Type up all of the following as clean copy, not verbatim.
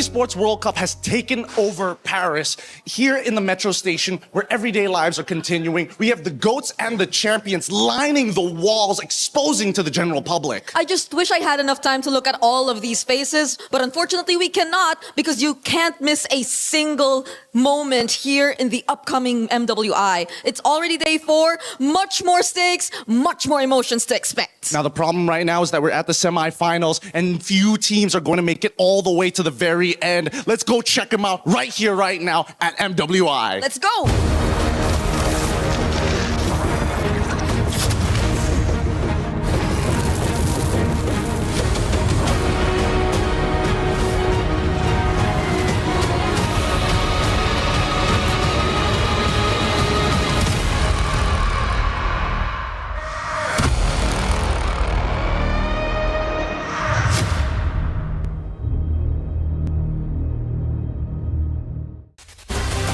Esports World Cup has taken over Paris. Here in the metro station, where everyday lives are continuing, we have the GOATs and the champions lining the walls, exposing to the general public. I just wish I had enough time to look at all of these faces, but unfortunately we cannot, because you can't miss a single moment here in the upcoming MWI. It's already day 4, much more stakes, much more emotions to expect. Now the problem right now is that we're at the semifinals and few teams are going to make it all the way to the very end. Let's go check them out right here, right now at MWI. Let's go!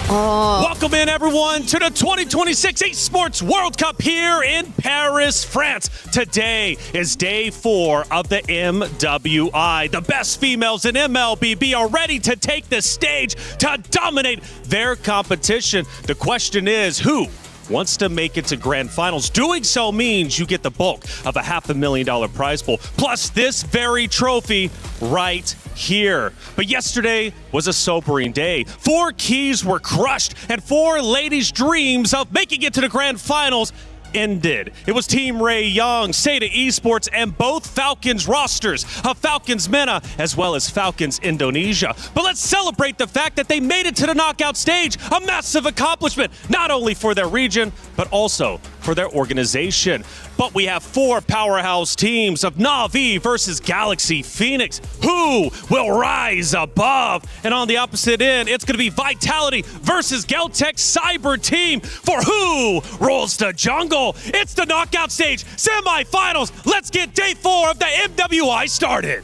Welcome in, everyone, to the 2026 Esports World Cup here in Paris, France. Today is day 4 of the MWI. The best females in MLBB are ready to take the stage to dominate their competition. The question is, who wants to make it to Grand Finals? Doing so means you get the bulk of a $500,000 prize pool, plus this very trophy right here. But yesterday was a sobering day. 4 keys were crushed, and 4 ladies' dreams of making it to the Grand Finals ended. It was Team Ray Young, Seda Esports, and both Falcons rosters of Falcons MENA as well as Falcons Indonesia. But let's celebrate the fact that they made it to the knockout stage, a massive accomplishment, not only for their region, but also for their organization. But we have 4 powerhouse teams of Na'Vi versus Galaxy Phoenix. Who will rise above? And on the opposite end, it's going to be Vitality versus Geltech Cyber Team for who rules the jungle. It's the knockout stage, semifinals. Let's get day 4 of the MWI started.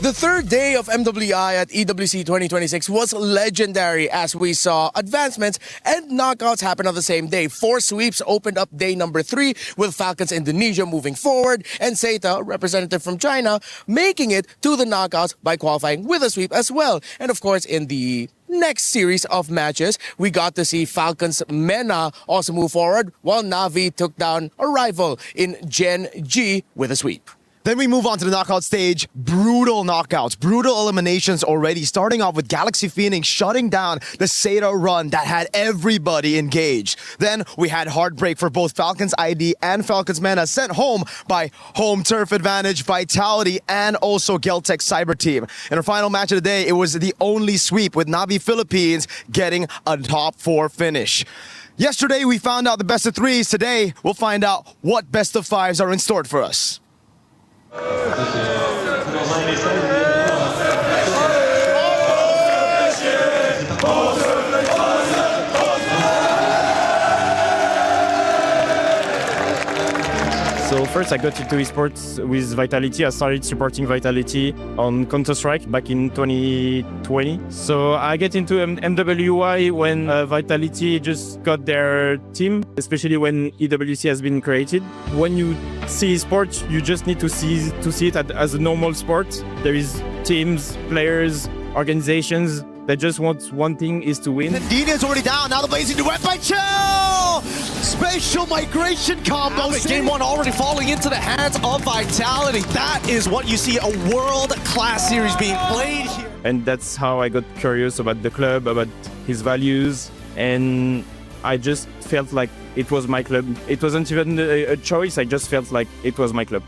The third day of MWI at EWC26 was legendary as we saw advancements and knockouts happen on the same day. 4 sweeps opened up day number 3 with Falcons Indonesia moving forward and Seita, a representative from China, making it to the knockouts by qualifying with a sweep as well. And of course, in the next series of matches, we got to see Falcons MENA also move forward while Na'Vi took down a rival in Gen G with a sweep. Then we move on to the knockout stage. Brutal knockouts, brutal eliminations already, starting off with Galaxy Phoenix shutting down the Seda run that had everybody engaged. Then we had heartbreak for both Falcons ID and Falcons MENA, sent home by home turf advantage, Vitality, and also Geltech Cyber Team. In our final match of the day, it was the only sweep with Na'Vi Philippines getting a top 4 finish. Yesterday, we found out the best of 3s. Today, we'll find out what best of 5s are in store for us. So first I got into esports with Vitality. I started supporting Vitality on Counter-Strike back in 2020. So I get into MWI when Vitality just got their team, especially when EWC has been created. When you see esports, you just need to see it as a normal sport. There is teams, players, organizations that just want one thing, is to win. Dina is already down. Now the blazing duet by Chill! Spatial migration combo. Game 1 already falling into the hands of Vitality. That is what you see, a world-class series being played here. And that's how I got curious about the club, about his values, and I just felt like it was my club. It wasn't even a choice, I just felt like it was my club.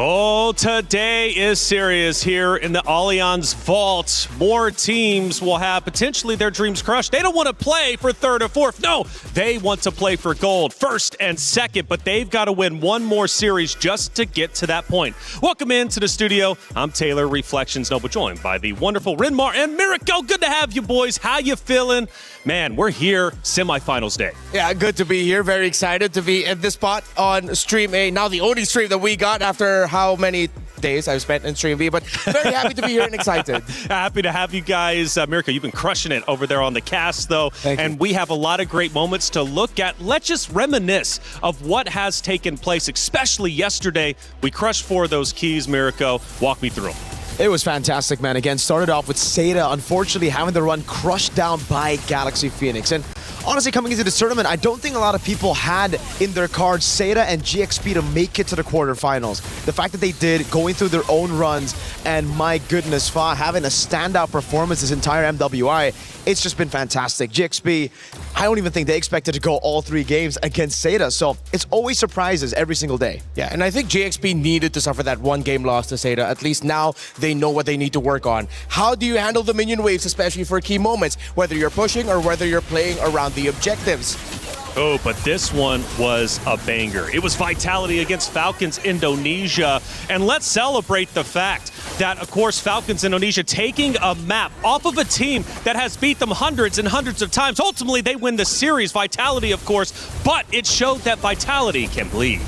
Oh, today is serious here in the Allianz Vault. More teams will have potentially their dreams crushed. They don't want to play for 3rd or 4th. No, they want to play for gold, 1st and 2nd, but they've got to win one more series just to get to that point. Welcome into the studio. I'm Taylor, Reflections Noble, joined by the wonderful Renmar and Miracle. Good to have you boys. How you feeling? Man, we're here, semifinals day. Yeah, good to be here. Very excited to be at this spot on Stream A. Now the only stream that we got after how many great days I've spent in Stream V, but very happy to be here and excited. Happy to have you guys. Mirka, you've been crushing it over there on the cast, though. And we have a lot of great moments to look at. Let's just reminisce of what has taken place, especially yesterday. We crushed 4 of those keys, Mirko. Walk me through them. It was fantastic, man. Again, started off with Seda, unfortunately having the run crushed down by Galaxy Phoenix. And honestly, coming into this tournament, I don't think a lot of people had in their cards Seda and GXP to make it to the quarterfinals. The fact that they did, going through their own runs, and my goodness, Fa having a standout performance this entire MWI, it's just been fantastic. GXP, I don't even think they expected to go all 3 games against Seda, so it's always surprises every single day. Yeah, and I think GXP needed to suffer that 1-game loss to Seda. At least now they know what they need to work on. How do you handle the minion waves, especially for key moments, whether you're pushing or whether you're playing around the objectives? Oh, but this one was a banger. It was Vitality against Falcons Indonesia. And let's celebrate the fact that, of course, Falcons Indonesia taking a map off of a team that has beat them hundreds and hundreds of times. Ultimately, they win the series. Vitality, of course, but it showed that Vitality can bleed.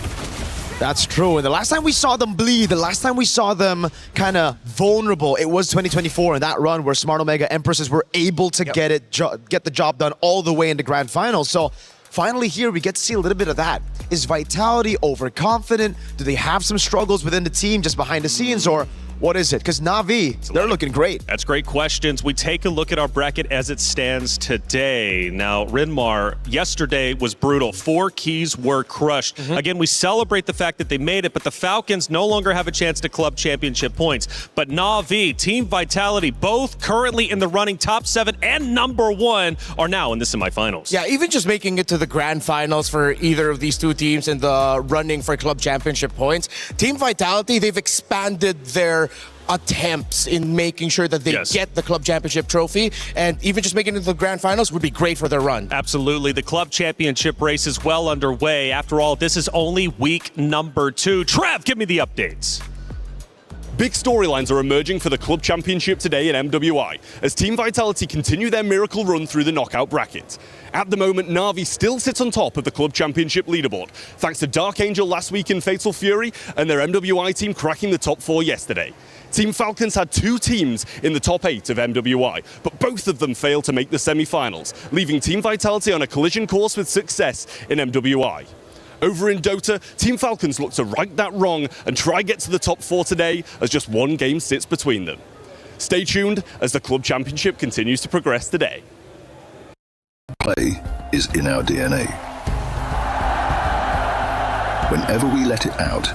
That's true. And the last time we saw them bleed, the last time we saw them kind of vulnerable, it was 2024 in that run where Smart Omega Empresses were able to get the job done all the way into Grand Finals. So finally here, we get to see a little bit of that. Is Vitality overconfident? Do they have some struggles within the team just behind the scenes, or what is it? Because Na'Vi, they're looking great. That's great questions. We take a look at our bracket as it stands today. Now, Rinmar, yesterday was brutal. 4 keys were crushed. Again, we celebrate the fact that they made it, but the Falcons no longer have a chance to club championship points. But Na'Vi, Team Vitality, both currently in the running top 7 and number 1 are now in the semifinals. Yeah, even just making it to the Grand Finals for either of these 2 teams in the running for club championship points. Team Vitality, they've expanded their attempts in making sure that they get the club championship trophy, and even just making it to the Grand Finals would be great for their run. Absolutely. The club championship race is well underway. After all, this is only week number 2. Trev, give me the updates. Big storylines are emerging for the club championship today in MWI as Team Vitality continue their miracle run through the knockout bracket. At the moment, Na'Vi still sits on top of the club championship leaderboard, thanks to Dark Angel last week in Fatal Fury and their MWI team cracking the top 4 yesterday. Team Falcons had 2 teams in the top 8 of MWI, but both of them failed to make the semi-finals, leaving Team Vitality on a collision course with success in MWI. Over in Dota, Team Falcons look to right that wrong and try get to the top 4 today as just 1 game sits between them. Stay tuned as the club championship continues to progress today. Play is in our DNA. Whenever we let it out,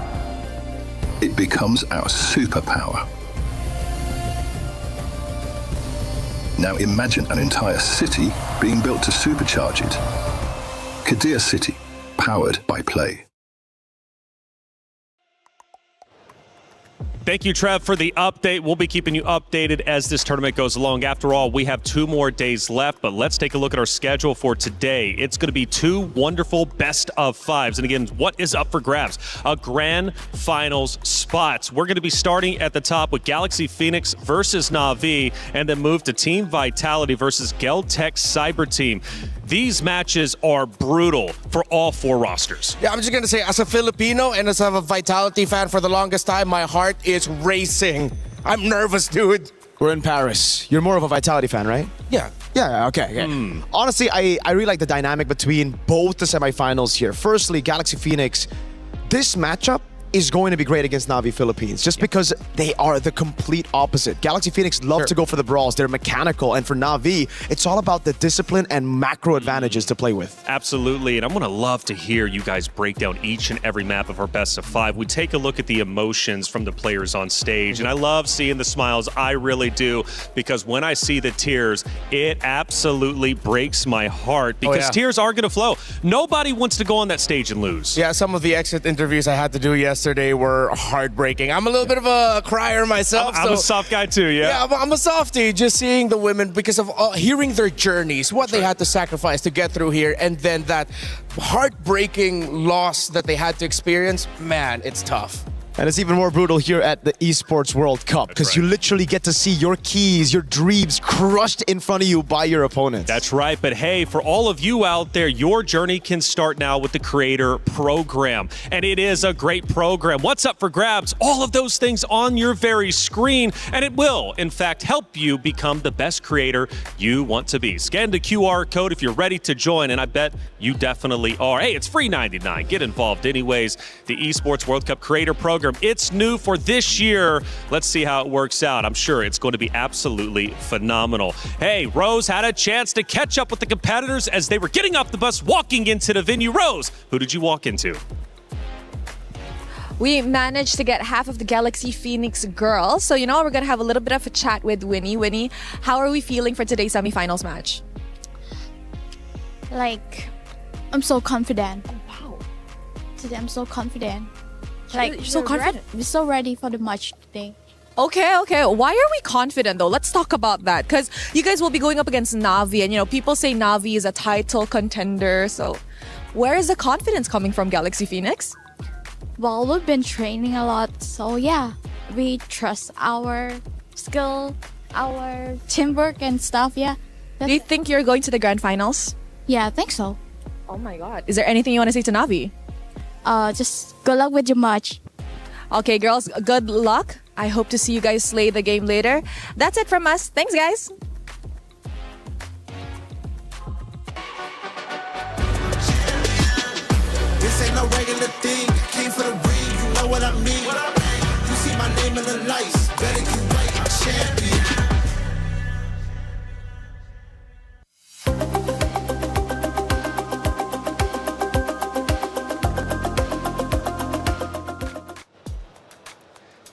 it becomes our superpower. Now imagine an entire city being built to supercharge it. Kadir City, powered by Play. Thank you, Trev, for the update. We'll be keeping you updated as this tournament goes along. After all, we have 2 more days left, but let's take a look at our schedule for today. It's going to be 2 wonderful best of 5s. And again, what is up for grabs? A Grand Finals spots. We're going to be starting at the top with Galaxy Phoenix versus Na'Vi, and then move to Team Vitality versus Geltech Cyber Team. These matches are brutal for all 4 rosters. Yeah, I'm just going to say, as a Filipino and as a Vitality fan for the longest time, my heart is racing. I'm nervous, dude. We're in Paris. You're more of a Vitality fan, right? Yeah. Yeah, okay. Honestly, I really like the dynamic between both the semifinals here. Firstly, Galaxy Phoenix, this matchup is going to be great against Na'Vi Philippines just because they are the complete opposite. Galaxy Phoenix love to go for the brawls. They're mechanical, and for Na'Vi, it's all about the discipline and macro advantages to play with. Absolutely, and I'm going to love to hear you guys break down each and every map of our best of 5. We take a look at the emotions from the players on stage, and I love seeing the smiles. I really do, because when I see the tears, it absolutely breaks my heart, because tears are going to flow. Nobody wants to go on that stage and lose. Yeah, some of the exit interviews I had to do yesterday were heartbreaking. I'm a little bit of a crier myself. I'm a soft guy too, Yeah, I'm a softie, just seeing the women because of hearing their journeys, what they had to sacrifice to get through here, and then that heartbreaking loss that they had to experience. Man, it's tough. And it's even more brutal here at the Esports World Cup because you literally get to see your keys, your dreams crushed in front of you by your opponents. That's right. But hey, for all of you out there, your journey can start now with the Creator Program. And it is a great program. What's up for grabs? All of those things on your very screen. And it will, in fact, help you become the best creator you want to be. Scan the QR code if you're ready to join. And I bet you definitely are. Hey, it's free 99. Get involved anyways. The Esports World Cup Creator Program. It's new for this year. Let's see how it works out. I'm sure it's going to be absolutely phenomenal. Hey, Rose had a chance to catch up with the competitors as they were getting off the bus, walking into the venue. Rose, who did you walk into? We managed to get half of the Galaxy Phoenix girls. So, we're going to have a little bit of a chat with Winnie. Winnie, how are we feeling for today's semifinals match? Like, I'm so confident. Wow. Today I'm so confident. Like, You're so confident. We're so ready for the match today. Okay. Why are we confident though? Let's talk about that because you guys will be going up against Na'Vi, and people say Na'Vi is a title contender. So, where is the confidence coming from, Galaxy Phoenix? Well, we've been training a lot, so yeah, we trust our skill, our teamwork and stuff. Yeah. Do you think you're going to the Grand Finals? Yeah, I think so. Oh my God! Is there anything you want to say to Na'Vi? Just good luck with your match. Okay, girls, good luck. I hope to see you guys slay the game later. That's it from us. Thanks, guys. This ain't no regular thing. Came for the ring, you know what I mean. You see my name in the lights. Better get right, I'm champion.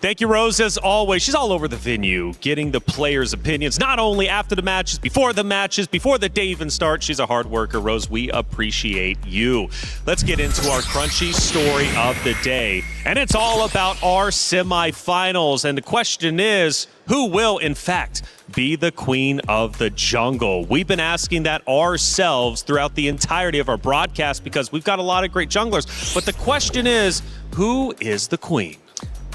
Thank you, Rose, as always. She's all over the venue, getting the players' opinions, not only after the matches, before the day even starts. She's a hard worker, Rose. We appreciate you. Let's get into our crunchy story of the day. And it's all about our semifinals. And the question is, who will, in fact, be the queen of the jungle? We've been asking that ourselves throughout the entirety of our broadcast because we've got a lot of great junglers. But the question is, who is the queen?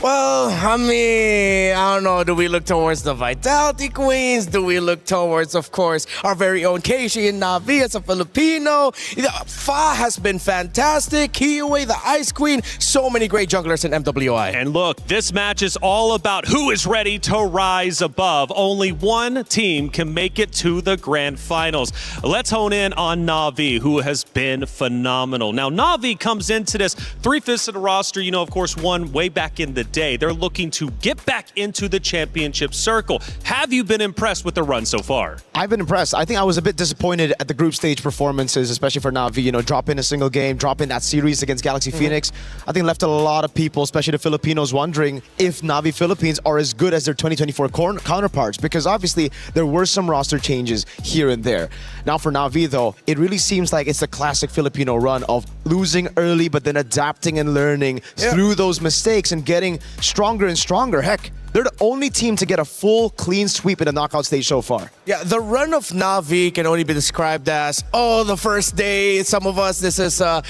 Well, I mean, I don't know. Do we look towards the Vitality Queens? Do we look towards, of course, our very own Keishi and Na'Vi as a Filipino? Fa has been fantastic. Kiyoe, the Ice Queen. So many great junglers in MWI. And look, this match is all about who is ready to rise above. Only one team can make it to the Grand Finals. Let's hone in on Na'Vi, who has been phenomenal. Now, Na'Vi comes into this 3/5 of the roster, of course, won way back in the day. They're looking to get back into the championship circle. Have you been impressed with the run so far? I've been impressed. I think I was a bit disappointed at the group stage performances, especially for Na'Vi. Dropping a single game, dropping that series against Galaxy Phoenix. I think left a lot of people, especially the Filipinos, wondering if Na'Vi Philippines are as good as their 2024 counterparts, because obviously there were some roster changes here and there. Now for Na'Vi though, it really seems like it's the classic Filipino run of losing early but then adapting and learning through those mistakes and getting stronger and stronger. Heck, they're the only team to get a full clean sweep in the knockout stage so far. Yeah, the run of Na'Vi can only be described as, the first day. Some of us, this is a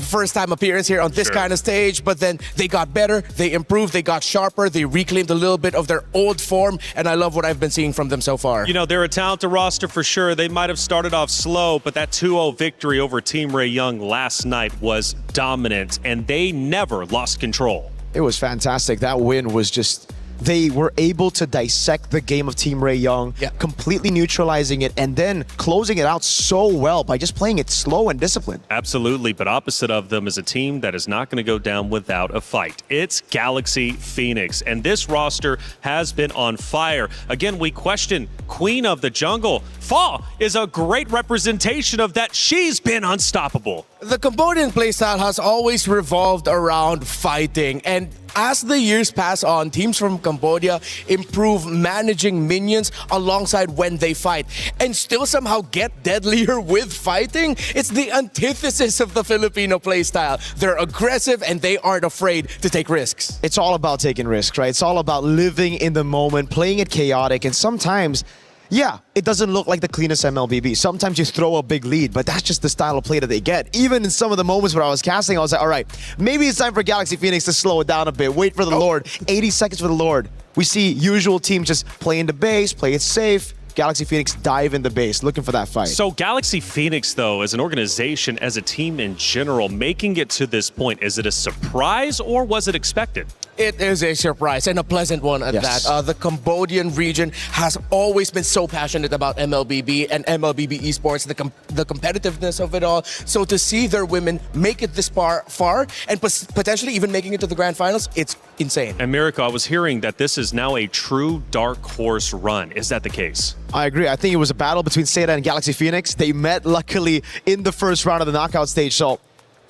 first-time appearance here on this kind of stage, but then they got better, they improved, they got sharper, they reclaimed a little bit of their old form, and I love what I've been seeing from them so far. They're a talented roster for sure. They might have started off slow, but that 2-0 victory over Team Ray Young last night was dominant, and they never lost control. It was fantastic. That win was just... They were able to dissect the game of Team Ray Young, completely neutralizing it, and then closing it out so well by just playing it slow and disciplined. Absolutely, but opposite of them is a team that is not going to go down without a fight. It's Galaxy Phoenix, and this roster has been on fire. Again, we question Queen of the Jungle. Fa is a great representation of that. She's been unstoppable. The Cambodian playstyle has always revolved around fighting, and as the years pass on, teams from Cambodia improve managing minions alongside when they fight and still somehow get deadlier with fighting. It's the antithesis of the Filipino playstyle. They're aggressive and they aren't afraid to take risks. It's all about taking risks, right? It's all about living in the moment, playing it chaotic, and sometimes Yeah, it doesn't look like the cleanest MLBB. Sometimes you throw a big lead, but that's just the style of play that they get. Even in some of the moments where I was casting, I was like, all right, maybe it's time for Galaxy Phoenix to slow it down a bit. Wait for the Lord. 80 seconds for the Lord. We see usual teams just play in the base, play it safe. Galaxy Phoenix dive in the base, looking for that fight. So Galaxy Phoenix, though, as an organization, as a team in general, making it to this point, is it a surprise or was it expected? It is a surprise and a pleasant one at Yes. that. The Cambodian region has always been so passionate about MLBB and MLBB Esports, the competitiveness of it all. So to see their women make it this far and potentially even making it to the Grand Finals, it's insane. And Miracle, I was hearing that this is now a true dark horse run. Is that the case? I agree. I think it was a battle between Seda and Galaxy Phoenix. They met, luckily, in the first round of the knockout stage. So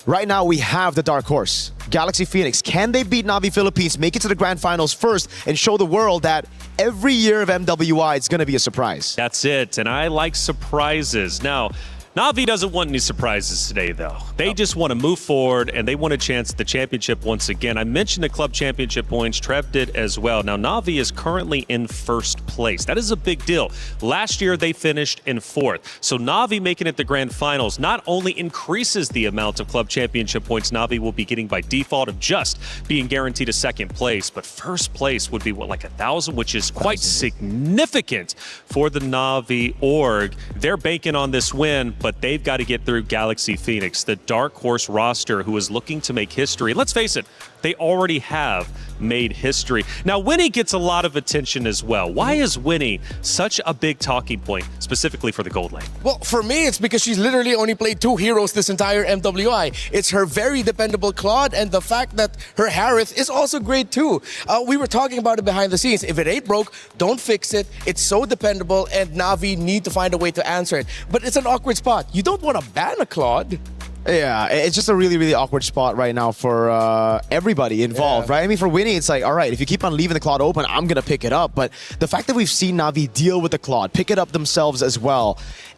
right now, we have the dark horse. Galaxy Phoenix. Can they beat Navi Philippines, make it to the Grand Finals first, and show the world that every year of MWI, it's going to be a surprise? That's it. And I like surprises. Now, Navi doesn't want any surprises today, though. They just want to move forward, and they want a chance at the championship once again. I mentioned the club championship points. Trev did as well. Now, Navi is currently in first place. That is a big deal. Last year, they finished in fourth. So Navi making it the Grand Finals not only increases the amount of club championship points Navi will be getting by default of just being guaranteed a second place, but first place would be, what, like 1,000, which is quite significant for the Navi org. They're banking on this win, but they've got to get through Galaxy Phoenix, the dark horse roster who is looking to make history. Let's face it, they already have made history. Now, Winnie gets a lot of attention as well. Why is Winnie such a big talking point, specifically for the Gold Lane? Well, for me, it's because she's literally only played 2 heroes this entire MWI. It's her very dependable Claude and the fact that her Harith is also great too. We were talking about it behind the scenes. If it ain't broke, don't fix it. It's so dependable and Navi need to find a way to answer it. But it's an awkward spot. You don't want to ban a Claude. Yeah, it's just a really, really awkward spot right now for everybody involved, right? I mean, for Winnie, it's like, all right, if you keep on leaving the Claude open, I'm going to pick it up. But the fact that we've seen Navi deal with the Claude, pick it up themselves as well,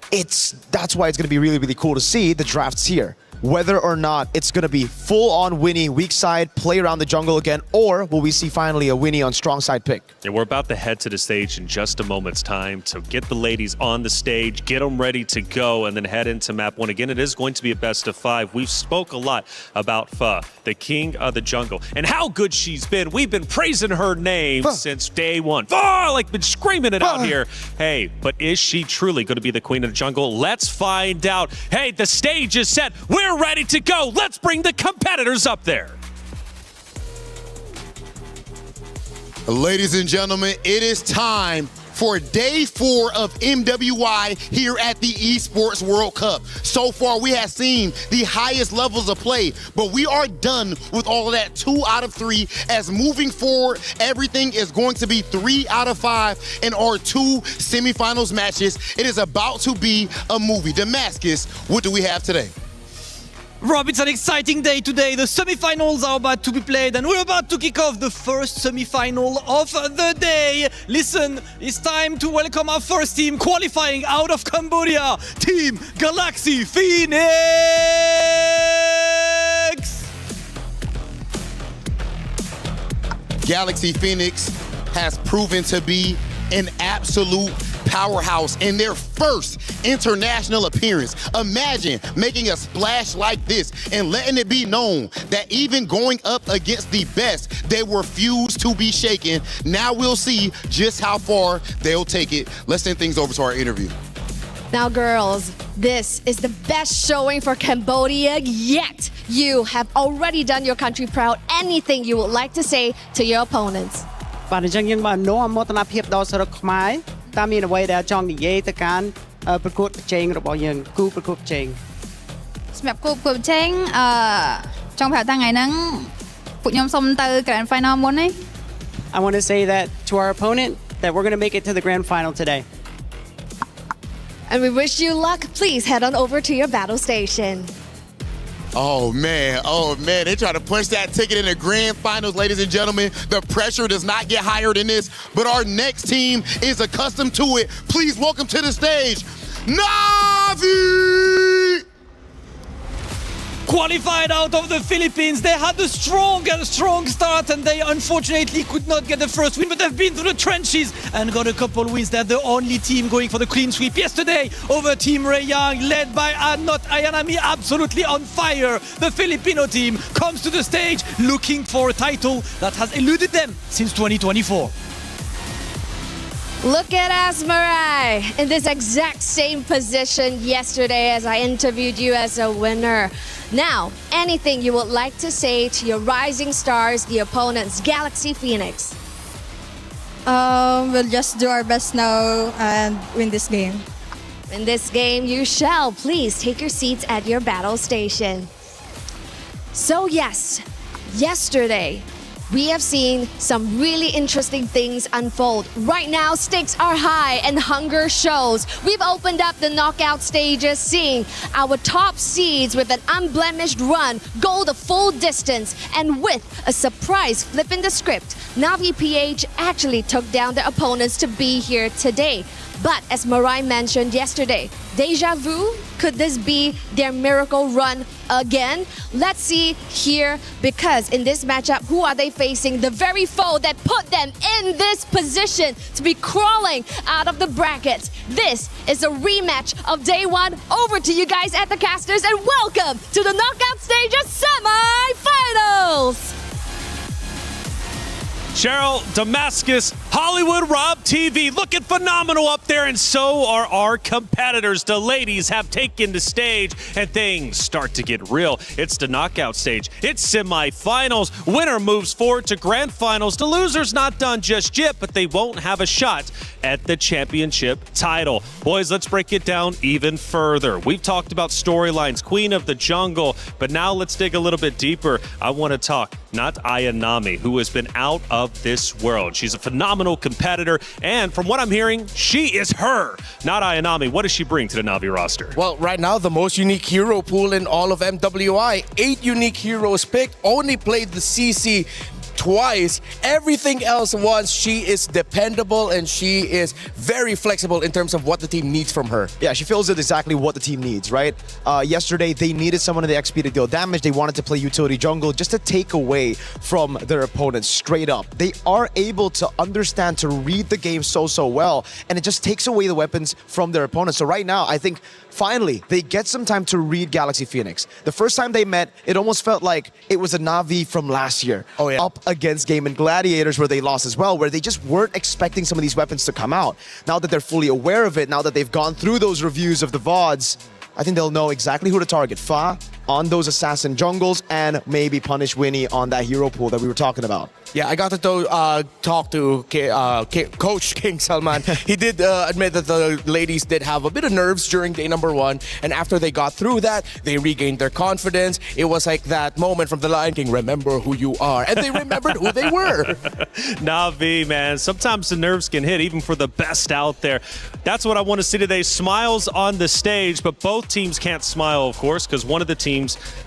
that's why it's going to be really, really cool to see the drafts here. Whether or not it's going to be full-on Winnie, weak side, play around the jungle again, or will we see finally a Winnie on strong side pick? And we're about to head to the stage in just a moment's time to get the ladies on the stage, get them ready to go, and then head into map 1. Again, it is going to be a best of 5. We've spoke a lot about Pha, the king of the jungle, and how good she's been. We've been praising her name since day one. Pha, like been screaming it out here. Hey, but is she truly going to be the queen of the jungle? Let's find out. Hey, the stage is set. We're ready to go. Let's bring the competitors up there. Ladies and gentlemen, it is time for day 4 of MWI here at the Esports World Cup. So far, we have seen the highest levels of play, but we are done with all of that 2 out of 3, as moving forward, everything is going to be 3 out of 5 in our 2 semifinals matches. It is about to be a movie. Damascus, what do we have today? Rob, it's an exciting day today. The semi-finals are about to be played and we're about to kick off the first semi-final of the day. Listen, it's time to welcome our first team qualifying out of Cambodia, Team Galaxy Phoenix! Galaxy Phoenix has proven to be an absolute powerhouse in their first international appearance. Imagine making a splash like this and letting it be known that even going up against the best, they refuse to be shaken. Now we'll see just how far they'll take it. Let's send things over to our interview. Now, girls, this is the best showing for Cambodia yet. You have already done your country proud. Anything you would like to say to your opponents? បាទអញ្ចឹងយើងបាននោមមោទនភាពដល់សរុបខ្មែរតាមមានអ្វីដែលចង់និយាយទៅកាន់ប្រកួតប្រជែងរបស់យើងគូប្រកួតប្រជែង សម្រាប់គូប្រកួតប្រជែងចង់ប្រាប់ថាថ្ងៃហ្នឹងពួកខ្ញុំសុំទៅ Grand Final មុនទេ I want to say that to our opponent that we're going to make it to the grand final today. And we wish you luck. Please head on over to your battle station. Oh man, they try to punch that ticket in the grand finals, ladies and gentlemen. The pressure does not get higher than this, but our next team is accustomed to it. Please welcome to the stage, Navi! qualified out of the Philippines. They had a strong start, and they unfortunately could not get the first win, but they've been through the trenches and got a couple wins. They're the only team going for the clean sweep yesterday over Team Ray Young, led by Ayanami, absolutely on fire. The Filipino team comes to the stage looking for a title that has eluded them since 2024. Look at Asmarai in this exact same position yesterday as I interviewed you as a winner. Now, anything you would like to say to your rising stars, the opponents, Galaxy Phoenix? We'll just do our best now and win this game. In this game, you shall. Please take your seats at your battle station. So yes, yesterday, we have seen some really interesting things unfold. Right now, stakes are high and hunger shows. We've opened up the knockout stages, seeing our top seeds with an unblemished run go the full distance. And with a surprise flip in the script, Navi PH actually took down their opponents to be here today. But as Marai mentioned yesterday, deja vu? Could this be their miracle run again? Let's see here, because in this matchup, who are they facing? The very foe that put them in this position to be crawling out of the brackets. This is a rematch of day one. Over to you guys at the casters, and welcome to the knockout stages semi-finals. Cheryl, Damascus, Hollywood Rob TV looking phenomenal up there, and so are our competitors. The ladies have taken the stage, and things start to get real. It's the knockout stage. It's semifinals. Winner moves forward to grand finals. The loser's not done just yet, but they won't have a shot at the championship title. Boys, let's break it down even further. We've talked about storylines, Queen of the Jungle, but now let's dig a little bit deeper. I want to talk not Ayanami, who has been out of this world. She's a phenomenal competitor, and from what I'm hearing, she is her, not Ayanami. What does she bring to the Navi roster? Well, right now, the most unique hero pool in all of MWI. 8 unique heroes picked, only played the CC twice. Everything else once. She is dependable, and she is very flexible in terms of what the team needs from her. Yeah, she feels it exactly what the team needs, right? Yesterday, they needed someone in the XP to deal damage. They wanted to play utility jungle just to take away from their opponents straight up. They are able to understand, to read the game so well, and it just takes away the weapons from their opponents. So right now, I think finally, they get some time to read Galaxy Phoenix. The first time they met, it almost felt like it was a Navi from last year. Oh, yeah. Up against Game and Gladiators, where they lost as well, where they just weren't expecting some of these weapons to come out. Now that they're fully aware of it, now that they've gone through those reviews of the VODs, I think they'll know exactly who to target. Fa on those assassin jungles, and maybe punish Winnie on that hero pool that we were talking about. Yeah, I got to talk to Coach King Salman. He did admit that the ladies did have a bit of nerves during day number 1, and after they got through that, they regained their confidence. It was like that moment from The Lion King, remember who you are, and they remembered who they were. Navi, man, sometimes the nerves can hit even for the best out there. That's what I want to see today, smiles on the stage, but both teams can't smile, of course, because one of the teams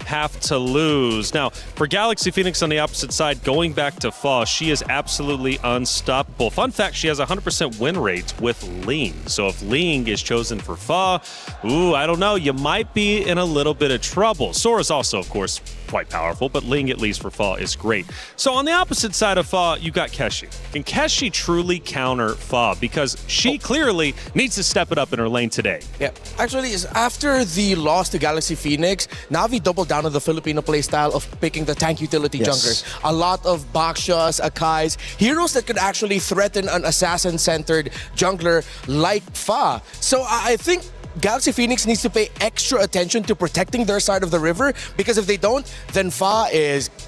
have to lose. Now, for Galaxy Phoenix on the opposite side, going back to Fa, she is absolutely unstoppable. Fun fact, she has a 100% win rate with Ling. So if Ling is chosen for Fa, I don't know, you might be in a little bit of trouble. Sora's also, of course, quite powerful, but Ling, at least for Fa, is great. So on the opposite side of Fa, you got Keshi. Can Keshi truly counter Fa? Because she clearly needs to step it up in her lane today. Yeah, actually, after the loss to Galaxy Phoenix, Navi doubled down on the Filipino playstyle of picking the tank utility junglers. A lot of Bakshas, Akais, heroes that could actually threaten an assassin-centered jungler like Fa. So I think Galaxy Phoenix needs to pay extra attention to protecting their side of the river, because if they don't, then Fa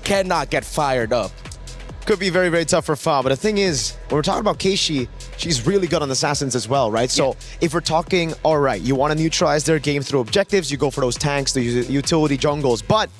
cannot get fired up. Could be very tough for Fa, but the thing is, when we're talking about Keishi, she's really good on assassins as well, right? So if we're talking, all right, you want to neutralize their game through objectives, you go for those tanks, the utility jungles. But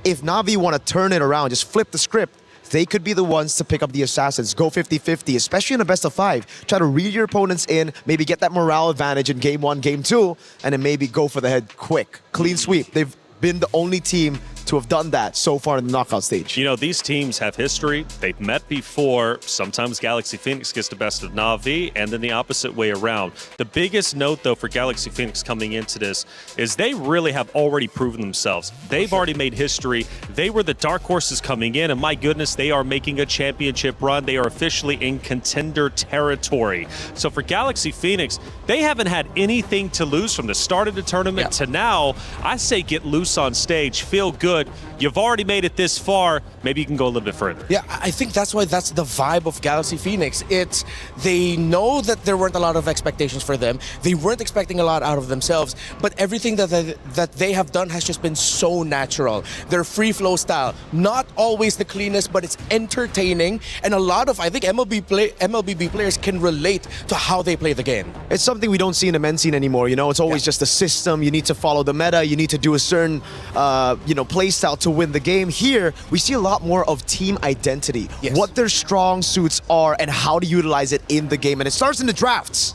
if Navi want to turn it around, just flip the script, they could be the ones to pick up the assassins, go 50-50, especially in a best of 5. Try to read your opponents in, maybe get that morale advantage in game 1, game 2, and then maybe go for the head quick. Clean sweep. They've been the only team to have done that so far in the knockout stage. You know, these teams have history. They've met before. Sometimes Galaxy Phoenix gets the best of Na'Vi, and then the opposite way around. The biggest note, though, for Galaxy Phoenix coming into this is they really have already proven themselves. They've already made history. They were the dark horses coming in, and my goodness, they are making a championship run. They are officially in contender territory. So for Galaxy Phoenix, they haven't had anything to lose from the start of the tournament to now. I say get loose on stage, feel good. You've already made it this far. Maybe you can go a little bit further. Yeah, I think that's why that's the vibe of Galaxy Phoenix. It's they know that there weren't a lot of expectations for them. They weren't expecting a lot out of themselves, but everything that they have done has just been so natural. Their free flow style, not always the cleanest, but it's entertaining, and a lot of, I think, MLBB players can relate to how they play the game. It's something we don't see in the men's scene anymore. You know, it's always just a system. You need to follow the meta. You need to do a certain, play style to win the game. Here, we see a lot more of team identity, what their strong suits are, and how to utilize it in the game. And it starts in the drafts.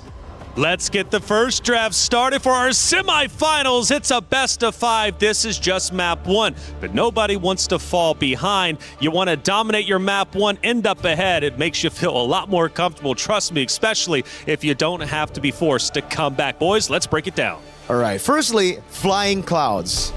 Let's get the first draft started for our semifinals. It's a best of 5. This is just map 1, but nobody wants to fall behind. You want to dominate your map 1, end up ahead. It makes you feel a lot more comfortable, trust me, especially if you don't have to be forced to come back. Boys, let's break it down. All right, firstly, Flying Clouds.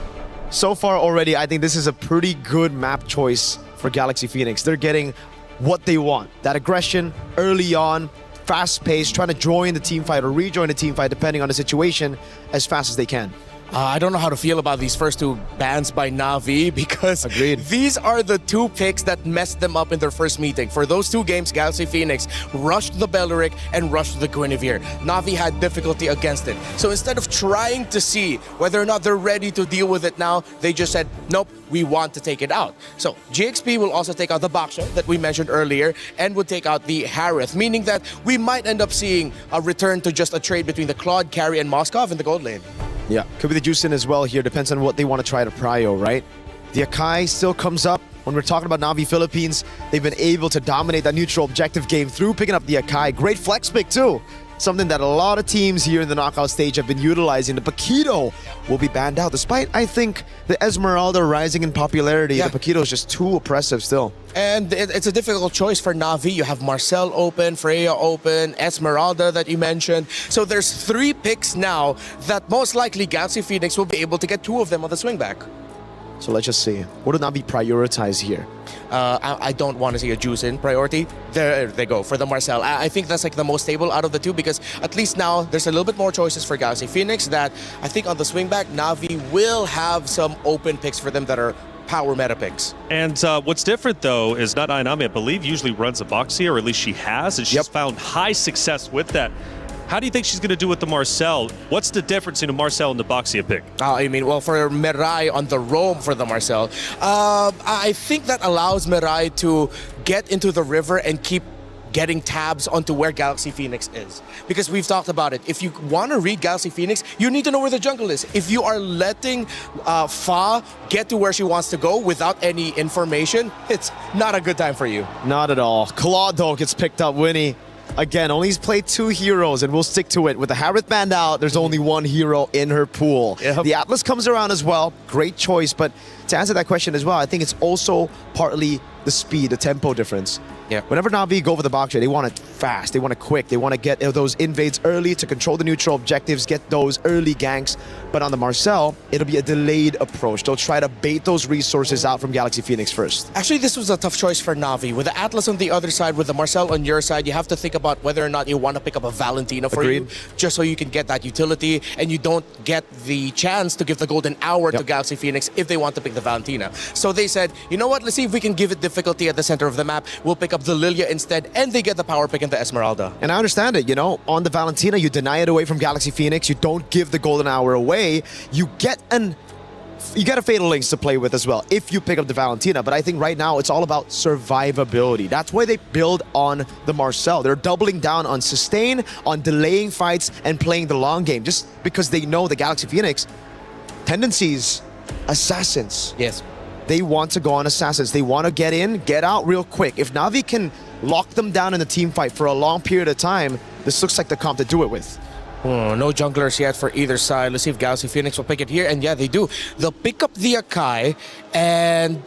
So far already, I think this is a pretty good map choice for Galaxy Phoenix. They're getting what they want. That aggression early on, fast-paced, trying to join the team fight or rejoin the team fight depending on the situation as fast as they can. I don't know how to feel about these first 2 bans by Na'Vi because these are the 2 picks that messed them up in their first meeting. For those 2 games, Galaxy Phoenix rushed the Belleric and rushed the Guinevere. Na'Vi had difficulty against it. So instead of trying to see whether or not they're ready to deal with it now, they just said, nope, we want to take it out. So GXP will also take out the Baksha that we mentioned earlier and would take out the Harith, meaning that we might end up seeing a return to just a trade between the Claude, Carry, and Moskov in the gold lane. Yeah, could be the Juicin as well here. Depends on what they want to try to prio, right? The Akai still comes up. When we're talking about Na'Vi Philippines, they've been able to dominate that neutral objective game through picking up the Akai. Great flex pick too. Something that a lot of teams here in the knockout stage have been utilizing. The Paquito will be banned out, despite, I think, the Esmeralda rising in popularity. The Paquito is just too oppressive still. And it's a difficult choice for Na'Vi. You have Marcel open, Freya open, Esmeralda that you mentioned. So there's 3 picks now that most likely Galaxy Phoenix will be able to get 2 of them on the swing back. So let's just see. What do Na'Vi prioritize here? I don't want to see a juice in priority. There they go for the Marcel. I think that's like the most stable out of the 2 because at least now there's a little bit more choices for Galaxy Phoenix that I think on the swing back, Na'Vi will have some open picks for them that are power meta picks. And what's different, though, is not Ainami, I believe, usually runs a Boxy, or at least she has, and she's found high success with that. How do you think she's going to do with the Marcel? What's the difference in a Marcel and the Boxia pick? Well, for Mirai on the roam for the Marcel, I think that allows Mirai to get into the river and keep getting tabs onto where Galaxy Phoenix is. Because we've talked about it. If you want to read Galaxy Phoenix, you need to know where the jungle is. If you are letting Fa get to where she wants to go without any information, it's not a good time for you. Not at all. Claude, though, gets picked up, Winnie. Again, only played 2 heroes, and we'll stick to it. With the Harith banned out, there's only 1 hero in her pool. The Atlas comes around as well. Great choice, but to answer that question as well, I think it's also partly the speed, the tempo difference. Whenever Na'Vi go for the Baksha, they want it fast, they want it quick, they want to get those invades early to control the neutral objectives, get those early ganks. But on the Marcel, it'll be a delayed approach. They'll try to bait those resources out from Galaxy Phoenix first. Actually, this was a tough choice for Na'Vi. With the Atlas on the other side, with the Marcel on your side, you have to think about whether or not you want to pick up a Valentina for you, just so you can get that utility, and you don't get the chance to give the golden hour to Galaxy Phoenix if they want to pick the Valentina. So they said, you know what, let's see if we can give it difficulty at the center of the map. We'll pick up the Lilia instead, and they get the power pick in the Esmeralda. And I understand it, you know, on the Valentina, you deny it away from Galaxy Phoenix, you don't give the golden hour away, you get a Fatal Links to play with as well if you pick up the Valentina. But I think right now it's all about survivability. That's why they build on the Marcel. They're doubling down on sustain, on delaying fights, and playing the long game, just because they know the Galaxy Phoenix tendencies, assassins. Yes. They want to go on assassins. They want to get in, get out real quick. If Na'Vi can lock them down in a team fight for a long period of time, this looks like the comp to do it with. Oh, no junglers yet for either side. Let's see if Galaxy Phoenix will pick it here. And yeah, they do. They'll pick up the Akai, and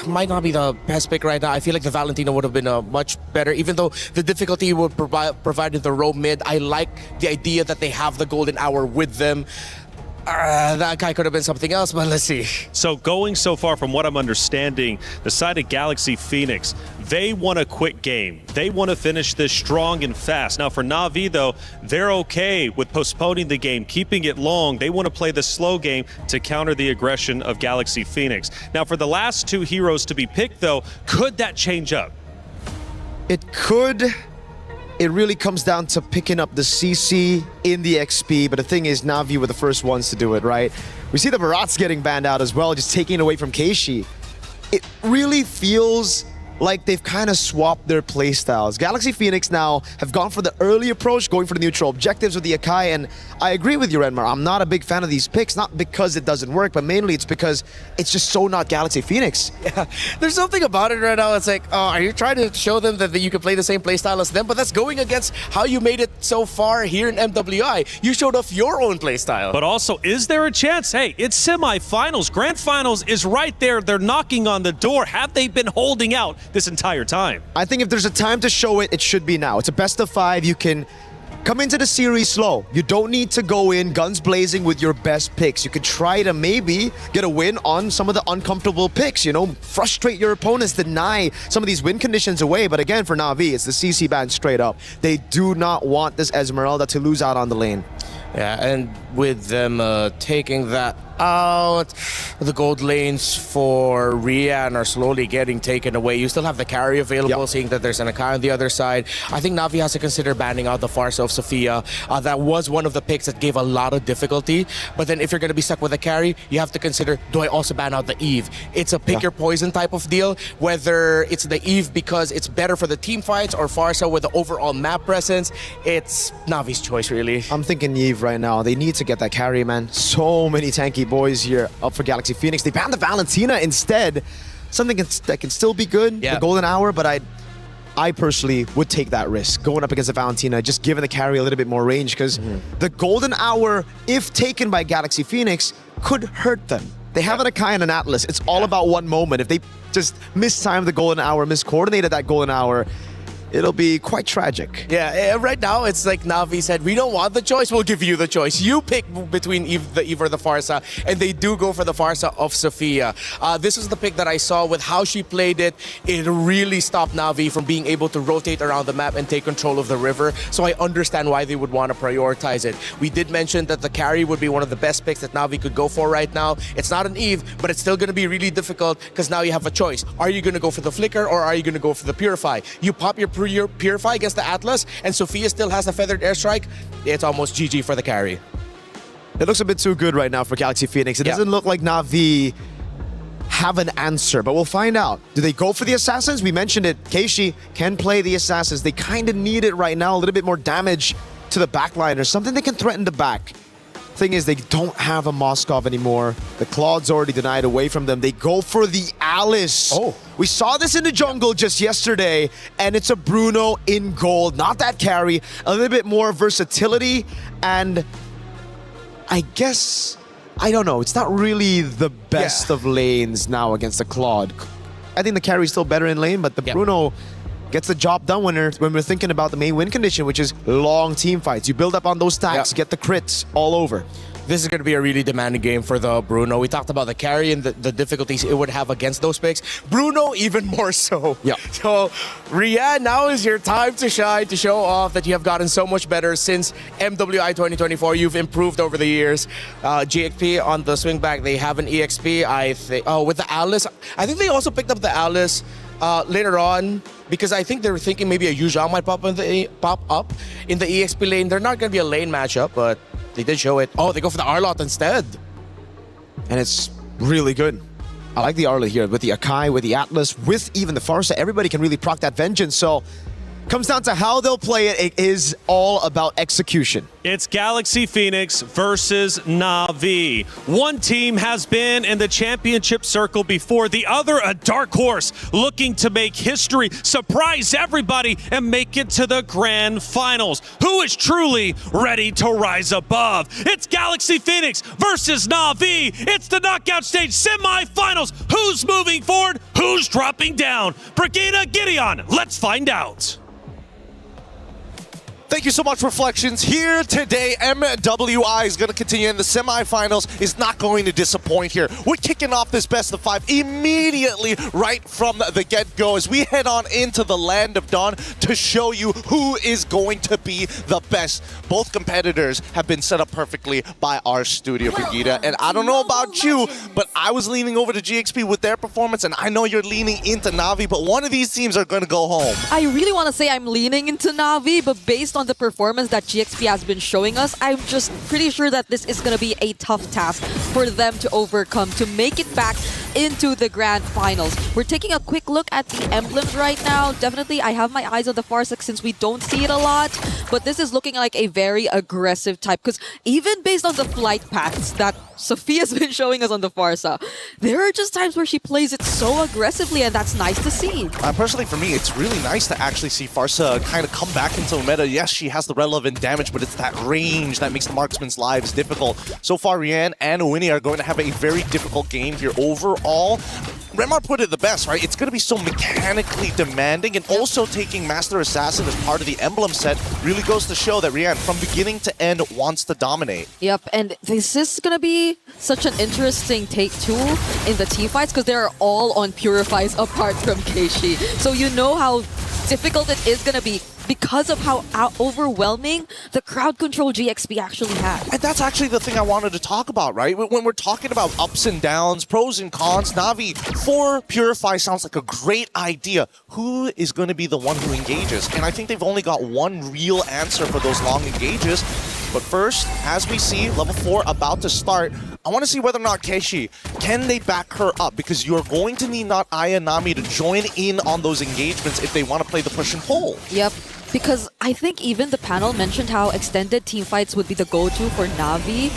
might not be the best pick right now. I feel like the Valentina would have been much better, even though the difficulty would provided the roam mid. I like the idea that they have the golden hour with them. That guy could have been something else, but let's see. So going so far, from what I'm understanding, the side of Galaxy Phoenix, they want a quick game. They want to finish this strong and fast. Now for Na'Vi, though, they're okay with postponing the game, keeping it long. They want to play the slow game to counter the aggression of Galaxy Phoenix. Now for the last two heroes to be picked, though, could that change up? It could. It really comes down to picking up the CC in the XP, but the thing is, Na'Vi were the first ones to do it, right? We see the Barats getting banned out as well, just taking it away from Keishi. It really feels like they've kind of swapped their playstyles. Galaxy Phoenix now have gone for the early approach, going for the neutral objectives with the Akai, and I agree with you, Renmar. I'm not a big fan of these picks, not because it doesn't work, but mainly it's because it's just so not Galaxy Phoenix. Yeah, there's something about it right now. It's like, are you trying to show them that you can play the same playstyle as them? But that's going against how you made it so far here in MWI. You showed off your own playstyle. But also, is there a chance? Hey, it's semifinals. Grand Finals is right there. They're knocking on the door. Have they been holding out this entire time? I think if there's a time to show it, it should be now. It's a best of 5. You can come into the series slow. You don't need to go in guns blazing with your best picks. You could try to maybe get a win on some of the uncomfortable picks, you know, frustrate your opponents, deny some of these win conditions away. But again, for Na'Vi, it's the CC ban straight up. They do not want this Esmeralda to lose out on the lane. Yeah, and with them taking that out, the gold lanes for Rian are slowly getting taken away. You still have the carry available, seeing that there's an Akai on the other side. I think Na'Vi has to consider banning out the Farsa of Sophia. That was one of the picks that gave a lot of difficulty. But then if you're going to be stuck with a carry, you have to consider, do I also ban out the Eve? It's a pick your poison type of deal, whether it's the Eve because it's better for the team fights or Farsa with the overall map presence. It's Na'Vi's choice, really. I'm thinking Eve right now. They need to get that carry, man. So many tanky boys here up for Galaxy Phoenix. They banned the Valentina instead. Something that can still be good, the golden hour, but I personally would take that risk going up against the Valentina, just giving the carry a little bit more range, because the golden hour, if taken by Galaxy Phoenix, could hurt them. They have an Akai and an Atlas. It's all about one moment. If they just mistime the golden hour, miscoordinated that golden hour, it'll be quite tragic. Yeah, right now it's like Na'Vi said, we don't want the choice, we'll give you the choice. You pick between the Eve or the Farsa, and they do go for the Farsa of Sophia. This is the pick that I saw with how she played it. It really stopped Na'Vi from being able to rotate around the map and take control of the river, so I understand why they would want to prioritize it. We did mention that the carry would be one of the best picks that Na'Vi could go for right now. It's not an Eve, but it's still going to be really difficult because now you have a choice. Are you going to go for the Flicker or are you going to go for the Purify? You pop your Purify against the Atlas, and Sophia still has a Feathered Airstrike. It's almost GG for the carry. It looks a bit too good right now for Galaxy Phoenix. It doesn't look like Na'Vi have an answer, but we'll find out. Do they go for the Assassins? We mentioned it. Keishi can play the Assassins. They kind of need it right now. A little bit more damage to the backline or something they can threaten the back. Thing is, they don't have a Moskov anymore. The Claude's already denied away from them. They go for the Alice. Oh, we saw this in the jungle just yesterday, and it's a Bruno in gold. Not that carry, a little bit more versatility, and I guess, I don't know, it's not really the best of lanes now against the Claude. I think the carry's still better in lane, but the Bruno gets the job done when we're thinking about the main win condition, which is long team fights. You build up on those stacks, get the crits all over. This is going to be a really demanding game for the Bruno. We talked about the carry and the difficulties it would have against those picks. Bruno, even more so. Yeah. So, Rian, now is your time to shine, to show off that you have gotten so much better since MWI 2024. You've improved over the years. GXP on the swing back, they have an EXP, I think. Oh, with the Alice. I think they also picked up the Alice later on, because I think they were thinking maybe a Yu Zhao might pop up in the EXP lane. They're not going to be a lane matchup, but they did show it. Oh, they go for the Arlot instead. And it's really good. I like the Arlot here with the Akai, with the Atlas, with even the Farsa. Everybody can really proc that Vengeance. So Comes down to how they'll play it. It is all about execution. It's Galaxy Phoenix versus Na'Vi. One team has been in the championship circle before, the other a dark horse looking to make history, surprise everybody, and make it to the Grand Finals. Who is truly ready to rise above? It's Galaxy Phoenix versus Na'Vi. It's the knockout stage semifinals. Who's moving forward? Who's dropping down? Brigida Gideon, let's find out. Thank you so much, Reflections. Here today, MWI is going to continue in the semifinals, is not going to disappoint here. We're kicking off this best of 5 immediately right from the get-go as we head on into the Land of Dawn to show you who is going to be the best. Both competitors have been set up perfectly by our studio, Brigida. And I don't know about you, but I was leaning over to GXP with their performance, and I know you're leaning into Na'Vi, but one of these teams are going to go home. I really want to say I'm leaning into Na'Vi, but based on the performance that GXP has been showing us, I'm just pretty sure that this is going to be a tough task for them to overcome to make it back into the Grand Finals. We're taking a quick look at the emblems right now. Definitely, I have my eyes on the Farsec since we don't see it a lot, but this is looking like a very aggressive type because even based on the flight paths that Sophia's been showing us on the Farsa, there are just times where she plays it so aggressively, and that's nice to see. Personally, for me, it's really nice to actually see Farsa kind of come back into the meta. Yes, she has the relevant damage, but it's that range that makes the marksman's lives difficult. So far, Rian and Winnie are going to have a very difficult game here overall. Remar put it the best, right? It's going to be so mechanically demanding, and also taking Master Assassin as part of the emblem set really goes to show that Rian, from beginning to end, wants to dominate. Yep, and this is going to be such an interesting take too in the team fights because they're all on Purifies apart from Keishi. So you know how difficult it is going to be because of how overwhelming the crowd control GXP actually had. And that's actually the thing I wanted to talk about, right? When we're talking about ups and downs, pros and cons, Na'Vi for Purify sounds like a great idea. Who is going to be the one who engages? And I think they've only got one real answer for those long engages. But first, as we see, level 4 about to start, I want to see whether or not Keishi, can they back her up? Because you're going to need not Aya Nami to join in on those engagements if they want to play the push and pull. Yep. Because I think even the panel mentioned how extended team fights would be the go-to for Na'Vi.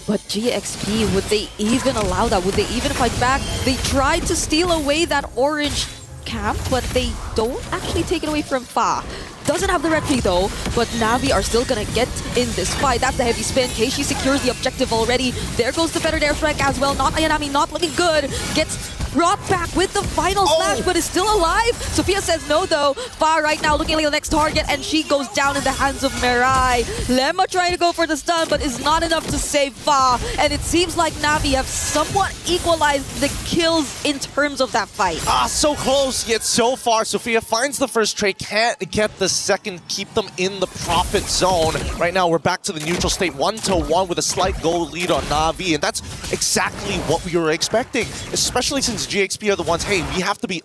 But GXP, would they even allow that? Would they even fight back? They tried to steal away that orange camp, but they don't actually take it away from Fa. Doesn't have the red tree though, but Na'Vi are still gonna get in this fight. That's the heavy spin. Keishi secures the objective already. There goes the feathered airstrike as well. Not Ayanami, not looking good. Gets brought back with the final smash, but is still alive. Sophia says no though. Fa right now looking like the next target, and she goes down in the hands of Mirai. Lemma trying to go for the stun, but is not enough to save Fa. And it seems like Na'Vi have somewhat equalized the kills in terms of that fight. So close, yet so far. Sophia finds the first trade, can't get the second, keep them in the profit zone. Right now, we're back to the neutral state, 1-1 with a slight goal lead on Na'Vi, and that's exactly what we were expecting, especially since GXP are the ones, hey, we have to be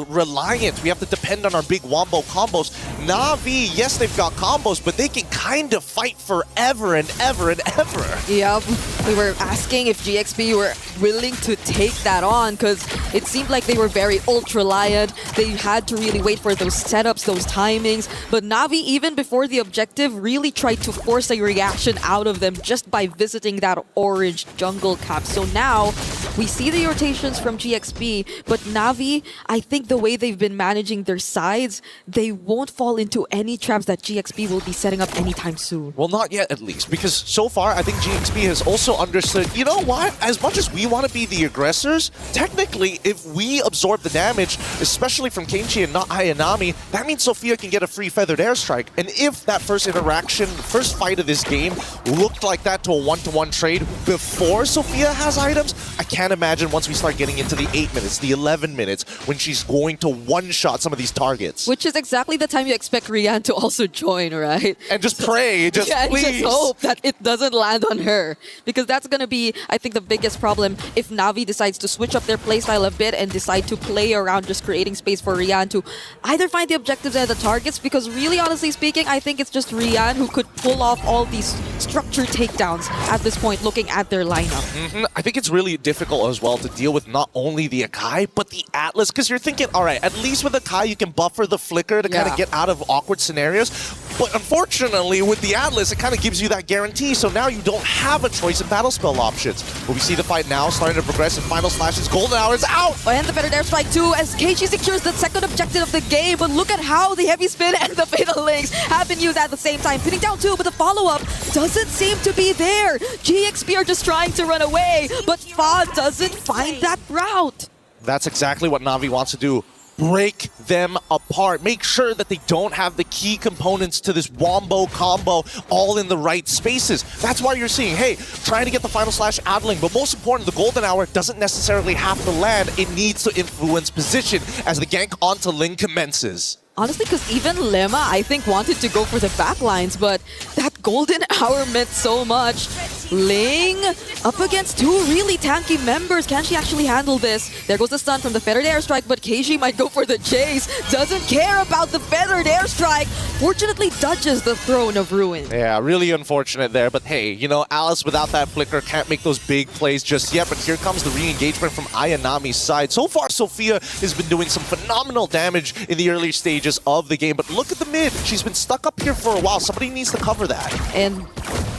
reliant. We have to depend on our big wombo combos. Na'Vi, yes, they've got combos, but they can kind of fight forever and ever and ever. Yep. We were asking if GXP were willing to take that on because it seemed like they were very ultra-reliant. They had to really wait for those setups, those timings. But Na'Vi, even before the objective, really tried to force a reaction out of them just by visiting that orange jungle camp. So now we see the rotations from GXP, but Na'Vi, I think the way they've been managing their sides, they won't fall into any traps that GXP will be setting up anytime soon. Well, not yet at least, because so far I think GXP has also understood, you know what, as much as we want to be the aggressors, technically if we absorb the damage, especially from Keishi and not Ayanami, that means Sophia can get a free feathered airstrike. And if that first interaction, first fight of this game looked like that to a 1-to-1 trade before Sophia has items, I can't imagine once we start getting into the 8 minutes, the 11 minutes, when she's going to one-shot some of these targets. Which is exactly the time you expect Rian to also join, right? And just pray, just please. Just hope that it doesn't land on her. Because that's going to be, I think, the biggest problem if Na'Vi decides to switch up their playstyle a bit and decide to play around just creating space for Rian to either find the objectives and the targets, because really, honestly speaking, I think it's just Rian who could pull off all these structured takedowns at this point, looking at their lineup. I think it's really difficult as well to deal with not only the Akai, but the Atlas, because you're thinking, all right, at least with the Kai, you can buffer the flicker to kind of get out of awkward scenarios. But unfortunately, with the Atlas, it kind of gives you that guarantee. So now you don't have a choice of battle spell options. But we see the fight now starting to progress in final slashes. Golden Hour is out. And the Feathered Airstrike too, as Keiichi secures the second objective of the game. But look at how the Heavy Spin and the Fatal Links have been used at the same time. Pinning down two, but the follow-up doesn't seem to be there. GXP are just trying to run away, but Fa doesn't find that route. That's exactly what Na'Vi wants to do. Break them apart. Make sure that they don't have the key components to this wombo combo all in the right spaces. That's why you're seeing, hey, trying to get the final slash idling, but most important, the Golden Hour doesn't necessarily have to land. It needs to influence position as the gank onto Ling commences. Honestly, because even Lemma, I think, wanted to go for the backlines, but that Golden Hour meant so much. Ling up against two really tanky members. Can she actually handle this? There goes the stun from the Feathered Airstrike, but Keiichi might go for the chase. Doesn't care about the Feathered Airstrike. Fortunately, dodges the Throne of Ruin. Yeah, really unfortunate there. But hey, you know, Alice without that flicker can't make those big plays just yet. But here comes the re-engagement from Ayanami's side. So far, Sophia has been doing some phenomenal damage in the early stages of the game. But look at the mid. She's been stuck up here for a while. Somebody needs to cover that. And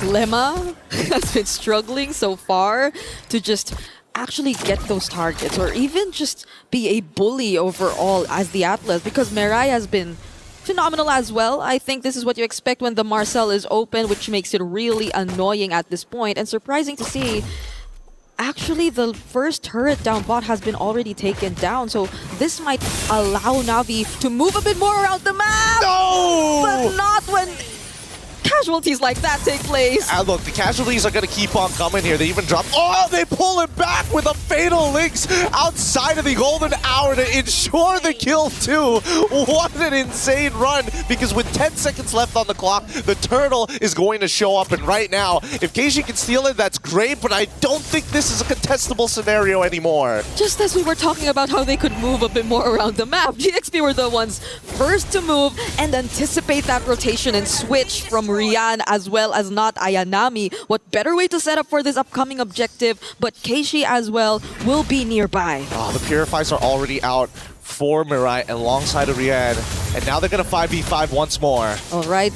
Lemma has been struggling so far to just actually get those targets or even just be a bully overall as the Atlas, because Mirai has been phenomenal as well. I think this is what you expect when the Marcel is open, which makes it really annoying at this point. And surprising to see, actually the first turret down bot has been already taken down, so this might allow Na'Vi to move a bit more around the map. No! But not when casualties like that take place. And look, the casualties are going to keep on coming here. They even drop... Oh, they pull it back with a Fatal Links outside of the Golden Hour to ensure the kill too. What an insane run, because with 10 seconds left on the clock, the Turtle is going to show up. And right now, if Keiichi can steal it, that's great, but I don't think this is a contestable scenario anymore. Just as we were talking about how they could move a bit more around the map, GXP were the ones first to move and anticipate that rotation and switch from Rian as well as not Ayanami. What better way to set up for this upcoming objective, but Keiichi as well will be nearby. Oh, the Purifies are already out for Mirai alongside of Rian, and now they're going to 5v5 once more. All right.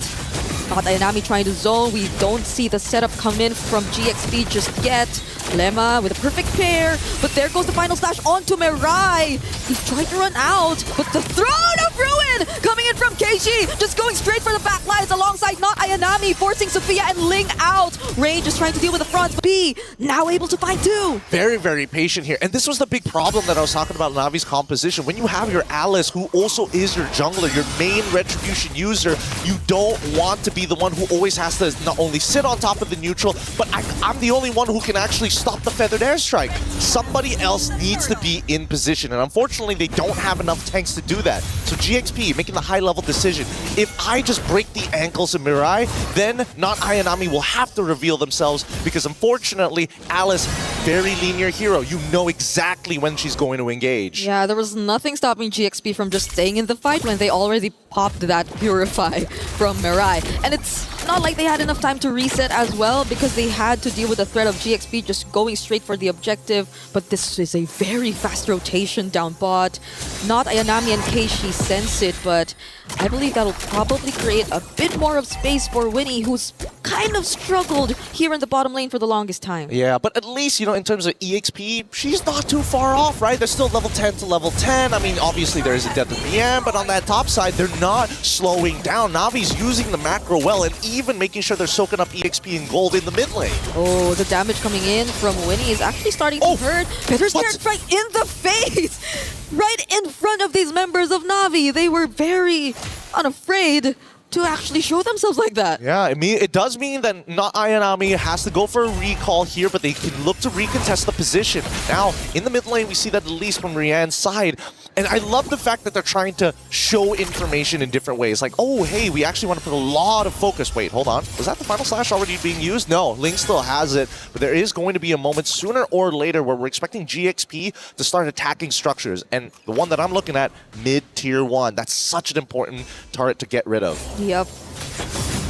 Not Ayanami trying to zone. We don't see the setup come in from GXP just yet. Lemma with a perfect pair, but there goes the final slash onto Mirai. He's trying to run out, but the Throne of Ruin coming in from Keiichi, just going straight for the backlines alongside not Ayanami, forcing Sophia and Ling out. Rage is trying to deal with the front. B now able to find two. Very, very patient here. And this was the big problem that I was talking about Navi's composition. When you have your Alice, who also is your jungler, your main retribution user, you don't want to be the one who always has to not only sit on top of the neutral, but I'm the only one who can actually stop the Feathered Airstrike. Somebody else needs to be in position, and unfortunately they don't have enough tanks to do that. So GXP making the high-level decision. If I just break the ankles of Mirai, then not Ayanami will have to reveal themselves, because unfortunately Alice, very linear hero. You know exactly when she's going to engage. Yeah, there was nothing stopping GXP from just staying in the fight when they already popped that Purify from Mirai. And it's not like they had enough time to reset as well, because they had to deal with the threat of GXP just going straight for the objective. But this is a very fast rotation down bot. Not Ayanami and Keiichi sense it, but I believe that'll probably create a bit more of space for Winnie, who's kind of struggled here in the bottom lane for the longest time. Yeah, but at least, you know, in terms of EXP, she's not too far off, right? They're still level 10 to level 10. I mean, obviously there is a death at the end, but on that top side, they're not slowing down. Navi's using the macro well, and even making sure they're soaking up EXP and gold in the mid lane. Oh, the damage coming in from Winnie is actually starting to hurt. Feather's right in the face! Right in front of these members of Na'Vi. They were very unafraid to actually show themselves like that. Yeah, it does mean that not Ayanami has to go for a recall here, but they can look to recontest the position. Now, in the mid lane, we see that at least from Rian's side. And I love the fact that they're trying to show information in different ways. Like, oh, hey, we actually want to put a lot of focus. Wait, hold on. Was that the final slash already being used? No, Ling still has it. But there is going to be a moment sooner or later where we're expecting GXP to start attacking structures. And the one that I'm looking at, mid-tier 1. That's such an important turret to get rid of. Yep.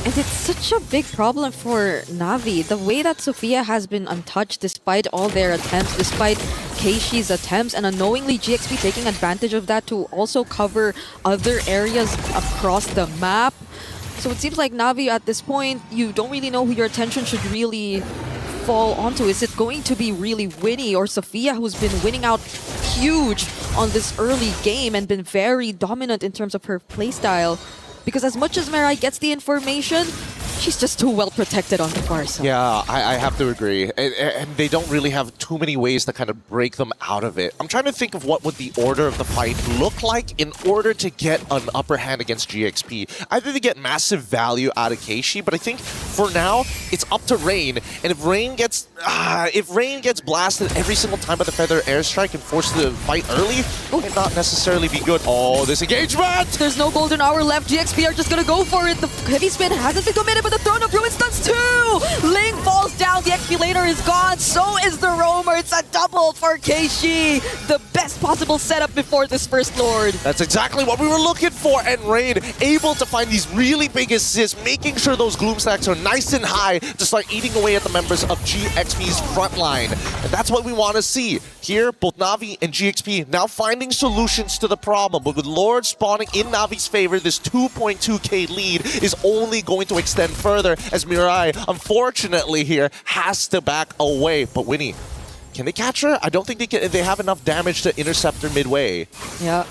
And it's such a big problem for Na'Vi. The way that Sophia has been untouched despite all their attempts, despite Keishi's attempts, and unknowingly GXP taking advantage of that to also cover other areas across the map. So it seems like Na'Vi at this point, you don't really know who your attention should really fall onto. Is it going to be really Winnie or Sophia, who's been winning out huge on this early game and been very dominant in terms of her playstyle? Because as much as Mirai gets the information, she's just too well protected on the far side. Yeah, I have to agree. And they don't really have too many ways to kind of break them out of it. I'm trying to think of what would the order of the fight look like in order to get an upper hand against GXP. Either they get massive value out of Keishi, but I think for now, it's up to Rain. And if Rain gets blasted every single time by the Feather Airstrike and forced to fight early, it might not necessarily be good. Oh, this engagement! There's no golden hour left. GXP are just gonna go for it. The heavy spin hasn't been committed, but the Throne of Ruins does too! Ling falls down, the XP laner is gone, so is the Roamer. It's a double for Keishi. The best possible setup before this First Lord. That's exactly what we were looking for, and Rain able to find these really big assists, making sure those Gloom stacks are nice and high to start eating away at the members of GXP's front line. And that's what we want to see. Here, both Na'Vi and GXP now finding solutions to the problem, but with Lord spawning in Navi's favor, this 2.2k lead is only going to extend further as Mirai, unfortunately here, has to back away. But Winnie, can they catch her? I don't think they have enough damage to intercept her midway. Yeah.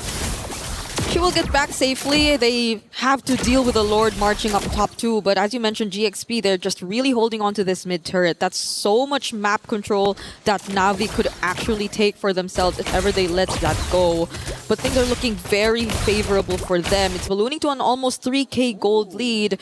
She will get back safely. They have to deal with the Lord marching up top too, but as you mentioned, GXP, they're just really holding on to this mid turret. That's so much map control that Na'Vi could actually take for themselves if ever they let that go. But things are looking very favorable for them. It's ballooning to an almost 3k gold lead,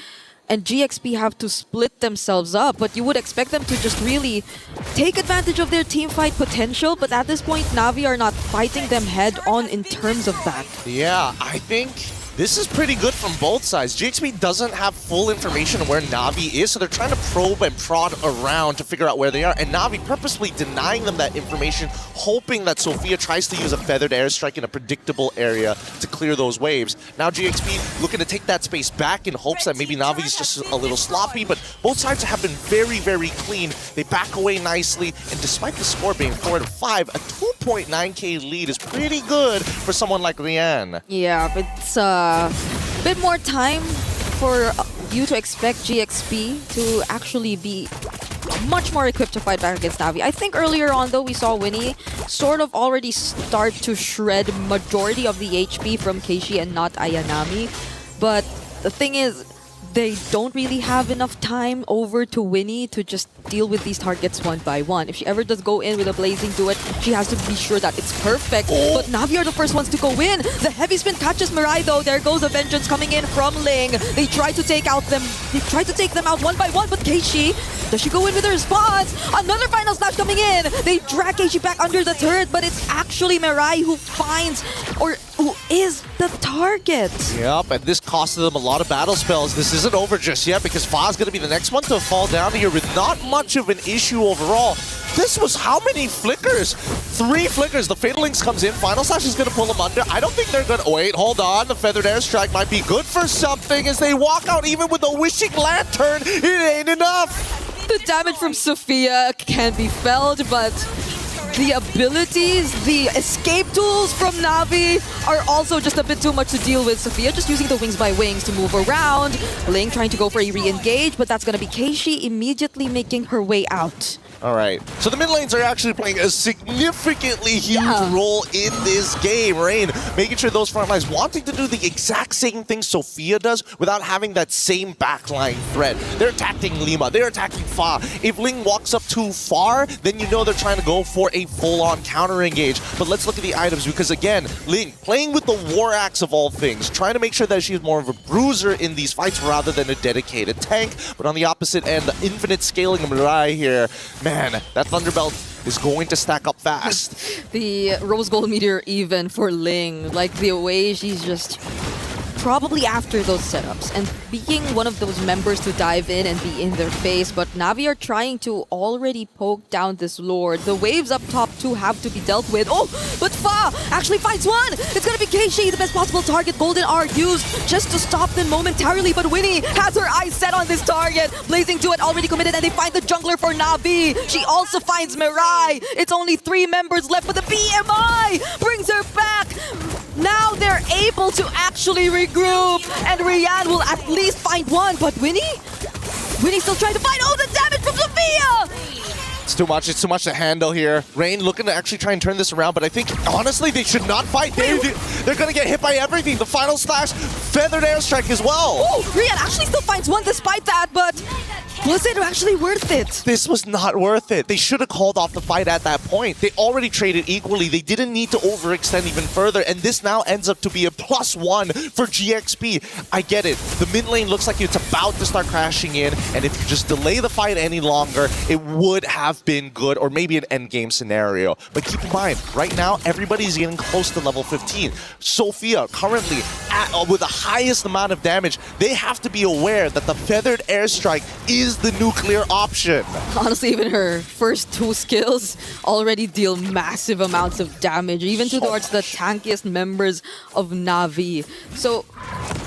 and GXP have to split themselves up, but you would expect them to just really take advantage of their team fight potential, but at this point, Na'Vi are not fighting them head-on in terms of that. Yeah, I think this is pretty good from both sides. GXP doesn't have full information on where Na'Vi is, so they're trying to probe and prod around to figure out where they are, and Na'Vi purposely denying them that information, hoping that Sophia tries to use a feathered airstrike in a predictable area to clear those waves. Now GXP looking to take that space back in hopes that maybe Na'Vi's just a little sloppy, but both sides have been very, very clean. They back away nicely, and despite the score being 4-5, a 2.9k lead is pretty good for someone like Rian. Yeah, but it's a bit more time for you to expect GXP to actually be much more equipped to fight back against Na'Vi. I think earlier on, though, we saw Winnie sort of already start to shred majority of the HP from Keishi and not Ayanami. But the thing is, they don't really have enough time over to Winnie to just deal with these targets one by one. If she ever does go in with a Blazing Duet, she has to be sure that it's perfect. But Na'Vi are the first ones to go in. The heavy spin catches Mirai though. There goes a vengeance coming in from Ling. They try to take them out one by one, but Keishi, does she go in with a response? Another final slash coming in. They drag Keishi back under the turret, but it's actually Mirai who finds, or who is the target. Yep, and this costed them a lot of battle spells. This isn't over just yet because Fa's going to be the next one to fall down here with not much of an issue overall. This was how many flickers? 3 flickers. The Fatal Links comes in. Final Slash is going to pull him under. I don't think they're going to... Wait, hold on. The Feathered Airstrike might be good for something as they walk out even with the Wishing Lantern. It ain't enough. The damage from Sophia can be felt, but the abilities, the escape tools from Na'Vi are also just a bit too much to deal with. Sophia just using the Wings by Wings to move around. Ling trying to go for a re-engage, but that's going to be Keishi immediately making her way out. All right, so the mid lanes are actually playing a significantly huge role in this game. Rain making sure those front lines wanting to do the exact same thing Sophia does without having that same backline threat. They're attacking Lima, they're attacking Fa. If Ling walks up too far, then you know they're trying to go for a full-on counter engage. But let's look at the items because again, Ling playing with the War Axe of all things, trying to make sure that she's more of a bruiser in these fights rather than a dedicated tank. But on the opposite end, the infinite scaling of Mirai here, man, that Thunderbelt is going to stack up fast. The Rose Gold Meteor even for Ling, like the way she's just probably after those setups and being one of those members to dive in and be in their face, but Na'Vi are trying to already poke down this Lord. The waves up top too have to be dealt with. Oh, but Fa actually finds one! It's gonna be Keishi, the best possible target. Golden R used just to stop them momentarily, but Winnie has her eyes set on this target. Blazing to it already committed, and they find the jungler for Na'Vi. She also finds Mirai. It's only 3 members left, but the BMI brings her back. Now they're able to actually regroup, and Rian will at least find one, but Winnie's still trying to find. Oh, the damage from Sophia! It's too much. It's too much to handle here. Rain looking to actually try and turn this around, but I think, honestly, they should not fight. They're going to get hit by everything. The final slash, feathered airstrike as well. Oh, Rian actually still finds one despite that, but was it actually worth it? This was not worth it. They should have called off the fight at that point. They already traded equally. They didn't need to overextend even further, and this now ends up to be a +1 for GXP. I get it. The mid lane looks like it's about to start crashing in, and if you just delay the fight any longer, it would have been good, or maybe an endgame scenario. But keep in mind, right now, everybody's getting close to level 15. Sophia, currently, with the highest amount of damage, they have to be aware that the feathered airstrike is the nuclear option. Honestly, even her first 2 skills already deal massive amounts of damage, even towards the tankiest members of Na'Vi. So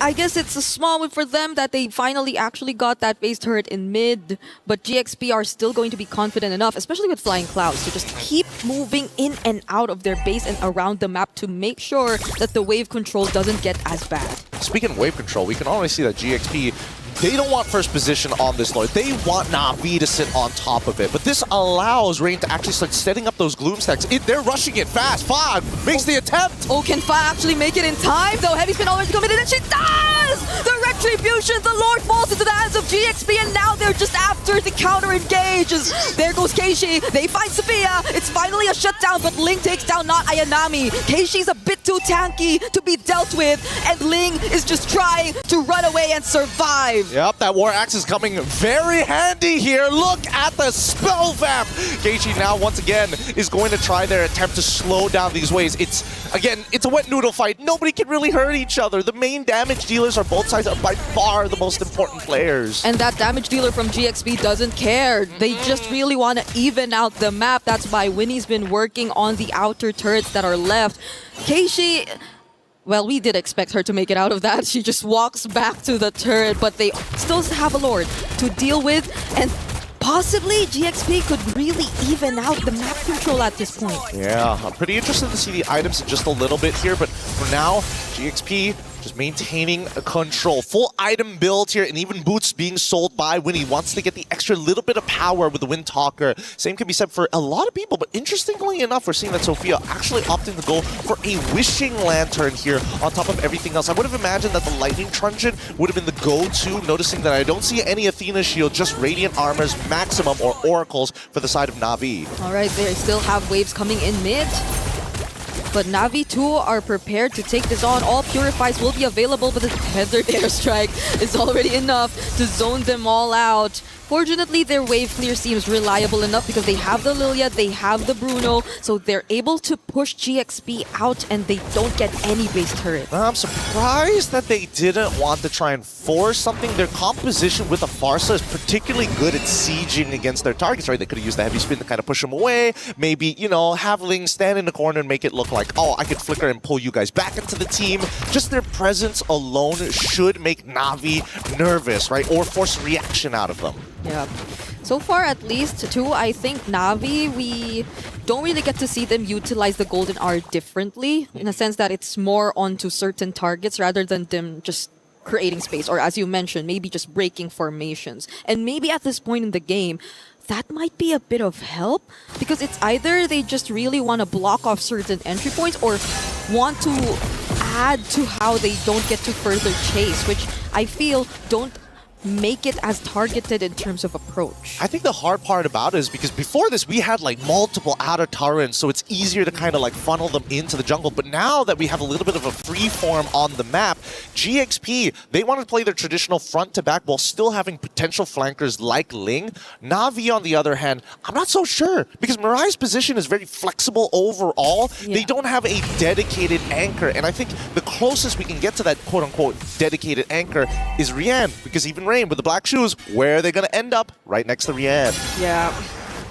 I guess it's a small win for them that they finally actually got that base turret in mid, but GXP are still going to be confident enough, especially with Flying Clouds, to just keep moving in and out of their base and around the map to make sure that the wave control doesn't get as bad. Speaking of wave control, we can already see that GXP, they don't want first position on this Lord. They want Na'Vi to sit on top of it. But this allows Rain to actually start setting up those Gloom stacks. They're rushing it fast. Fa makes the attempt. Oh, can Fa actually make it in time, though? Heavy spin already committed, and she does! The retribution, the Lord falls into the hands of GXP, and now they're just after the counter engages. There goes Keishi. They find Sophia. It's finally a shutdown, but Ling takes down not Ayanami. Keishi's a bit too tanky to be dealt with, and Ling is just trying to run away and survive. Yep, that War Axe is coming very handy here. Look at the spell vamp. Keishi now, once again, is going to try their attempt to slow down these waves. It's a wet noodle fight. Nobody can really hurt each other. The main damage dealers on both sides are by far the most important players. And that damage dealer from GXP doesn't care. They just really want to even out the map. That's why Winnie's been working on the outer turrets that are left. Keishi, well, we did expect her to make it out of that. She just walks back to the turret, but they still have a Lord to deal with, and possibly GXP could really even out the map control at this point. Yeah, I'm pretty interested to see the items in just a little bit here, but for now, GXP just maintaining control. Full item build here, and even boots being sold by Winnie. Wants to get the extra little bit of power with the Wind Talker. Same can be said for a lot of people, but interestingly enough, we're seeing that Sophia actually opting to go for a Wishing Lantern here on top of everything else. I would have imagined that the Lightning Truncheon would have been the go-to, noticing that I don't see any Athena Shield, just Radiant Armors maximum or Oracles for the side of Na'Vi. All right, they still have waves coming in mid. But Na'Vi too are prepared to take this on. All Purifies will be available, but the Feathered Airstrike is already enough to zone them all out. Fortunately, their wave clear seems reliable enough because they have the Lilia, they have the Bruno, so they're able to push GXP out and they don't get any base turret. I'm surprised that they didn't want to try and force something. Their composition with the Farsa is particularly good at sieging against their targets, right? They could have used the heavy spin to kind of push them away. Maybe, you know, have Ling stand in the corner and make it look like, oh, I could flicker and pull you guys back into the team. Just their presence alone should make Na'Vi nervous, right? Or force a reaction out of them. Yeah. So far, at least, too, I think Na'Vi, we don't really get to see them utilize the Golden R differently, in a sense that it's more onto certain targets rather than them just creating space, or as you mentioned, maybe just breaking formations. And maybe at this point in the game, that might be a bit of help, because it's either they just really want to block off certain entry points or want to add to how they don't get to further chase, which I feel don't make it as targeted in terms of approach? I think the hard part about it is because before this, we had like multiple outer turrets, so it's easier to kind of like funnel them into the jungle. But now that we have a little bit of a free form on the map, GXP, they want to play their traditional front to back while still having potential flankers like Ling. Na'Vi, on the other hand, I'm not so sure because Mirai's position is very flexible overall. Yeah. They don't have a dedicated anchor, and I think the closest we can get to that quote-unquote dedicated anchor is Rian, because even Rain with the black shoes, where are they going to end up? Right next to Rian. Yeah.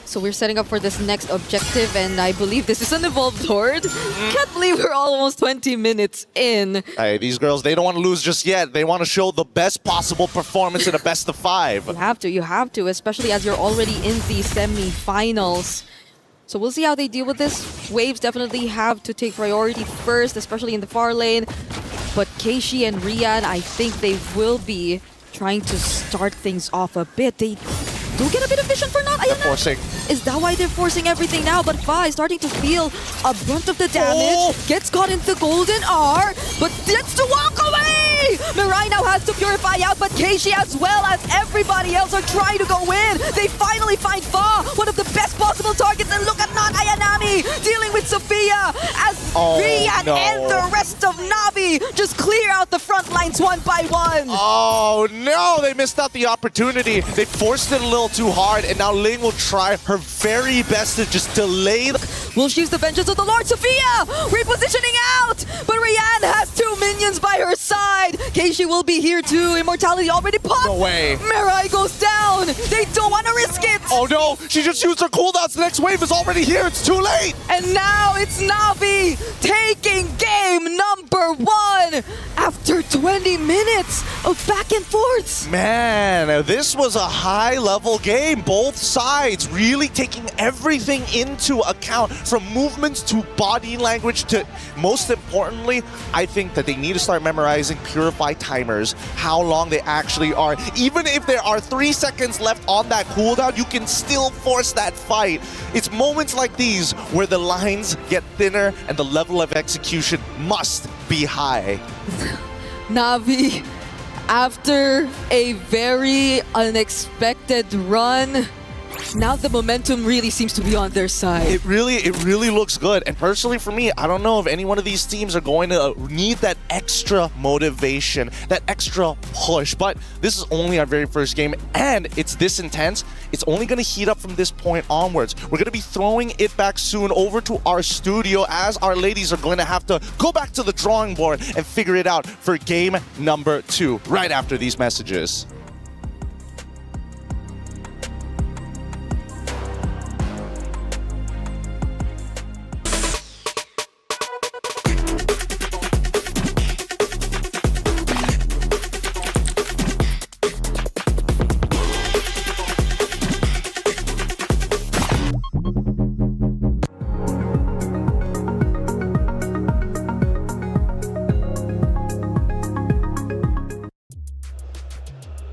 So we're setting up for this next objective, and I believe this is an evolved Horde. Can't believe we're almost 20 minutes in. Hey, these girls, they don't want to lose just yet. They want to show the best possible performance in a best of 5. You have to, especially as you're already in the semi-finals. So we'll see how they deal with this. Waves definitely have to take priority first, especially in the far lane. But Keishi and Rian, I think they will be trying to start things off a bit. They do get a bit of vision for not. They're forcing. Is that why they're forcing everything now? But Fa is starting to feel a brunt of the damage. Gets caught in the golden R, but gets to walk away! Mirai now has to purify out, but Keishi as well as everybody else are trying to go in. They finally find Fa, one of the best possible targets. And look at not Ayanami dealing with Sophia as Rian and the rest of Na'Vi just clear out the front lines one by one. Oh no, they missed out the opportunity. They forced it a little too hard, and now Ling will try her very best to just delay. Will she use the vengeance of the Lord? Sophia repositioning out, but Rian has 2 minions by her side. Keishi will be here too. Immortality already popped. No way. Mirai goes down. They don't want to risk it. Oh no, she just used her cooldowns. The next wave is already here. It's too late. And now it's Na'Vi taking game number 1 after 20 minutes of back and forths. Man, this was a high-level game. Both sides really taking everything into account, from movements to body language to, most importantly, I think that they need to start memorizing Purify timers, how long they actually are. Even if there are 3 seconds left on that cooldown, you can still force that fight. It's moments like these where the lines get thinner and the level of execution must be high. Na'Vi, after a very unexpected run, now the momentum really seems to be on their side. It really looks good. And personally for me, I don't know if any one of these teams are going to need that extra motivation, that extra push. But this is only our very first game, and it's this intense. It's only going to heat up from this point onwards. We're going to be throwing it back soon over to our studio, as our ladies are going to have to go back to the drawing board and figure it out for game number 2 right after these messages.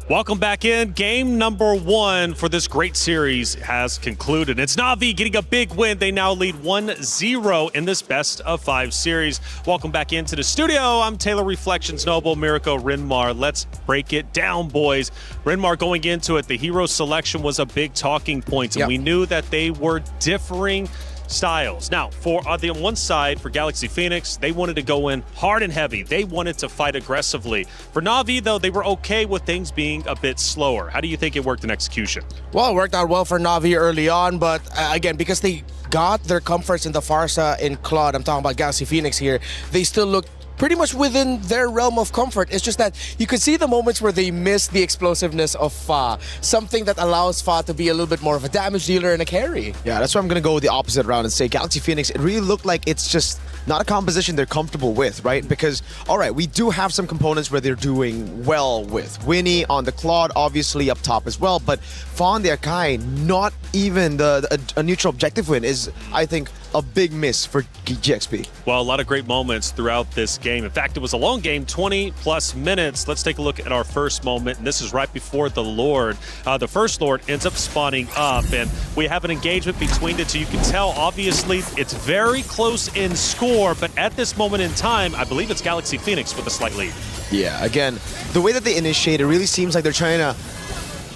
Welcome back in. Game number 1 for this great series has concluded. It's Na'Vi getting a big win. They now lead 1-0 in this best of 5 series. Welcome back into the studio. I'm Taylor Reflections Noble, Mirko Rinmar. Let's break it down, boys. Rinmar, going into it, the hero selection was a big talking point, and we knew that they were differing styles. Now, for on the one side, for Galaxy Phoenix, they wanted to go in hard and heavy. They wanted to fight aggressively. For Na'Vi, though, they were okay with things being a bit slower. How do you think it worked in execution? Well, it worked out well for Na'Vi early on, but again, because they got their comforts in the Farsa in Claude, I'm talking about Galaxy Phoenix here, they still looked pretty much within their realm of comfort. It's just that you could see the moments where they miss the explosiveness of Fa, something that allows Fa to be a little bit more of a damage dealer and a carry. Yeah, that's why I'm going to go with the opposite round and say Galaxy Phoenix, it really looked like it's just not a composition they're comfortable with, right? Because, all right, we do have some components where they're doing well with. Winnie on the Claude, obviously up top as well, but Fa on the Akai, not even a neutral objective win is, I think, a big miss for GXP. Well, a lot of great moments throughout this game. In fact, it was a long game, 20+ minutes. Let's take a look at our first moment, and this is right before the Lord. The first Lord ends up spawning up, and we have an engagement between the two. You can tell, obviously, it's very close in score, but at this moment in time, I believe it's Galaxy Phoenix with a slight lead. Yeah, again, the way that they initiate, it really seems like they're trying to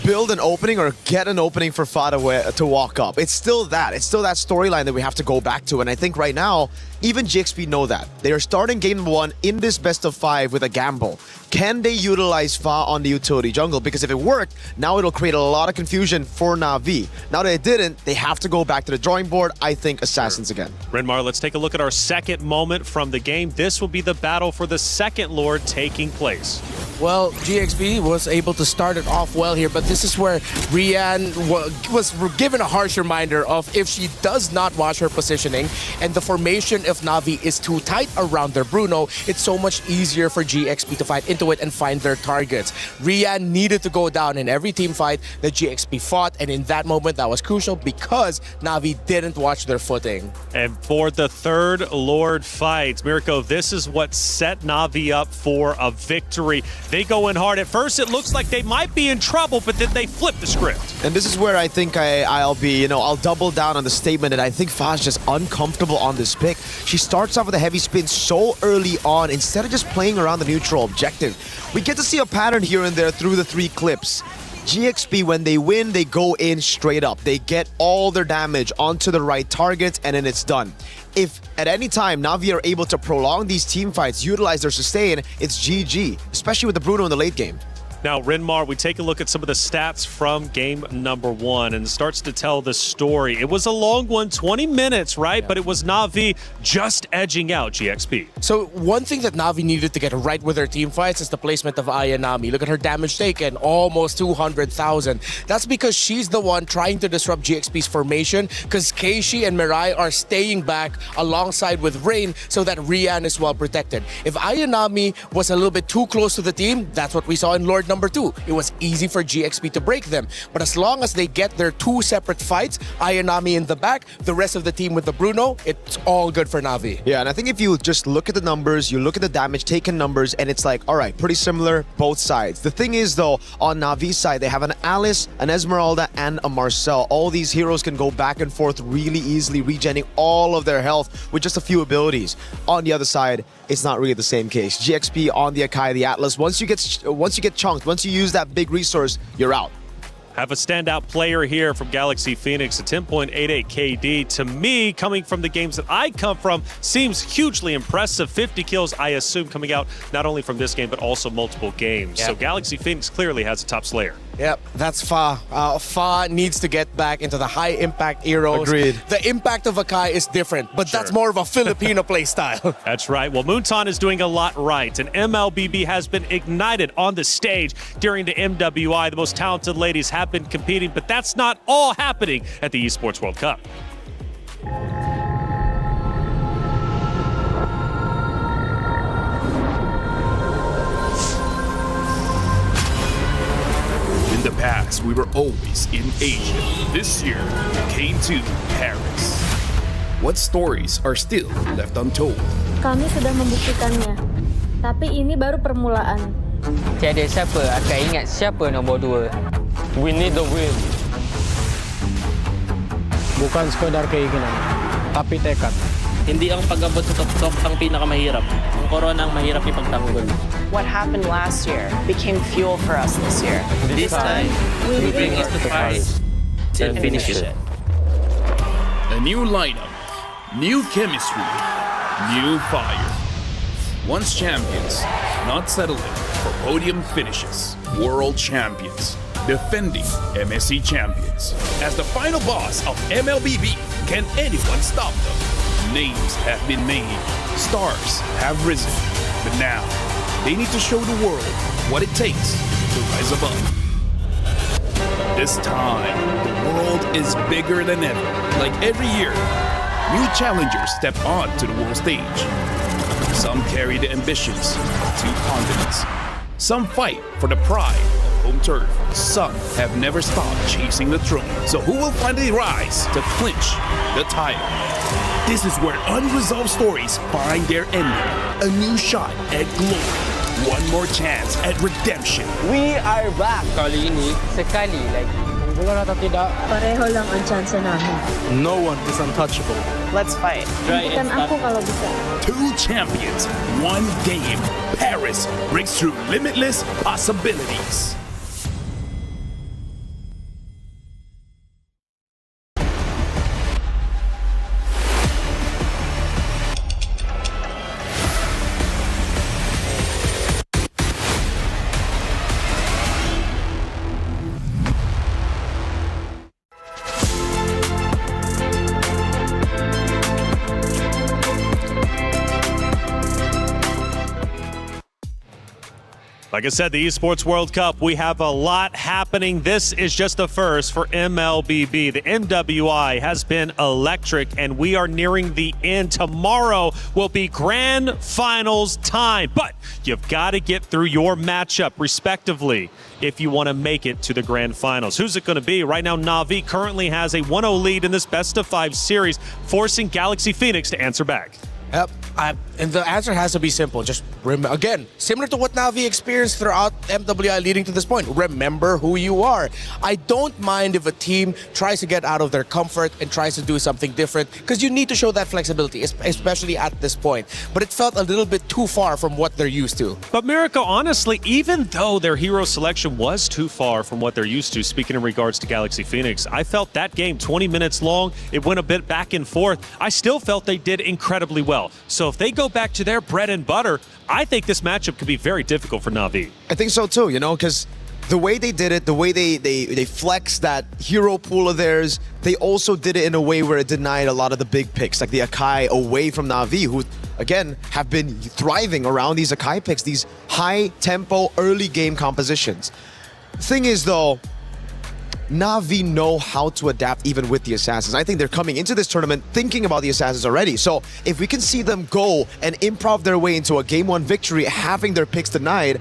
build an opening or get an opening for Fa to walk up. It's still that. It's still that storyline that we have to go back to. And I think right now, even GXP know that. They are starting game 1 in this best of 5 with a gamble. Can they utilize Fa on the utility jungle? Because if it worked, now it'll create a lot of confusion for Na'Vi. Now that it didn't, they have to go back to the drawing board. I think Assassins again. Renmar, let's take a look at our second moment from the game. This will be the battle for the second Lord taking place. Well, GXP was able to start it off well here, but this is where Rian was given a harsh reminder of if she does not watch her positioning and the formation of Na'Vi is too tight around their Bruno, it's so much easier for GXP to fight into it and find their targets. Rian needed to go down in every team fight that GXP fought, and in that moment that was crucial because Na'Vi didn't watch their footing. And for the third Lord fight, Mirko, this is what set Na'Vi up for a victory. They go in hard. At first, it looks like they might be in trouble, but then they flip the script. And this is where I think I'll be, I'll double down on the statement that I think Fa's just uncomfortable on this pick. She starts off with a heavy spin so early on instead of just playing around the neutral objective. We get to see a pattern here and there through the 3 clips. GXP, when they win, they go in straight up. They get all their damage onto the right targets, and then it's done. If at any time Na'Vi are able to prolong these team fights, utilize their sustain, it's GG, especially with the Bruno in the late game. Now, Renmar, we take a look at some of the stats from game number 1 and it starts to tell the story. It was a long one, 20 minutes, right? Yeah. But it was Na'Vi just edging out GXP. So one thing that Na'Vi needed to get right with their team fights is the placement of Ayanami. Look at her damage taken, almost 200,000. That's because she's the one trying to disrupt GXP's formation because Keishi and Mirai are staying back alongside with Rain so that Rian is well protected. If Ayanami was a little bit too close to the team, that's what we saw in Lord number 2. It was easy for GXP to break them. But as long as they get their 2 separate fights, Ayanami in the back, the rest of the team with the Bruno, it's all good for Na'Vi. Yeah, and I think if you just look at the numbers, you look at the damage taken numbers, and it's like, all right, pretty similar, both sides. The thing is, though, on Na'Vi's side, they have an Alice, an Esmeralda, and a Marcel. All these heroes can go back and forth really easily, regenerating all of their health with just a few abilities. On the other side, it's not really the same case. GXP on the Akai, the Atlas, once you get chunked, once you use that big resource, you're out. Have a standout player here from Galaxy Phoenix, a 10.88 KD. To me, coming from the games that I come from, seems hugely impressive. 50 kills, I assume, coming out not only from this game, but also multiple games. Yep. So Galaxy Phoenix clearly has a top slayer. Yep, that's Fa. Fa needs to get back into the high-impact heroes. Agreed. The impact of Akai is different, but that's more of a Filipino play style. That's right. Well, Moonton is doing a lot right, and MLBB has been ignited on the stage during the MWI. The most talented ladies have been competing, but that's not all happening at the Esports World Cup. In the past, we were always in Asia. This year, we came to Paris. What stories are still left untold? Kami sudah membuktikannya, tapi ini baru permulaan. Tiada siapa akan ingat siapa nombor 2. We need the win. Bukan sekadar keinginan, tapi tekad. Hindi ang pag-abot sa tuktok ang pinakamahirap. Ang korona ang mahirap ipagtanggol. What happened last year became fuel for us this year. This time, we bring it to Paris and finish it. A new lineup, new chemistry, new fire. Once champions, not settling for podium finishes. World champions, defending MSC champions. As the final boss of MLBB, can anyone stop them? Names have been made, stars have risen, but now they need to show the world what it takes to rise above. This time, the world is bigger than ever. Like every year, new challengers step onto the world stage. Some carry the ambitions of 2 continents. Some fight for the pride of home turf. Some have never stopped chasing the throne. So who will finally rise to clinch the title? This is where unresolved stories find their ending. A new shot at glory. One more chance at redemption. We are back. Kali ini, sekali lagi, Bukan atau tidak. Pareho lang ang chance namin. No one is untouchable. Let's fight. Higpitan ako kalau bisa. 2 champions, 1 game. Paris breaks through limitless possibilities. Like I said, the Esports World Cup, we have a lot happening. This is just the first for MLBB. The MWI has been electric, and we are nearing the end. Tomorrow will be Grand Finals time, but you've got to get through your matchup respectively if you want to make it to the Grand Finals. Who's it going to be? Right now, Na'Vi currently has a 1-0 lead in this best-of-5 series, forcing Galaxy Phoenix to answer back. Yep. And the answer has to be simple. Just remember, again, similar to what Na'Vi experienced throughout MWI leading to this point. Remember who you are. I don't mind if a team tries to get out of their comfort and tries to do something different, because you need to show that flexibility, especially at this point. But it felt a little bit too far from what they're used to. But Miracle, honestly, even though their hero selection was too far from what they're used to, speaking in regards to Galaxy Phoenix, I felt that game 20 minutes long. It went a bit back and forth. I still felt they did incredibly well. So if they go back to their bread and butter, I think this matchup could be very difficult for Na'Vi. I think so too, because the way they did it, the way they flexed that hero pool of theirs, they also did it in a way where it denied a lot of the big picks, like the Akai away from Na'Vi, who, again, have been thriving around these Akai picks, these high-tempo, early-game compositions. Thing is, though, Na'Vi know how to adapt even with the Assassins. I think they're coming into this tournament thinking about the Assassins already. So if we can see them go and improv their way into a Game 1 victory, having their picks denied,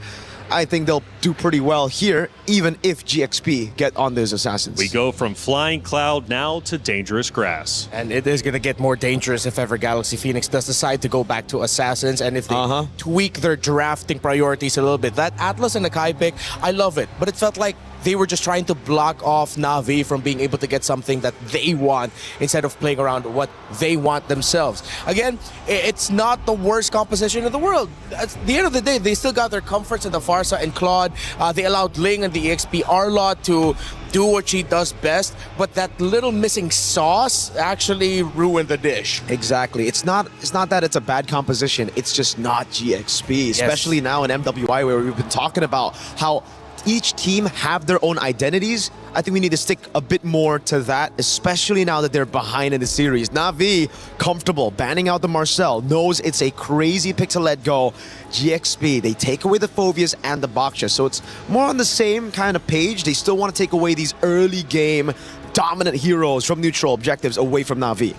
I think they'll do pretty well here, even if GXP get on those Assassins. We go from Flying Cloud now to Dangerous Grass. And it is going to get more dangerous if ever Galaxy Phoenix does decide to go back to Assassins, and if they tweak their drafting priorities a little bit. That Atlas and Akai pick, I love it, but it felt like they were just trying to block off Na'Vi from being able to get something that they want instead of playing around what they want themselves. Again, it's not the worst composition in the world. At the end of the day, they still got their comforts in the Farsa and Claude. They allowed Ling and the EXP Arlot to do what she does best, but that little missing sauce actually ruined the dish. Exactly. It's not that it's a bad composition, it's just not GXP, especially now in MWI, where we've been talking about how each team have their own identities. I think we need to stick a bit more to that, especially now that they're behind in the series. Na'Vi, comfortable, banning out the Marcel, knows it's a crazy pick to let go. GXP, they take away the Phobias and the Baksha, so it's more on the same kind of page. They still want to take away these early game dominant heroes from neutral objectives away from Na'Vi.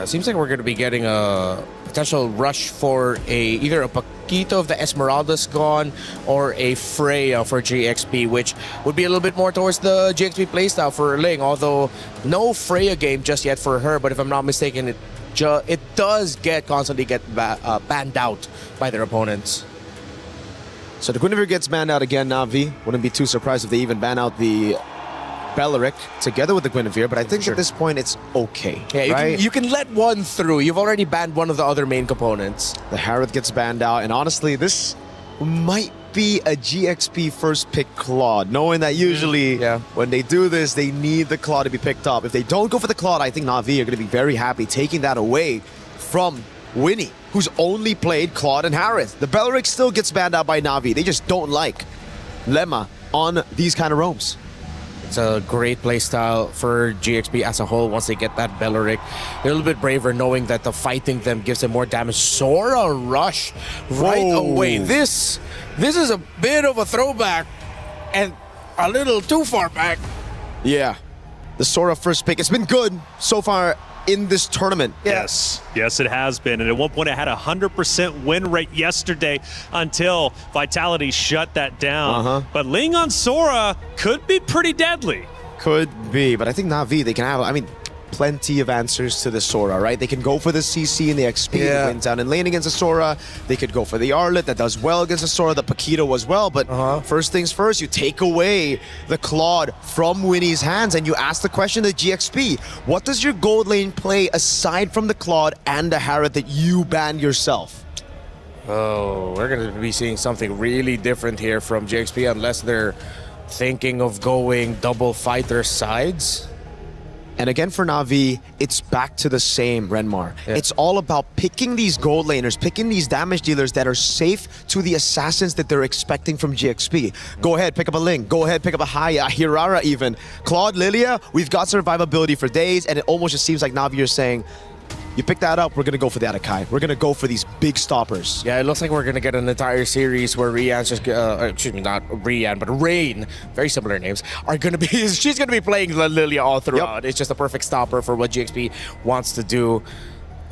Seems like we're going to be getting a potential rush for either a Paquito of the Esmeraldas gone or a Freya for GXP, which would be a little bit more towards the GXP playstyle for Ling, although no Freya game just yet for her, but if I'm not mistaken, it does constantly get banned out by their opponents. So the Guinevere gets banned out again, Na'Vi. Wouldn't be too surprised if they even ban out the Belleric together with the Guinevere, but I think at this point it's okay. Yeah, right? you can let one through. You've already banned one of the other main components. The Harith gets banned out, and honestly, this might be a GXP first pick Claude, knowing that usually when they do this, they need the Claude to be picked up. If they don't go for the Claude, I think Na'Vi are going to be very happy taking that away from Winnie, who's only played Claude and Harith. The Belleric still gets banned out by Na'Vi. They just don't like Lemma on these kind of roams. It's a great playstyle for GXP as a whole once they get that Belleric. They're a little bit braver knowing that the fighting them gives them more damage. Sora Rush right away. This is a bit of a throwback and a little too far back. Yeah, the Sora first pick, it's been good so far in this tournament. Yes, it has been. And at one point, it had a 100% win rate yesterday until Vitality shut that down. But Ling on Sora could be pretty deadly. Could be, but I think Na'Vi, they can have, plenty of answers to the Sora, right? They can go for the CC and the XP that wins down in lane against the Sora. They could go for the Arlet that does well against the Sora, the Paquito as well. But first things first, you take away the Claude from Winnie's hands and you ask the question to GXP. What does your gold lane play aside from the Claude and the Harrod that you banned yourself? Oh, we're going to be seeing something really different here from GXP unless they're thinking of going double fighter sides. And again for Na'Vi, it's back to the same, Renmar. It's all about picking these gold laners, picking these damage dealers that are safe to the assassins that they're expecting from GXP. Go ahead, pick up a Ling. Go ahead, pick up a Haya, a Hirara even. Claude, Lilia, we've got survivability for days, and it almost just seems like Na'Vi are saying, you pick that up, we're going to go for the Atakai. We're going to go for these big stoppers. Yeah, it looks like we're going to get an entire series where Rian's just, excuse me, not Rian, but Rain, very similar names, are going to be, she's going to be playing the Lilia all throughout. It's just a perfect stopper for what GXP wants to do.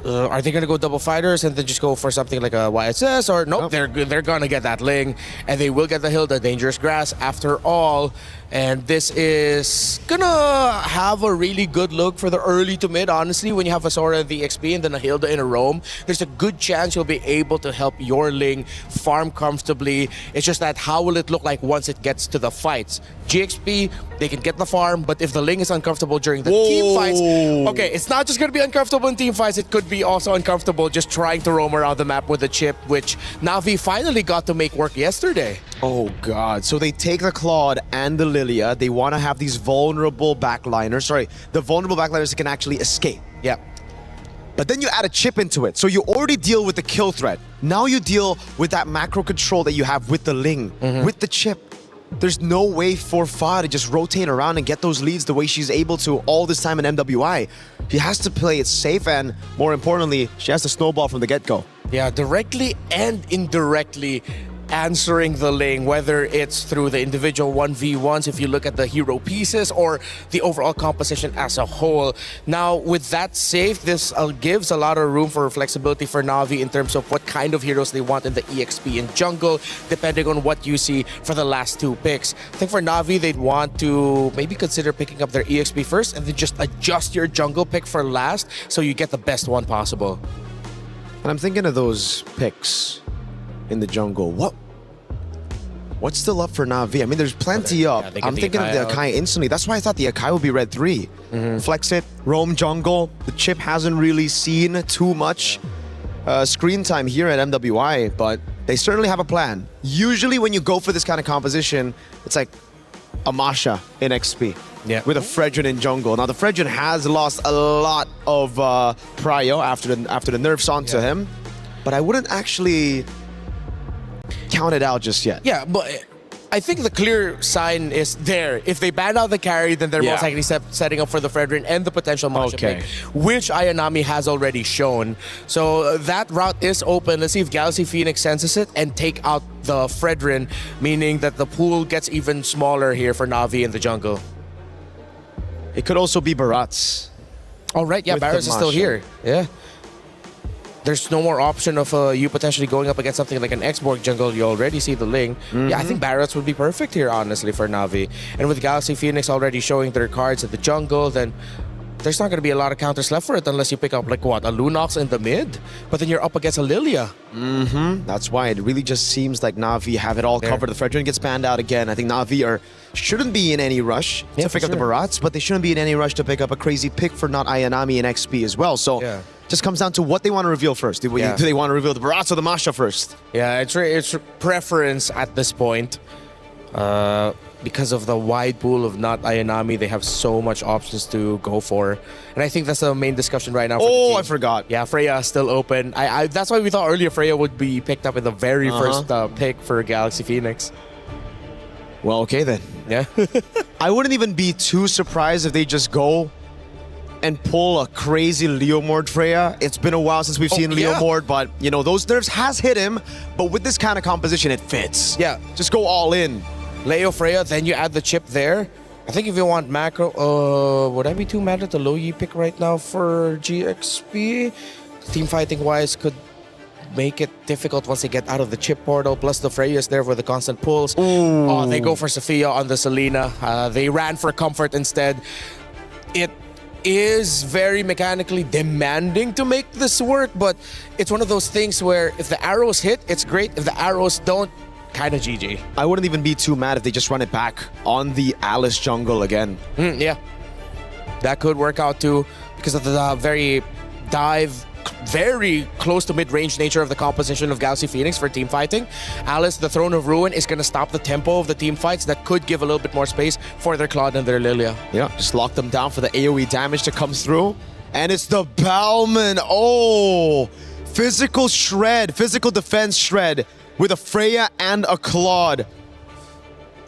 Are they going to go double fighters and then just go for something like a YSS? Or nope, they're going to get that Ling, and they will get the Hilda, Dangerous Grass after all. And this is going to have a really good look for the early to mid. Honestly, when you have a Sora in the XP and then a Hilda in a roam, there's a good chance you'll be able to help your Ling farm comfortably. It's just that how will it look like once it gets to the fights? GXP, they can get the farm, but if the Ling is uncomfortable during the team fights, okay, it's not just going to be uncomfortable in team fights, it could be also uncomfortable just trying to roam around the map with a chip, which Na'Vi finally got to make work yesterday. Oh god, so they take the Claude and the Lilia, they want to have these vulnerable backliners, the vulnerable backliners that can actually escape. Yeah. But then you add a chip into it, so you already deal with the kill threat. Now you deal with that macro control that you have with the Ling, with the chip. There's no way for Fa to just rotate around and get those leads the way she's able to all this time in MWI. She has to play it safe, and more importantly, she has to snowball from the get-go. Yeah, directly and indirectly answering the Ling, whether it's through the individual 1v1s if you look at the hero pieces or the overall composition as a whole. Now, with that safe, this gives a lot of room for flexibility for Na'Vi in terms of what kind of heroes they want in the EXP and jungle, depending on what you see for the last two picks. I think for Na'Vi, they'd want to maybe consider picking up their EXP first and then just adjust your jungle pick for last so you get the best one possible. And I'm thinking of those picks in the jungle. What's still up for Na'Vi? I mean, there's plenty up. I'm thinking of the Akai instantly. That's why I thought the Akai would be red 3. Flex it, roam jungle. The chip hasn't really seen too much screen time here at MWI, but they certainly have a plan. Usually when you go for this kind of composition, it's like a Masha in XP. Yeah. With a Fredrin in jungle. Now the Fredrin has lost a lot of prio after the nerfs onto him, but I wouldn't actually count it out just yet. Yeah, but I think the clear sign is there. If they ban out the carry, then they're most likely setting up for the Fredrin and the potential Masha pick, which Ayanami has already shown. So that route is open. Let's see if Galaxy Phoenix senses it and take out the Fredrin, meaning that the pool gets even smaller here for Na'Vi in the jungle. It could also be Barats. Oh, right. Yeah, Barats is still here. Yeah. There's no more option of you potentially going up against something like an Expo jungle. You already see the Ling. Yeah, I think Barats would be perfect here, honestly, for Na'Vi. And with Galaxy Phoenix already showing their cards at the jungle, then there's not going to be a lot of counters left for it unless you pick up, like, what, a Lunox in the mid? But then you're up against a Lilia. That's why it really just seems like Na'Vi have it all covered. The Fredrin gets banned out again. I think Na'Vi shouldn't be in any rush to pick up the Barats, but they shouldn't be in any rush to pick up a crazy pick for not Ayanami and XP as well. So just comes down to what they want to reveal first. Do they want to reveal the Barats or the Masha first? Yeah, it's preference at this point. Because of the wide pool of not Ayanami, they have so much options to go for. And I think that's the main discussion right now for the team. I forgot. Yeah, Freya is still open. That's why we thought earlier Freya would be picked up in the very first pick for Galaxy Phoenix. Well, okay then. Yeah. I wouldn't even be too surprised if they just go and pull a crazy Leomord Freya. It's been a while since we've seen Leomord, but, you know, those nerfs has hit him. But with this kind of composition, it fits. Yeah. Just go all in. Leo Freya, then you add the chip there. I think if you want macro, would I be too mad at the low Yi pick right now for GXP? Team fighting wise could make it difficult once they get out of the chip portal. Plus the Freya's there for the constant pulls. They go for Sophia on the Selena. They ran for comfort instead. It is very mechanically demanding to make this work, but it's one of those things where if the arrows hit, it's great. If the arrows don't, kind of GG. I wouldn't even be too mad if they just run it back on the Alice jungle again. Yeah. That could work out too because of the very close to mid-range nature of the composition of Galaxy Phoenix for team fighting. Alice, the Throne of Ruin, is going to stop the tempo of the team fights. That could give a little bit more space for their Claude and their Lilia. Yeah, just lock them down for the AoE damage to come through. And it's the Bauman. Oh, physical shred, physical defense shred with a Freya and a Claude.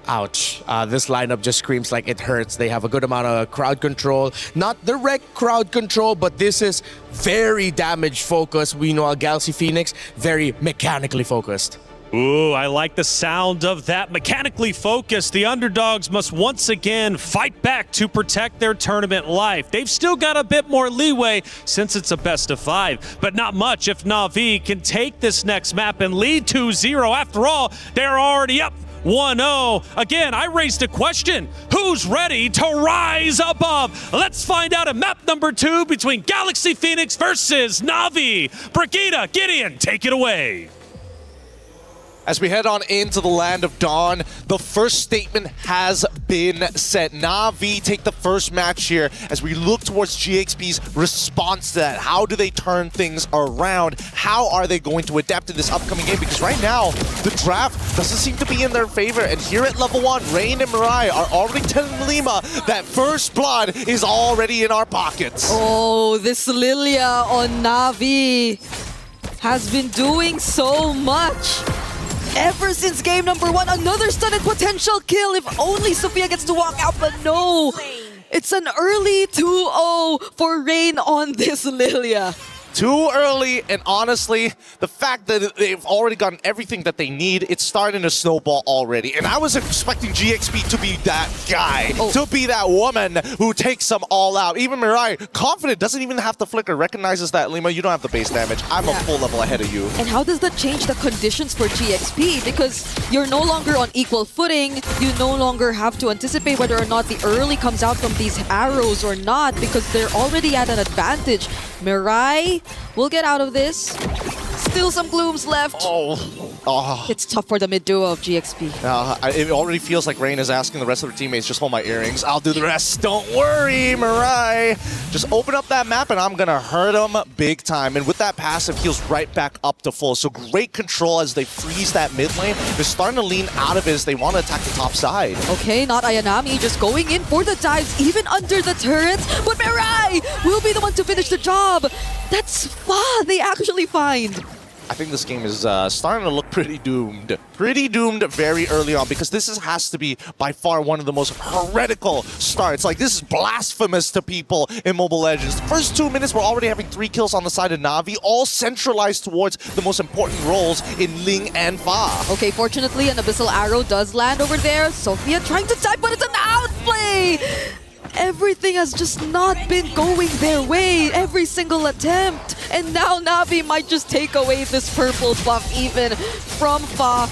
Ouch. This lineup just screams like it hurts. They have a good amount of crowd control. Not direct crowd control, but this is very damage focused. We know Galaxy Phoenix, very mechanically focused. Ooh, I like the sound of that. Mechanically focused, the underdogs must once again fight back to protect their tournament life. They've still got a bit more leeway since it's a best of 5, but not much if Na'Vi can take this next map and lead 2-0. After all, they're already up 1-0. Again, I raised a question. Who's ready to rise above? Let's find out at map number 2 between Galaxy Phoenix versus Na'Vi. Brigitte, Gideon, take it away. As we head on into the Land of Dawn, the first statement has been set. Na'Vi take the first match here as we look towards GXP's response to that. How do they turn things around? How are they going to adapt in this upcoming game? Because right now, the draft doesn't seem to be in their favor. And here at level 1, Rain and Mirai are already telling Lima that first blood is already in our pockets. Oh, this Lilia on Na'Vi has been doing so much. Ever since game number 1, another stunned potential kill if only Sophia gets to walk out, but no! It's an early 2-0 for Rain on this Lilia. Too early, and honestly, the fact that they've already gotten everything that they need, it's starting to snowball already. And I was expecting GXP to be that guy, to be that woman who takes them all out. Even Mirai, confident, doesn't even have to flicker, recognizes that, Lima, you don't have the base damage. I'm a full level ahead of you. And how does that change the conditions for GXP? Because you're no longer on equal footing, you no longer have to anticipate whether or not the early comes out from these arrows or not, because they're already at an advantage. Mirai will get out of this. Still some glooms left. It's tough for the mid duo of GXP. It already feels like Rain is asking the rest of their teammates, just hold my earrings. I'll do the rest. Don't worry, Mirai. Just open up that map and I'm going to hurt them big time. And with that passive, heals right back up to full. So great control as they freeze that mid lane. They're starting to lean out of it as they want to attack the top side. Okay, not Ayanami, just going in for the dives, even under the turrets. But Mirai will be the one to finish the job. That's Fa they actually find. I think this game is starting to look pretty doomed. Pretty doomed very early on because this has to be by far one of the most heretical starts. Like, this is blasphemous to people in Mobile Legends. The first 2 minutes, we're already having 3 kills on the side of Na'Vi, all centralized towards the most important roles in Ling and Fa. Okay, fortunately, an Abyssal Arrow does land over there. Sophia trying to dive, but it's an outplay! Everything has just not been going their way, every single attempt. And now Na'Vi might just take away this purple buff even from Fa,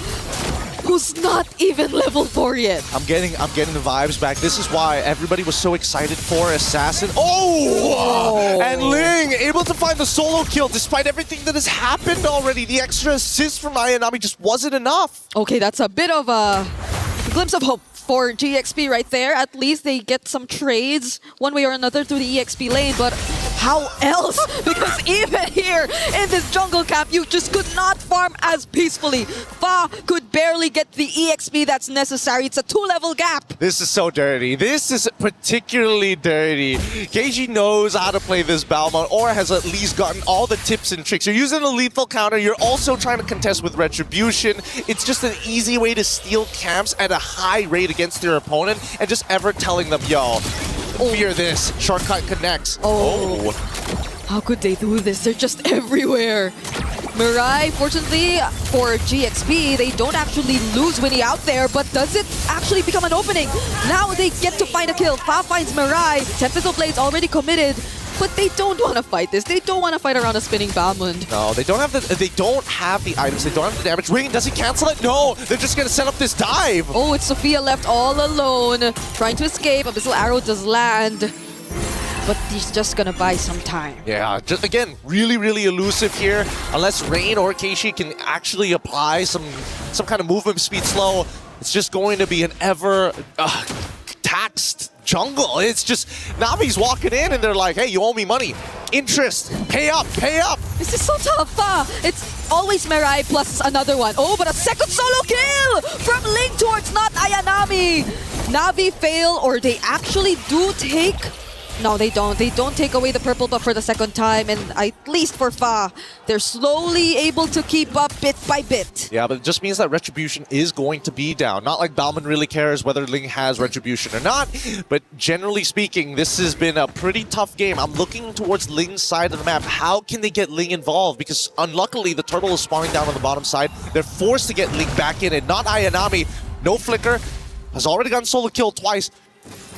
who's not even level 4 yet. I'm getting the vibes back. This is why everybody was so excited for Assassin. Oh! And Ling able to find the solo kill despite everything that has happened already. The extra assist from Ayanami just wasn't enough. Okay, that's a bit of a glimpse of hope for GXP right there. At least they get some trades one way or another through the EXP lane, but how else? Because even here in this jungle camp, you just could not farm as peacefully. Fa could barely get the EXP that's necessary. It's a 2-level gap. This is so dirty. This is particularly dirty. Keiji knows how to play this Balmont, or has at least gotten all the tips and tricks. You're using a lethal counter. You're also trying to contest with Retribution. It's just an easy way to steal camps at a high rate against your opponent and just ever telling them, yo, fear this. Shortcut connects. Oh. How could they do this? They're just everywhere. Mirai, fortunately for GXP, they don't actually lose Winnie out there, but does it actually become an opening? Now they get to find a kill. Fa finds Mirai. Tempest Blade's already committed. But they don't want to fight this. They don't want to fight around a spinning Balmond. No, they don't have the items. They don't have the damage. Rain, does he cancel it? No, they're just going to set up this dive. Oh, it's Sophia left all alone, trying to escape. Abyssal Arrow does land. but he's just gonna buy some time. Yeah, just again, really, really elusive here. Unless Rain or Keishi can actually apply some kind of movement speed slow, it's just going to be an ever taxed jungle. It's just Navi's walking in and they're like, hey, you owe me money. Interest, pay up, pay up. This is so tough. It's always Mirai plus another one. Oh, but a second solo kill from Link towards not Ayanami. Navi fail, or they actually do take... No, they don't. They don't take away the purple buff for the second time, and at least for Fa, they're slowly able to keep up bit by bit. Yeah, but it just means that Retribution is going to be down. Not like Bauman really cares whether Ling has Retribution or not, but generally speaking, this has been a pretty tough game. I'm looking towards Ling's side of the map. How can they get Ling involved? Because unluckily, the turtle is spawning down on the bottom side. They're forced to get Ling back in, and not Ayanami. No flicker. Has already gotten solo kill twice.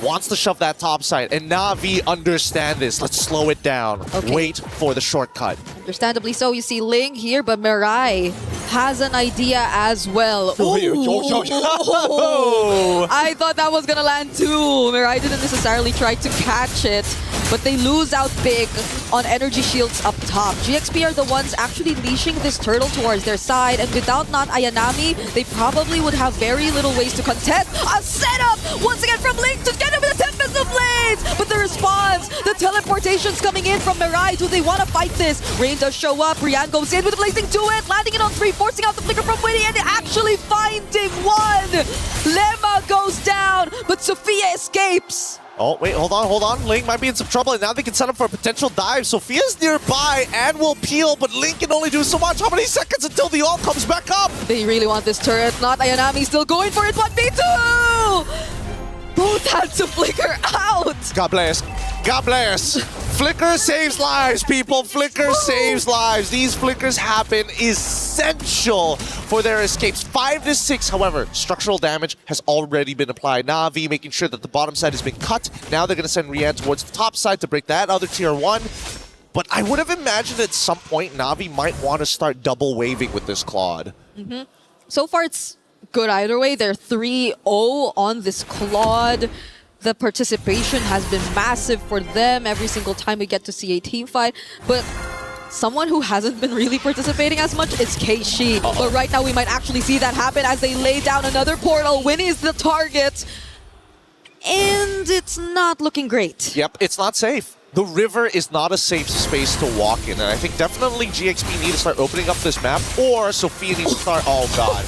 Wants to shove that top side, and Na'Vi understand this. Let's slow it down. Okay. Wait for the shortcut. Understandably so, you see Ling here, but Mirai has an idea as well. Ooh. I thought that was gonna land too. Mirai didn't necessarily try to catch it, but they lose out big on energy shields up top. GXP are the ones actually leashing this turtle towards their side, and without not Ayanami, they probably would have very little ways to contest. A setup once again from Link to get him with the Tempest of Blades! But the response, the teleportation's coming in from Mirai. Do they want to fight this? Rain does show up. Rian goes in with the blazing to it, landing it on 3, forcing out the flicker from Winnie, and actually finding one! Lemma goes down, but Sophia escapes. Oh, wait, hold on. Ling might be in some trouble, and now they can set up for a potential dive. Sophia's nearby and will peel, but Ling can only do so much. How many seconds until the ult comes back up? They really want this turret. Not Ayanami still going for it. 1v2! Both had to flicker out. God bless. God bless. Flicker saves lives, people. Flicker saves lives. These flickers happen essential for their escapes. 5 to 6, however, structural damage has already been applied. Na'Vi making sure that the bottom side has been cut. Now they're going to send Rian towards the top side to break that other tier 1. But I would have imagined at some point Na'Vi might want to start double waving with this Claude. So far, it's good either way. They're 3-0 on this Claude. The participation has been massive for them every single time we get to see a team fight. But someone who hasn't been really participating as much is Keishi. But right now we might actually see that happen as they lay down another portal. Winnie is the target. And it's not looking great. Yep, it's not safe. The river is not a safe space to walk in, and I think definitely GXP need to start opening up this map, or Sophia needs to start... Oh, God.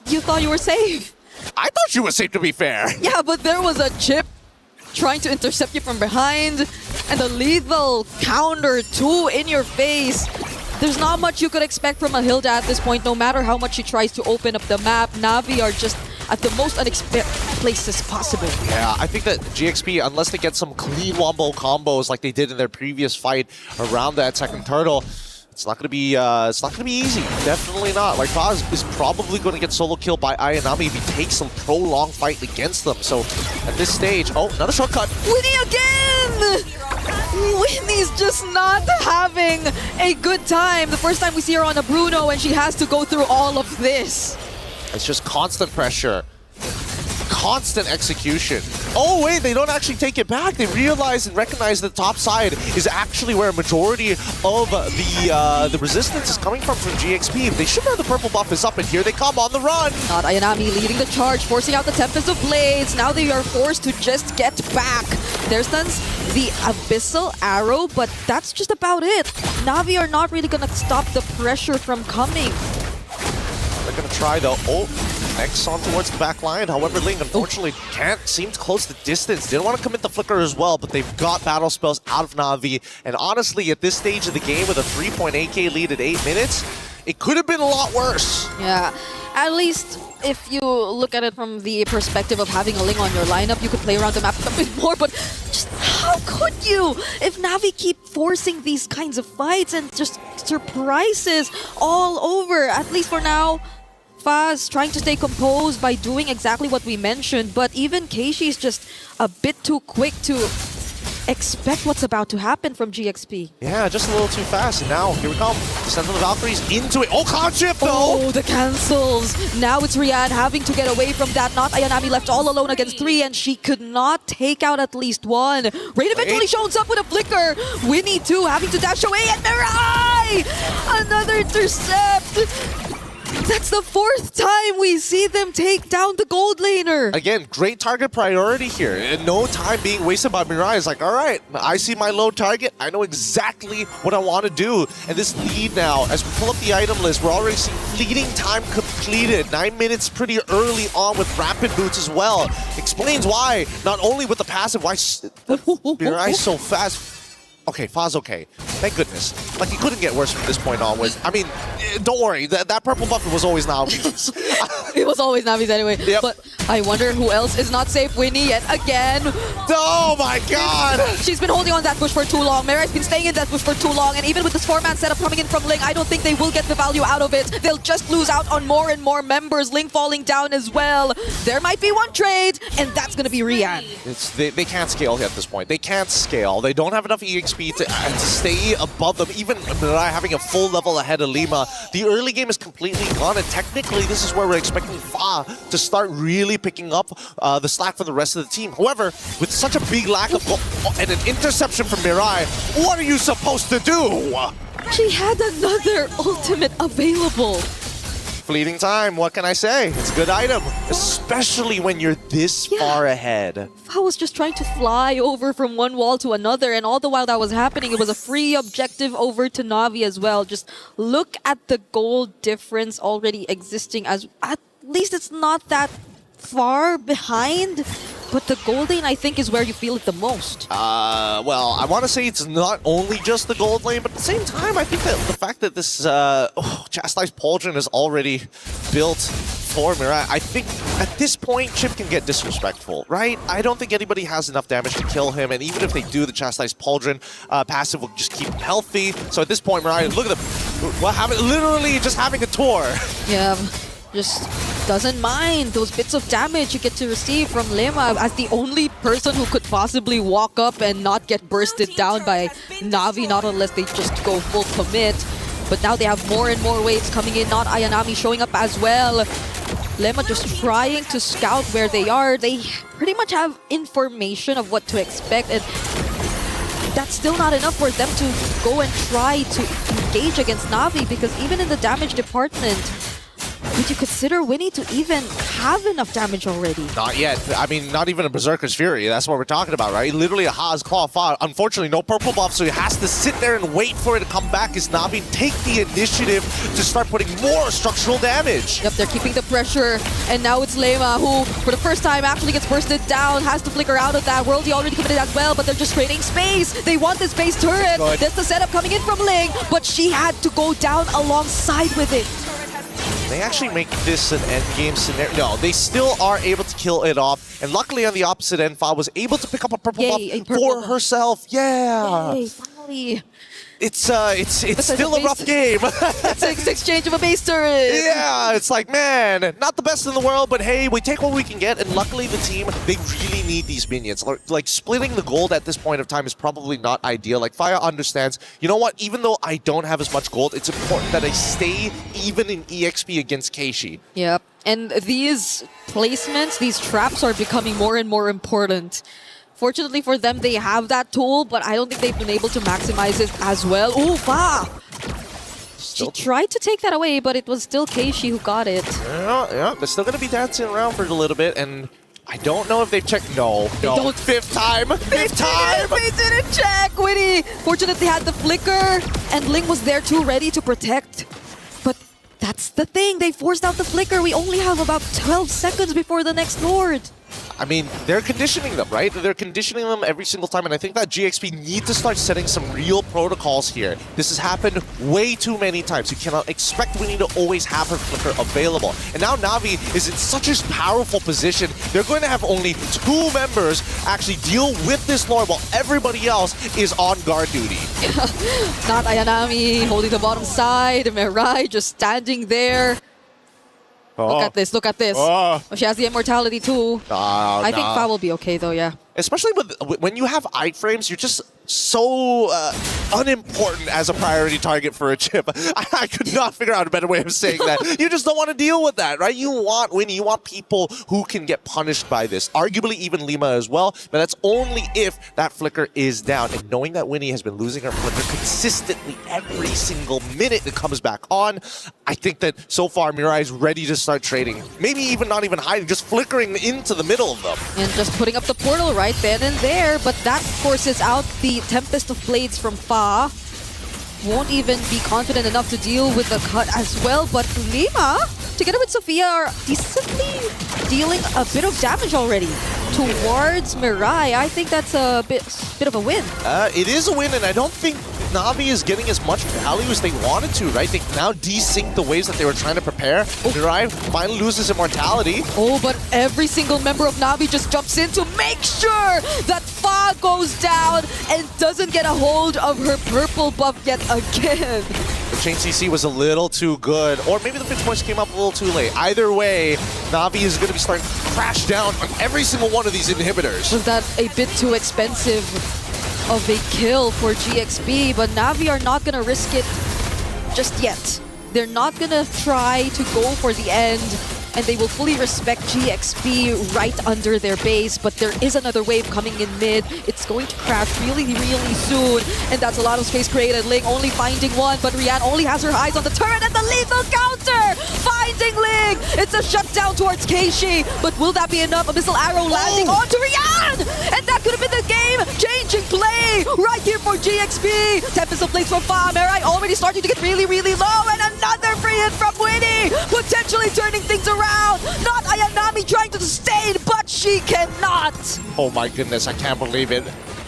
You thought you were safe. I thought you were safe, to be fair. Yeah, but there was a chip trying to intercept you from behind, and a lethal counter too in your face. There's not much you could expect from a Hilda at this point, no matter how much she tries to open up the map. Na'Vi are just at the most unexpected places possible. Yeah, I think that GXP, unless they get some clean wombo combos like they did in their previous fight around that second turtle, it's not gonna be easy. Definitely not. Like, Faz is probably going to get solo killed by Ayanami if he takes some prolonged fight against them. So at this stage, oh, another shortcut. Winnie again! Winnie's just not having a good time. The first time we see her on a Bruno, and she has to go through all of this. It's just constant pressure. Constant execution. Oh wait, they don't actually take it back. They realize and recognize that the top side is actually where a majority of the resistance is coming from GXP. They should know the purple buff is up, and here they come on the run. Not Ayanami leading the charge, forcing out the Tempest of Blades. Now they are forced to just get back. There's the Abyssal Arrow, but that's just about it. Na'Vi are not really gonna stop the pressure from coming. They're gonna try the ult next on towards the back line. However, Ling unfortunately can't seem to close the distance. Didn't want to commit the flicker as well, but they've got battle spells out of Na'Vi. And honestly, at this stage of the game with a 3.8k lead at 8 minutes, it could have been a lot worse. Yeah, at least if you look at it from the perspective of having a Ling on your lineup, you could play around the map a bit more, but just how could you? If Na'Vi keep forcing these kinds of fights and just surprises all over, at least for now, Faz trying to stay composed by doing exactly what we mentioned, but even Keishi's just a bit too quick to expect what's about to happen from GXP. Yeah, just a little too fast. And now, here we come. Descent of the Valkyries into it. Oh, cloud shift, though! Oh, the cancels. Now it's Rian having to get away from that. Not Ayanami left all alone against 3, and she could not take out at least one. Rain eventually shows up with a flicker. Winnie, too, having to dash away. And Mirai! Another intercept. That's the 4th time we see them take down the gold laner. Again, great target priority here. And no time being wasted by Mirai. It's like, all right, I see my low target. I know exactly what I want to do. And this lead now, as we pull up the item list, we're already seeing fleeting time completed. 9 minutes pretty early on with rapid boots as well. Explains why, not only with the passive, why Mirai's so fast. Okay, Fa's okay. Thank goodness. Like, he couldn't get worse from this point onwards. I mean, don't worry. That purple buff was always Navi's. It was always Navi's anyway. Yep. But I wonder who else is not safe. Winnie yet again. Oh my god! She's been holding on that bush for too long. Mirai's been staying in that bush for too long. And even with this 4-man setup coming in from Ling, I don't think they will get the value out of it. They'll just lose out on more and more members. Ling falling down as well. There might be one trade, and that's going to be Rian. They can't scale at this point. They can't scale. They don't have enough EXP to stay above them. Even Mirai having a full level ahead of Lima. The early game is completely gone, and technically this is where we're expecting Fa to start really picking up the slack for the rest of the team. However, with such a big lack of and an interception from Mirai, what are you supposed to do? She had another ultimate available. Fleeting time, what can I say? It's a good item, especially when you're this far ahead. I was just trying to fly over from one wall to another, and all the while that was happening, it was a free objective over to Na'Vi as well. Just look at the gold difference already existing, as at least it's not that far behind. But the gold lane, I think, is where you feel it the most. Well, I want to say it's not only just the gold lane, but at the same time, I think that the fact that this Chastised Pauldron is already built for Mirai, I think at this point, Chip can get disrespectful, right? I don't think anybody has enough damage to kill him, and even if they do, the Chastised Pauldron passive will just keep him healthy. So at this point, Mirai, look at them, literally just having a tour. Yeah. Just doesn't mind those bits of damage you get to receive from Lima as the only person who could possibly walk up and not get bursted down by Na'Vi, not unless they just go full commit. But now they have more and more waves coming in, not Ayanami showing up as well. Lima just trying to scout where they are. They pretty much have information of what to expect, and that's still not enough for them to go and try to engage against Na'Vi, because even in the damage department, would you consider Winnie to even have enough damage already? Not yet. I mean, not even a Berserker's Fury. That's what we're talking about, right? Literally a Ha's Claw Fa. Unfortunately, no purple buff, so he has to sit there and wait for it to come back as Na'Vi take the initiative to start putting more structural damage. Yep, they're keeping the pressure. And now it's Lema who, for the first time, actually gets bursted down, has to flicker out of that. Worldy already committed as well, but they're just trading space. They want this base turret. Good. There's the setup coming in from Ling, but she had to go down alongside with it. They actually make this an endgame scenario. No, they still are able to kill it off. And luckily on the opposite end, Fa was able to pick up a purple buff for herself. Yeah. Yay, finally. It's still a rough game. It's an exchange of a base turret. Yeah, it's like, man, not the best in the world, but hey, we take what we can get. And luckily the team, they really need these minions. Like splitting the gold at this point of time is probably not ideal. Like Fire understands, you know what, even though I don't have as much gold, it's important that I stay even in EXP against Keishi. Yep, and these placements, these traps are becoming more and more important. Fortunately for them, they have that tool, but I don't think they've been able to maximize it as well. Ooh, Fa! She tried to take that away, but it was still Keishi who got it. Yeah, they're still going to be dancing around for a little bit, and I don't know if they've checked. No. Fifth time! Fifth time! They didn't check! Winnie fortunately had the flicker, and Ling was there too, ready to protect. But that's the thing, they forced out the flicker. We only have about 12 seconds before the next Lord. I mean, they're conditioning them, right? They're conditioning them every single time, and I think that GXP need to start setting some real protocols here. This has happened way too many times. You cannot expect Winnie to always have her flicker available. And now Na'Vi is in such a powerful position, they're going to have only 2 members actually deal with this Lord while everybody else is on guard duty. Not Ayanami holding the bottom side, Mirai just standing there. Look at this, look at this. Oh, she has the immortality too. I think Fa will be okay though, yeah. Especially when you have iframes, you're just so unimportant as a priority target for a chip. I could not figure out a better way of saying that. You just don't want to deal with that, right? You want Winnie, you want people who can get punished by this. Arguably even Lima as well, but that's only if that flicker is down. And knowing that Winnie has been losing her flicker consistently every single minute it comes back on, I think that so far Mirai is ready to start trading. Maybe even not even hiding, just flickering into the middle of them. And just putting up the portal right then and there, but that forces out the Tempest of Blades from Fa. Won't even be confident enough to deal with the cut as well, but Lima, together with Sophia, are decently dealing a bit of damage already towards Mirai. I think that's a bit of a win. It is a win, and I don't think Na'Vi is getting as much value as they wanted to, right? They now desync the waves that they were trying to prepare. Mirai finally loses immortality. Oh, but every single member of Na'Vi just jumps in to make sure that Fa goes down and doesn't get a hold of her purple buff yet again. The chain CC was a little too good, or maybe the fixed points came up a little too late. Either way, Na'Vi is going to be starting to crash down on every single one of these inhibitors. Was that a bit too expensive of a kill for GXP, but Na'Vi are not going to risk it just yet. They're not going to try to go for the end, and they will fully respect GXP right under their base, but there is another wave coming in mid. It's going to crash really, really soon, and that's a lot of space created. Ling only finding one, but Rian only has her eyes on the turret and the lethal counter! Finding Ling! It's a shutdown towards Keishi, but will that be enough? A missile arrow landing onto Rian! And that could have been the game-changing play right here for GXP! Tempest of Blades from Fa, Mirai already starting to get really, really low, and another free hit from Winnie! Potentially turning things around! Not Ayanami trying to sustain, but she cannot! Oh my goodness, I can't believe it.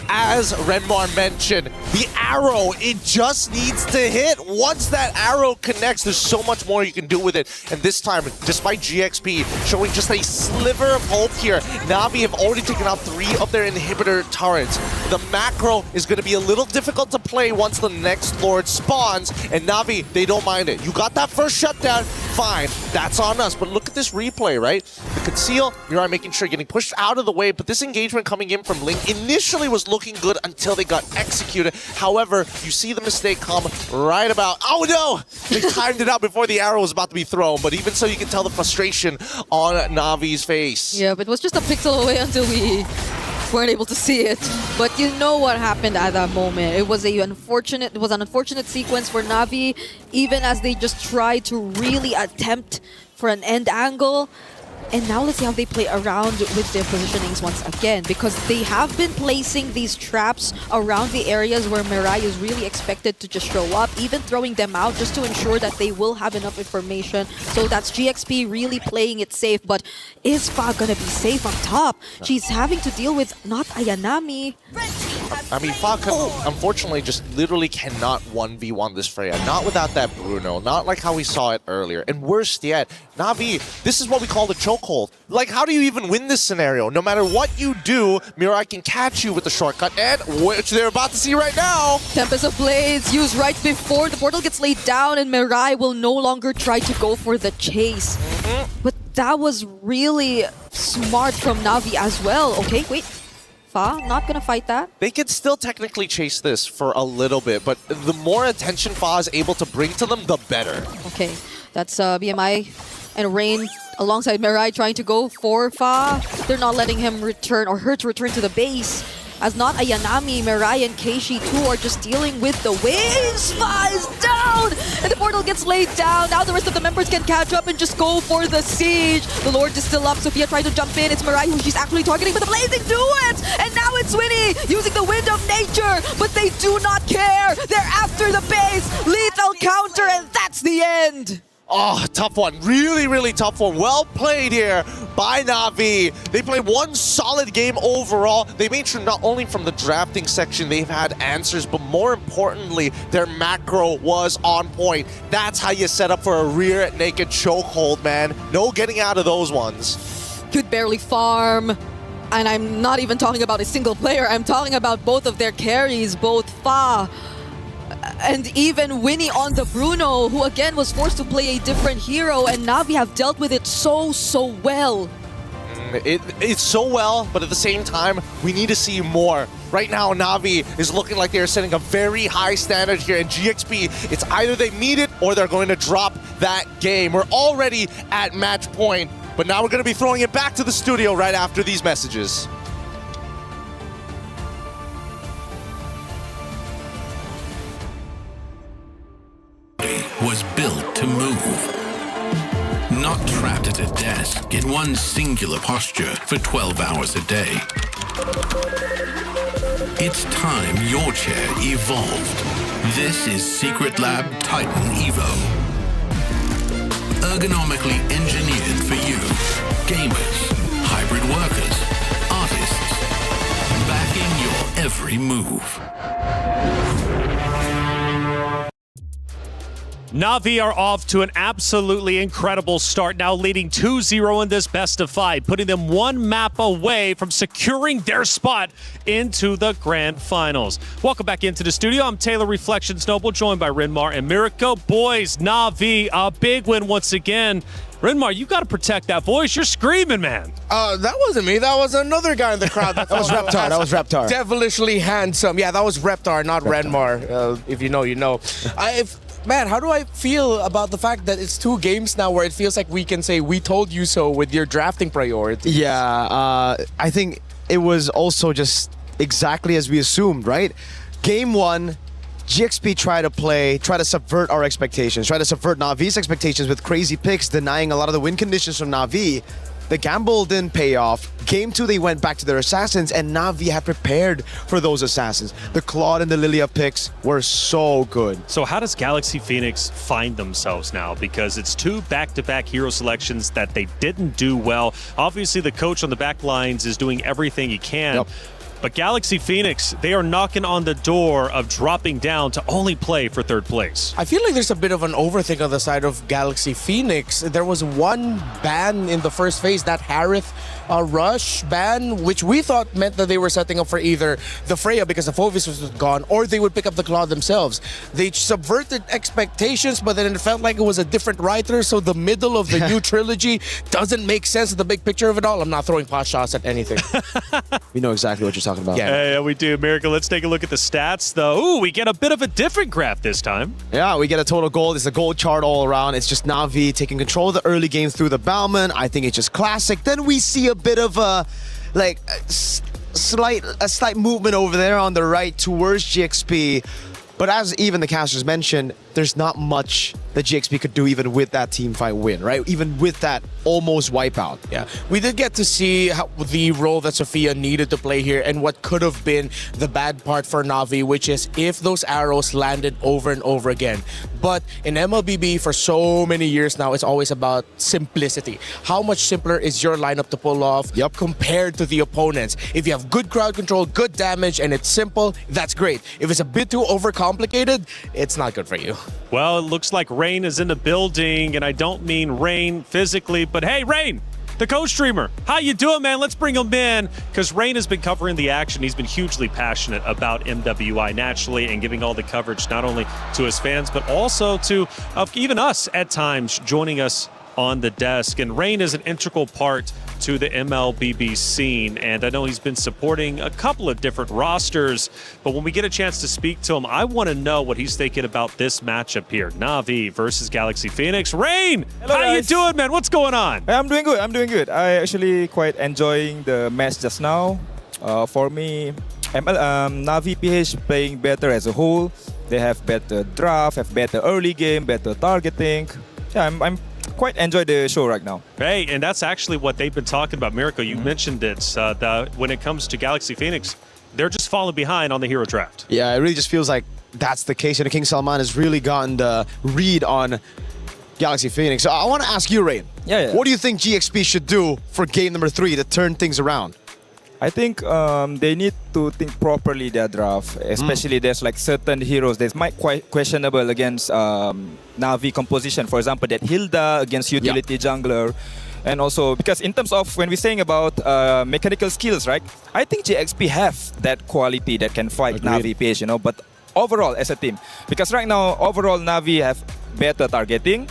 As Renmar mentioned, the arrow, it just needs to hit. Once that arrow connects, there's so much more you can do with it. And this time, despite GXP showing just a sliver of hope here, Na'Vi have already taken out 3 of their inhibitor turrets. The macro is going to be a little difficult to play once the next Lord spawns, and Na'Vi, they don't mind it. You got that first shutdown, fine, that's on us. But look at this replay, right? The conceal, Mirai making sure getting pushed out of the way, but this engagement coming in from Ling initially was looking good until they got executed. However, you see the mistake come right about... Oh no! They timed it out before the arrow was about to be thrown, but even so, you can tell the frustration on Na'Vi's face. Yeah, but it was just a pixel away until we weren't able to see it. But you know what happened at that moment. It was an unfortunate sequence for Na'Vi, even as they just tried to really attempt for an end angle. And now let's see how they play around with their positionings once again, because they have been placing these traps around the areas where Mirai is really expected to just show up, even throwing them out just to ensure that they will have enough information. So that's GXP really playing it safe, but is Fa gonna be safe on top? She's having to deal with not Ayanami. I mean, Fa unfortunately just literally cannot 1v1 this Freya. Not without that Bruno. Not like how we saw it earlier. And worst yet, Na'Vi, this is what we call the chokehold. Like, how do you even win this scenario? No matter what you do, Mirai can catch you with the shortcut, and which they're about to see right now. Tempest of Blades used right before the portal gets laid down, and Mirai will no longer try to go for the chase. But that was really smart from Na'Vi as well. Okay, wait. Fa, not gonna fight that. They could still technically chase this for a little bit, but the more attention Fa is able to bring to them, the better. Okay, that's BMI and Rain alongside Mirai trying to go for Fa. They're not letting him return or her to return to the base. As not Ayanami, Mirai, and Keishi too are just dealing with the waves. Fa is down! And the portal gets laid down. Now the rest of the members can catch up and just go for the siege. The Lord is still up. Sophia tried to jump in. It's Mirai who she's actually targeting with the blazing duet! And now it's Winnie using the wind of nature. But they do not care. They're after the base. Lethal counter, and that's the end. Oh, tough one. Really, really tough one. Well played here by Na'Vi. They played one solid game overall. They made sure not only from the drafting section they've had answers, but more importantly, their macro was on point. That's how you set up for a rear naked chokehold, man. No getting out of those ones. Could barely farm. And I'm not even talking about a single player. I'm talking about both of their carries, both Fa. and even Winnie on the Bruno, who again was forced to play a different hero, and Na'Vi have dealt with it so well. It's so well, but at the same time, we need to see more. Right now, Na'Vi is looking like they're setting a very high standard here, and GXP, it's either they meet it or they're going to drop that game. We're already at match point, but now we're going to be throwing it back to the studio right after these messages. Was built to move. Not trapped at a desk in one singular posture for 12 hours a day. It's time your chair evolved. This is Secret Lab Titan Evo. Ergonomically engineered for you, gamers, hybrid workers, artists, backing your every move. Na'Vi are off to an absolutely incredible start, now leading 2-0 in this best of 5, putting them one map away from securing their spot into the Grand Finals. Welcome back into the studio. I'm Taylor Reflections Noble, joined by Rinmar and Mirko. Boys, Na'Vi, a big win once again. Rinmar, you got to protect that voice. You're screaming, man. That wasn't me. That was another guy in the crowd. That was Reptar. That was Reptar. Devilishly handsome. Yeah, that was Reptar, not Renmar. If you know, you know. Man, how do I feel about the fact that it's 2 games now where it feels like we can say we told you so with your drafting priorities? Yeah, I think it was also just exactly as we assumed, right? Game 1, GXP try to subvert our expectations, try to subvert Na'Vi's expectations with crazy picks, denying a lot of the win conditions from Na'Vi. The gamble didn't pay off. Game 2, they went back to their assassins, and Na'Vi had prepared for those assassins. The Claude and the Lilia picks were so good. So how does Galaxy Phoenix find themselves now? Because it's 2 back-to-back hero selections that they didn't do well. Obviously, the coach on the back lines is doing everything he can. Yep. But Galaxy Phoenix, they are knocking on the door of dropping down to only play for 3rd place. I feel like there's a bit of an overthink on the side of Galaxy Phoenix. There was one ban in the first phase, that Harith Rush ban, which we thought meant that they were setting up for either the Freya because the Phovis was gone, or they would pick up the Claw themselves. They subverted expectations, but then it felt like it was a different writer, so the middle of the new trilogy doesn't make sense in the big picture of it all. I'm not throwing pot shots at anything. We know exactly what you're talking about. Yeah, we do. Miracle, let's take a look at the stats, though. Ooh, we get a bit of a different graph this time. Yeah, we get a total gold. It's a gold chart all around. It's just Na'Vi taking control of the early game through the Bauman. I think it's just classic. Then we see a bit of a slight movement over there on the right towards GXP. But as even the casters mentioned, there's not much that GXP could do even with that team fight win, right? Even with that almost wipeout. Yeah, we did get to see the role that Sophia needed to play here and what could have been the bad part for Na'Vi, which is if those arrows landed over and over again. But in MLBB for so many years now, it's always about simplicity. How much simpler is your lineup to pull off compared to the opponents? If you have good crowd control, good damage, and it's simple, that's great. If it's a bit too overcomplicated, it's not good for you. Well, it looks like Rain is in the building, and I don't mean Rain physically, but hey, Rain, the co-streamer, how you doing, man? Let's bring him in, because Rain has been covering the action. He's been hugely passionate about MWI naturally and giving all the coverage not only to his fans, but also to even us at times, joining us on the desk. And Rain is an integral part to the MLBB scene, and I know he's been supporting a couple of different rosters, but when we get a chance to speak to him, I want to know what he's thinking about this matchup here, Na'Vi versus Galaxy Phoenix. Rain, hello, how guys. you doing, man? What's going on? I'm doing good. I actually quite enjoying the match just now. For me, Na'Vi PH playing better as a whole. They have better draft, have better early game, better targeting. Yeah, I'm quite enjoy the show right now. Hey, and that's actually what they've been talking about. Miracle, you mentioned it, that when it comes to Galaxy Phoenix, they're just falling behind on the hero draft. Yeah, it really just feels like that's the case, and King Salman has really gotten the read on Galaxy Phoenix. So I want to ask you, Rain. Yeah. What do you think GXP should do for game number 3 to turn things around? I think they need to think properly their draft, especially there's like certain heroes that might quite questionable against Na'Vi composition. For example, that Hilda against utility jungler. And also, because in terms of when we're saying about mechanical skills, right? I think GXP have that quality that can fight Na'Vi PH, but overall as a team. Because right now, overall Na'Vi have better targeting,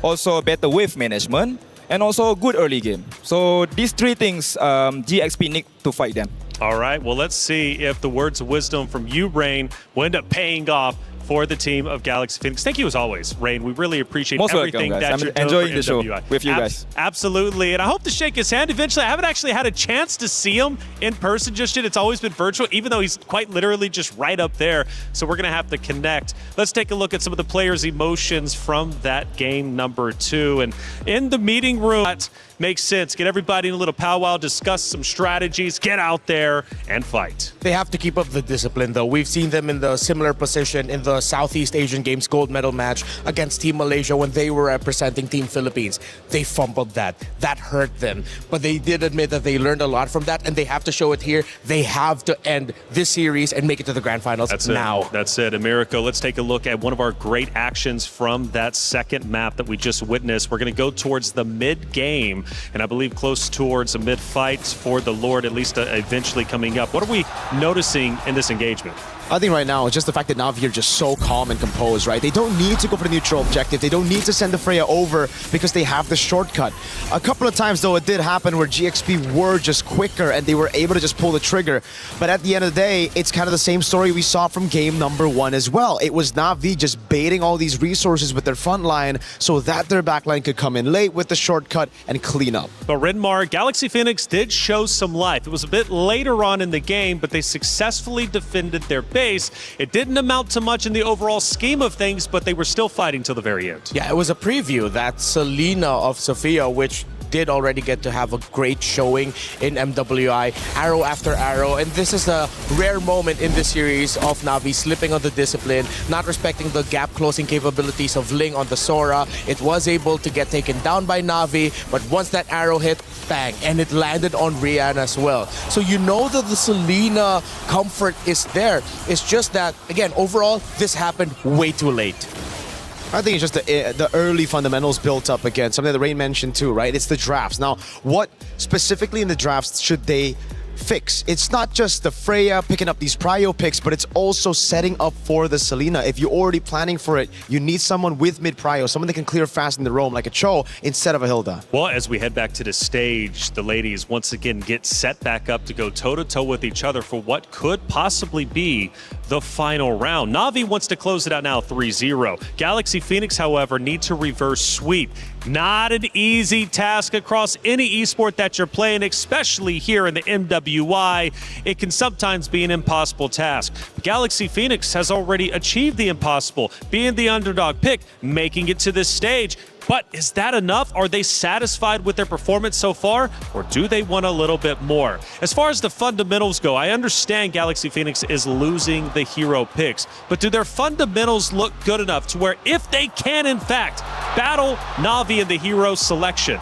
also better wave management, and also good early game. So these three things, GXP need to fight them. All right, well, let's see if the words of wisdom from you, Rain, will end up paying off for the team of Galaxy Phoenix. Thank you as always, Rain. We really appreciate Most everything welcome, guys. that I'm you're doing enjoying the for show MWI. with you guys. Absolutely, and I hope to shake his hand eventually. I haven't actually had a chance to see him in person just yet. It's always been virtual, even though he's quite literally just right up there. So we're going to have to connect. Let's take a look at some of the players' emotions from that game number 2. And in the meeting room, that makes sense. Get everybody in a little powwow, discuss some strategies, get out there and fight. They have to keep up the discipline, though. We've seen them in the similar position in the Southeast Asian Games gold medal match against Team Malaysia when they were representing Team Philippines. They fumbled that. That hurt them. But they did admit that they learned a lot from that, and they have to show it here. They have to end this series and make it to the Grand Finals now. That's it. Americo, let's take a look at one of our great actions from that second map that we just witnessed. We're going to go towards the mid-game, and I believe close towards a mid-fight for the Lord, at least eventually coming up. What are we noticing in this engagement? I think right now it's just the fact that Na'Vi are just so calm and composed, right? They don't need to go for the neutral objective. They don't need to send the Freya over because they have the shortcut. A couple of times, though, it did happen where GXP were just quicker and they were able to just pull the trigger. But at the end of the day, it's kind of the same story we saw from game number 1 as well. It was Na'Vi just baiting all these resources with their front line so that their backline could come in late with the shortcut and clean up. But Renmar, Galaxy Phoenix did show some life. It was a bit later on in the game, but they successfully defended their base. It didn't amount to much in the overall scheme of things, but they were still fighting till the very end. Yeah, it was a preview. That Selena of Sophia, which did already get to have a great showing in MWI, arrow after arrow, and this is a rare moment in this series of Na'Vi slipping on the discipline, not respecting the gap closing capabilities of Ling on the Sora. It was able to get taken down by Na'Vi, but once that arrow hit, bang, and it landed on Rian as well. So you know that the Selena comfort is there. It's just that, again, overall, this happened way too late. I think it's just the early fundamentals built up again, something that Rain mentioned too, right? It's the drafts. Now, what specifically in the drafts should they fix? It's not just the Freya picking up these prio picks, but it's also setting up for the Selena. If you're already planning for it, you need someone with mid prio, someone that can clear fast in the roam, like a Cho instead of a Hilda. Well, as we head back to the stage, the ladies once again get set back up to go toe-to-toe with each other for what could possibly be the final round. Na'Vi wants to close it out now 3-0. Galaxy Phoenix, however, need to reverse sweep. Not an easy task across any esport that you're playing, especially here in the MWI. It can sometimes be an impossible task. Galaxy Phoenix has already achieved the impossible, being the underdog pick, making it to this stage. But is that enough? Are they satisfied with their performance so far? Or do they want a little bit more? As far as the fundamentals go, I understand Galaxy Phoenix is losing the hero picks. But do their fundamentals look good enough to where if they can, in fact, battle Na'Vi in the hero selection,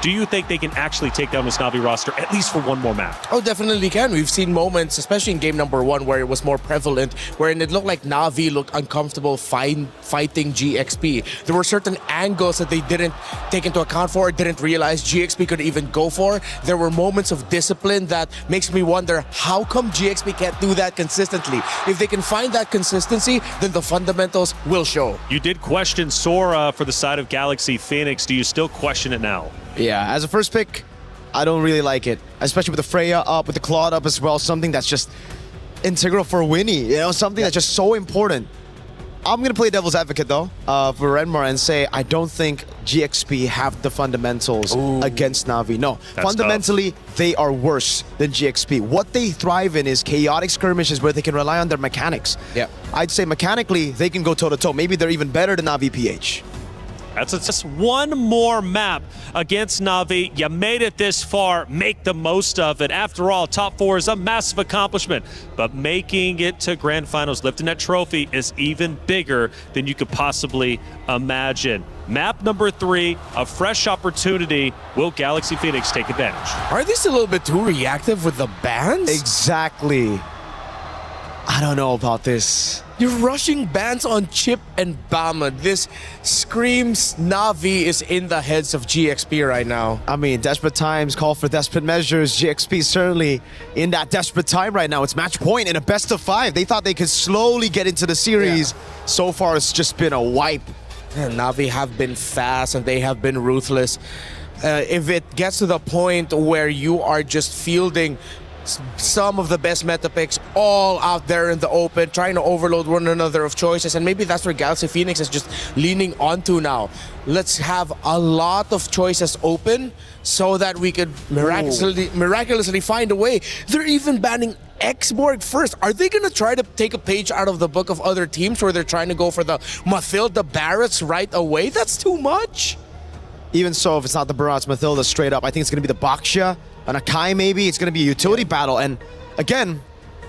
do you think they can actually take down this Na'Vi roster at least for one more map? Oh, definitely can. We've seen moments, especially in game number 1, where it was more prevalent, wherein it looked like Na'Vi looked uncomfortable fighting GXP. There were certain angles that they didn't take into account for, didn't realize GXP could even go for. There were moments of discipline that makes me wonder, how come GXP can't do that consistently? If they can find that consistency, then the fundamentals will show. You did question Sora for the side of Galaxy Phoenix. Do you still question it now? Yeah, as a first pick, I don't really like it. Especially with the Freya up, with the Claude up as well. Something that's just integral for Winnie. You know, something that's just so important. I'm going to play devil's advocate, though, for Renmar and say I don't think GXP have the fundamentals against Na'Vi. No, That's fundamentally, they are worse than GXP. What they thrive in is chaotic skirmishes where they can rely on their mechanics. Yeah, I'd say mechanically, they can go toe-to-toe. Maybe they're even better than Na'Vi PH. That's just one more map against Na'Vi. You made it this far. Make the most of it. After all, top 4 is a massive accomplishment. But making it to Grand Finals, lifting that trophy, is even bigger than you could possibly imagine. Map number 3, a fresh opportunity. Will Galaxy Phoenix take advantage? Are these a little bit too reactive with the bans? Exactly. I don't know about this. You're rushing bans on Chip and Bama. This screams Na'Vi is in the heads of GXP right now. I mean, desperate times call for desperate measures. GXP certainly in that desperate time right now. It's match point in a best of 5. They thought they could slowly get into the series. Yeah. So far, it's just been a wipe. Yeah, Na'Vi have been fast and they have been ruthless. If it gets to the point where you are just fielding some of the best meta picks all out there in the open, trying to overload one another of choices, and maybe that's where Galaxy Phoenix is just leaning onto now. Let's have a lot of choices open so that we could miraculously find a way. They're even banning Xborg first. Are they going to try to take a page out of the book of other teams where they're trying to go for the Mathilda Barretts right away? That's too much. Even so, if it's not the Barretts, Mathilda straight up, I think it's going to be the Baksha. An Akai maybe, it's going to be a utility battle. And again,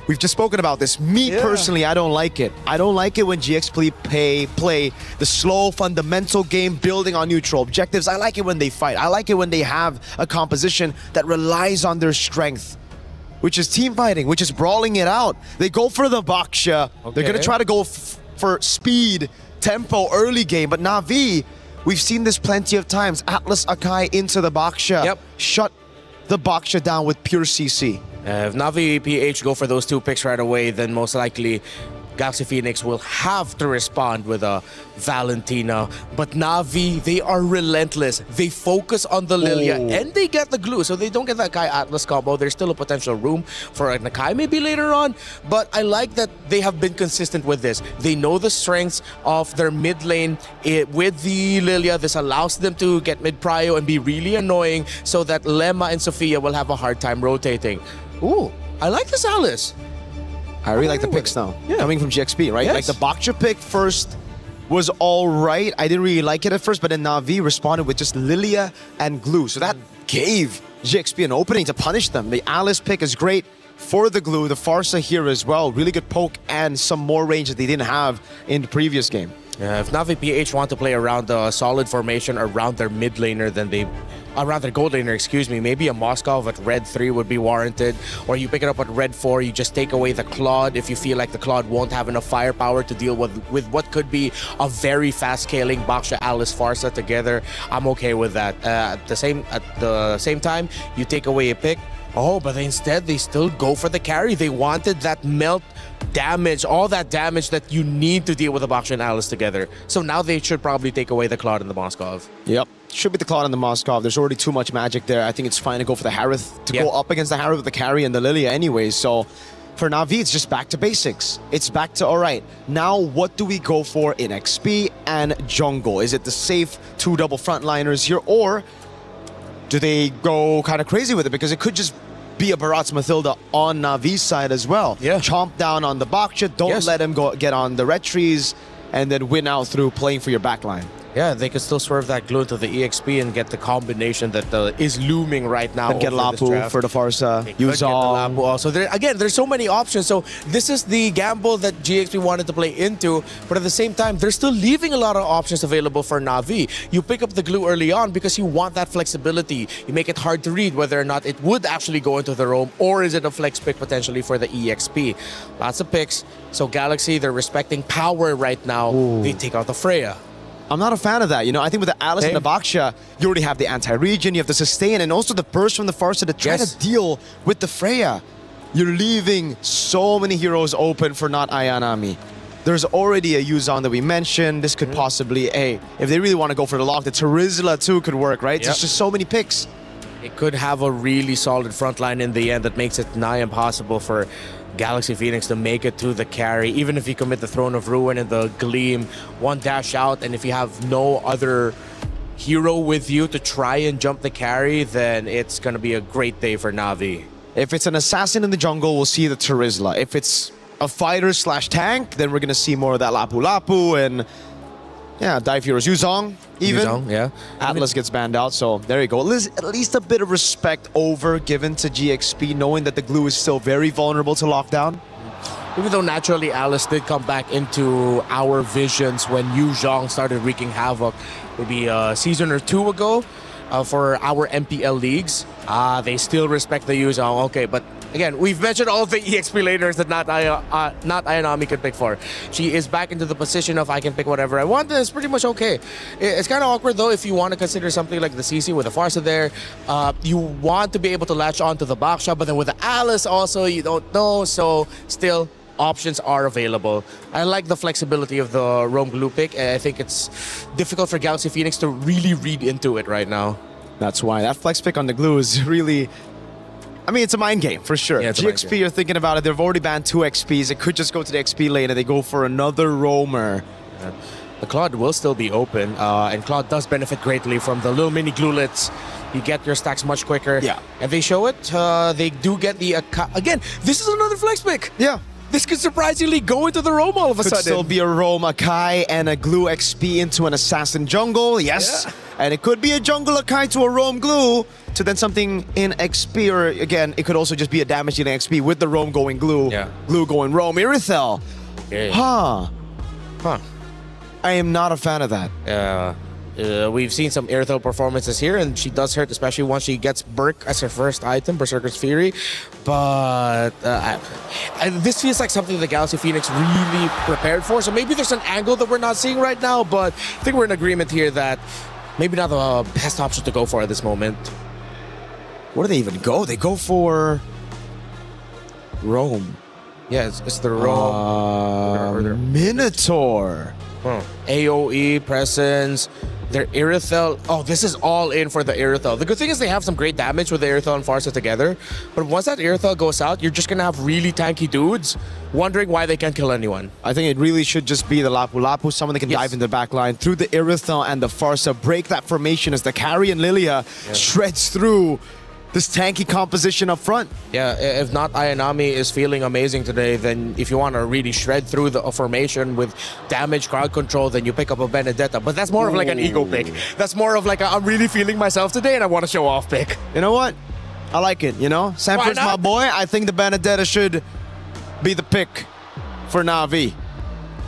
we've just spoken about this. Me personally, I don't like it. I don't like it when GXP play the slow, fundamental game building on neutral objectives. I like it when they fight. I like it when they have a composition that relies on their strength, which is team fighting, which is brawling it out. They go for the Baksha. Okay. They're going to try to go for speed, tempo, early game. But Na'Vi, we've seen this plenty of times. Atlas Akai into the Baksha. Shut the Baksha down with pure CC. If Na'Vi PH go for those 2 picks right away, then most likely Galaxy Phoenix will have to respond with a Valentina. But Na'Vi, they are relentless. They focus on the Lilia and they get the glue. So they don't get that Kai Atlas combo. There's still a potential room for an Akai maybe later on. But I like that they have been consistent with this. They know the strengths of their mid lane with the Lilia. This allows them to get mid prio and be really annoying so that Lemma and Sophia will have a hard time rotating. Ooh, I like this Alice. I really like the picks now, coming from GXP, right? Like the Baksha pick first was all right. I didn't really like it at first, but then Na'Vi responded with just Lilia and Glue. So that gave GXP an opening to punish them. The Alice pick is great for the Glue. The Farsa here as well. Really good poke and some more range that they didn't have in the previous game. Yeah, if Na'Vi PH want to play around a solid formation around their mid laner, then around their gold laner, excuse me, maybe a Moskov at red 3 would be warranted, or you pick it up at red 4, you just take away the Claude if you feel like the Claude won't have enough firepower to deal with what could be a very fast scaling Baksha Alice Farsa together. I'm okay with that. At the same time, you take away a pick. Oh, but instead they still go for the carry. They wanted that melt damage, all that damage that you need to deal with the Baksha and Alice together. So now they should probably take away the Claude and the Moskov. Yep. Should be the Claude and the Moskov. There's already too much magic there. I think it's fine to go for the Harith, to go up against the Harith with the carry and the Lilia anyways. So for Na'Vi, it's just back to basics. It's back to, all right, now what do we go for in XP and jungle? Is it the safe 2 double frontliners here, or do they go kind of crazy with it? Because it could just be a Barretts Mathilda on Na'Vi's side as well. Chomp down on the Baksha, don't let him get on the red trees, and then win out through playing for your backline. Yeah, they could still swerve that glue to the EXP and get the combination that is looming right now. And get Lapu for the Farsa. Use Lapu also. There's so many options. So this is the gamble that GXP wanted to play into, but at the same time, they're still leaving a lot of options available for Na'Vi. You pick up the glue early on because you want that flexibility. You make it hard to read whether or not it would actually go into the roam, or is it a flex pick potentially for the EXP. Lots of picks. So Galaxy, they're respecting power right now. They take out the Freya. I'm not a fan of that. You know, I think with the Alice and the Baksha, you already have the anti-regen, you have the sustain, and also the burst from the Farsa to try to deal with the Freya. You're leaving so many heroes open for not Ayanami. There's already a Yuzong that we mentioned. This could possibly, if they really want to go for the lock, the Terizla too could work, right? There's just so many picks. It could have a really solid front line in the end that makes it nigh impossible for Galaxy Phoenix to make it to the carry. Even if you commit the Throne of Ruin and the Gleam, one dash out, and if you have no other hero with you to try and jump the carry, then it's going to be a great day for Na'Vi. If it's an assassin in the jungle, we'll see the Terizla. If it's a fighter / tank, then we're going to see more of that Lapu Lapu and dive heroes. Yuzong, even. Yuzong, Atlas gets banned out, so there you go. At least a bit of respect given to GXP, knowing that the glue is still very vulnerable to lockdown. Even though naturally Alice did come back into our visions when Yuzong started wreaking havoc, maybe a season or 2 ago for our MPL leagues. They still respect the Yuzong. Okay, but Again, we've mentioned all of the EXP laners that not Ayanami could pick for. She is back into the position of I can pick whatever I want, and it's pretty much okay. It's kind of awkward though if you want to consider something like the CC with the Farsa there. You want to be able to latch onto the Baksha, but then with the Alice also, you don't know, so still options are available. I like the flexibility of the Roam Glue pick, and I think it's difficult for Galaxy Phoenix to really read into it right now. That's why that flex pick on the Glue is really... I mean, it's a mind game, for sure. Yeah, GXP, you're thinking about it, they've already banned 2 XPs. It could just go to the XP lane and they go for another roamer. Yeah. The Claude will still be open, and Claude does benefit greatly from the little mini glulets. You get your stacks much quicker. Yeah. And they show it. They do get the... again, this is another flex pick. Yeah. This could surprisingly go into the roam all of a sudden. Could still be a roam, Akai, and a Glue XP into an Assassin jungle, yes. Yeah. And it could be a jungle Akai to a roam Glue to then something in XP, or again, it could also just be a damage dealing XP with the roam going Glue, Glue going roam. Irithel. Yeah. Huh. I am not a fan of that. We've seen some Irithel performances here, and she does hurt, especially once she gets Berk as her first item, Berserker's Fury. But this feels like something the Galaxy Phoenix really prepared for. So maybe there's an angle that we're not seeing right now, but I think we're in agreement here that maybe not the best option to go for at this moment. Where do they even go? They go for Roam. Yeah, it's the Roam. Minotaur. AoE, presence, their Irithel. Oh, this is all in for the Irithel. The good thing is they have some great damage with the Irithel and Farsa together. But once that Irithel goes out, you're just going to have really tanky dudes wondering why they can't kill anyone. I think it really should just be the Lapu Lapu, someone that can dive in the back line through the Irithel and the Farsa, break that formation as the carry and Lilia shreds through this tanky composition up front. Yeah, if not Ayanami is feeling amazing today, then if you want to really shred through the formation with damage, crowd control, then you pick up a Benedetta. But that's more of like an ego pick. That's more of like I'm really feeling myself today and I want to show off pick. You know what? I like it, you know? Sanford's my boy. I think the Benedetta should be the pick for Na'Vi.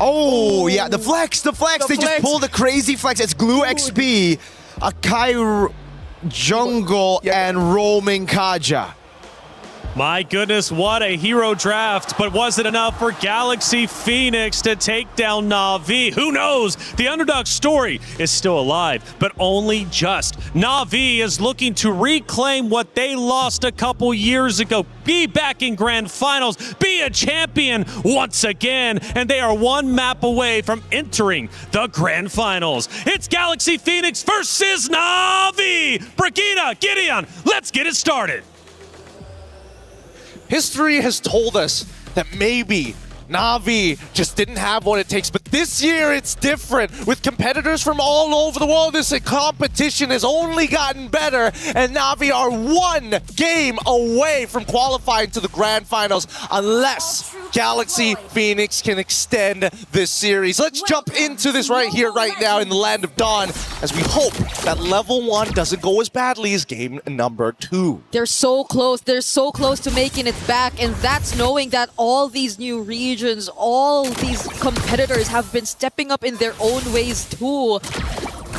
Oh, yeah, the flex. They just pulled the crazy flex. It's Glue XP, Akai jungle and roaming Kaja. My goodness, what a hero draft, but was it enough for Galaxy Phoenix to take down Na'Vi? Who knows? The underdog story is still alive, but only just. Na'Vi is looking to reclaim what they lost a couple years ago, be back in Grand Finals, be a champion once again, and they are one map away from entering the Grand Finals. It's Galaxy Phoenix versus Na'Vi! Brigida, Gideon, let's get it started. History has told us that maybe Na'Vi just didn't have what it takes, but this year it's different. With competitors from all over the world, this competition has only gotten better, and Na'Vi are one game away from qualifying to the Grand Finals unless Galaxy Phoenix can extend this series. Let's jump into this right here, right now in the Land of Dawn, as we hope that level 1 doesn't go as badly as game number 2. They're so close. They're so close to making it back, and that's knowing that all these new regions, all these competitors have been stepping up in their own ways too.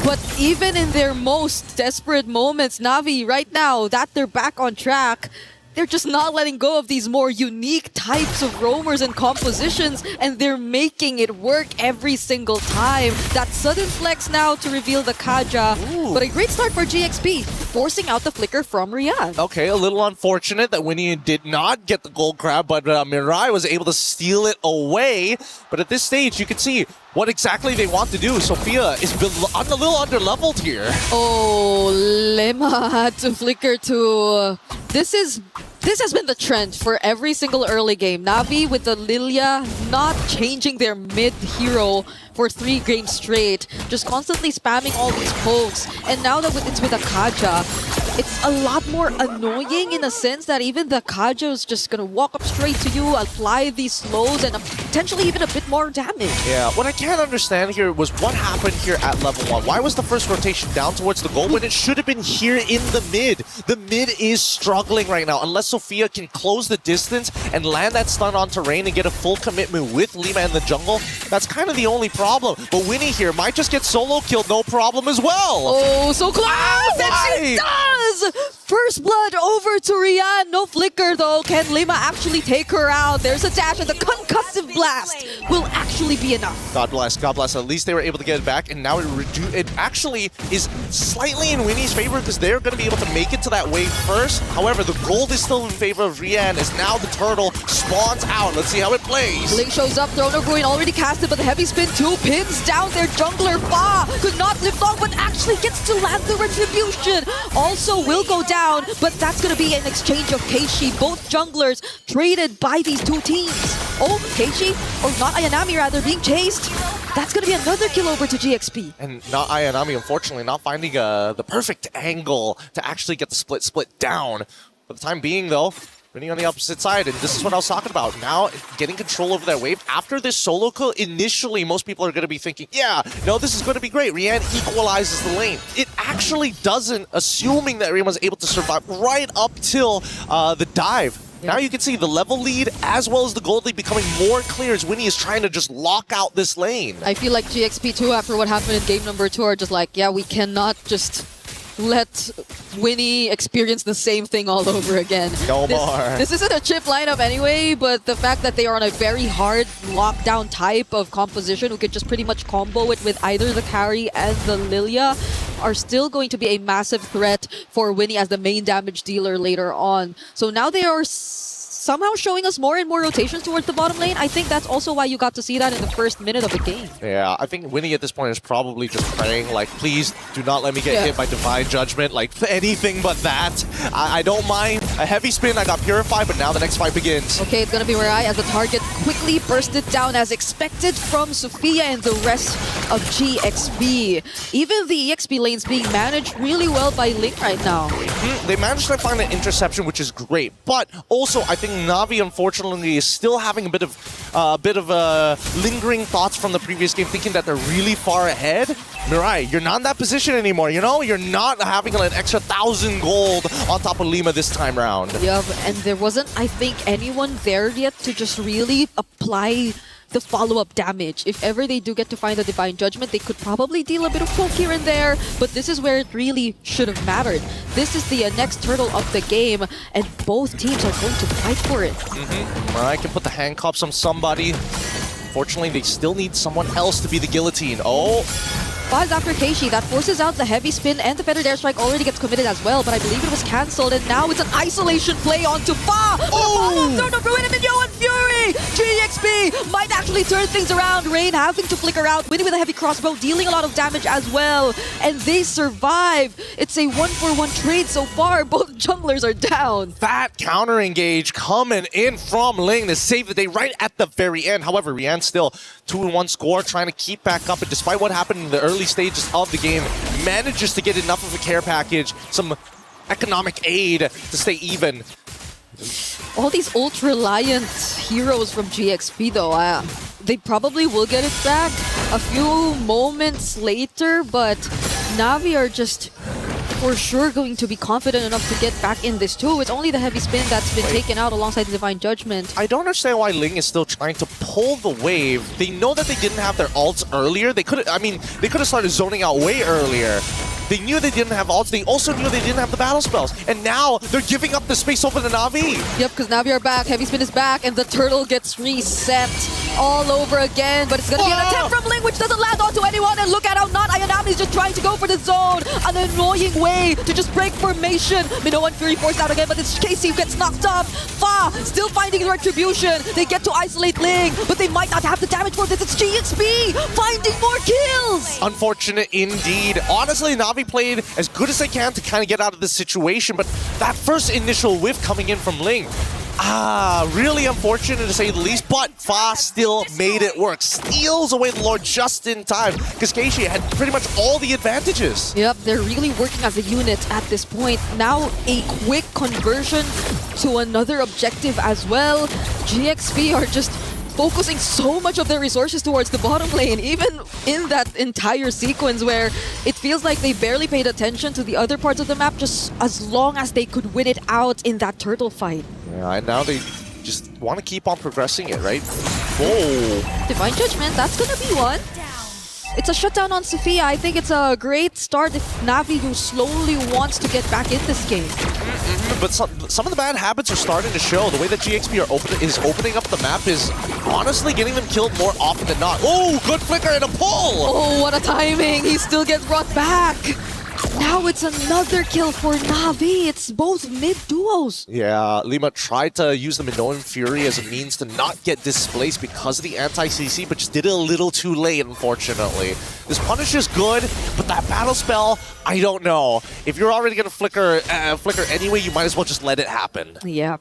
But even in their most desperate moments, Na'Vi right now that they're back on track, they're just not letting go of these more unique types of roamers and compositions, and they're making it work every single time. That sudden flex now to reveal the Kaja, but a great start for GXP, forcing out the flicker from Riyadh. Okay, a little unfortunate that Winnie did not get the gold crab, but Mirai was able to steal it away. But at this stage, you can see what exactly they want to do. Sophia is a little under-leveled here. Oh, Lema to flicker to... This has been the trend for every single early game. Na'Vi with the Lilia not changing their mid-hero for 3 games straight, just constantly spamming all these pokes. And now that it's with a Kaja, it's a lot more annoying in a sense that even the Kaja is just gonna walk up straight to you, apply these slows, and potentially even a bit more damage. Yeah, what I can't understand here was what happened here at level 1. Why was the first rotation down towards the goal when it should have been here in the mid? The mid is struggling right now. Unless Sophia can close the distance and land that stun on terrain and get a full commitment with Lima in the jungle, that's kind of the only problem. But Winnie here might just get solo killed, no problem as well. Oh, so close! And she does! First blood over to Rian. No flicker though. Can Lima actually take her out? There's a dash and the concussive blast will actually be enough. God bless, God bless. At least they were able to get it back, and now it actually is slightly in Winnie's favor because they're going to be able to make it to that wave first. However, the gold is still in favor of Rian as now the turtle spawns out. Let's see how it plays. Link shows up, Throne of Ruin already casted, but the heavy spin 2 pins down their jungler. Fa could not live long, but actually gets to land the retribution. Also will go down, but that's going to be an exchange of Keishi. Both junglers traded by these two teams. Oh, Keishi, or not Ayanami rather, being chased. That's going to be another kill over to GXP. And not Ayanami, unfortunately, not finding the perfect angle to actually get the split down. For the time being, though, winning on the opposite side, and this is what I was talking about. Now, getting control over that wave. After this solo kill, initially, most people are going to be thinking, yeah, no, this is going to be great. Rian equalizes the lane. It actually doesn't, assuming that Rian was able to survive right up till the dive. Now you can see the level lead as well as the gold lead becoming more clear as Winnie is trying to just lock out this lane. I feel like GXP 2, after what happened in game number 2, are just like, yeah, we cannot just let Winnie experience the same thing all over again. No more. This isn't a chip lineup anyway, but the fact that they are on a very hard lockdown type of composition who could just pretty much combo it with either the carry and the Lilia are still going to be a massive threat for Winnie as the main damage dealer later on. So now they are somehow showing us more and more rotations towards the bottom lane. I think that's also why you got to see that in the first minute of the game. Yeah, I think Winnie at this point is probably just praying, like, please do not let me get hit by Divine Judgment, like anything but that. I don't mind a heavy spin, I got Purified, but now the next fight begins. Okay, it's gonna be Mirai as the target quickly bursted down as expected from Sophia and the rest of GXP. Even the EXP lanes being managed really well by Link right now. They managed to find an interception, which is great, but also I think Na'Vi, unfortunately, is still having a bit of lingering thoughts from the previous game, thinking that they're really far ahead. Mirai, you're not in that position anymore, you know? You're not having an extra 1,000 gold on top of Lima this time round. Yeah, and there wasn't, I think, anyone there yet to just really apply the follow-up damage. If ever they do get to find the Divine Judgment, they could probably deal a bit of poke here and there, but this is where it really should have mattered. This is the next turtle of the game, and both teams are going to fight for it. Mirai can put the handcuffs on somebody. Unfortunately, they still need someone else to be the guillotine. Oh! Files after Keishi, that forces out the heavy spin, and the feathered airstrike already gets committed as well, but I believe it was cancelled, and now it's an isolation play onto Fa! Oh! Throne of Ruin and Yo and Fury! GXP might actually turn things around. Rain having to flicker out, Winnie with a heavy crossbow, dealing a lot of damage as well, and they survive. It's a 1-for-1 trade so far. Both junglers are down. That counter engage coming in from Ling to save the day right at the very end. However, Rian still 2-1 score, trying to keep back up, and despite what happened in the early stages of the game, manages to get enough of a care package, some economic aid to stay even. All these ult-reliant heroes from GXP though, they probably will get it back a few moments later, but Na'Vi are just for sure going to be confident enough to get back in this too. It's only the heavy spin that's been taken out alongside the Divine Judgment. I don't understand why Ling is still trying to pull the wave. They know that they didn't have their ults earlier. They could have started zoning out way earlier. They knew they didn't have ults. They also knew they didn't have the battle spells. And now they're giving up the space over to Na'Vi. Yep, because Na'Vi are back. Heavy spin is back, and the turtle gets reset all over again. But it's going to be an attempt from Ling, which doesn't land onto anyone. And look at how not Ayanami is just trying to go for the zone. An annoying way to just break formation. Minnow and Fury forced out again, but it's Casey who gets knocked off. Fa still finding the retribution. They get to isolate Ling, but they might not have the damage for this. It's GXP finding more kills. Unfortunate indeed. Honestly, Na'Vi played as good as they can to kind of get out of this situation, but that first initial whiff coming in from Ling, really unfortunate to say the least, but Fa still made it work. Steals away the Lord just in time, because Keishi had pretty much all the advantages. Yep, they're really working as a unit at this point. Now a quick conversion to another objective as well. GXP are just focusing so much of their resources towards the bottom lane, even in that entire sequence where it feels like they barely paid attention to the other parts of the map, just as long as they could win it out in that turtle fight. Yeah, and now they just want to keep on progressing it, right? Whoa! Divine Judgment, that's gonna be one. It's a shutdown on Sophia. I think it's a great start if Navi, who slowly wants to get back in this game. But some of the bad habits are starting to show. The way that GXP is opening up the map is honestly getting them killed more often than not. Oh, good flicker and a pull! Oh, what a timing! He still gets brought back. Now it's another kill for Navi. It's both mid duos. Yeah, Lima tried to use the Minoan Fury as a means to not get displaced because of the anti-CC, but just did it a little too late, unfortunately. This punish is good, but that battle spell, I don't know. If you're already going to flicker anyway, you might as well just let it happen. Yeah.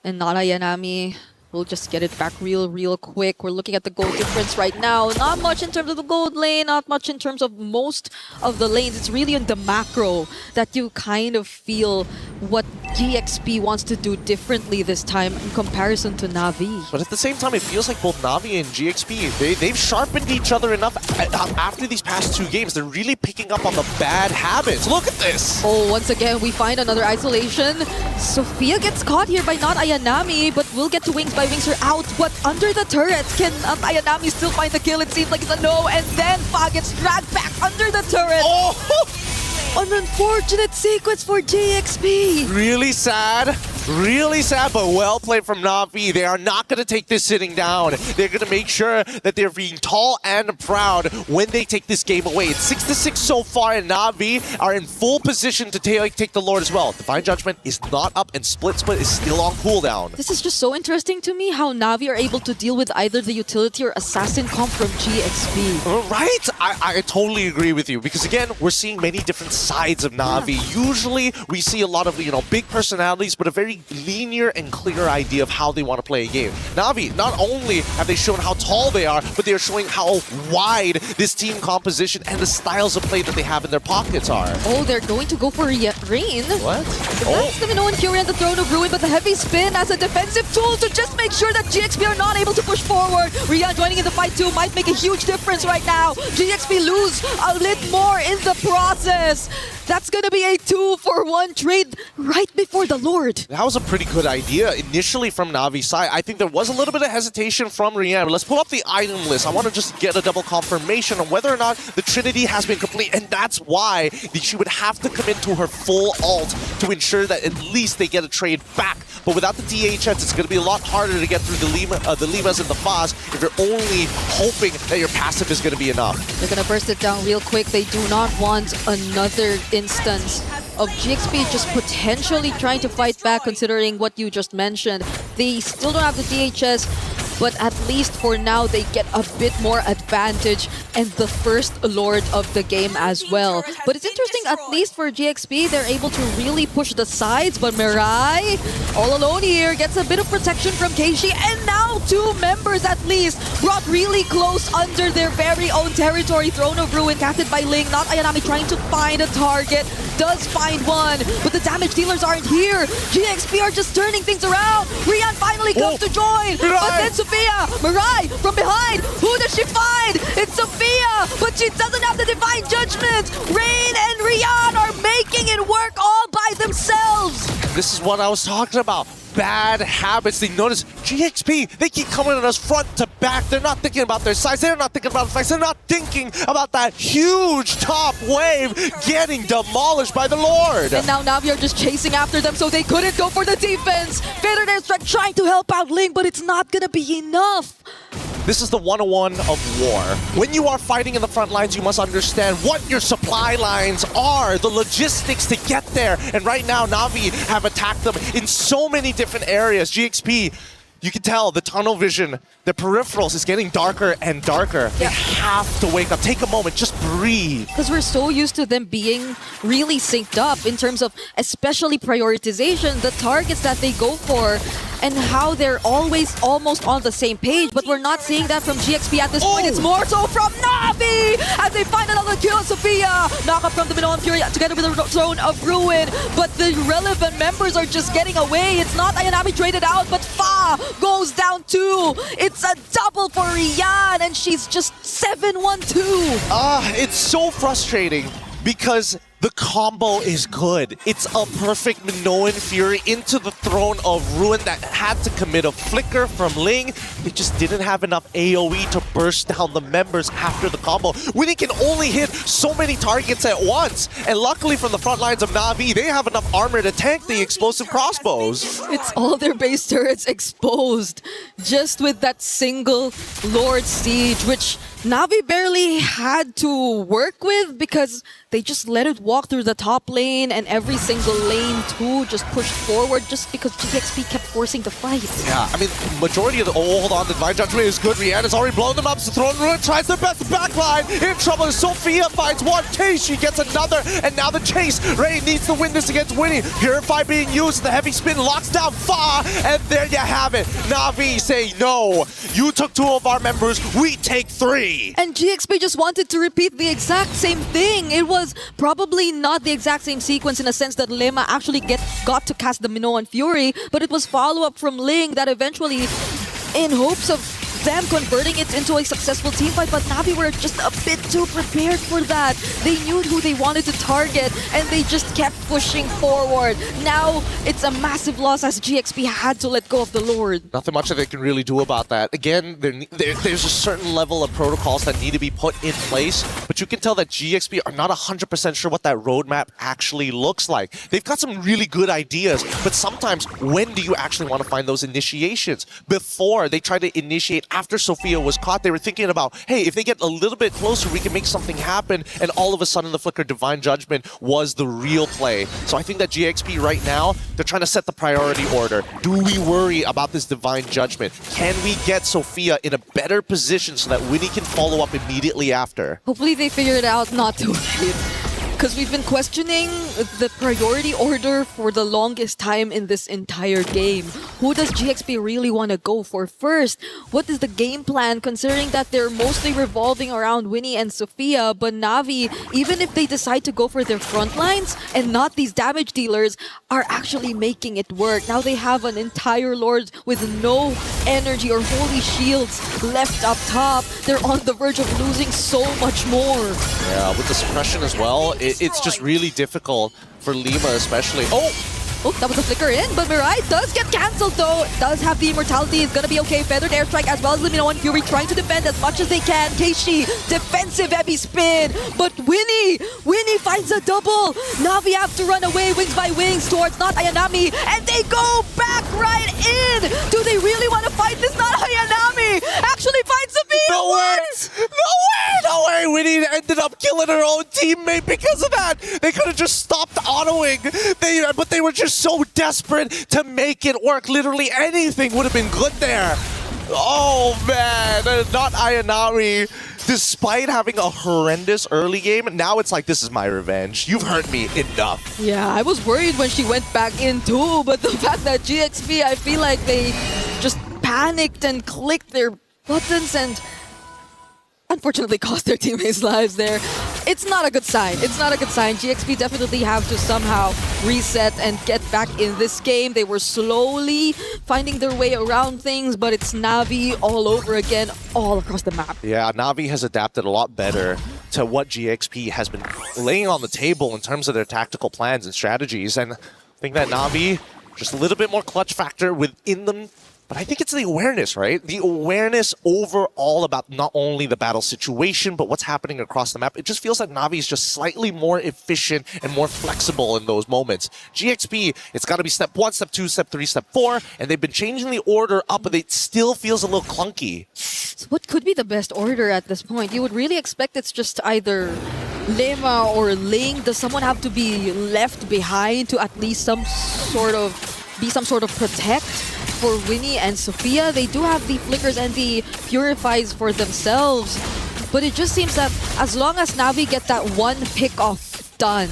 And Nara Yanami will just get it back real quick. We're looking at the gold difference right now. Not much in terms of the gold lane, not much in terms of most of the lanes. It's really in the macro that you kind of feel what GXP wants to do differently this time in comparison to Navi. But at the same time, it feels like both Navi and GXP, they've sharpened each other enough after these past 2 games. They're really picking up on the bad habits. Look at this! Oh, once again, we find another isolation. Sophia gets caught here by not Ayanami, but will get to wings by wings her out. But under the turret, can Ayanami still find the kill? It seems like it's a no, and then Fa gets dragged back under the turret. Oh! An unfortunate sequence for GXP. Really sad, but well played from Navi. They are not going to take this sitting down. They're going to make sure that they're being tall and proud when they take this game away. It's 6-6 so far, and Navi are in full position to take the Lord as well. Divine Judgment is not up, and Split is still on cooldown. This is just so interesting to me how Navi are able to deal with either the utility or assassin comp from GXP. Right? I totally agree with you, because again, we're seeing many different sides of Navi. Usually, we see a lot of, big personalities, but a very linear and clear idea of how they want to play a game. Navi, not only have they shown how tall they are, but they are showing how wide this team composition and the styles of play that they have in their pockets are. Oh, they're going to go for Rain. What? That's the Minoan Fury and the Throne of Ruin, but the heavy spin as a defensive tool to just make sure that GXP are not able to push forward. Rian joining in the fight too might make a huge difference right now. GXP lose a little more in the process. That's going to be a 2-for-1 trade right before the Lord. That was a pretty good idea initially from Navi's side. I think there was a little bit of hesitation from Rian. Let's pull up the item list. I want to just get a double confirmation on whether or not the Trinity has been complete, and that's why she would have to commit to her full ult to ensure that at least they get a trade back. But without the DHS, it's going to be a lot harder to get through the Limas and the Faz if you're only hoping that your passive is going to be enough. They're going to burst it down real quick. They do not want another instance of GXP just potentially trying to fight back, considering what you just mentioned. They still don't have the DHS, but at least for now they get a bit more advantage and the first Lord of the game as well. But it's interesting, at least for GXP, they're able to really push the sides, but Mirai, all alone here, gets a bit of protection from Keishi, and now 2 members at least brought really close under their very own territory. Throne of Ruin casted by Ling, not Ayanami trying to find a target, does find one, but the damage dealers aren't here. GXP are just turning things around. Rian finally comes to join, but then Sophia, Mirai from behind, who does she find? It's Sophia, but she doesn't have the Divine Judgment. Rain and Rian are making it work all by themselves. This is what I was talking about. Bad habits. They notice GXP, they keep coming at us front to back. They're not thinking about their size. They're not thinking about the fights. They're not thinking about that huge top wave getting demolished by the Lord. And now Navi are just chasing after them, so they couldn't go for the defense. Vader Strike trying to help out Ling, but it's not gonna be enough. This is the 101 of war. When you are fighting in the front lines, you must understand what your supply lines are, the logistics to get there. And right now, Navi have attacked them in so many different areas. GXP, you can tell the tunnel vision, the peripherals is getting darker and darker. They have to wake up. Take a moment, just breathe. Because we're so used to them being really synced up in terms of especially prioritization, the targets that they go for, and how they're always almost on the same page, but we're not seeing that from GXP at this point. It's more so from Navi as they find another kill. Sophia knock up from the Minoan Fury together with the Throne of Ruin, but the relevant members are just getting away. It's not Ayanami traded out, but Fa goes down too. It's a double for Rian, and she's just 7-1-2. It's so frustrating because The combo is good. It's a perfect Minoan Fury into the Throne of Ruin that had to commit a flicker from Ling. They just didn't have enough AoE to burst down the members after the combo. Winnie can only hit so many targets at once. And luckily from the front lines of Na'Vi, they have enough armor to tank the explosive crossbows. It's all their base turrets exposed just with that single Lord Siege, which Na'Vi barely had to work with because they just let it walk through the top lane, and every single lane too just pushed forward just because GXP kept forcing the fight. Yeah, I mean, majority of the... Oh, hold on, the Divine Judgment is good. Rihanna's already blown them up, so Throne Ruin tries their best backline. In trouble, Sophia finds one chase, she gets another, and now the chase. Ray needs to win this against Winnie. Purify being used, the heavy spin locks down Fa, and there you have it. Na'Vi say, no, you took 2 of our members, we take 3. And GXP just wanted to repeat the exact same thing. It was probably not the exact same sequence in a sense that Lema actually got to cast the Minoan Fury, but it was follow-up from Ling that eventually, in hopes of them converting it into a successful teamfight, but Na'Vi were just a bit too prepared for that. They knew who they wanted to target, and they just kept pushing forward. Now, it's a massive loss as GXP had to let go of the Lord. Nothing much that they can really do about that. Again, there's a certain level of protocols that need to be put in place, but you can tell that GXP are not 100% sure what that roadmap actually looks like. They've got some really good ideas, but sometimes when do you actually want to find those initiations? Before they try to initiate after Sophia was caught, they were thinking about, hey, if they get a little bit closer, we can make something happen, and all of a sudden the flicker Divine Judgment was the real play. So I think that GXP right now, they're trying to set the priority order. Do we worry about this Divine Judgment? Can we get Sophia in a better position so that Winnie can follow up immediately after? Hopefully they figured out not to wait. Because we've been questioning the priority order for the longest time in this entire game. Who does GXP really want to go for first? What is the game plan, considering that they're mostly revolving around Winnie and Sophia, but Na'Vi, even if they decide to go for their front lines and not these damage dealers, are actually making it work. Now they have an entire Lord with no energy or holy shields left up top. They're on the verge of losing so much more. Yeah, with the suppression as well, it's just really difficult for Lima especially. Oh, that was a flicker in, but Mirai does get cancelled though. Does have the immortality, it's gonna be okay. Feathered airstrike as well as the Minoan Fury trying to defend as much as they can. Keishi, defensive heavy spin, but Winnie finds a double. Na'Vi have to run away, wings by wings towards not Ayanami, and they go back right in. Do they really want to fight this? Not Ayanami actually finds Sophia. No way! No way! Winnie ended up killing her own teammate because of that. They could have just stopped autoing, but they were just so desperate to make it work. Literally anything would have been good there. Oh man, not Ayanami. Despite having a horrendous early game, now it's like, this is my revenge. You've hurt me enough. Yeah, I was worried when she went back in too, but the fact that GXP, I feel like they just panicked and clicked their buttons and unfortunately cost their teammates' lives there. It's not a good sign. It's not a good sign. GXP definitely have to somehow reset and get back in this game. They were slowly finding their way around things, but it's Na'Vi all over again, all across the map. Yeah, Na'Vi has adapted a lot better to what GXP has been laying on the table in terms of their tactical plans and strategies. And I think that Na'Vi, just a little bit more clutch factor within them. But I think it's the awareness, right? The awareness overall about not only the battle situation, but what's happening across the map. It just feels like Na'Vi is just slightly more efficient and more flexible in those moments. GXP, it's got to be step 1, step 2, step 3, step 4, and they've been changing the order up, but it still feels a little clunky. So what could be the best order at this point? You would really expect it's just either Lema or Ling. Does someone have to be left behind to at least some sort of protect for Winnie and Sophia? They do have the flickers and the purifies for themselves, but it just seems that as long as Na'Vi get that one pick off done,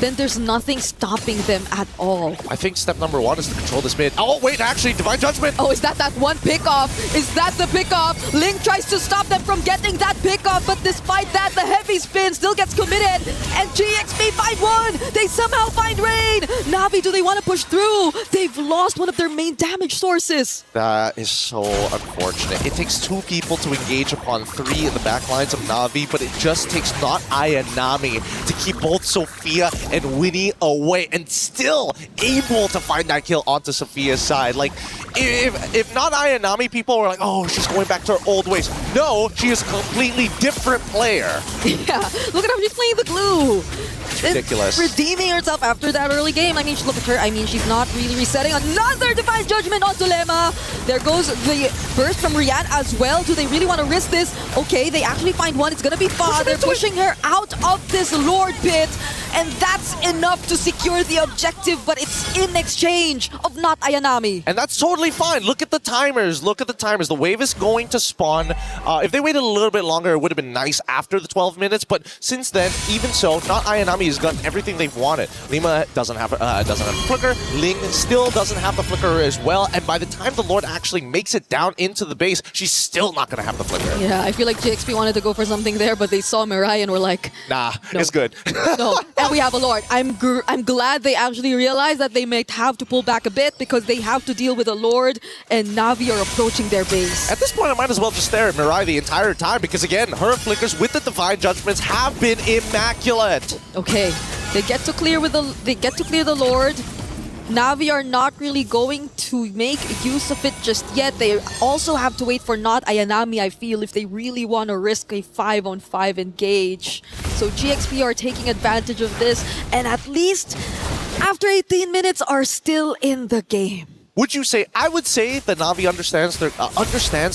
then there's nothing stopping them at all. I think step number one is to control this mid. Oh, wait, actually, Divine Judgment. Oh, is that one pickoff? Is that the pickoff? Ling tries to stop them from getting that pickoff, but despite that, the heavy spin still gets committed. And GXP 5-1, they somehow find Rain. Na'Vi, do they want to push through? They've lost one of their main damage sources. That is so unfortunate. It takes 2 people to engage upon 3 in the back lines of Na'Vi, but it just takes not Ayanami to keep both Sophia and Winnie away, and still able to find that kill onto Sophia's side. Like, if not Ayanami, people were like, oh, she's going back to her old ways. No, she is a completely different player. Yeah, look at how she's playing the glue. Ridiculous. Redeeming herself after that early game. I mean, look at her. I mean, she's not really resetting. Another Divine Judgment onto Lema. There goes the burst from Rian as well. Do they really want to risk this? Okay, they actually find one. It's going to be Fa. They're pushing her out of this Lord pit. And that's enough to secure the objective, but it's in exchange of not Ayanami. And that's totally fine. Look at the timers. Look at the timers. The wave is going to spawn. If they waited a little bit longer, it would have been nice after the 12 minutes. But since then, even so, not Ayanami has gotten everything they've wanted. Lima doesn't have a flicker. Ling still doesn't have the flicker as well. And by the time the Lord actually makes it down into the base, she's still not going to have the flicker. Yeah, I feel like GXP wanted to go for something there, but they saw Mirai and were like, nah, no. It's good. No. And we have a Lord. I'm glad they actually realized that they may have to pull back a bit because they have to deal with a Lord, and Na'Vi are approaching their base. At this point, I might as well just stare at Mirai the entire time because, again, her flickers with the Divine Judgments have been immaculate. Okay, they get to clear the Lord. Na'Vi are not really going to make use of it just yet. They also have to wait for not Ayanami, I feel, if they really want to risk a 5-on-5 engage. So GXP are taking advantage of this, and at least after 18 minutes are still in the game. Would you say? I would say that Na'Vi understands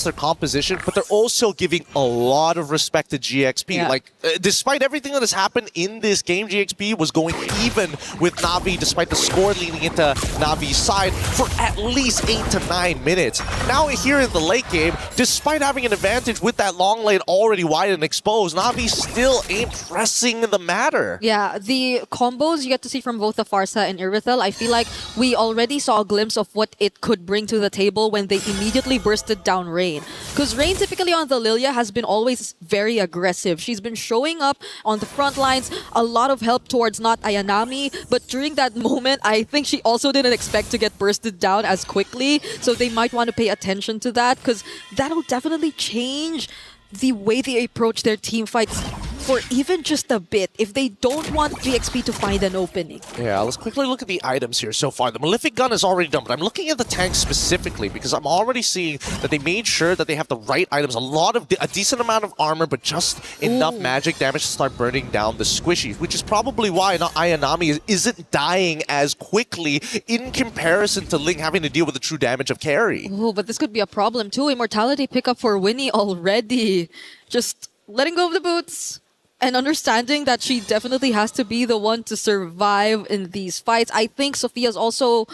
their composition, but they're also giving a lot of respect to GXP. Yeah. Like, despite everything that has happened in this game, GXP was going even with Na'Vi, despite the score leaning into Na'Vi's side for at least 8 to 9 minutes. Now here in the late game, despite having an advantage with that long lane already wide and exposed, Na'Vi still ain't pressing the matter. Yeah, the combos you get to see from both the Farsa and Irithel, I feel like we already saw a glimpse of what it could bring to the table when they immediately bursted down Rain. Because Rain typically on the Lilia has been always very aggressive. She's been showing up on the front lines, a lot of help towards not Ayanami, but during that moment, I think she also didn't expect to get bursted down as quickly, so they might want to pay attention to that, because that'll definitely change the way they approach their team fights for even just a bit if they don't want GXP to find an opening. Yeah, let's quickly look at the items here so far. The Malefic Gun is already done, but I'm looking at the tanks specifically because I'm already seeing that they made sure that they have the right items. A decent amount of armor, but just enough magic damage to start burning down the squishies, which is probably why not Ayanami isn't dying as quickly in comparison to Ling having to deal with the true damage of carry. Oh, but this could be a problem too. Immortality pickup for Winnie already. Just letting go of the boots and understanding that she definitely has to be the one to survive in these fights. I think Sophia's also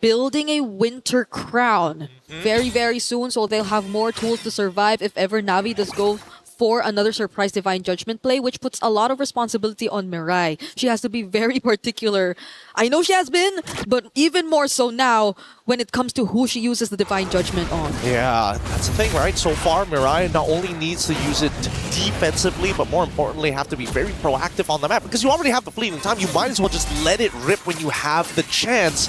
building a winter crown very, very soon, so they'll have more tools to survive if ever Na'Vi does go for another surprise Divine Judgment play, which puts a lot of responsibility on Mirai. She has to be very particular. I know she has been, but even more so now when it comes to who she uses the Divine Judgment on. Yeah, that's the thing, right? So far, Mirai not only needs to use it defensively, but more importantly, have to be very proactive on the map. Because you already have the fleeting time, you might as well just let it rip when you have the chance.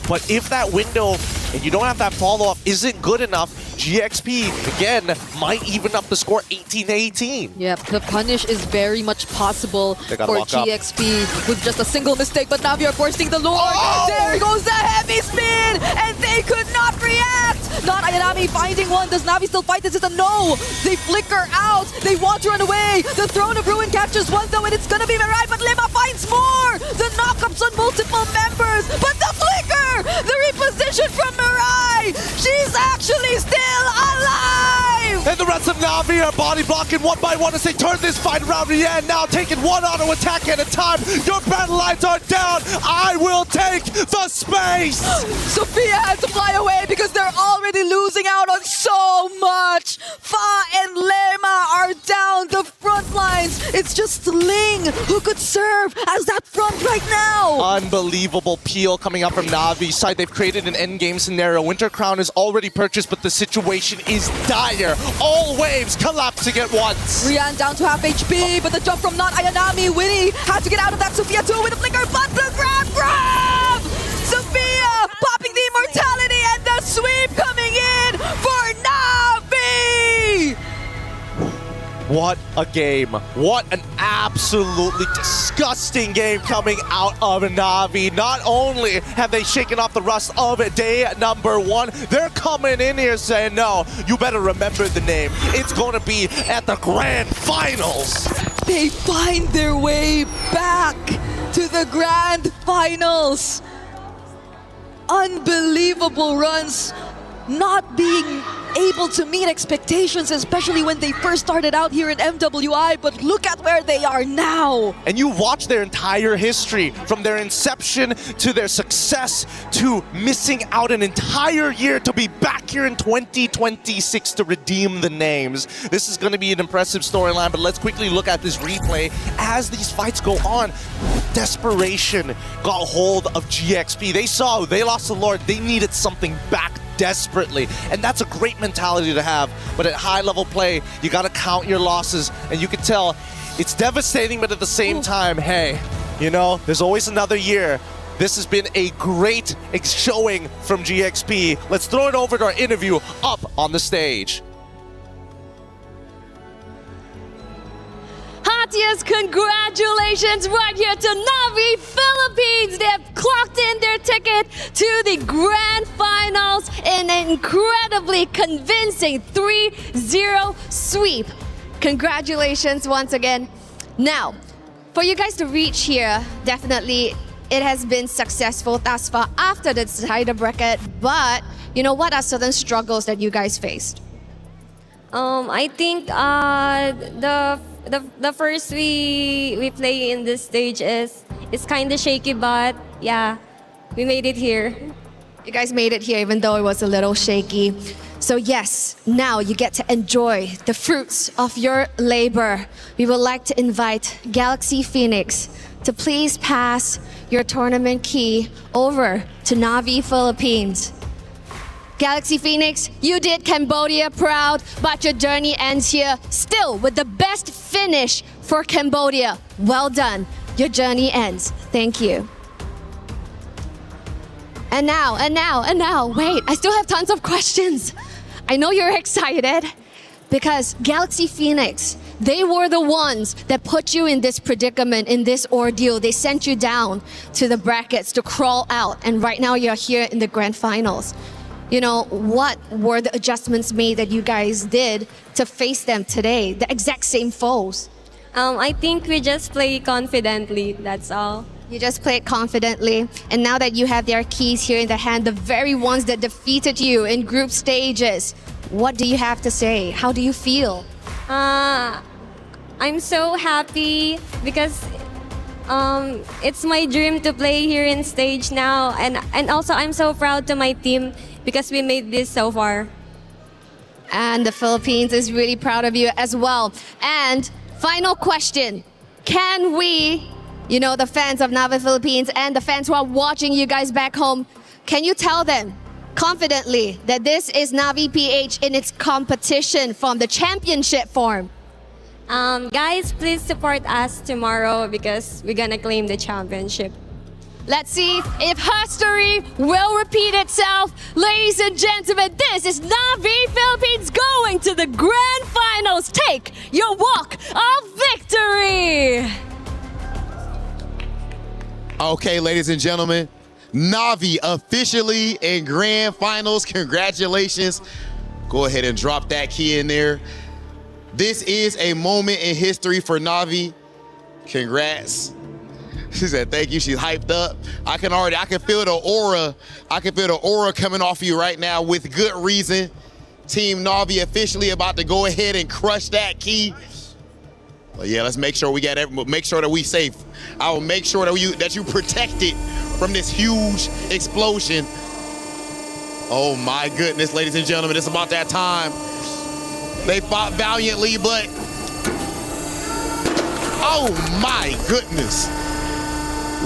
But if that window, and you don't have that follow-up, isn't good enough, GXP, again, might even up the score 18-18. Yep, the punish is very much possible for GXP with just a single mistake, but Na'Vi are forcing the Lord. Oh! There goes the heavy spin, and they could not react! Not Ayanami finding one. Does Na'Vi still fight? This is a no! They flicker out! They want to run away! The Throne of Ruin captures one though, and it's gonna be Mirai, but Lima finds more! The knockups on multiple members, but the flicker! The reposition from Mirai! She's actually still alive! And the rest of Na'Vi are body blocking one by one as they turn this fight around to the end. Now taking one auto attack at a time. Your battle lines are down. I will take the space! Sophia had to fly away because they're already losing out on so much. Fa and Lema are down. The front lines is It's just Ling who could serve as that front right now. Unbelievable peel coming up from Navi's side. They've created an endgame scenario. Winter Crown is already purchased, but the situation is dire. All waves collapsing at once. Rian down to half HP, but the jump from not Ayanami. Winnie had to get out of that. Sophia too with a flicker, but the grab! Sophia popping the immortality and the sweep coming in for Navi! What a game. What an absolutely disgusting game coming out of Navi. Not only have they shaken off the rust of day number 1, they're coming in here saying, no, you better remember the name. It's going to be at the Grand Finals. They find their way back to the Grand Finals. Unbelievable runs, not being able to meet expectations, especially when they first started out here in MWI, but look at where they are now. And you watch their entire history, from their inception to their success to missing out an entire year to be back here in 2026 to redeem the names. This is going to be an impressive storyline, but let's quickly look at this replay as these fights go on. Desperation got hold of GXP. They saw they lost the Lord. They needed something back desperately, and that's a great mentality to have. But at high level play, you got to count your losses, and you can tell it's devastating, but at the same time, hey, you know, there's always another year. This has been a great showing from GXP. Let's throw it over to our interview up on the stage. Hatias, congratulations right here to Navi Philippines. They have clocked in their ticket to the Grand Finals in an incredibly convincing 3-0 sweep. Congratulations once again. Now, for you guys to reach here, definitely it has been successful thus far after the decider bracket, but you know, what are certain struggles that you guys faced? I think the first we play in this stage is kind of shaky, but yeah, we made it here. You guys made it here even though it was a little shaky. So yes, now you get to enjoy the fruits of your labor. We would like to invite Galaxy Phoenix to please pass your tournament key over to Navi Philippines. Galaxy Phoenix, you did Cambodia proud, but your journey ends here still with the best finish for Cambodia. Well done. Your journey ends. Thank you. And now, wait, I still have tons of questions. I know you're excited because Galaxy Phoenix, they were the ones that put you in this predicament, in this ordeal. They sent you down to the brackets to crawl out, and right now you're here in the Grand Finals. You know, what were the adjustments made that you guys did to face them today, the exact same foes? I think we just play confidently, that's all. You just played confidently, and now that you have their keys here in the hand, the very ones that defeated you in group stages, what do you have to say? How do you feel? I'm so happy because it's my dream to play here in stage now, and also I'm so proud to my team because we made this so far. And the Philippines is really proud of you as well. And final question, can we, you know, the fans of Navi Philippines and the fans who are watching you guys back home, can you tell them confidently that this is Navi PH in its competition from the championship form? Guys, please support us tomorrow because we're gonna claim the championship. Let's see if history will repeat itself. Ladies and gentlemen, this is Navi Philippines going to the Grand Finals. Take your walk of victory. Okay, ladies and gentlemen, Navi officially in Grand Finals. Congratulations. Go ahead and drop that key in there. This is a moment in history for Navi. Congrats. She said, thank you. She's hyped up. I can feel the aura. I can feel the aura coming off of you right now with good reason. Team Navi officially about to go ahead and crush that key. But yeah, let's make sure make sure that we safe. I will make sure that you protected from this huge explosion. Oh my goodness, ladies and gentlemen, it's about that time. They fought valiantly, but Oh my goodness.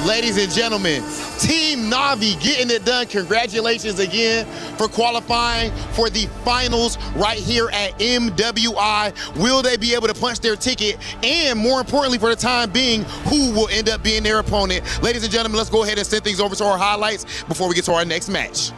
Ladies and gentlemen, Team Na'Vi getting it done. Congratulations again for qualifying for the finals right here at MWI. Will they be able to punch their ticket? And more importantly, for the time being, who will end up being their opponent? Ladies and gentlemen, let's go ahead and send things over to our highlights before we get to our next match.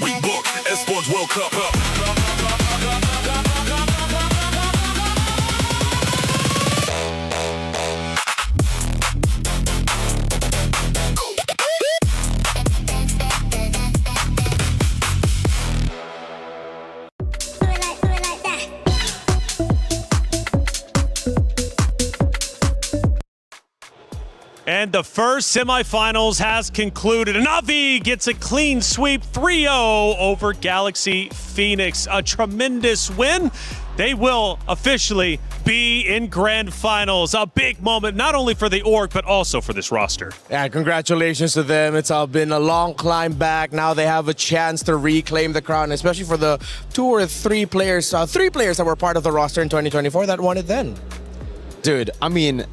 We book Esports World Cup. And the first semifinals has concluded. Na'Vi gets a clean sweep 3-0 over Galaxy Phoenix. A tremendous win. They will officially be in Grand Finals. A big moment, not only for the org, but also for this roster. Yeah, congratulations to them. It's been a long climb back. Now they have a chance to reclaim the crown, especially for the three players that were part of the roster in 2024 that won it then. Dude, I mean,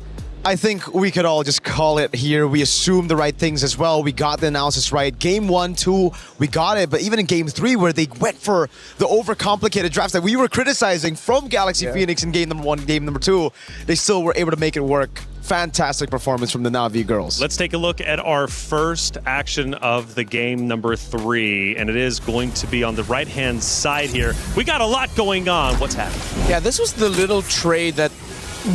I think we could all just call it here. We assumed the right things as well. We got the analysis right. Game 1, 2, we got it. But even in Game 3, where they went for the overcomplicated drafts that we were criticizing from Galaxy Phoenix in Game number 1, Game number 2, they still were able to make it work. Fantastic performance from the Na'Vi girls. Let's take a look at our first action of the game number 3, and it is going to be on the right-hand side here. We got a lot going on. What's happening? Yeah, this was the little trade that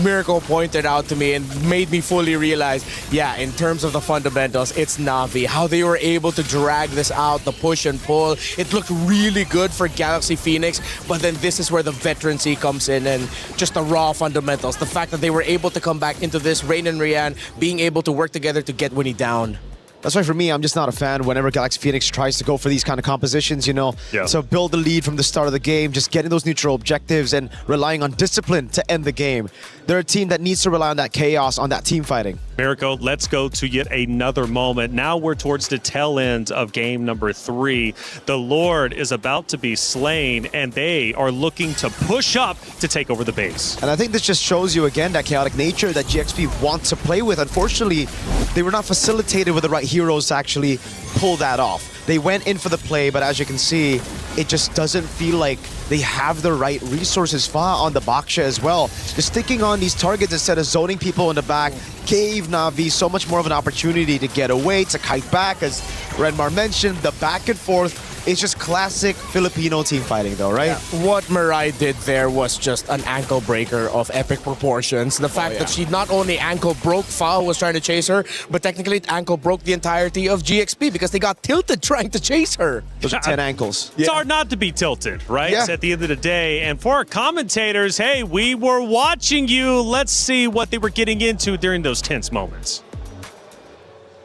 Miracle pointed out to me and made me fully realize, yeah, in terms of the fundamentals, it's Na'Vi. How they were able to drag this out, the push and pull. It looked really good for Galaxy Phoenix, but then this is where the veterancy comes in and just the raw fundamentals. The fact that they were able to come back into this, Rain and Rian being able to work together to get Winnie down. That's why for me, I'm just not a fan whenever Galaxy Phoenix tries to go for these kind of compositions, you know. Yeah. So build the lead from the start of the game, just getting those neutral objectives and relying on discipline to end the game. They're a team that needs to rely on that chaos, on that team fighting. Mirko, let's go to yet another moment. Now we're towards the tail end of game number 3. The Lord is about to be slain, and they are looking to push up to take over the base. And I think this just shows you again that chaotic nature that GXP wants to play with. Unfortunately, they were not facilitated with the right heroes to actually pull that off. They went in for the play, but as you can see, it just doesn't feel like they have the right resources. Fa on the Baksha as well. Just sticking on these targets instead of zoning people in the back gave Na'Vi so much more of an opportunity to get away, to kite back. As Renmar mentioned, the back and forth. It's just classic Filipino team fighting though, right? Yeah. What Mirai did there was just an ankle breaker of epic proportions. The fact that she not only ankle broke Fa, who was trying to chase her, but technically it ankle broke the entirety of GXP because they got tilted trying to chase her. Those are 10 ankles. It's hard not to be tilted, right? Yeah. At the end of the day. And for our commentators, hey, we were watching you. Let's see what they were getting into during those tense moments.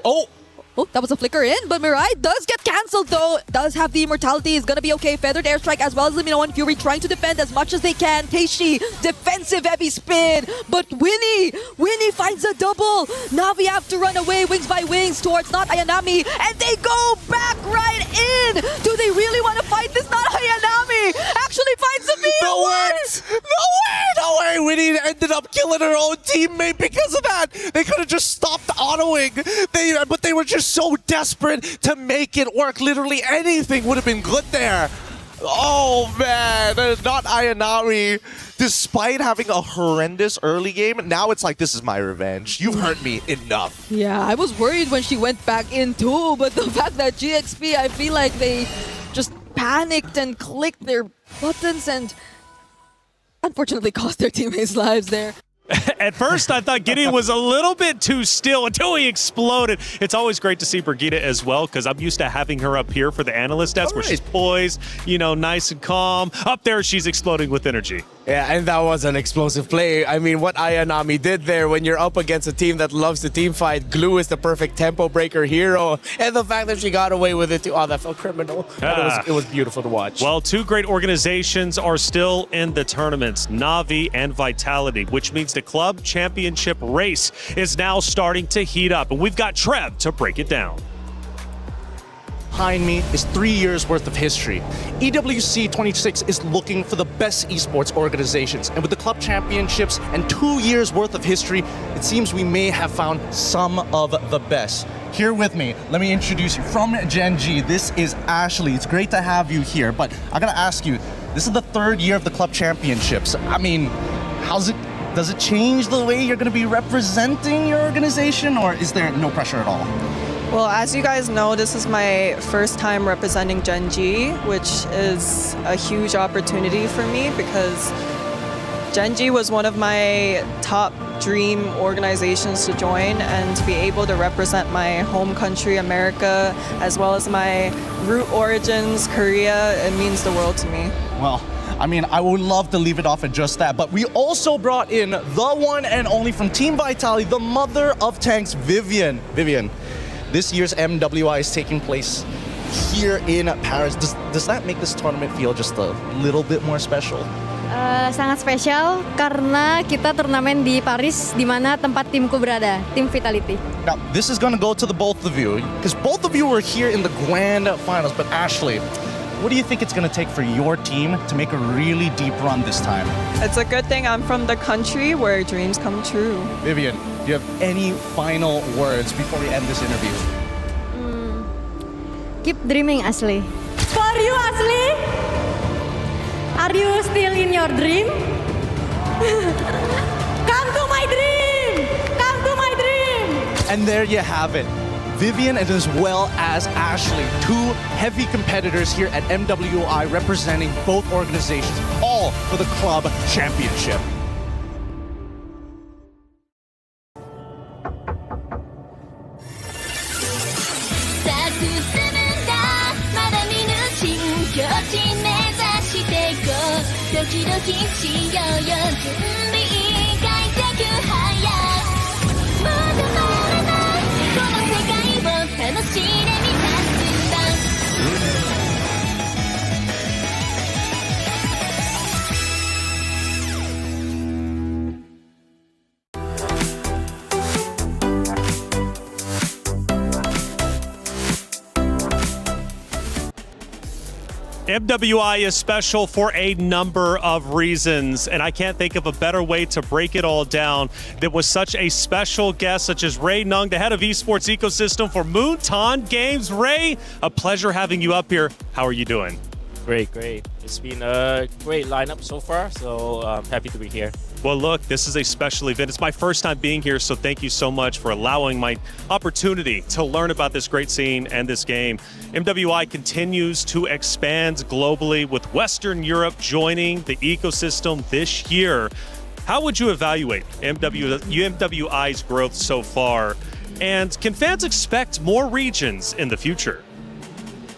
Oh, that was a flicker in, but Mirai does get cancelled though. Does have the immortality, is gonna be okay. Feathered airstrike as well as Limino and Fury trying to defend as much as they can. Teishi, defensive heavy spin, but Winnie finds a double. Na'Vi have to run away wings by wings towards not Ayanami, and they go back right in. Do they really want to fight this? Not Ayanami actually finds a meal. No way! Winnie ended up killing her own teammate because of that. They could have just stopped autoing. But they were just so desperate to make it work. Literally anything would have been good there. Oh man, not Ayanami. Despite having a horrendous early game, now it's like, this is my revenge. You've hurt me enough. Yeah, I was worried when she went back in too, but the fact that GXP, I feel like they just panicked and clicked their buttons and unfortunately cost their teammates' lives there. At first, I thought Gideon was a little bit too still until he exploded. It's always great to see Brigitte as well, because I'm used to having her up here for the analyst desk where she's poised, nice and calm. Up there, she's exploding with energy. Yeah, and that was an explosive play. I mean, what Ayanami did there when you're up against a team that loves to team fight, Glue is the perfect tempo breaker hero, and the fact that she got away with it too, that felt criminal. But it was beautiful to watch. Well, two great organizations are still in the tournaments, Navi and Vitality, which means the club championship race is now starting to heat up, and we've got Trev to break it down. Behind me is 3 years worth of history. EWC26 is looking for the best esports organizations, and with the club championships and 2 years worth of history, it seems we may have found some of the best. Here with me, let me introduce you from Gen G. This is Ashley. It's great to have you here, but I gotta ask you, this is the 3rd year of the club championships. I mean, does it change the way you're gonna be representing your organization, or is there no pressure at all? Well, as you guys know, this is my first time representing Gen G, which is a huge opportunity for me because Gen G was one of my top dream organizations to join, and to be able to represent my home country, America, as well as my root origins, Korea, it means the world to me. Well, I mean, I would love to leave it off at just that, but we also brought in the one and only from Team Vitality, the mother of tanks, Vivian. Vivian, this year's MWI is taking place here in Paris. Does that make this tournament feel just a little bit more special? Sangat spesial karena kita turnamen di Paris, di mana tempat timku berada, Tim Vitality. Now, this is going to go to the both of you, because both of you were here in the Grand Finals, but Ashley, what do you think it's going to take for your team to make a really deep run this time? It's a good thing I'm from the country where dreams come true. Vivian, do you have any final words before we end this interview? Keep dreaming, Ashley. For you, Ashley? Are you still in your dream? Come to my dream! Come to my dream! And there you have it. Vivian and as well as Ashley, two heavy competitors here at MWI representing both organizations, all for the club championship. MWI is special for a number of reasons, and I can't think of a better way to break it all down than with such a special guest such as Ray Nung, the head of esports ecosystem for Moonton Games. Ray, a pleasure having you up here. How are you doing? Great. It's been a great lineup so far, so I'm happy to be here. Well, look, this is a special event. It's my first time being here, so thank you so much for allowing my opportunity to learn about this great scene and this game. MWI continues to expand globally with Western Europe joining the ecosystem this year. How would you evaluate MWI's growth so far? And can fans expect more regions in the future?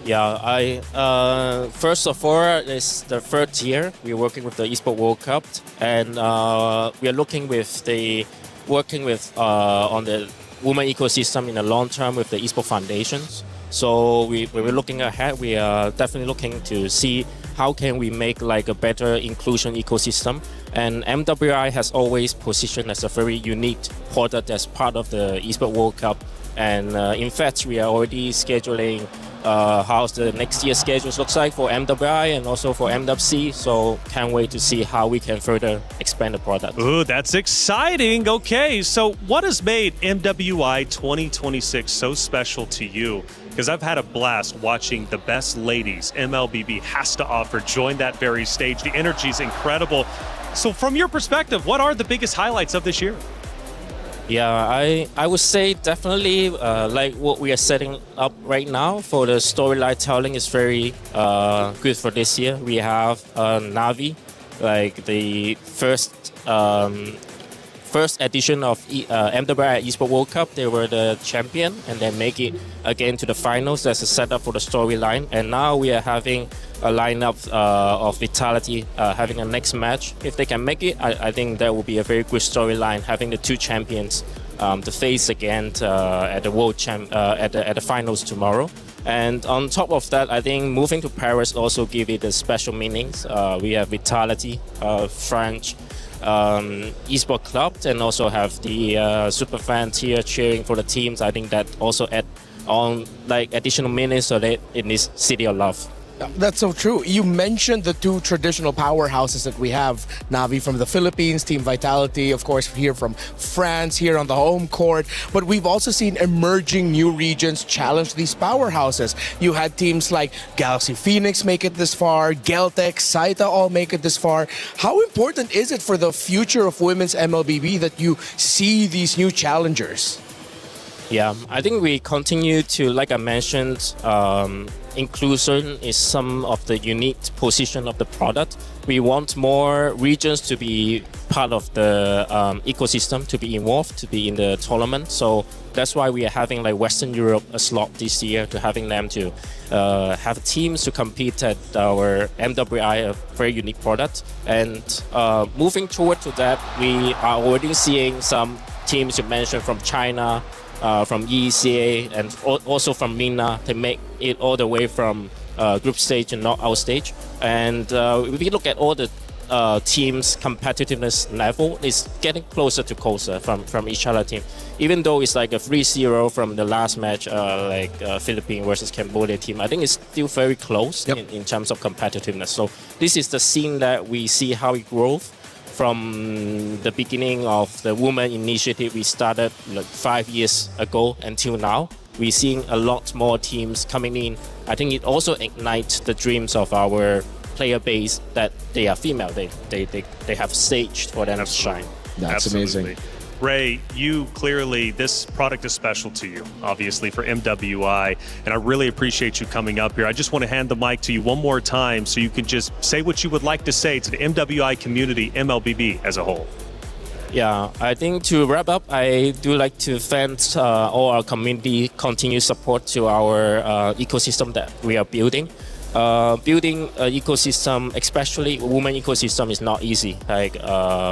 Yeah, first of all, it's the 3rd year we're working with the Esports World Cup, and we are working on the women ecosystem in the long term with the Esports Foundations. So when we're looking ahead, we are definitely looking to see how can we make like a better inclusion ecosystem. And MWI has always positioned as a very unique product as part of the Esports World Cup. And in fact, we are already scheduling how the next year's schedules looks like for MWI and also for MWC. So can't wait to see how we can further expand the product. Ooh, that's exciting. Okay, so what has made MWI 2026 so special to you? Because I've had a blast watching the best ladies MLBB has to offer join that very stage. The energy is incredible. So from your perspective, what are the biggest highlights of this year? Yeah, I would say definitely like what we are setting up right now for the storyline telling is very good for this year. We have Navi, like the first first edition of MWI Esports World Cup. They were the champion and then make it again to the finals. That's a setup for the storyline. And now we are having a lineup of Vitality having a next match. If they can make it, I think that will be a very good storyline, having the two champions to face again at the at the finals tomorrow. And on top of that, I think moving to Paris also give it a special meanings. We have Vitality, French esports club, and also have the super fans here cheering for the teams. I think that also add on like additional meanings so that in this city of love. That's so true. You mentioned the two traditional powerhouses that we have, Navi from the Philippines, Team Vitality, of course, here from France, here on the home court. But we've also seen emerging new regions challenge these powerhouses. You had teams like Galaxy Phoenix make it this far, Geltec, Saita all make it this far. How important is it for the future of women's MLBB that you see these new challengers? Yeah, I think we continue to, like I mentioned, inclusion is some of the unique position of the product. We want more regions to be part of the ecosystem, to be involved, to be in the tournament. So that's why we are having like Western Europe a slot this year, to having them to have teams to compete at our MWI, a very unique product. And moving toward to that, we are already seeing some teams you mentioned from China, from ECA, and also from MENA. They make it all the way from group stage and knockout stage. And if we look at all the teams' competitiveness level, is getting closer to closer from each other team. Even though it's like a 3-0 from the last match, like Philippines versus Cambodia team, I think it's still very close in terms of competitiveness. So this is the scene that we see how it grows. From the beginning of the women initiative we started like 5 years ago until now, we're seeing a lot more teams coming in. I think it also ignites the dreams of our player base that they are female. They have stage for them to shine. That's amazing. Ray, you clearly, this product is special to you, obviously, for MWI, and I really appreciate you coming up here. I just want to hand the mic to you one more time so you can just say what you would like to say to the MWI community, MLBB as a whole. Yeah, I think to wrap up, I do like to thank all our community continued support to our ecosystem that we are building. Building an ecosystem, especially a women ecosystem, is not easy. Like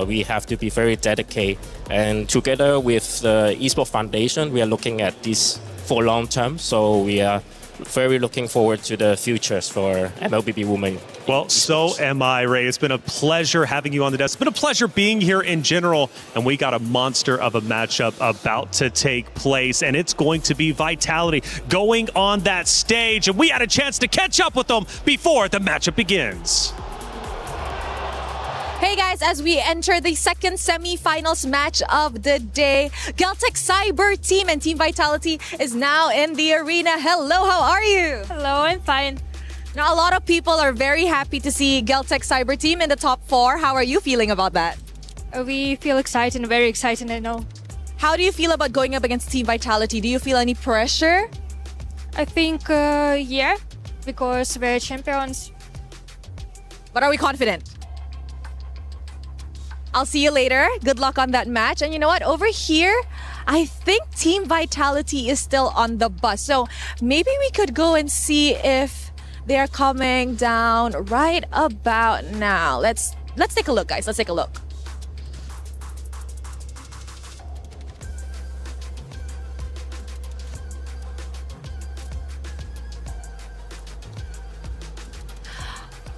we have to be very dedicated, and together with the Esports Foundation, we are looking at this for long term. So we are very looking forward to the futures for MLBB women. Well, so am I, Ray. It's been a pleasure having you on the desk. It's been a pleasure being here in general. And we got a monster of a matchup about to take place. And it's going to be Vitality going on that stage. And we had a chance to catch up with them before the matchup begins. Hey guys, as we enter the second semi-finals match of the day, Geltec Cyber Team and Team Vitality is now in the arena. Hello, how are you? Hello, I'm fine. Now, a lot of people are very happy to see Geltec Cyber Team in the top 4. How are you feeling about that? We feel excited, very excited, I know. How do you feel about going up against Team Vitality? Do you feel any pressure? I think, yeah, because we're champions. But are we confident? I'll see you later. Good luck on that match. And you know what? Over here, I think Team Vitality is still on the bus. So maybe we could go and see if they're coming down right about now. Let's take a look, guys. Let's take a look.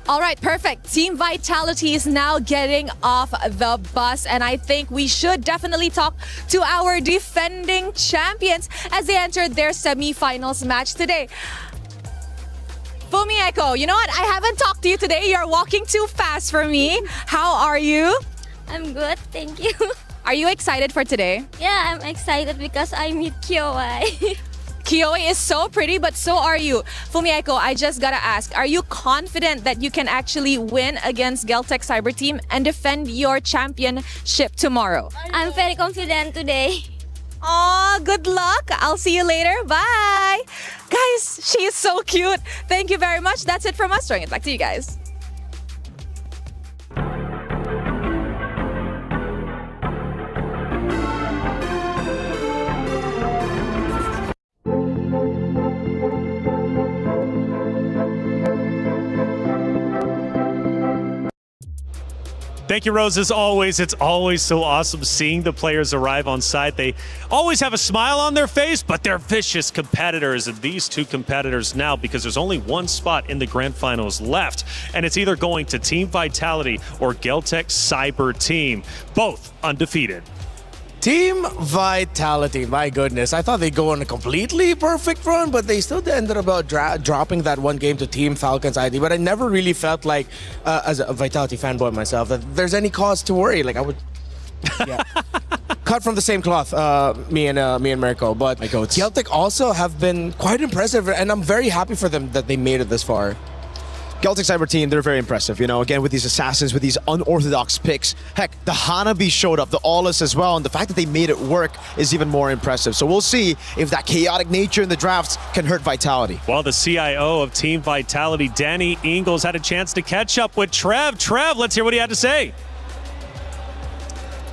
All right, perfect. Team Vitality is now getting off the bus, and I think we should definitely talk to our defending champions as they entered their semi-finals match today. Fumieko, you know what? I haven't talked to you today. You're walking too fast for me. How are you? I'm good, thank you. Are you excited for today? Yeah, I'm excited because I meet Kyoai. Kyoe is so pretty, but so are you. Fumieko, I just gotta ask, are you confident that you can actually win against Geltec Cyber Team and defend your championship tomorrow? I'm very confident today. Aw, good luck. I'll see you later. Bye. Guys, she is so cute. Thank you very much. That's it from us. Throwing it back to you guys. Thank you, Rose. As always, it's always so awesome seeing the players arrive on site. They always have a smile on their face, but they're vicious competitors. And these two competitors now, because there's only one spot in the Grand Finals left, and it's either going to Team Vitality or Geltec Cyber Team, both undefeated. Team Vitality, my goodness. I thought they'd go on a completely perfect run, but they still ended up dropping that one game to Team Falcons ID. But I never really felt like, as a Vitality fanboy myself, that there's any cause to worry. Like, I would... Yeah. Cut from the same cloth, me and Mirko. But Geltec also have been quite impressive, and I'm very happy for them that they made it this far. Geltec Cyber Team, they're very impressive. You know, again, with these assassins, with these unorthodox picks. Heck, the Hanabi showed up, the Aulus as well, and the fact that they made it work is even more impressive. So we'll see if that chaotic nature in the drafts can hurt Vitality. Well, the CIO of Team Vitality, Danny Ingles, had a chance to catch up with Trev. Trev, let's hear what he had to say.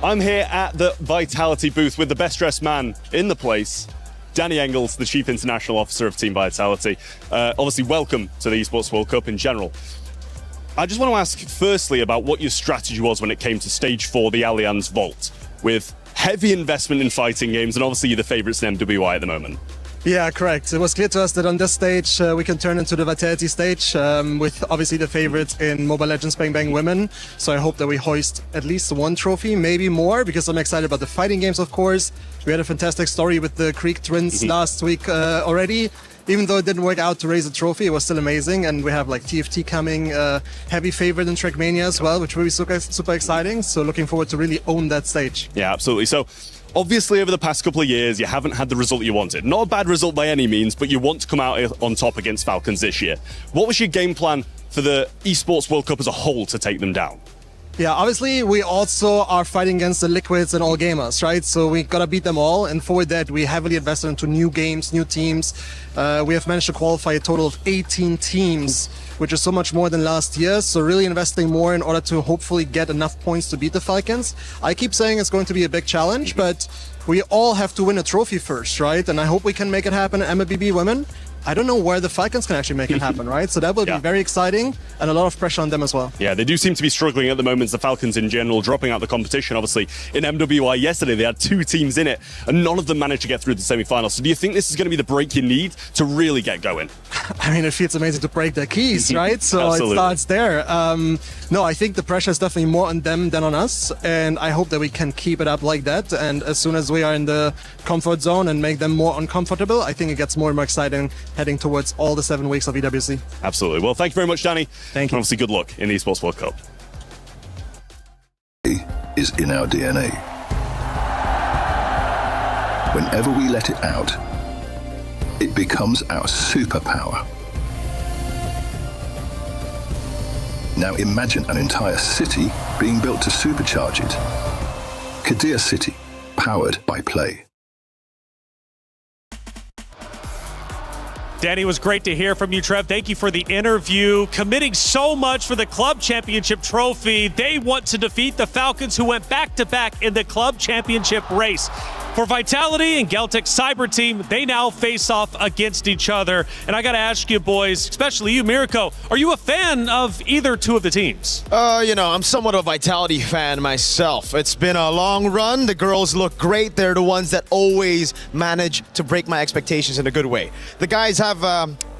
I'm here at the Vitality booth with the best dressed man in the place, Danny Engels, the Chief International Officer of Team Vitality. Obviously, welcome to the Esports World Cup in general. I just want to ask firstly about what your strategy was when it came to Stage 4, the Allianz Vault, with heavy investment in fighting games, and obviously you're the favourites in MWI at the moment. Yeah, correct. It was clear to us that on this stage we can turn into the Vitality stage with obviously the favorites in Mobile Legends Bang Bang Women. So I hope that we hoist at least one trophy, maybe more, because I'm excited about the fighting games, of course. We had a fantastic story with the Creek Twins last week already. Even though it didn't work out to raise a trophy, it was still amazing. And we have like TFT coming, heavy favorite in Trackmania as well, which will be super exciting. So looking forward to really own that stage. Yeah, absolutely. So obviously, over the past couple of years, you haven't had the result you wanted. Not a bad result by any means, but you want to come out on top against Falcons this year. What was your game plan for the Esports World Cup as a whole to take them down? Yeah, obviously, we also are fighting against the Liquids and all gamers, right? So we gotta beat them all. And for that, we heavily invested into new games, new teams. We have managed to qualify a total of 18 teams, which is so much more than last year. So really investing more in order to hopefully get enough points to beat the Falcons. I keep saying it's going to be a big challenge, but we all have to win a trophy first, right? And I hope we can make it happen at MLBB Women. I don't know where the Falcons can actually make it happen, right? So that will be very exciting and a lot of pressure on them as well. Yeah, they do seem to be struggling at the moment, the Falcons in general, dropping out the competition. Obviously, in MWI yesterday, they had 2 teams in it, and none of them managed to get through the semi-finals. So do you think this is going to be the break you need to really get going? I mean, it feels amazing to break their keys, right? So it starts there. No, I think the pressure is definitely more on them than on us, and I hope that we can keep it up like that. And as soon as we are in the comfort zone and make them more uncomfortable, I think it gets more and more exciting heading towards all the 7 weeks of EWC. Absolutely. Well, thank you very much, Danny. Thank you. And obviously, good luck in the Esports World Cup. Is in our DNA. Whenever we let it out, it becomes our superpower. Now imagine an entire city being built to supercharge it. Kadir City, powered by Play. Danny, it was great to hear from you, Trev. Thank you for the interview. Committing so much for the club championship trophy. They want to defeat the Falcons, who went back-to-back in the club championship race. For Vitality and Geltec Cyber Team, they now face off against each other. And I got to ask you, boys, especially you, Mirko, are you a fan of either two of the teams? You know, I'm somewhat a Vitality fan myself. It's been a long run. The girls look great. They're the ones that always manage to break my expectations in a good way. The guys have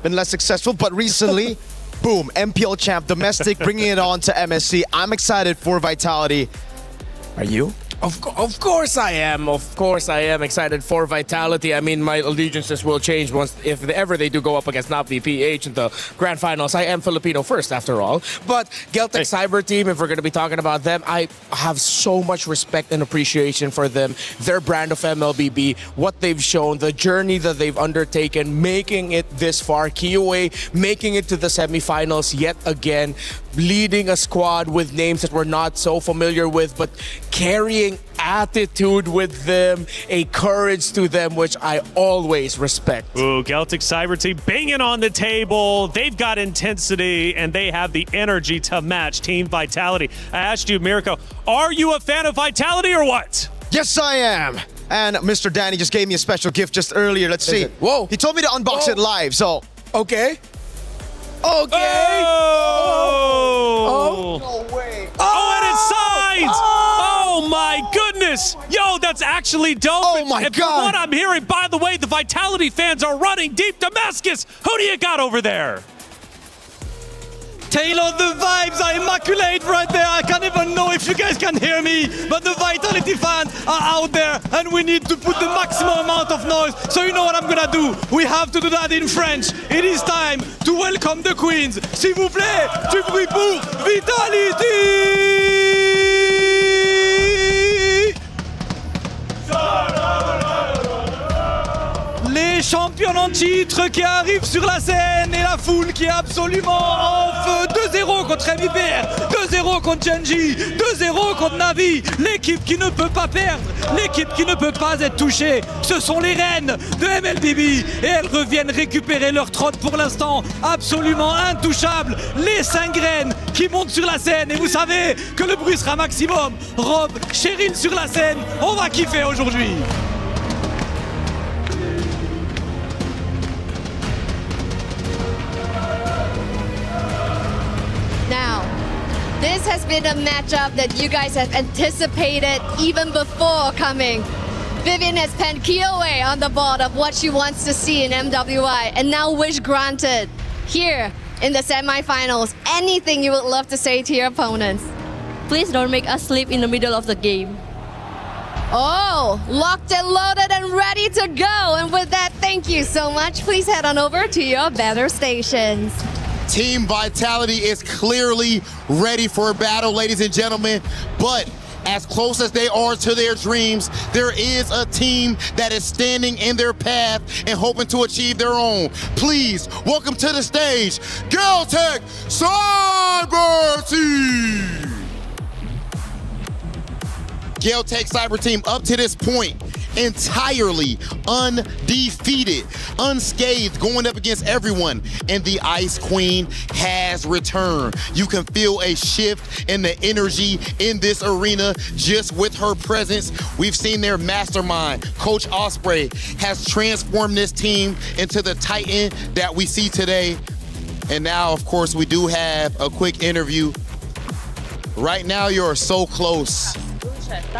been less successful, but recently, boom, MPL champ, domestic, bringing it on to MSC. I'm excited for Vitality. Are you? Of course I am. Of course I am excited for Vitality. I mean, my allegiances will change once, if ever they do go up against Navi PH in the Grand Finals. I am Filipino first, after all. But Geltec Cyber Team, if we're going to be talking about them, I have so much respect and appreciation for them. Their brand of MLBB, what they've shown, the journey that they've undertaken, making it this far. KOA making it to the semifinals yet again, leading a squad with names that we're not so familiar with, but carrying attitude with them, a courage to them, which I always respect. Ooh, Geltec Cyber Team banging on the table. They've got intensity, and they have the energy to match Team Vitality. I asked you, Mirko, are you a fan of Vitality or what? Yes, I am. And Mr. Danny just gave me a special gift just earlier. Let's see. Whoa. He told me to unbox it live, so. Okay. Okay. Oh! No way. Oh, and it's so! this? Yo, that's actually dope. Oh my and God. From what I'm hearing, by the way, the Vitality fans are running deep. Damascus, who do you got over there? Taylor, the vibes are immaculate right there. I can't even know if you guys can hear me, but the Vitality fans are out there and we need to put the maximum amount of noise. So you know what I'm gonna do? We have to do that in French. It is time to welcome the Queens. S'il vous plaît, du bruit pour Vitality! Les champions en titre qui arrivent sur la scène et la foule qui est absolument en feu. 2-0 contre MIBR, 2-0 contre Genji, 2-0 contre Navi. L'équipe qui ne peut pas perdre, l'équipe qui ne peut pas être touchée. Ce sont les reines de MLBB et elles reviennent récupérer leur trône pour l'instant absolument intouchable. Les 5 reines qui montent sur la scène et vous savez que le bruit sera maximum. Rob, Cheryl sur la scène, on va kiffer aujourd'hui. Now, this has been a matchup that you guys have anticipated even before coming. Vivian has penned Kioe on the board of what she wants to see in MWI, and now wish granted. Here in the semifinals, anything you would love to say to your opponents? Please don't make us sleep in the middle of the game. Oh, locked and loaded and ready to go. And with that, thank you so much. Please head on over to your battle stations. Team Vitality is clearly ready for a battle, ladies and gentlemen, but as close as they are to their dreams, there is a team that is standing in their path and hoping to achieve their own. Please welcome to the stage, Galtech Cyber Team. Galtech Cyber Team up to this point entirely undefeated, unscathed, going up against everyone, and the Ice Queen has returned. You can feel a shift in the energy in this arena just with her presence. We've seen their mastermind, Coach Osprey, has transformed this team into the Titan that we see today. And now, of course, we do have a quick interview. Right now, you're so close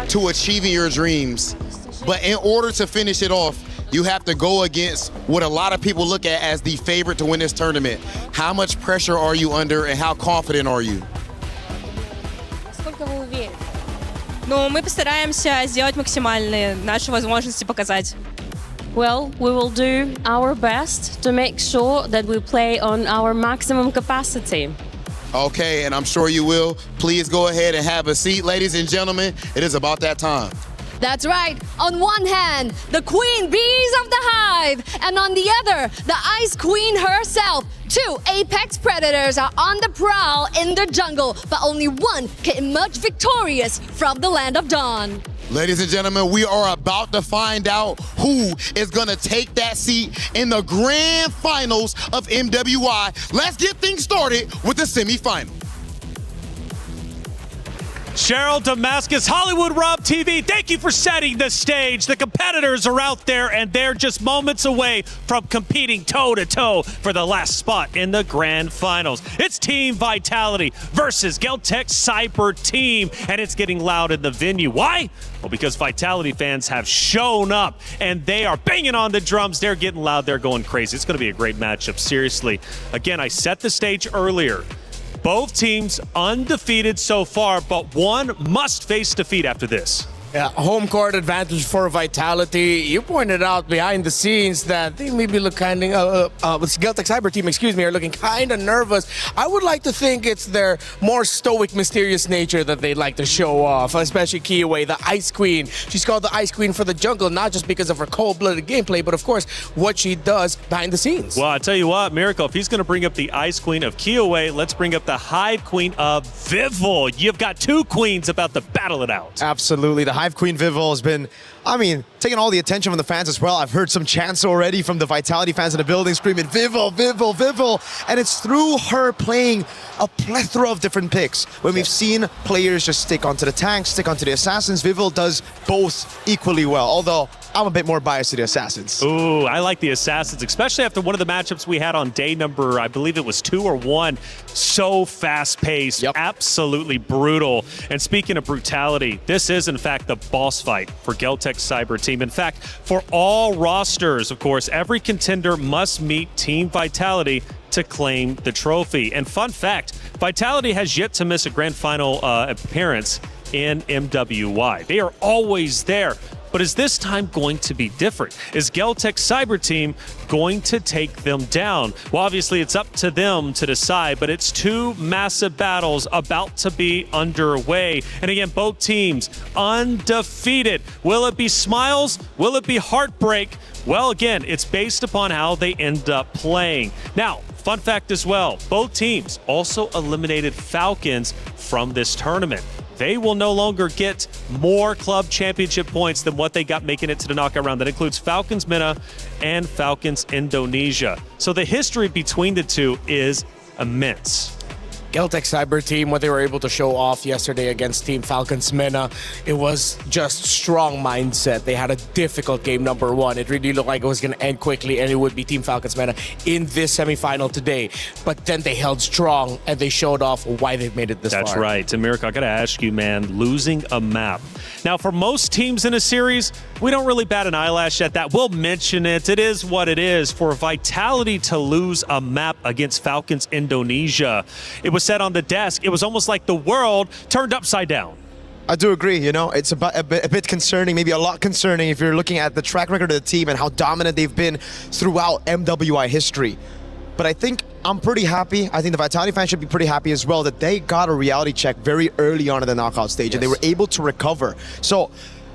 to achieving your dreams. But in order to finish it off, you have to go against what a lot of people look at as the favorite to win this tournament. How much pressure are you under and how confident are you? Ну, мы постараемся сделать максимальные наши возможности показать. Well, we will do our best to make sure that we play on our maximum capacity. Okay, and I'm sure you will. Please go ahead and have a seat, ladies and gentlemen. It is about that time. That's right. On one hand, the queen bees of the hive, and on the other, the Ice Queen herself. 2 apex predators are on the prowl in the jungle, but only one can emerge victorious from the land of dawn. Ladies and gentlemen, we are about to find out who is going to take that seat in the Grand Finals of MWI. Let's get things started with the semifinal. Cheryl, Damascus, Hollywood Rob TV, thank you for setting the stage. The competitors are out there, and they're just moments away from competing toe-to-toe for the last spot in the Grand Finals. It's Team Vitality versus Galtech Cyber Team, and it's getting loud in the venue. Why? Well, because Vitality fans have shown up, and they are banging on the drums. They're getting loud. They're going crazy. It's going to be a great matchup, seriously. Again, I set the stage earlier. Both teams undefeated so far, but one must face defeat after this. Yeah, home court advantage for Vitality. You pointed out behind the scenes that they maybe look kind of, Galtech Cyber Team, excuse me, are looking kind of nervous. I would like to think it's their more stoic, mysterious nature that they like to show off, especially Kioe, the Ice Queen. She's called the Ice Queen for the jungle, not just because of her cold-blooded gameplay, but of course, what she does behind the scenes. Well, I tell you what, Miracle, if he's going to bring up the Ice Queen of Kioe, let's bring up the Hive Queen of Vival. You've got two queens about to battle it out. Absolutely. The Hive Queen Vival has been, taking all the attention from the fans as well. I've heard some chants already from the Vitality fans in the building screaming, Vival, Vival, Vival. And it's through her playing a plethora of different picks. When we've seen players just stick onto the tanks, stick onto the assassins, Vival does both equally well. Although I'm a bit more biased to the Assassins. Ooh, I like the Assassins, especially after one of the matchups we had on day number, I believe it was 2 or 1. So fast-paced, absolutely brutal. And speaking of brutality, this is, in fact, the boss fight for Geltec Cyber Team. In fact, for all rosters, of course, every contender must meet Team Vitality to claim the trophy. And fun fact, Vitality has yet to miss a grand final appearance in MWI. They are always there. But is this time going to be different? Is Geltec Cyber Team going to take them down? Well, obviously, it's up to them to decide, but it's 2 massive battles about to be underway. And again, both teams undefeated. Will it be smiles? Will it be heartbreak? Well, again, it's based upon how they end up playing. Now, fun fact as well, both teams also eliminated Falcons from this tournament. They will no longer get more club championship points than what they got making it to the knockout round. That includes Falcons MENA and Falcons Indonesia. So the history between the two is immense. Geltec Cyber Team, what they were able to show off yesterday against Team Falcons MENA, it was just strong mindset. They had a difficult game number 1. It really looked like it was going to end quickly, and it would be Team Falcons MENA in this semifinal today. But then they held strong, and they showed off why they've made it this far. That's right. And Mirko, I got to ask you, man, losing a map. Now, for most teams in a series, we don't really bat an eyelash at that. We'll mention it. It is what it is. For Vitality to lose a map against Falcons Indonesia, it was said on the desk, it was almost like the world turned upside down. I do agree, you know, it's a bit concerning, maybe a lot concerning if you're looking at the track record of the team and how dominant they've been throughout MWI history. But I think I'm pretty happy. I think the Vitality fans should be pretty happy as well that they got a reality check very early on in the knockout stage, and they were able to recover. So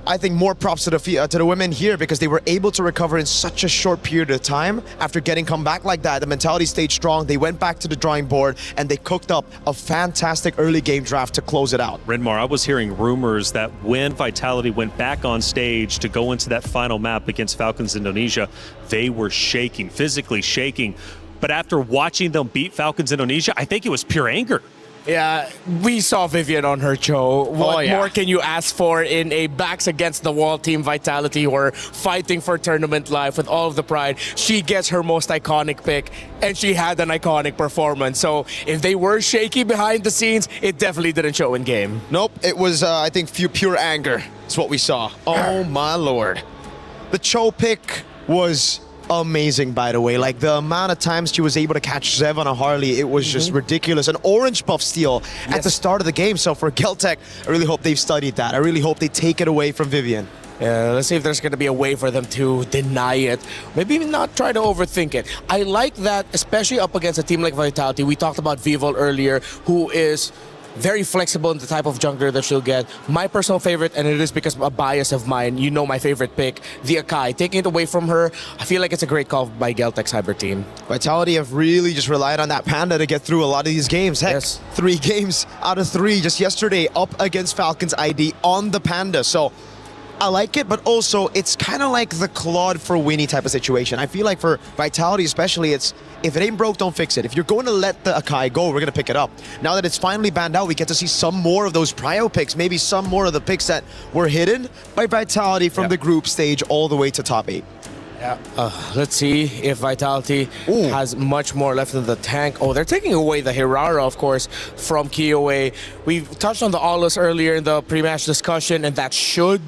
I think more props to the women here because they were able to recover in such a short period of time after getting come back like that. The mentality stayed strong. They went back to the drawing board and they cooked up a fantastic early game draft to close it out. Renmar, I was hearing rumors that when Vitality went back on stage to go into that final map against Falcons Indonesia, they were shaking, physically shaking. But after watching them beat Falcons Indonesia, I think it was pure anger. Yeah, we saw Vivian on her show. What more can you ask for in a backs against the wall Team Vitality who are fighting for tournament life with all of the pride? She gets her most iconic pick, and she had an iconic performance. So if they were shaky behind the scenes, it definitely didn't show in game. Nope, it was, I think, pure anger. That's what we saw. Oh, my Lord. The Cho pick was amazing, by the way. Like, the amount of times she was able to catch Zev on a Harley, it was just ridiculous. An orange buff steal at the start of the game. So for Geltec, I really hope they've studied that. I really hope they take it away from Vivian. Yeah, let's see if there's going to be a way for them to deny it. Maybe not try to overthink it. I like that, especially up against a team like Vitality. We talked about Vivol earlier, who is very flexible in the type of jungler that she'll get. My personal favorite, and it is because of a bias of mine, you know my favorite pick, the Akai. Taking it away from her, I feel like it's a great call by Geltec Cyber Team. Vitality have really just relied on that Panda to get through a lot of these games. Heck, 3 games out of 3 just yesterday up against Falcons ID on the Panda. So I like it, but also it's kind of like the Claude for Winnie type of situation. I feel like for Vitality especially, it's if it ain't broke, don't fix it. If you're going to let the Akai go, we're going to pick it up. Now that it's finally banned out, we get to see some more of those prio picks, maybe some more of the picks that were hidden by Vitality from the group stage all the way to top 8. Yeah. Let's see if Vitality has much more left in the tank. Oh, they're taking away the Hirara, of course, from KOA. We touched on the Aulus earlier in the pre-match discussion, and that should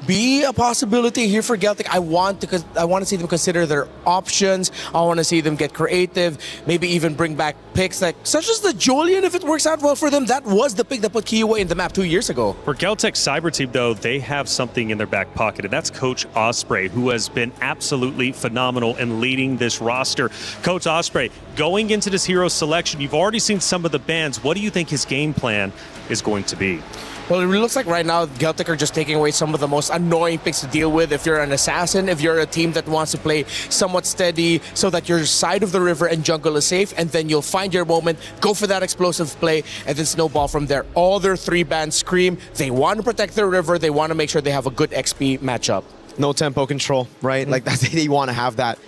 be a possibility here for Geltec. I want to see them consider their options. I want to see them get creative, maybe even bring back picks like such as the Julian if it works out well for them. That was the pick that put Kiowa in the map 2 years ago. For Geltec Cyber Team, though, they have something in their back pocket, and that's Coach Osprey, who has been absolutely phenomenal in leading this roster. Coach Osprey, going into this hero selection, you've already seen some of the bans. What do you think his game plan is going to be? Well, it looks like right now Geltec are just taking away some of the most annoying picks to deal with. If you're an assassin, if you're a team that wants to play somewhat steady so that your side of the river and jungle is safe, and then you'll find your moment, go for that explosive play, and then snowball from there. All their 3 bans scream. They want to protect their river. They want to make sure they have a good XP matchup. No tempo control, right? Like that, they want to have that.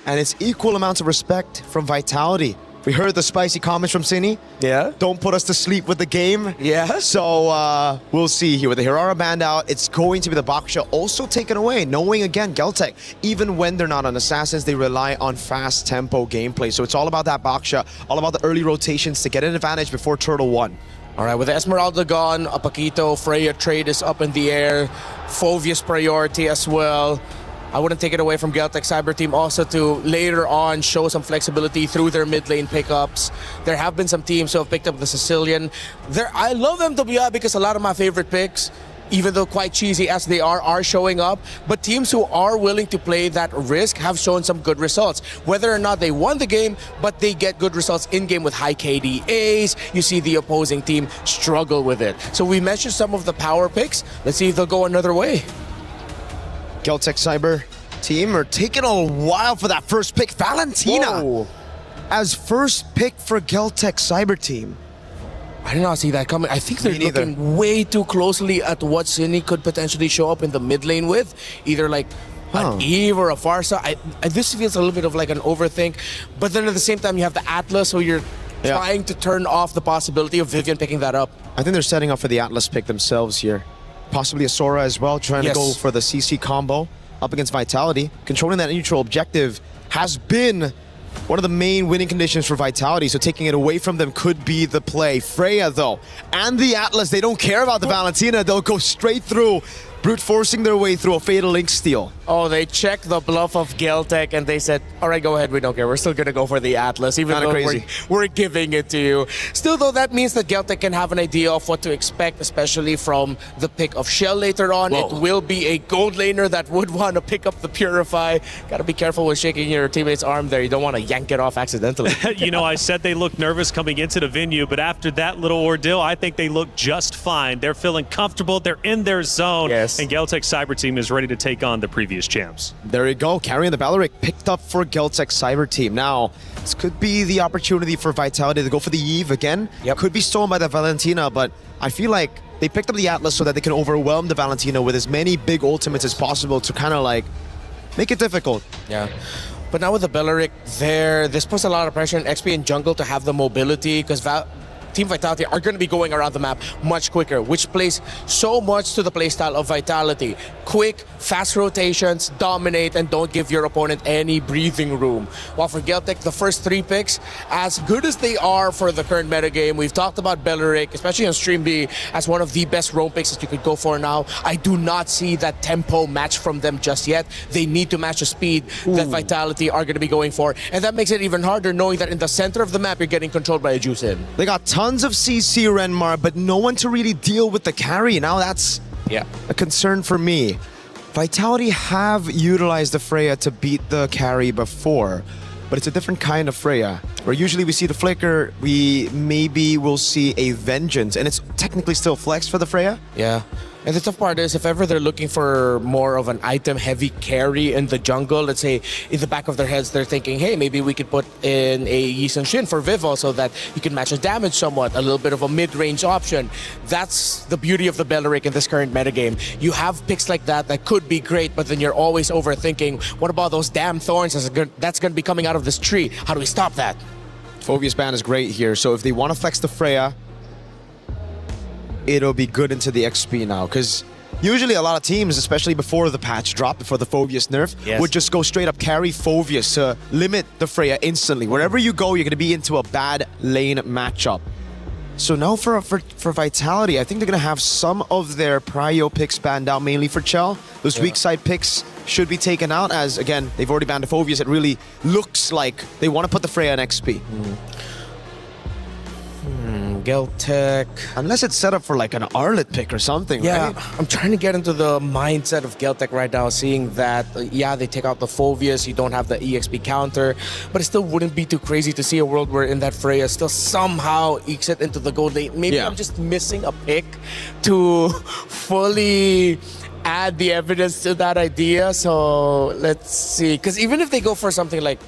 And it's equal amounts of respect from Vitality. We heard the spicy comments from Cine. Yeah. Don't put us to sleep with the game. Yeah. So we'll see here with the Hirara banned out. It's going to be the Bakusha also taken away. Knowing again, Geltec, even when they're not on Assassins, they rely on fast tempo gameplay. So it's all about that Bakusha, all about the early rotations to get an advantage before Turtle 1. All right, with Esmeralda gone, Apakito, Freya trade is up in the air. Fovius priority as well. I wouldn't take it away from Geltec Cyber Team also to later on show some flexibility through their mid lane pickups. There have been some teams who have picked up the Sicilian. I love MWI because a lot of my favorite picks, even though quite cheesy as they are showing up. But teams who are willing to play that risk have shown some good results. Whether or not they won the game, but they get good results in-game with high KDAs. You see the opposing team struggle with it. So we mentioned some of the power picks. Let's see if they'll go another way. Geltec Cyber Team are taking a while for that first pick. Valentina as first pick for Geltec Cyber Team. I did not see that coming. I think they're looking way too closely at what Cine could potentially show up in the mid lane with. Either like an Eve or a Farsa. This feels a little bit of like an overthink. But then at the same time, you have the Atlas, so you're trying to turn off the possibility of Vivian picking that up. I think they're setting up for the Atlas pick themselves here. Possibly a Sora as well, trying to go for the CC combo up against Vitality. Controlling that neutral objective has been one of the main winning conditions for Vitality, so taking it away from them could be the play. Freya, though, and the Atlas, they don't care about the Valentina. They'll go straight through, brute forcing their way through a Fatal Link steal. Oh, they checked the bluff of Geltec and they said, all right, go ahead, we don't care. We're still going to go for the Atlas, even though we're giving it to you. Still, though, that means that Geltec can have an idea of what to expect, especially from the pick of Shell later on. It will be a gold laner that would want to pick up the Purify. Got to be careful with shaking your teammate's arm there. You don't want to yank it off accidentally. You know, I said they looked nervous coming into the venue, but after that little ordeal, I think they look just fine. They're feeling comfortable. They're in their zone. Yes. And Geltec Cyber Team is ready to take on the previous champs. There you go. Carrying the Baloric picked up for Geltec Cyber Team. Now, this could be the opportunity for Vitality to go for the Eve again. Could be stolen by the Valentina, but I feel like they picked up the Atlas so that they can overwhelm the Valentina with as many big ultimates as possible to kind of like make it difficult. Yeah. But now with the Beleric there, this puts a lot of pressure on XP and jungle to have the mobility because Team Vitality are going to be going around the map much quicker, which plays so much to the playstyle of Vitality. Quick, fast rotations, dominate, and don't give your opponent any breathing room. While for Geltec, the first 3 picks, as good as they are for the current metagame, we've talked about Beleric, especially on Stream B, as one of the best roam picks that you could go for now. I do not see that tempo match from them just yet. They need to match the speed that Vitality are going to be going for, and that makes it even harder knowing that in the center of the map, you're getting controlled by a Juicin. They got tons of CC Renmar, but no one to really deal with the carry. Now that's a concern for me. Vitality have utilized the Freya to beat the carry before, but it's a different kind of Freya. Where usually we see the Flicker, we maybe will see a Vengeance, and it's technically still flex for the Freya. Yeah. And the tough part is if ever they're looking for more of an item-heavy carry in the jungle, let's say in the back of their heads they're thinking, hey, maybe we could put in a Yi Sun-shin for Vivo so that you can match the damage somewhat, a little bit of a mid-range option. That's the beauty of the Beleric in this current metagame. You have picks like that that could be great, but then you're always overthinking, what about those damn thorns that's going to be coming out of this tree? How do we stop that? Phobius ban is great here, so if they want to flex the Freya, it'll be good into the XP now, because usually a lot of teams, especially before the patch drop, before the Phobius nerf, would just go straight up carry Phobius to limit the Freya instantly. Wherever you go, you're going to be into a bad lane matchup. So now for Vitality, I think they're going to have some of their prio picks banned out, mainly for Chell. Those weak side picks should be taken out as, again, they've already banned the Phobius. It really looks like they want to put the Freya in XP. Geltec. Unless it's set up for like an Arlet pick or something, right? I'm trying to get into the mindset of Geltec right now, seeing that, they take out the Phobius, you don't have the EXP counter, but it still wouldn't be too crazy to see a world where in that Freya still somehow ekes it into the gold lane. Maybe I'm just missing a pick to fully add the evidence to that idea. So let's see. Because even if they go for something like,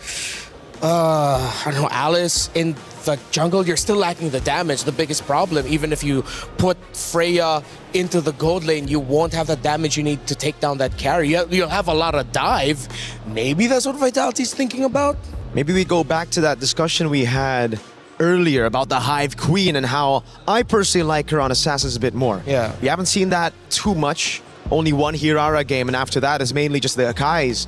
I don't know, Alice in the jungle, you're still lacking the damage. The biggest problem, even if you put Freya into the gold lane, you won't have the damage you need to take down that carry. You'll have a lot of dive. Maybe that's what Vitality's thinking about? maybe we go back to that discussion we had earlier about the Hive Queen and how I personally like her on Assassins a bit more. Yeah. We haven't seen that too much. Only one Hirara game, and after that is mainly just the Akais.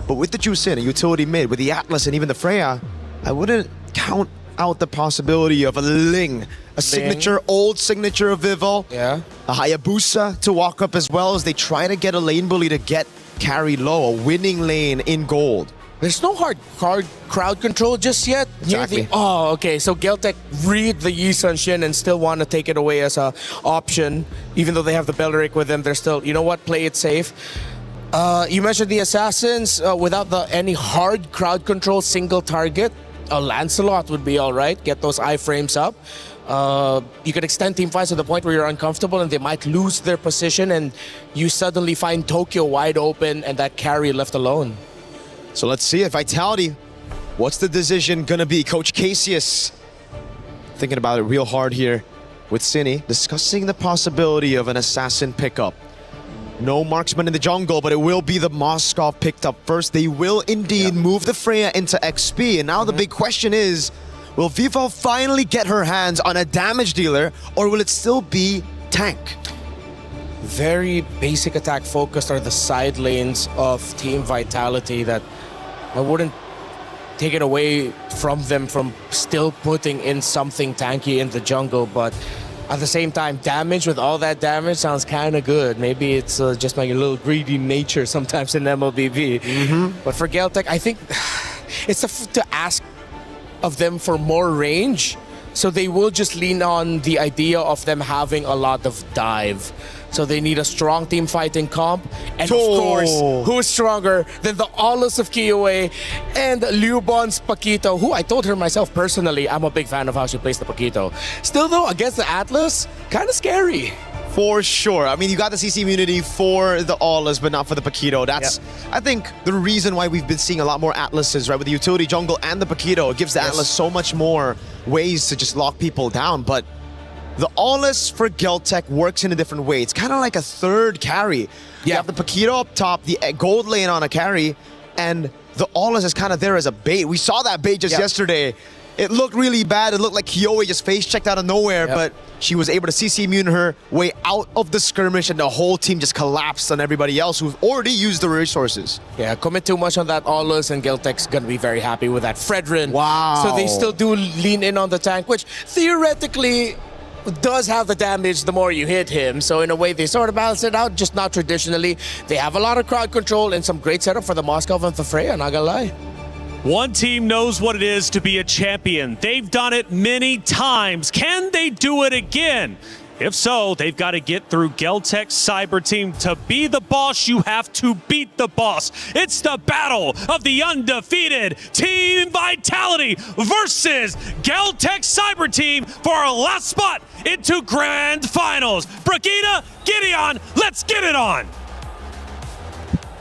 But with the Jusin, a utility mid, with the Atlas and even the Freya, I wouldn't count out the possibility of a Ling. A signature, old signature of Vivo. Yeah. A Hayabusa to walk up as well as they try to get a lane bully to get carry low, a winning lane in gold. There's no hard crowd control just yet. Exactly. Oh, okay. So Geltec read the Yi Sun Shin and still want to take it away as a option. Even though they have the Belleric with them, they're still, you know what, play it safe. You mentioned the Assassins without any hard crowd control, single target. A Lancelot would be all right. Get those iframes up. You can extend team fights to the point where you're uncomfortable and they might lose their position and you suddenly find Tokyo wide open and that carry left alone. So let's see it. Vitality, what's the decision gonna be? Coach Casius thinking about it real hard here with Cine, discussing the possibility of an assassin pickup. No marksman in the jungle, but it will be the Moskov picked up first. They will indeed move the Freya into XP. And now the big question is, will Vivo finally get her hands on a damage dealer, or will it still be tank? Very basic attack focused are the side lanes of Team Vitality that I wouldn't take it away from them from still putting in something tanky in the jungle, but at the same time, damage with all that damage sounds kind of good. Maybe it's just my little greedy nature sometimes in MLBB. But for Geltec, I think it's to ask of them for more range. So they will just lean on the idea of them having a lot of dive. So they need a strong team fighting comp. And of course, who is stronger than the Aulus of Kiowa and Liubon's Paquito, who I told her myself personally, I'm a big fan of how she plays the Paquito. Still though, against the Atlas, kind of scary. For sure. I mean, you got the CC immunity for the Aulus, but not for the Paquito. That's, I think, the reason why we've been seeing a lot more Atlases, right? With the utility jungle and the Paquito, it gives the Atlas so much more ways to just lock people down. But the Aulus for Geltec works in a different way. It's kind of like a third carry. You have the Paquito up top, the gold lane on a carry, and the Aulus is kind of there as a bait. We saw that bait just yesterday. It looked really bad. It looked like Kiowa just face checked out of nowhere, but she was able to CC immune her way out of the skirmish, and the whole team just collapsed on everybody else who've already used the resources. Yeah, commit too much on that Aulus, and Geltec's gonna be very happy with that. Fredrin. Wow. So they still do lean in on the tank, which theoretically does have the damage the more you hit him. So in a way, they sort of balance it out, just not traditionally. They have a lot of crowd control and some great setup for the Moskov and the Freya, not gonna lie. One team knows what it is to be a champion. They've done it many times. Can they do it again? If so, they've got to get through Geltec's Cyber Team. To be the boss, you have to beat the boss. It's the battle of the undefeated Team Vitality versus Geltec Cyber Team for our last spot into Grand Finals. Brigida, Gideon, let's get it on.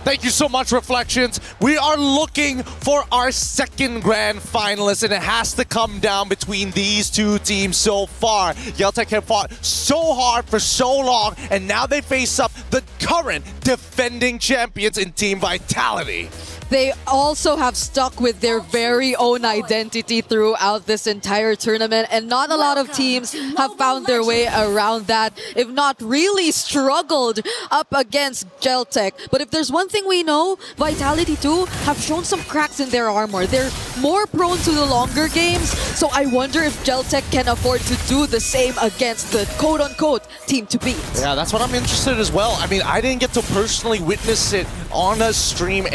Thank you so much, Reflections. We are looking for our second Grand Finalist, and it has to come down between these two teams so far. Geltec have fought so hard for so long, and now they face up the current defending champions in Team Vitality. They also have stuck with their very own identity throughout this entire tournament, and not a lot of teams have found their way around that, if not really struggled up against Geltec. But if there's one thing we know, Vitality too have shown some cracks in their armor. They're more prone to the longer games, so I wonder if Geltec can afford to do the same against the quote-unquote team to beat. Yeah, that's what I'm interested in as well. I mean, I didn't get to personally witness it on a stream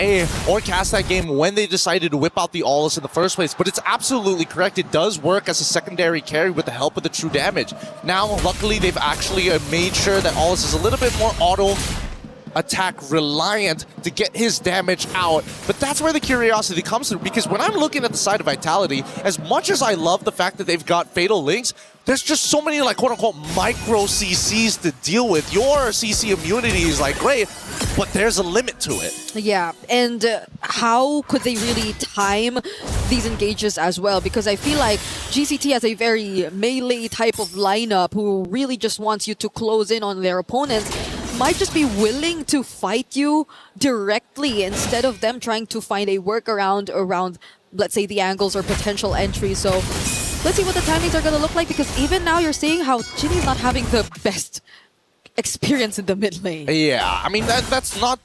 or cast that game when they decided to whip out the Aulus in the first place, but it's absolutely correct. It does work as a secondary carry with the help of the true damage. Now, luckily, they've actually made sure that Aulus is a little bit more auto attack reliant to get his damage out, but that's where the curiosity comes through, because when I'm looking at the side of Vitality, as much as I love the fact that they've got Fatal Links, there's just so many like quote-unquote micro CCs to deal with. Your CC immunity is like great, but there's a limit to it. Yeah, and how could they really time these engages as well? Because I feel like GCT has a very melee type of lineup who really just wants you to close in on their opponents. Might just be willing to fight you directly instead of them trying to find a workaround around let's say, the angles or potential entries. So let's see what the timings are going to look like, because even now you're seeing how Jinny's not having the best experience in the mid lane. Yeah, I mean, that's not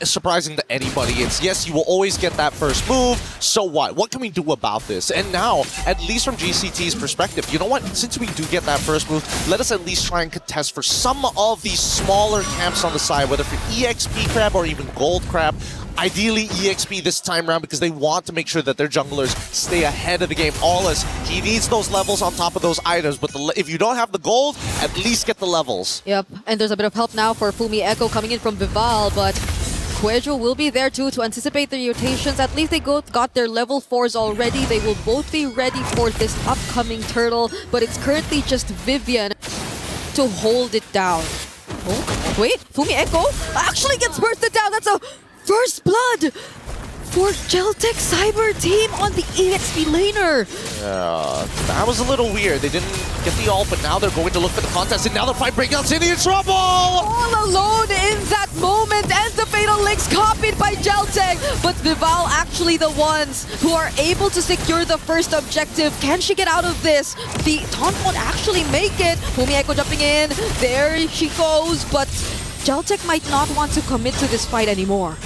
surprising to anybody. It's, yes, you will always get that first move. So what? What can we do about this? And now, at least from GCT's perspective, you know what? Since we do get that first move, let us at least try and contest for some of these smaller camps on the side, whether for EXP Crab or even Gold Crab. Ideally EXP this time around, because they want to make sure that their junglers stay ahead of the game. Alles, he needs those levels on top of those items, but if you don't have the gold, at least get the levels. Yep, and there's a bit of help now for Fumi Echo coming in from Vival, but Quejo will be there too to anticipate the rotations. At least they got their level 4s already. They will both be ready for this upcoming turtle, but it's currently just Vivian to hold it down. Oh, wait, Fumi Echo actually gets bursted down. That's a first blood for Geltec Cyber team on the EXP laner. That was a little weird. They didn't get the ult, but now they're going to look for the contest, and now the fight breaks out. City in trouble! All alone in that moment, and the Fatal Links copied by Geltec. But Vival actually the ones who are able to secure the first objective. Can she get out of this? The taunt won't actually make it. Fumi Echo jumping in. There she goes, but Geltec might not want to commit to this fight anymore.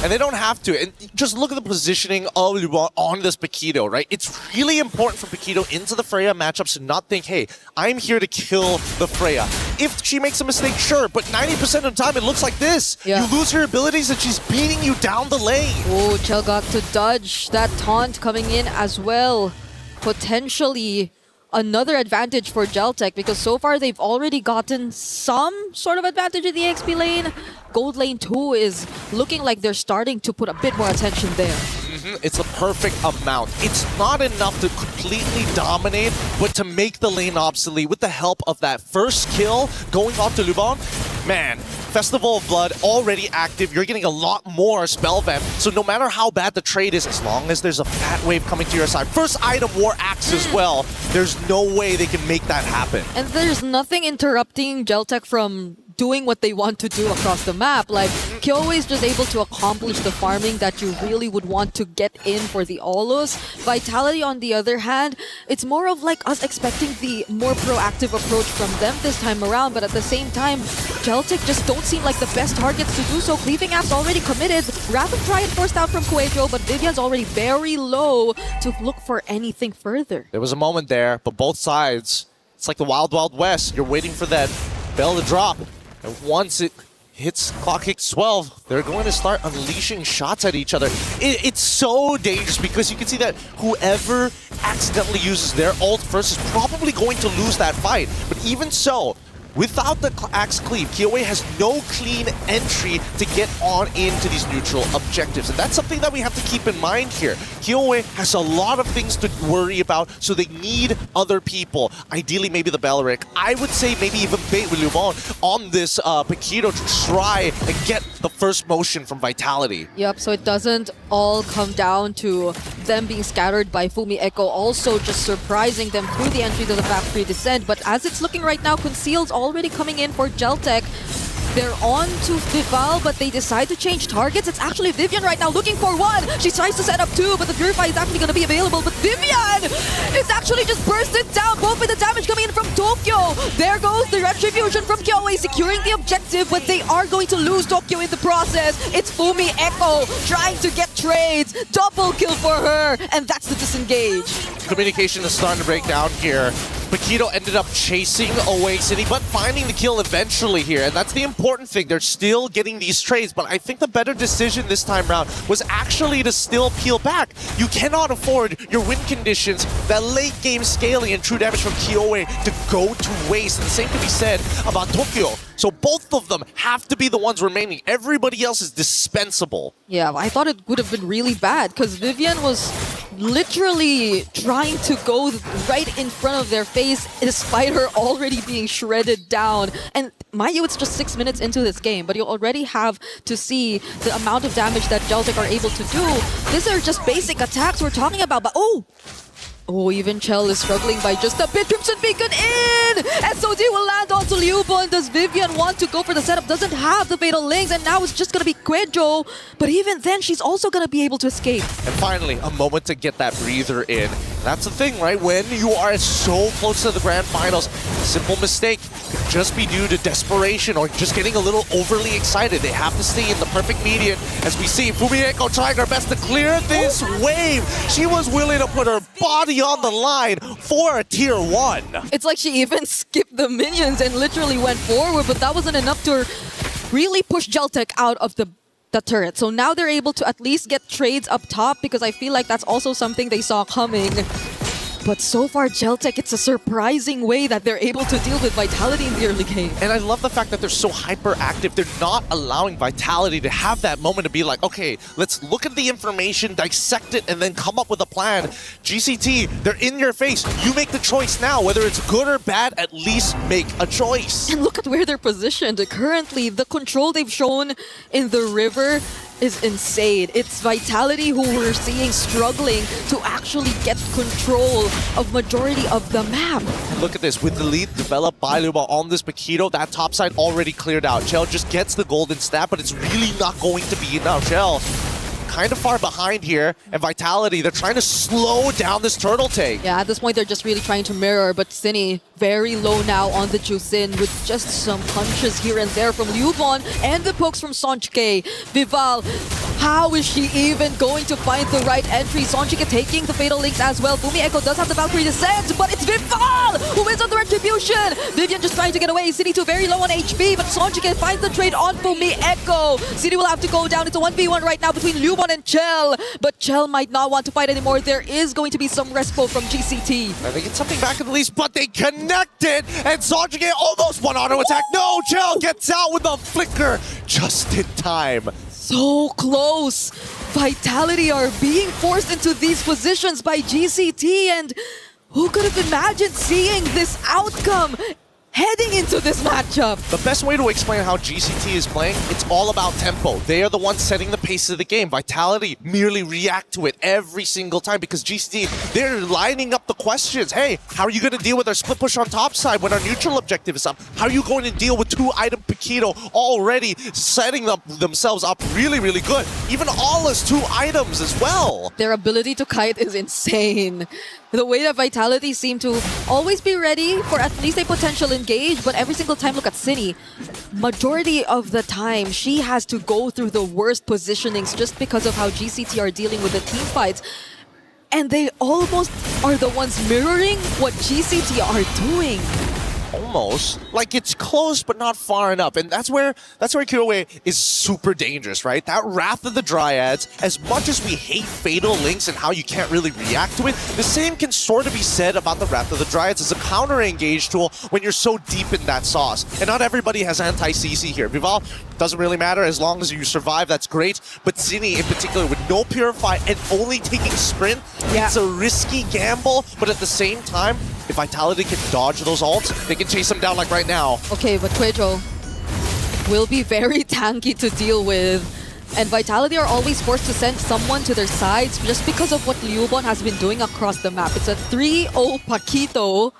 And they don't have to. And just look at the positioning of Lubon on this Paquito, right? It's really important for Paquito into the Freya matchups to not think, hey, I'm here to kill the Freya. If she makes a mistake, sure, but 90% of the time it looks like this. Yeah. You lose her abilities and she's beating you down the lane. Oh, Chell got to dodge that taunt coming in as well. Potentially another advantage for Geltec, because so far they've already gotten some sort of advantage in the XP lane. Gold lane 2 is looking like they're starting to put a bit more attention there. It's the perfect amount. It's not enough to completely dominate, but to make the lane obsolete with the help of that first kill going on to Lubon. Man, Festival of Blood already active. You're getting a lot more spell vamp. So no matter how bad the trade is, as long as there's a fat wave coming to your side, first item War Axe as well, there's no way they can make that happen. And there's nothing interrupting Geltec from doing what they want to do across the map. Like, Kyoe is just able to accomplish the farming that you really would want to get in for the Olos. Vitality, on the other hand, it's more of like us expecting the more proactive approach from them this time around, but at the same time, Geltec just don't seem like the best targets to do so. Cleaving App's already committed. Rapid try and forced out from Quejo, but Vivian's already very low to look for anything further. There was a moment there, but both sides, it's like the Wild Wild West. You're waiting for that bell to drop. And once it hits clock hits 12, they're going to start unleashing shots at each other. It's so dangerous because you can see that whoever accidentally uses their ult first is probably going to lose that fight. But even so, without the Axe Cleave, Kyoe has no clean entry to get on into these neutral objectives. And that's something that we have to keep in mind here. Kyoe has a lot of things to worry about, so they need other people. Ideally, maybe the Beleric. I would say maybe even bait with Lubon on this Paquito to try and get the first motion from Vitality. Yep, so it doesn't all come down to them being scattered by Fumi Echo, also just surprising them through the entry to the back 3 descent. But as it's looking right now, Conceal's already coming in for Geltec. They're on to Vival, but they decide to change targets. It's actually Vivian right now looking for one. She tries to set up 2, but the Purify is actually going to be available. But Vivian is actually just bursted down, both with the damage coming in from Tokyo. There goes the Retribution from Kyoe, securing the objective, but they are going to lose Tokyo in the process. It's Fumi Echo trying to get trades. Double kill for her, and that's the disengage. Communication is starting to break down here. Paquito ended up chasing away City, but finding the kill eventually here, and that's the important thing. They're still getting these trades, but I think the better decision this time around was actually to still peel back. You cannot afford your win conditions, that late game scaling and true damage from Kyoe to go to waste, and the same can be said about Tokyo. So both of them have to be the ones remaining. Everybody else is dispensable. Yeah, I thought it would have been really bad because Vivian was literally trying to go right in front of their face despite her already being shredded down. And mind you, it's just 6 minutes into this game, but you already have to see the amount of damage that Geltec are able to do. These are just basic attacks we're talking about, but oh! Oh, even Chell is struggling by just a bit. Crimson Beacon in! SOD will land onto Liubon. Does Vivian want to go for the setup? Doesn't have the Fatal Links, and now it's just going to be Quejo. But even then, she's also going to be able to escape. And finally, a moment to get that breather in. That's the thing, right? When you are so close to the Grand Finals, a simple mistake could just be due to desperation or just getting a little overly excited. They have to stay in the perfect median. As we see Fumieko trying her best to clear this wave. She was willing to put her body on the line for a tier 1. It's like she even skipped the minions and literally went forward, but that wasn't enough to really push Geltec out of the turret. So now they're able to at least get trades up top, because I feel like that's also something they saw coming. But so far, Geltec, it's a surprising way that they're able to deal with Vitality in the early game. And I love the fact that they're so hyperactive. They're not allowing Vitality to have that moment to be like, okay, let's look at the information, dissect it, and then come up with a plan. GCT, they're in your face. You make the choice now. Whether it's good or bad, at least make a choice. And look at where they're positioned. Currently, the control they've shown in the river is insane. It's Vitality who we're seeing struggling to actually get control of majority of the map. And look at this, with the lead developed by Luba on this Paquito, that top side already cleared out. Chell just gets the golden stat, but it's really not going to be enough. Chell kind of far behind here, and Vitality, they're trying to slow down this turtle take. Yeah, at this point, they're just really trying to mirror, but Cine very low now on the Jusin with just some punches here and there from Liubon and the pokes from Sonchike. Vival, how is she even going to find the right entry? Sonchike taking the Fatal Links as well. Fumieko does have the Valkyrie Descent, but it's Vival who wins on the Retribution. Vivian just trying to get away. Cine 2 very low on HP, but Sonchike finds the trade on Fumieko. Cine will have to go down. It's a 1v1 right now between Liubon and Chell, but Chell might not want to fight anymore. There is going to be some respo from GCT. I think it's something back at least, but they connected, and Sonchike almost one auto attack. No, Chell gets out with a flicker just in time. So close. Vitality are being forced into these positions by GCT, and who could have imagined seeing this outcome heading into this matchup? The best way to explain how GCT is playing, it's all about tempo. They are the ones setting the pace of the game. Vitality merely react to it every single time, because GCT, they're lining up the questions. Hey, how are you going to deal with our split push on top side when our neutral objective is up? How are you going to deal with 2-item Paquito already setting themselves up really, really good? Even Alla's 2 items as well. Their ability to kite is insane. The way that Vitality seem to always be ready for at least a potential engage, but every single time, look at Cine. Majority of the time, she has to go through the worst positionings just because of how GCT are dealing with the team fights. And they almost are the ones mirroring what GCT are doing. Almost. Like, it's close, but not far enough. And that's where Kyoe is super dangerous, right? That Wrath of the Dryads, as much as we hate Fatal Links and how you can't really react to it, the same can sort of be said about the Wrath of the Dryads as a counter-engage tool when you're so deep in that sauce. And not everybody has anti-CC here. Vival, doesn't really matter. As long as you survive, that's great. But Cine, in particular, with no Purify and only taking Sprint, it's a risky gamble. But at the same time, if Vitality can dodge those ults, they can chase them down like right now. Okay, but Quejo will be very tanky to deal with. And Vitality are always forced to send someone to their sides just because of what Liubon has been doing across the map. It's a 3-0 Paquito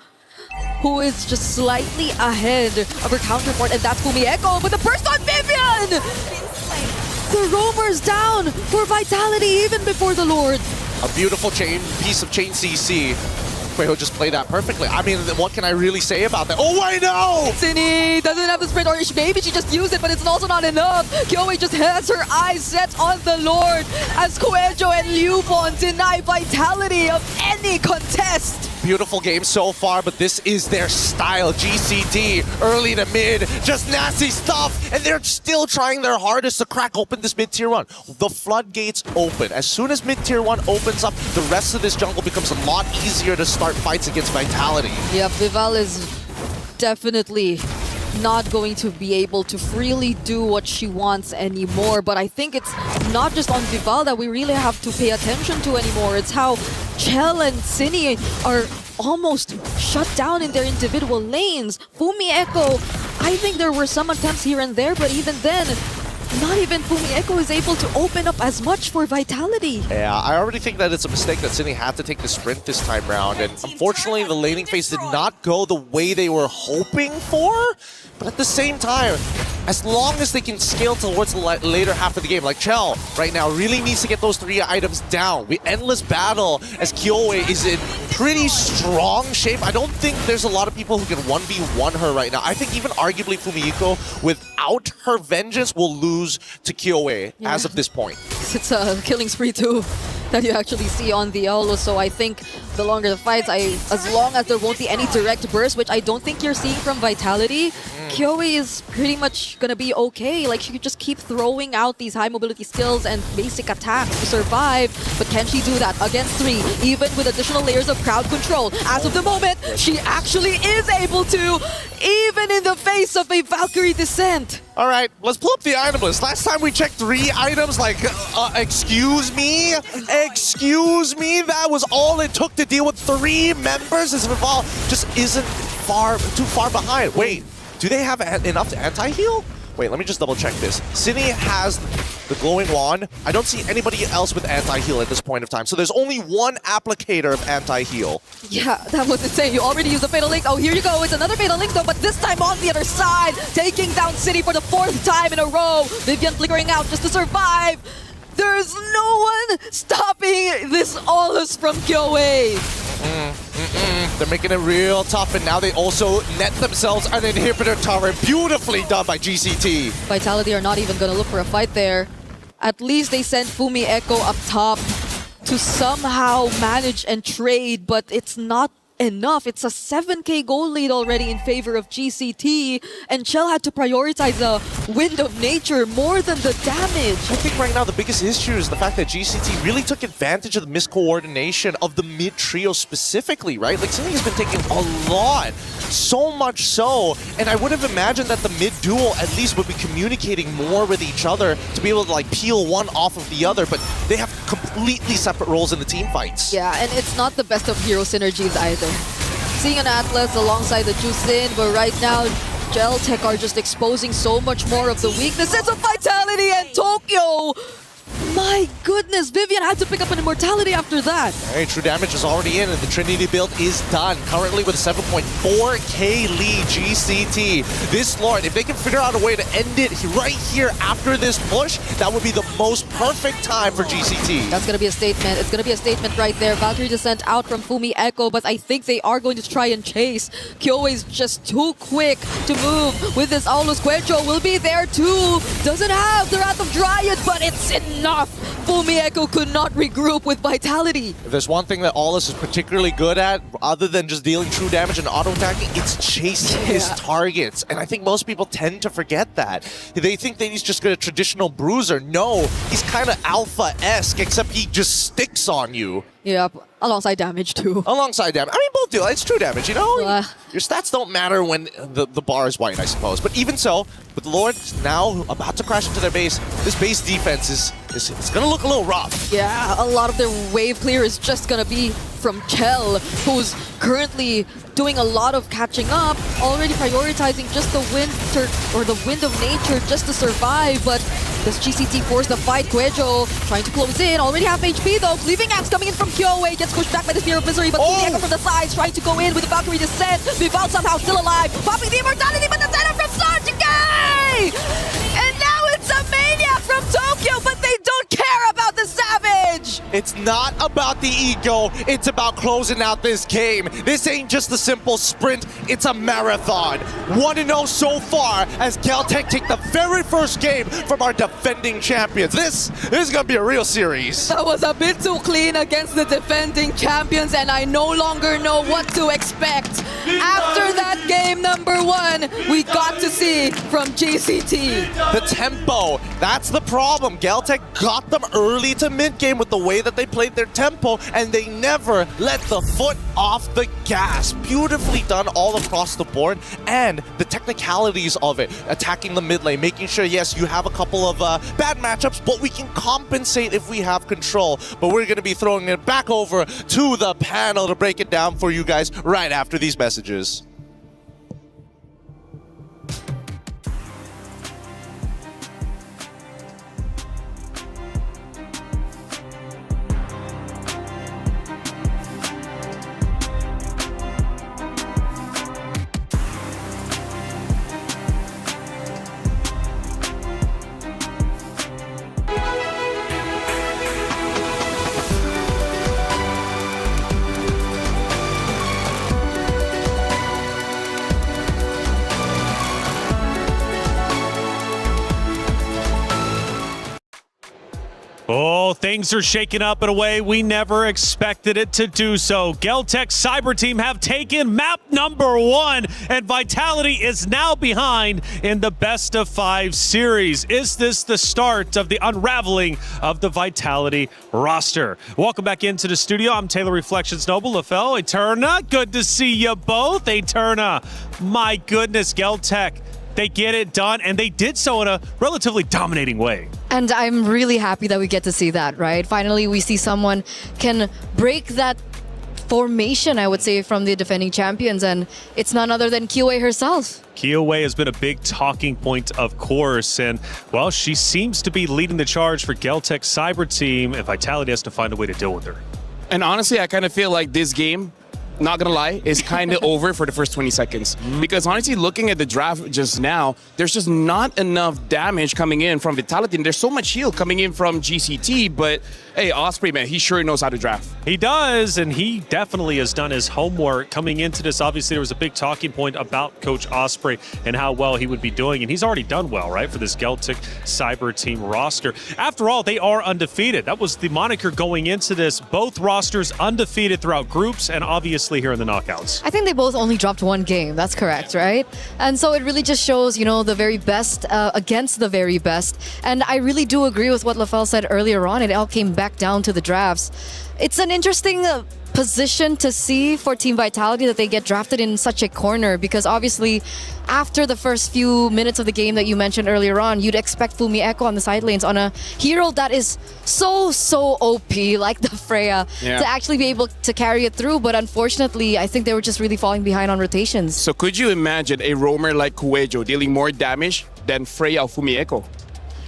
who is just slightly ahead of her counterpart, and that's Fumieko, but the burst on Vivian! The roamer's down for Vitality even before the Lord. A beautiful piece of chain CC. Quejo just played that perfectly. I mean, what can I really say about that? Oh, I know! Cine doesn't have the sprint, or maybe she just used it, but it's also not enough. Kyoe just has her eyes set on the Lord as Quejo and Liubon deny Vitality of any contest. Beautiful game so far, but this is their style. GCT, early to mid, just nasty stuff, and they're still trying their hardest to crack open this mid-tier 1. The floodgates open. As soon as mid-tier 1 opens up, the rest of this jungle becomes a lot easier to start fights against Vitality. Yeah, Vival is definitely not going to be able to freely do what she wants anymore, but I think it's not just on Vival that we really have to pay attention to anymore. It's how Chell and Cine are almost shut down in their individual lanes. Fumieko, I think there were some attempts here and there, but even then, not even Fumi Echo is able to open up as much for Vitality. Yeah, I already think that it's a mistake that Sydney had to take the sprint this time round, and unfortunately the laning phase did not go the way they were hoping for, but at the same time, as long as they can scale towards the later half of the game, like Chell right now really needs to get those 3 items down. We endless battle as Kyoe is in pretty strong shape. I don't think there's a lot of people who can 1v1 her right now. I think even arguably Fumihiko, without her vengeance, will lose to Kyoe as of this point. It's a killing spree too that you actually see on the Olo, so I think the longer the fights, as long as there won't be any direct burst, which I don't think you're seeing from Vitality, Kyoe is pretty much gonna be okay. Like, she could just keep throwing out these high mobility skills and basic attacks to survive, but can she do that against 3, even with additional layers of crowd control? As of the moment, she actually is able to, even in the face of a Valkyrie Descent. All right, let's pull up the item list. Last time we checked 3 items, like, excuse me? Excuse me? That was all it took to deal with 3 members? As Vival just isn't too far behind. Wait, do they have enough to anti-heal? Wait, let me just double check this. Sydney has the glowing wand. I don't see anybody else with anti-heal at this point of time. So there's only 1 applicator of anti-heal. Yeah, that was insane. You already used a Fatal Link. Oh, here you go. It's another Fatal Link though, but this time on the other side, taking down City for the 4th time in a row. Vivian flickering out just to survive. There's no one stopping this Olus from Kyoe. They're making it real tough, and now they also net themselves an inhibitor tower. Beautifully done by GCT. Vitality are not even going to look for a fight there. At least they sent Fumi Echo up top to somehow manage and trade, but it's not enough. It's a 7k gold lead already in favor of GCT, and Chell had to prioritize the Wind of Nature more than the damage. I think right now the biggest issue is the fact that GCT really took advantage of the miscoordination of the mid trio specifically, right? Like, Sydney has been taking a lot, so much so, and I would have imagined that the mid duo at least would be communicating more with each other to be able to like peel one off of the other, but they have completely separate roles in the team fights. Yeah, and it's not the best of hero synergies either. Seeing an Atlas alongside the Jusin, but right now Geltech are just exposing so much more of the weaknesses of Vitality and Tokyo. My goodness, Vivian had to pick up an immortality after that. Alright, true damage is already in, and the Trinity build is done. Currently with a 7.4k lead, GCT. This Lord, if they can figure out a way to end it right here after this push, that would be the most perfect time for GCT. That's going to be a statement. It's going to be a statement right there. Valkyrie Descent out from Fumi Echo, but I think they are going to try and chase. Kyoe is just too quick to move with this Aulus. Quecho will be there too. Doesn't have the Wrath of Dryad, but it's enough. Fumi Echo could not regroup with Vitality. If there's one thing that Aulus is particularly good at, other than just dealing true damage and auto-attacking, it's chasing his targets. And I think most people tend to forget that. They think that he's just a traditional bruiser. No, he's kind of alpha-esque, except he just sticks on you. Yep, alongside damage too. Alongside damage. I mean, both do. It's true damage, you know? Your stats don't matter when the bar is white, I suppose. But even so, with Lord now about to crash into their base, this base defense is going to look a little rough. Yeah, a lot of their wave clear is just going to be from Chell, who's currently doing a lot of catching up, already prioritizing just the Wind of Nature just to survive. But does GCT force the fight? Quejo trying to close in, already half HP though. Leaving Axe coming in from Kyoe, gets pushed back by the Sphere of Misery, but Fumi Echo from the sides trying to go in with the Valkyrie Descent. Vival somehow still alive, popping the immortality, but the setup from Sanjike! And now it's a Maniac from Tokyo, but they don't care about the Savage! It's not about the ego, it's about closing out this game. This ain't just a simple sprint, it's a marathon. 1-0 so far as Caltech take the very first game from our defending champions. This is gonna be a real series. That was a bit too clean against the defending champions, and I no longer know what to expect. After that game number 1, we got to see from GCT. The tempo, that's the problem. Galtech got them early to mid-game with the way that they played their tempo, and they never let the foot off the gas. Beautifully done all across the board, and the technicalities of it, attacking the mid lane, making sure, yes, you have a couple of bad matchups, but we can compensate if we have control. But we're going to be throwing it back over to the panel to break it down for you guys right after these messages. Oh, things are shaking up in a way we never expected it to do so. Geltec Cyber Team have taken map number 1, and Vitality is now behind in the best of 5 series. Is this the start of the unraveling of the Vitality roster? Welcome back into the studio. I'm Taylor Reflections Noble, LaFell, Eterna. Good to see you both. Eterna, my goodness, Geltec. They get it done, and they did so in a relatively dominating way. And I'm really happy that we get to see that, right? Finally, we see someone can break that formation, I would say, from the defending champions, and it's none other than Kiyoe herself. Kiyoe has been a big talking point, of course, and, well, she seems to be leading the charge for Geltec Cyber Team, and Vitality has to find a way to deal with her. And honestly, I kind of feel like this game, not gonna lie, is kind of over for the first 20 seconds. Because honestly, looking at the draft just now, there's just not enough damage coming in from Vitality, and there's so much heal coming in from GCT, but hey, Osprey, man, he sure knows how to draft. He does, and he definitely has done his homework coming into this. Obviously, there was a big talking point about Coach Osprey and how well he would be doing, and he's already done well, right, for this Geltec Cyber Team roster. After all, they are undefeated. That was the moniker going into this. Both rosters undefeated throughout groups and obviously here in the knockouts. I think they both only dropped 1 game. That's correct, right? And so it really just shows, you know, the very best against the very best. And I really do agree with what LaFell said earlier on. It all came back down to the drafts. It's an interesting position to see for Team Vitality that they get drafted in such a corner, because obviously after the first few minutes of the game that you mentioned earlier on, you'd expect Fumi Echo on the side lanes on a hero that is so OP like the Freya to actually be able to carry it through, but unfortunately I think they were just really falling behind on rotations. So could you imagine a roamer like Kuejo dealing more damage than Freya or Fumi Echo?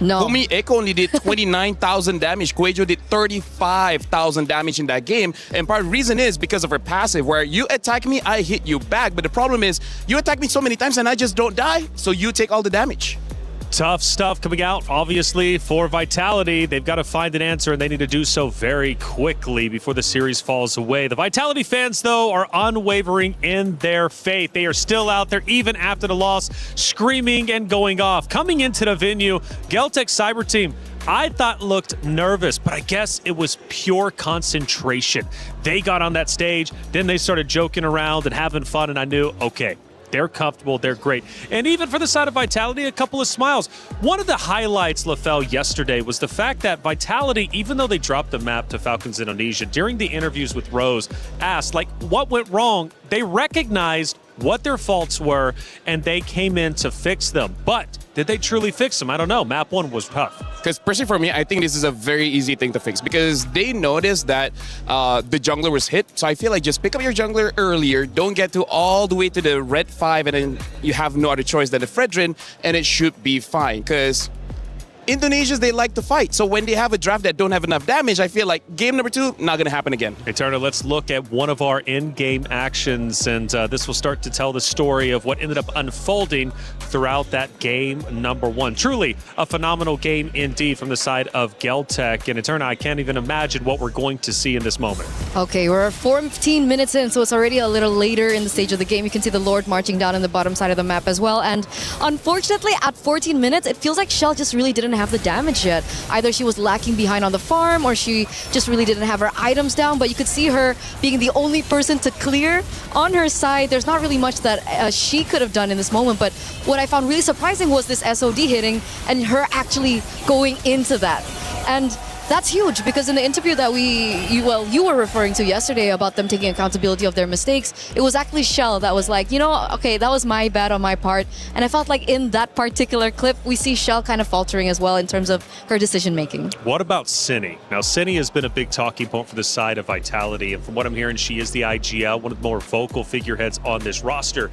No. Fumi Echo only did 29,000 damage. Kuejo did 35,000 damage in that game. And part of the reason is because of her passive, where you attack me, I hit you back. But the problem is, you attack me so many times and I just don't die, so you take all the damage. Tough stuff coming out, obviously, for Vitality. They've got to find an answer, and they need to do so very quickly before the series falls away. The Vitality fans, though, are unwavering in their faith. They are still out there, even after the loss, screaming and going off. Coming into the venue, Geltec Cyber Team, I thought looked nervous, but I guess it was pure concentration. They got on that stage, then they started joking around and having fun, and I knew, okay, they're comfortable, they're great. And even for the side of Vitality, a couple of smiles. One of the highlights, LaFell, yesterday was the fact that Vitality, even though they dropped the map to Falcons Indonesia, during the interviews with Rose, asked, like, what went wrong? They recognized what their faults were, and they came in to fix them. But did they truly fix them? I don't know. Map 1 was tough. Because personally for me, I think this is a very easy thing to fix, because they noticed that the jungler was hit. So I feel like just pick up your jungler earlier, don't get to all the way to the red 5, and then you have no other choice than the Fredrin, and it should be fine. Because Indonesians, they like to fight. So when they have a draft that don't have enough damage, I feel like game number 2, not going to happen again. Eterna, let's look at one of our in-game actions, and this will start to tell the story of what ended up unfolding throughout that game number 1. Truly a phenomenal game indeed from the side of Geltec. And Eterna, I can't even imagine what we're going to see in this moment. Okay, we're 14 minutes in, so it's already a little later in the stage of the game. You can see the Lord marching down in the bottom side of the map as well. And unfortunately, at 14 minutes, it feels like Shell just really didn't have the damage yet. Either she was lacking behind on the farm, or she just really didn't have her items down, but you could see her being the only person to clear on her side. There's not really much that she could have done in this moment, but what I found really surprising was this SOD hitting and her actually going into that. And that's huge, because in the interview that you were referring to yesterday about them taking accountability of their mistakes, it was actually Shell that was like, you know, okay, that was my bad on my part. And I felt like in that particular clip, we see Shell kind of faltering as well in terms of her decision making. What about Cinny? Now, Cinny has been a big talking point for the side of Vitality, and from what I'm hearing, she is the IGL, one of the more vocal figureheads on this roster.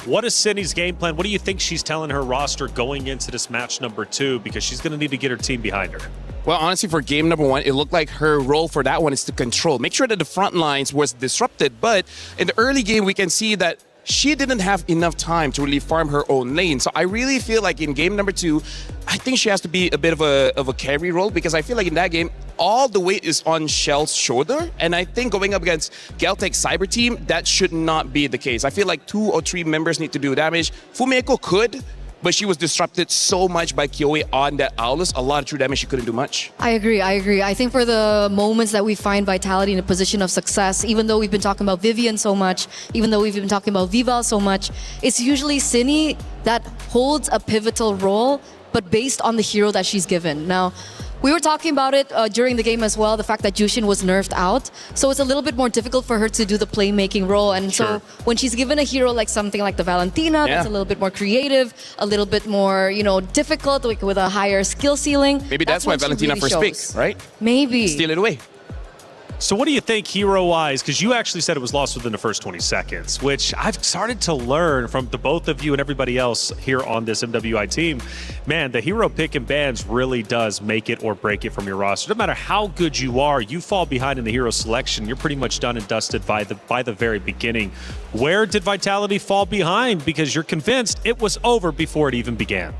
What is Cindy's game plan? What do you think she's telling her roster going into this match number 2? Because she's going to need to get her team behind her. Well, honestly, for game number 1, it looked like her role for that one is to control. Make sure that the front lines was disrupted. But in the early game, we can see that she didn't have enough time to really farm her own lane. So I really feel like in game number 2, I think she has to be a bit of a carry role, because I feel like in that game, all the weight is on Shell's shoulder. And I think going up against Geltec Cyber Team, that should not be the case. I feel like 2 or 3 members need to do damage. Fumi Echo could, but she was disrupted so much by Kyoe on that Aulus. A lot of true damage, she couldn't do much. I agree. I think for the moments that we find Vitality in a position of success, even though we've been talking about Vivian so much, even though we've been talking about Vival so much, it's usually Cine that holds a pivotal role, but based on the hero that she's given. Now, we were talking about it during the game as well, the fact that Jushin was nerfed out. So it's a little bit more difficult for her to do the playmaking role. And so when she's given a hero like something like the Valentina, that's a little bit more creative, a little bit more, difficult, like with a higher skill ceiling. Maybe that's why Valentina really first pick, right? Maybe. Steal it away. So what do you think hero-wise? Because you actually said it was lost within the first 20 seconds, which I've started to learn from the both of you and everybody else here on this MWI team. Man, the hero pick and bans really does make it or break it from your roster. No matter how good you are, you fall behind in the hero selection, you're pretty much done and dusted by the very beginning. Where did Vitality fall behind? Because you're convinced it was over before it even began.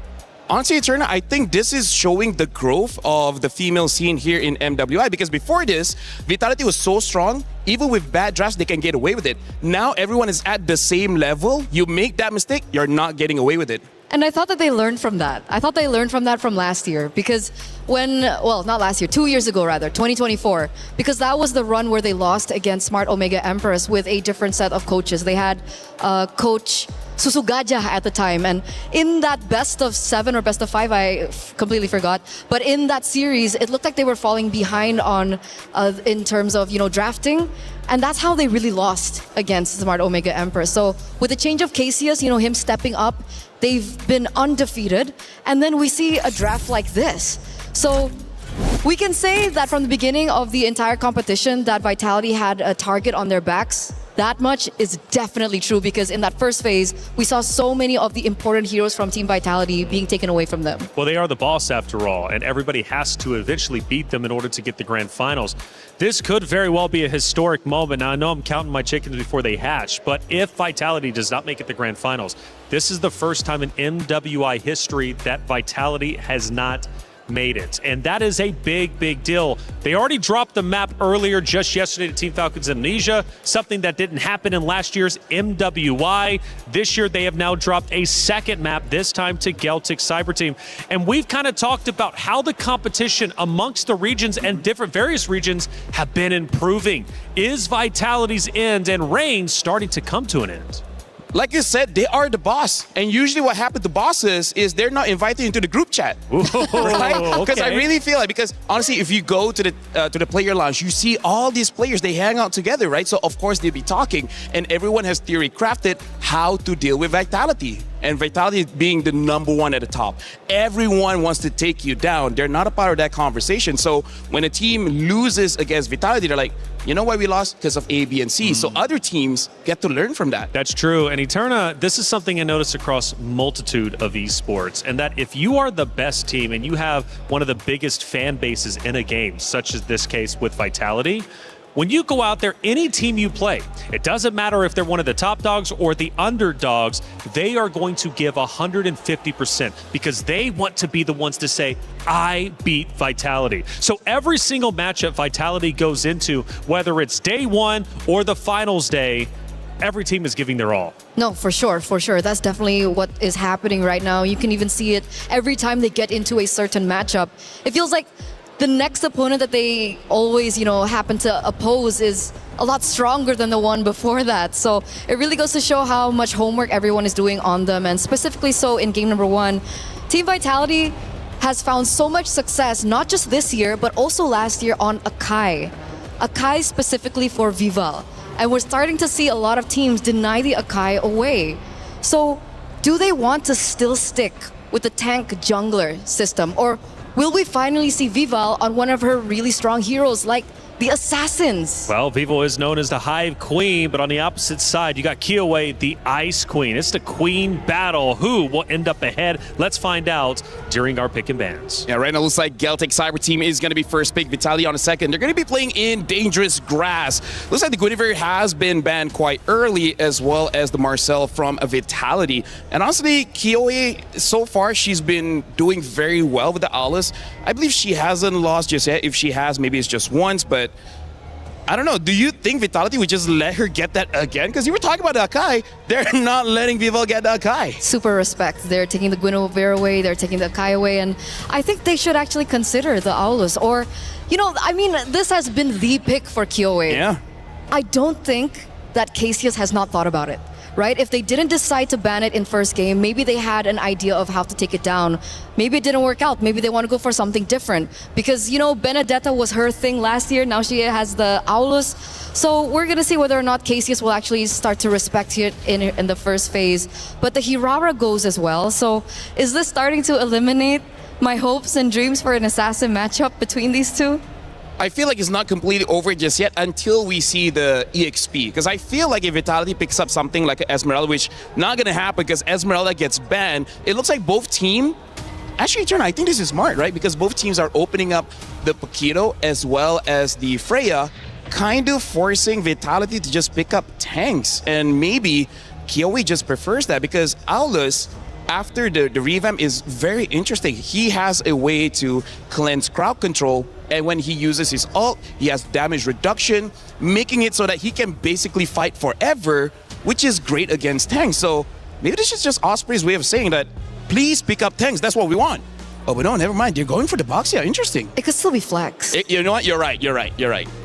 Honestly, Eterna, I think this is showing the growth of the female scene here in MWI, because before this, Vitality was so strong, even with bad drafts, they can get away with it. Now everyone is at the same level. You make that mistake, you're not getting away with it. And I thought that they learned from that. I thought they learned from that from last year, because not last year, 2 years ago rather, 2024, because that was the run where they lost against Smart Omega Empress with a different set of coaches. They had Coach Susugaja at the time, and in that best of 7 or best of 5, I completely forgot, but in that series it looked like they were falling behind on in terms of drafting, and that's how they really lost against Smart Omega Empress. So with the change of Cassius, him stepping up, they've been undefeated, and then we see a draft like this. So we can say that from the beginning of the entire competition that Vitality had a target on their backs. That much is definitely true, because in that first phase, we saw so many of the important heroes from Team Vitality being taken away from them. Well, they are the boss after all, and everybody has to eventually beat them in order to get the grand finals. This could very well be a historic moment. Now, I know I'm counting my chickens before they hatch, but if Vitality does not make it the grand finals, this is the first time in MWI history that Vitality has not made it, and that is a big deal. They already dropped the map earlier just yesterday to Team Falcons Amnesia, something that didn't happen in last year's MWI. This year they have now dropped a second map, this time to Celtic Cyber Team, and we've kind of talked about how the competition amongst the regions and various regions have been improving. Is Vitality's end and reign starting to come to an end? Like you said, they are the boss. And usually what happens to bosses is they're not invited into the group chat. Right? Because I really feel like, because honestly, if you go to the player lounge, you see all these players, they hang out together, right? So of course they'll be talking, and everyone has theory crafted how to deal with Vitality. And Vitality being the #1 at the top. Everyone wants to take you down. They're not a part of that conversation. So when a team loses against Vitality, they're like, you know why we lost? Because of A, B, and C. So other teams get to learn from that. That's true. And Eterna, this is something I notice across multitude of esports, and that if you are the best team and you have one of the biggest fan bases in a game, such as this case with Vitality, when you go out there, any team you play, it doesn't matter if they're one of the top dogs or the underdogs, they are going to give 150% because they want to be the ones to say, I beat Vitality. So every single matchup Vitality goes into, whether it's day 1 or the finals day, every team is giving their all. No, for sure. That's definitely what is happening right now. You can even see it every time they get into a certain matchup. It feels like the next opponent that they always, happen to oppose is a lot stronger than the one before that. So it really goes to show how much homework everyone is doing on them, and specifically so in game #1. Team Vitality has found so much success, not just this year, but also last year on Akai. Akai specifically for Vival. And we're starting to see a lot of teams deny the Akai away. So do they want to still stick with the tank jungler system, or will we finally see Vival on one of her really strong heroes like the Assassins? Well, Vival is known as the Hive Queen, but on the opposite side, you got Kyoe, the Ice Queen. It's the Queen battle. Who will end up ahead? Let's find out during our pick and bans. Yeah, right now it looks like Celtic Cyber Team is going to be first pick, Vitality on a second. They're going to be playing in Dangerous Grass. Looks like the Guinevere has been banned quite early, as well as the Marcel from Vitality. And honestly, Kyoe, so far, she's been doing very well with the Aulus. I believe she hasn't lost just yet. If she has, maybe it's just once, but I don't know. Do you think Vitality would just let her get that again? Because you were talking about the Akai. They're not letting Vival get the Akai. Super respect. They're taking the Guinevere away. They're taking the Akai away. And I think they should actually consider the Aulus. Or, I mean, this has been the pick for Kyoei. Yeah. I don't think that Cassius has not thought about it. Right? If they didn't decide to ban it in first game, maybe they had an idea of how to take it down. Maybe it didn't work out. Maybe they want to go for something different. Because, Benedetta was her thing last year. Now she has the Aulus. So we're going to see whether or not Cassius will actually start to respect it in the first phase. But the Hirara goes as well. So is this starting to eliminate my hopes and dreams for an assassin matchup between these two? I feel like it's not completely over just yet until we see the EXP. Because I feel like if Vitality picks up something like Esmeralda, which not going to happen because Esmeralda gets banned, it looks like both team... Actually, Eternal, I think this is smart, right? Because both teams are opening up the Paquito as well as the Freya, kind of forcing Vitality to just pick up tanks. And maybe Kyoei just prefers that because Aulus, after the revamp, is very interesting. He has a way to cleanse crowd control, and when he uses his ult, he has damage reduction, making it so that he can basically fight forever, which is great against tanks. So maybe this is just Osprey's way of saying that, please pick up tanks, that's what we want. Oh, but no, never mind, they're going for the Boxia, interesting. It could still be flex. You know what, you're right.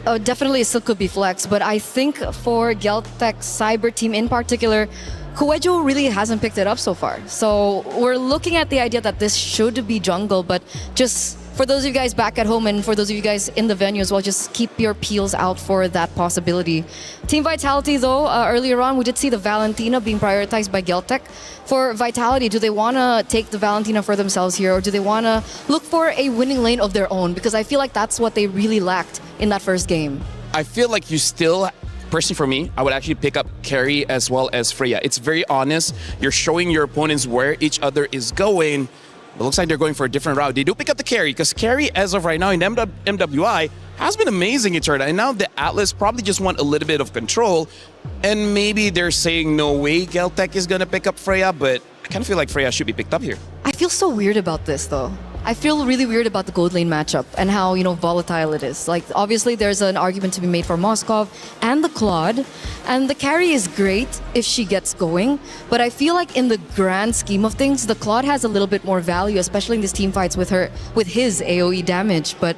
Oh, definitely it still could be flex, but I think for Geltec Cyber Team in particular, Kuejo really hasn't picked it up so far. So we're looking at the idea that this should be jungle, but just for those of you guys back at home and for those of you guys in the venue as well, just keep your peels out for that possibility. Team Vitality though, earlier on we did see the Valentina being prioritized by Geltec. For Vitality, do they want to take the Valentina for themselves here, or do they want to look for a winning lane of their own? Because I feel like that's what they really lacked in that first game. I feel like you still... Personally, for me, I would actually pick up Carry as well as Freya. It's very honest. You're showing your opponents where each other is going. It looks like they're going for a different route. They do pick up the Carry, because Carry, as of right now in MWI, has been amazing in Turtle. And now the Atlas probably just want a little bit of control. And maybe they're saying, no way Geltec is going to pick up Freya, but I kind of feel like Freya should be picked up here. I feel so weird about this, though. I feel really weird about the gold lane matchup and how, volatile it is. Like, obviously, there's an argument to be made for Moskov and the Claude. And the carry is great if she gets going. But I feel like in the grand scheme of things, the Claude has a little bit more value, especially in these team fights with his AoE damage. But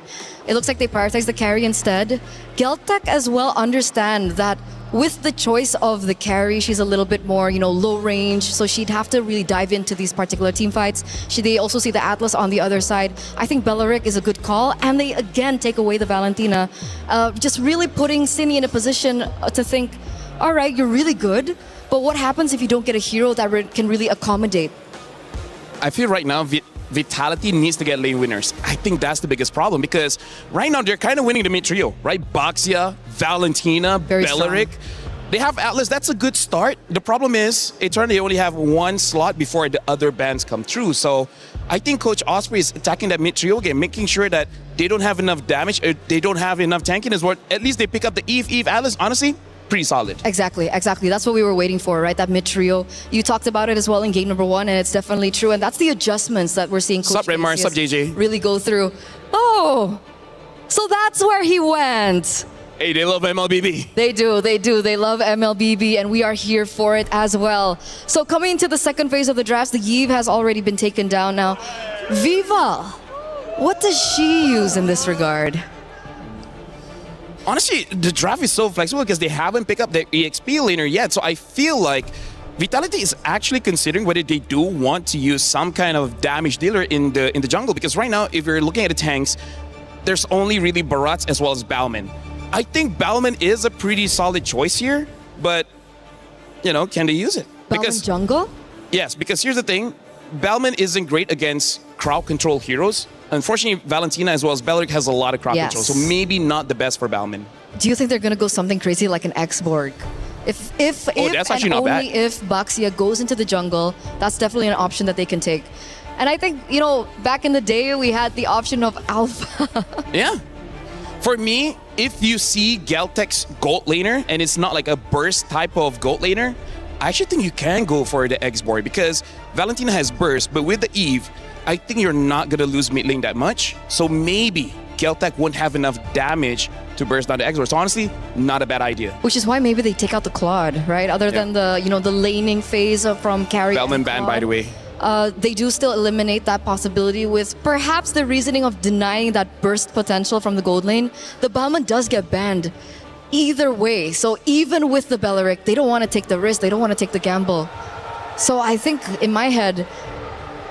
it looks like they prioritize the carry instead. Geltec as well understand that with the choice of the carry, she's a little bit more, low range, so she'd have to really dive into these particular team fights. They also see the Atlas on the other side. I think Beleric is a good call, and they again take away the Valentina, just really putting Cine in a position to think, all right, you're really good, but what happens if you don't get a hero that can really accommodate? I feel right now Vitality needs to get lane winners. I think that's the biggest problem, because right now they're kind of winning the mid trio, right? Boxia, Valentina, Beleric. They have Atlas. That's a good start. The problem is, they only have one slot before the other bands come through. So I think Coach Osprey is attacking that mid trio game, making sure that they don't have enough damage, or they don't have enough tanking as well. At least they pick up the Eve Atlas. Honestly, pretty solid. Exactly. That's what we were waiting for, right? That mid trio. You talked about it as well in game number 1, and it's definitely true. And that's the adjustments that we're seeing Coach Sup, Redmar? Sup, JJ? really go through. Oh, so that's where he went. Hey, they love MLBB. They do. They love MLBB, and we are here for it as well. So coming into the second phase of the draft, the Yves has already been taken down now. Viva, what does she use in this regard? Honestly, the draft is so flexible because they haven't picked up their EXP laner yet. So I feel like Vitality is actually considering whether they do want to use some kind of damage dealer in the jungle. Because right now, if you're looking at the tanks, there's only really Barats as well as Balman. I think Balman is a pretty solid choice here, but, can they use it? Balman jungle? Yes, because here's the thing. Balman isn't great against crowd control heroes. Unfortunately, Valentina as well as Beleric has a lot of crowd control, so maybe not the best for Balman. Do you think they're going to go something crazy like an X-Borg? If that's actually and not only bad. if Boxia goes into the jungle, that's definitely an option that they can take. And I think, back in the day, we had the option of Alpha. Yeah. For me, if you see Geltec's gold laner, and it's not like a burst type of gold laner, I actually think you can go for the X-Boy, because Valentina has burst, but with the Eve, I think you're not going to lose mid lane that much. So maybe Geltec won't have enough damage to burst down the Expo. So honestly, not a bad idea. Which is why maybe they take out the Claude, right? Other than the the laning phase from carry. Bellman banned, by the way. They do still eliminate that possibility with perhaps the reasoning of denying that burst potential from the gold lane. The Bellman does get banned either way. So even with the Belleric, they don't want to take the risk. They don't want to take the gamble. So I think in my head,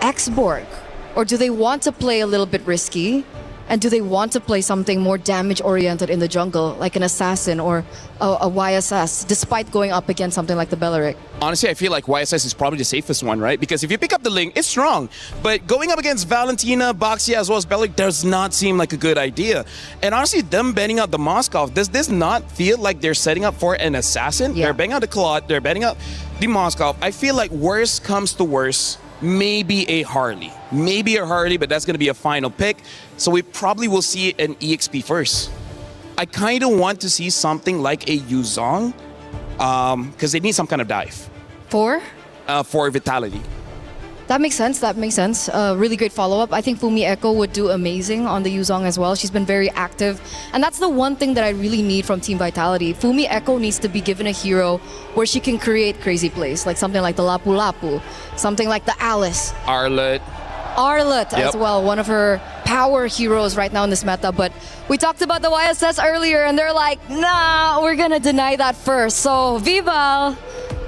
Xborg, or do they want to play a little bit risky? And do they want to play something more damage-oriented in the jungle, like an Assassin or a YSS, despite going up against something like the Belleric? Honestly, I feel like YSS is probably the safest one, right? Because if you pick up the Ling, it's strong. But going up against Valentina, Baxia, as well as Belleric does not seem like a good idea. And honestly, them banning out the Moskov, does this not feel like they're setting up for an Assassin? Yeah. They're banning out the Claude, they're banning out the Moskov. I feel like worst comes to worst, maybe a Harley. Maybe a Harley, but that's going to be a final pick. So we probably will see an EXP first. I kind of want to see something like a Yuzong, because they need some kind of dive. For Vitality. That makes sense. That makes sense. Really great follow-up. I think Fumi Echo would do amazing on the Yuzong as well. She's been very active. And that's the one thing that I really need from Team Vitality. Fumi Echo needs to be given a hero where she can create crazy plays, like something like the Lapu Lapu, something like the Alice. Arlet as well, one of her power heroes right now in this meta. But we talked about the YSS earlier, and they're like, nah, we're going to deny that first. So, Vival,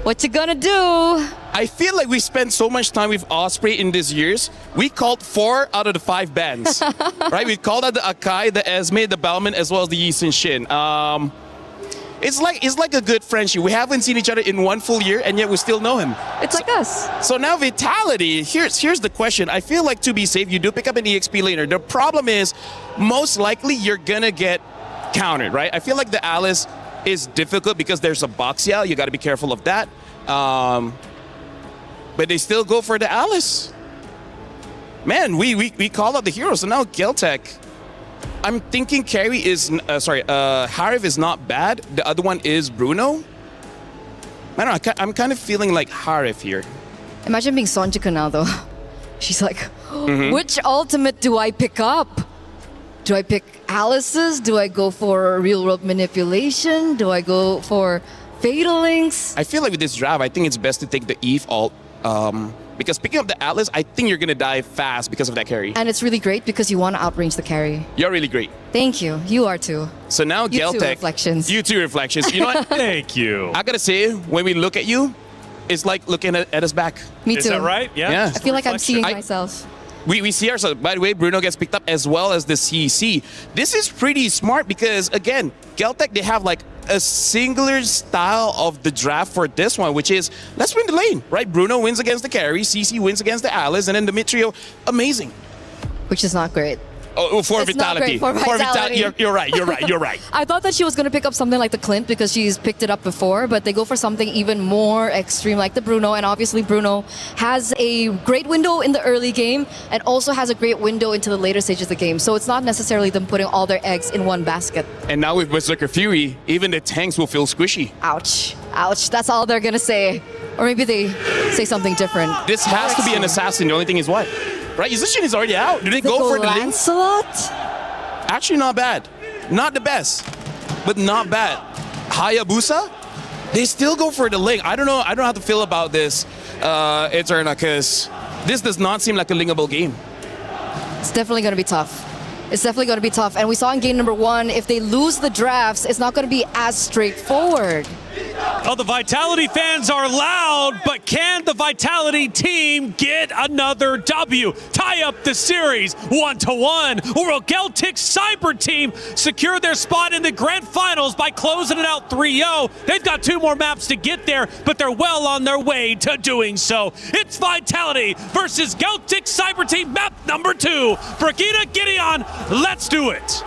what you gonna do? I feel like we spent so much time with Osprey in these years. We called 4 out of the 5 bans, right? We called out the Akai, the Esme, the Bellman, as well as the Yi Sun Shin. It's like a good friendship. We haven't seen each other in 1 full year, and yet we still know him. It's like us. So now Vitality, here's the question. I feel like to be safe, you do pick up an EXP laner. The problem is, most likely you're gonna get countered, right? I feel like the Alice is difficult because there's a Baxia. You got to be careful of that. But they still go for the Alice. Man, we call out the heroes. So now Geltec. I'm thinking Carry is Harif is not bad. The other one is Bruno. I don't know. I'm kind of feeling like Harif here. Imagine being Sonjika now, though. She's like, which ultimate do I pick up? Do I pick Alice's? Do I go for real-world manipulation? Do I go for Fatal Links? I feel like with this draft, I think it's best to take the Eve ult. Because picking up the Atlas, I think you're going to die fast because of that carry. And it's really great because you want to outrange the carry. You're really great. Thank you. You are too. So now you Geltec. You reflections. You too reflections. You know what? Thank you. I got to say, when we look at you, it's like looking at us back. Me too. Is that right? Yeah. I feel like I'm seeing myself. We see ourselves. By the way, Bruno gets picked up as well as the CC. This is pretty smart because, again, Geltec, they have like a singular style of the draft for this one, which is, let's win the lane, right? Bruno wins against the carry, CC wins against the Alice, and then the mid trio, amazing. Which is not great. Oh, for it's Vitality. Not great for Vitality. You're right. I thought that she was going to pick up something like the Clint because she's picked it up before, but they go for something even more extreme like the Bruno, and obviously Bruno has a great window in the early game and also has a great window into the later stages of the game. So it's not necessarily them putting all their eggs in one basket. And now with Berserker Fury, even the tanks will feel squishy. Ouch. Ouch. That's all they're going to say. Or maybe they say something different. This has to be an assassin. The only thing is what? Right, Yuzushin is already out. Do they go for the link? Lancelot? Actually, not bad. Not the best, but not bad. Hayabusa? They still go for the link. I don't know how to feel about this, Eterna, because this does not seem like a linkable game. It's definitely going to be tough. It's definitely going to be tough. And we saw in game number 1, if they lose the drafts, it's not going to be as straightforward. Oh, the Vitality fans are loud, but can the Vitality team get another W? Tie up the series 1-1, or will Geltic's Cyber team secure their spot in the Grand Finals by closing it out 3-0? They've got 2 more maps to get there, but they're well on their way to doing so. It's Vitality versus Geltic's Cyber team, map number 2. Brigida Gideon, let's do it.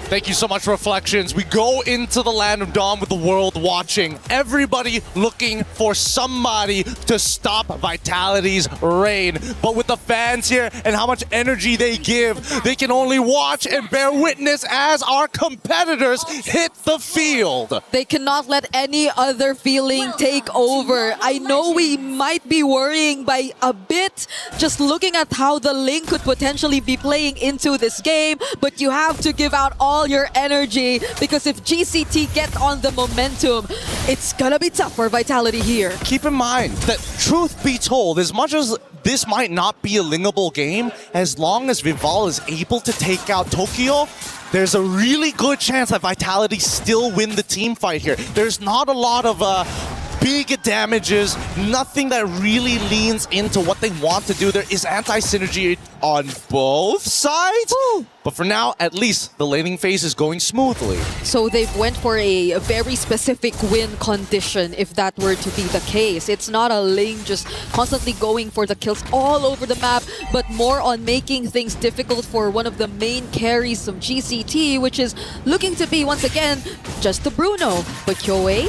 Thank you so much, Reflections. We go into the land of Dawn with the world watching. Everybody looking for somebody to stop Vitality's reign. But with the fans here and how much energy they give, they can only watch and bear witness as our competitors hit the field. They cannot let any other feeling take over. I know we might be worrying by a bit just looking at how the Ling could potentially be playing into this game, but you have to give out all your energy because if GCT get on the momentum, it's gonna be tough for Vitality here. Keep in mind that, truth be told, as much as this might not be a Lingable game, as long as Vival is able to take out Tokyo, there's a really good chance that Vitality still win the team fight here. There's not a lot of big damages, nothing that really leans into what they want to do. There is anti-synergy on both sides, but for now, at least, the laning phase is going smoothly. So they've went for a very specific win condition if that were to be the case. It's not a Ling just constantly going for the kills all over the map, but more on making things difficult for one of the main carries of GCT, which is looking to be, once again, just the Bruno. But Kyoei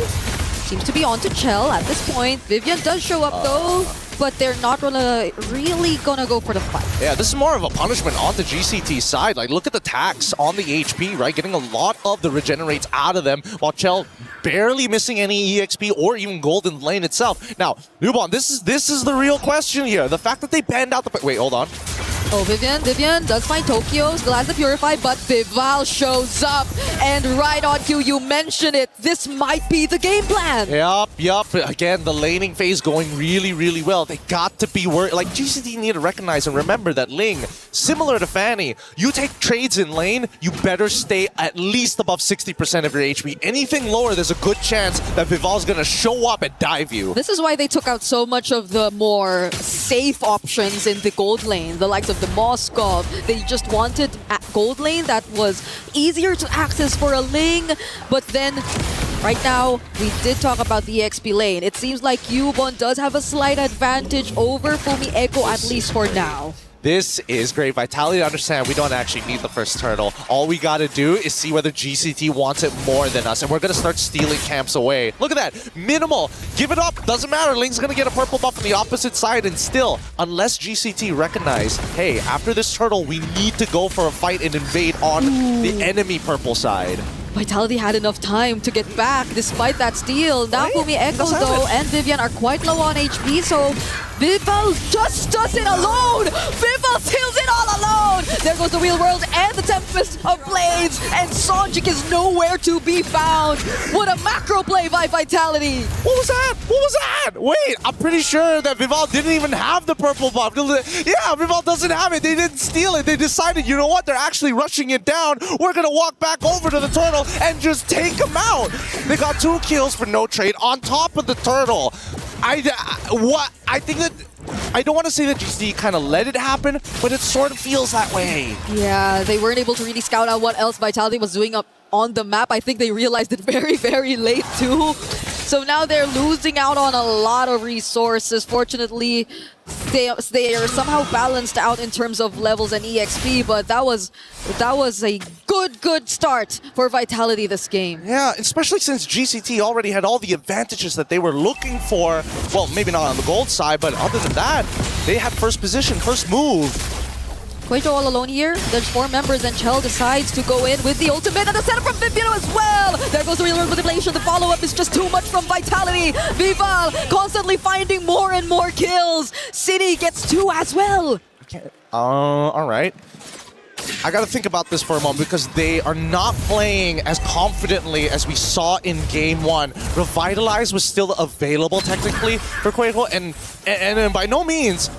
seems to be on to Chell at this point. Vivian does show up though, but they're not really gonna go for the fight. Yeah, this is more of a punishment on the GCT side. Like, look at the tax on the HP, right? Getting a lot of the regenerates out of them, while Chell barely missing any EXP or even gold in the lane itself. Now, Newborn, this is the real question here. The fact that they banned out the... Wait, hold on. Oh, Vivian does find Tokyo, still has the Purify, but Vival shows up. And right on cue, you mentioned it. This might be the game plan. Yup. Again, the laning phase going really, really well. They got to be worried. Like, GCT need to recognize and remember that Ling, similar to Fanny, you take trades in lane, you better stay at least above 60% of your HP. Anything lower, there's a good chance that Vival's gonna show up and dive you. This is why they took out so much of the more safe options in the gold lane, the likes of the Moskov. They just wanted a gold lane that was easier to access for a Ling, but then right now, we did talk about the XP lane. It seems like Yubon does have a slight advantage over Fumi Echo, at least for now. This is great. Vitality, understand we don't actually need the first turtle. All we gotta do is see whether GCT wants it more than us, and we're gonna start stealing camps away. Look at that. Minimal. Give it up. Doesn't matter. Ling's gonna get a purple buff on the opposite side, and still, unless GCT recognize, hey, after this turtle, we need to go for a fight and invade on the enemy purple side. Vitality had enough time to get back despite that steal. Now Fumi Echo though and Vivian are quite low on HP, so Vival just does it alone! Vival steals it all alone! There goes the Real World and the Tempest of Blades, and Sonjik is nowhere to be found! What a macro play by Vitality! What was that? What was that? Wait, I'm pretty sure that Vival didn't even have the purple buff. Yeah, Vival doesn't have it. They didn't steal it. They decided, you know what? They're actually rushing it down. We're gonna walk back over to the turtle and just take him out. They got 2 kills for no trade on top of the turtle. I think that, I don't want to say that GCT kind of let it happen, but it sort of feels that way. Yeah, they weren't able to really scout out what else Vitality was doing up on the map. I think they realized it very, very late too. So now they're losing out on a lot of resources. Fortunately, they are somehow balanced out in terms of levels and EXP, but that was a good start for Vitality this game. Yeah, especially since GCT already had all the advantages that they were looking for. Well, maybe not on the gold side, but other than that, they had first position, first move. Quaito all alone here. There's 4 members and Chell decides to go in with the ultimate and the setup from Viviano as well. There goes the Real World manipulation. The follow-up is just too much from Vitality. Vival constantly finding more and more kills. City gets 2 as well. All right. I gotta think about this for a moment because they are not playing as confidently as we saw in Game 1. Revitalize was still available technically for Quavo, and by no means,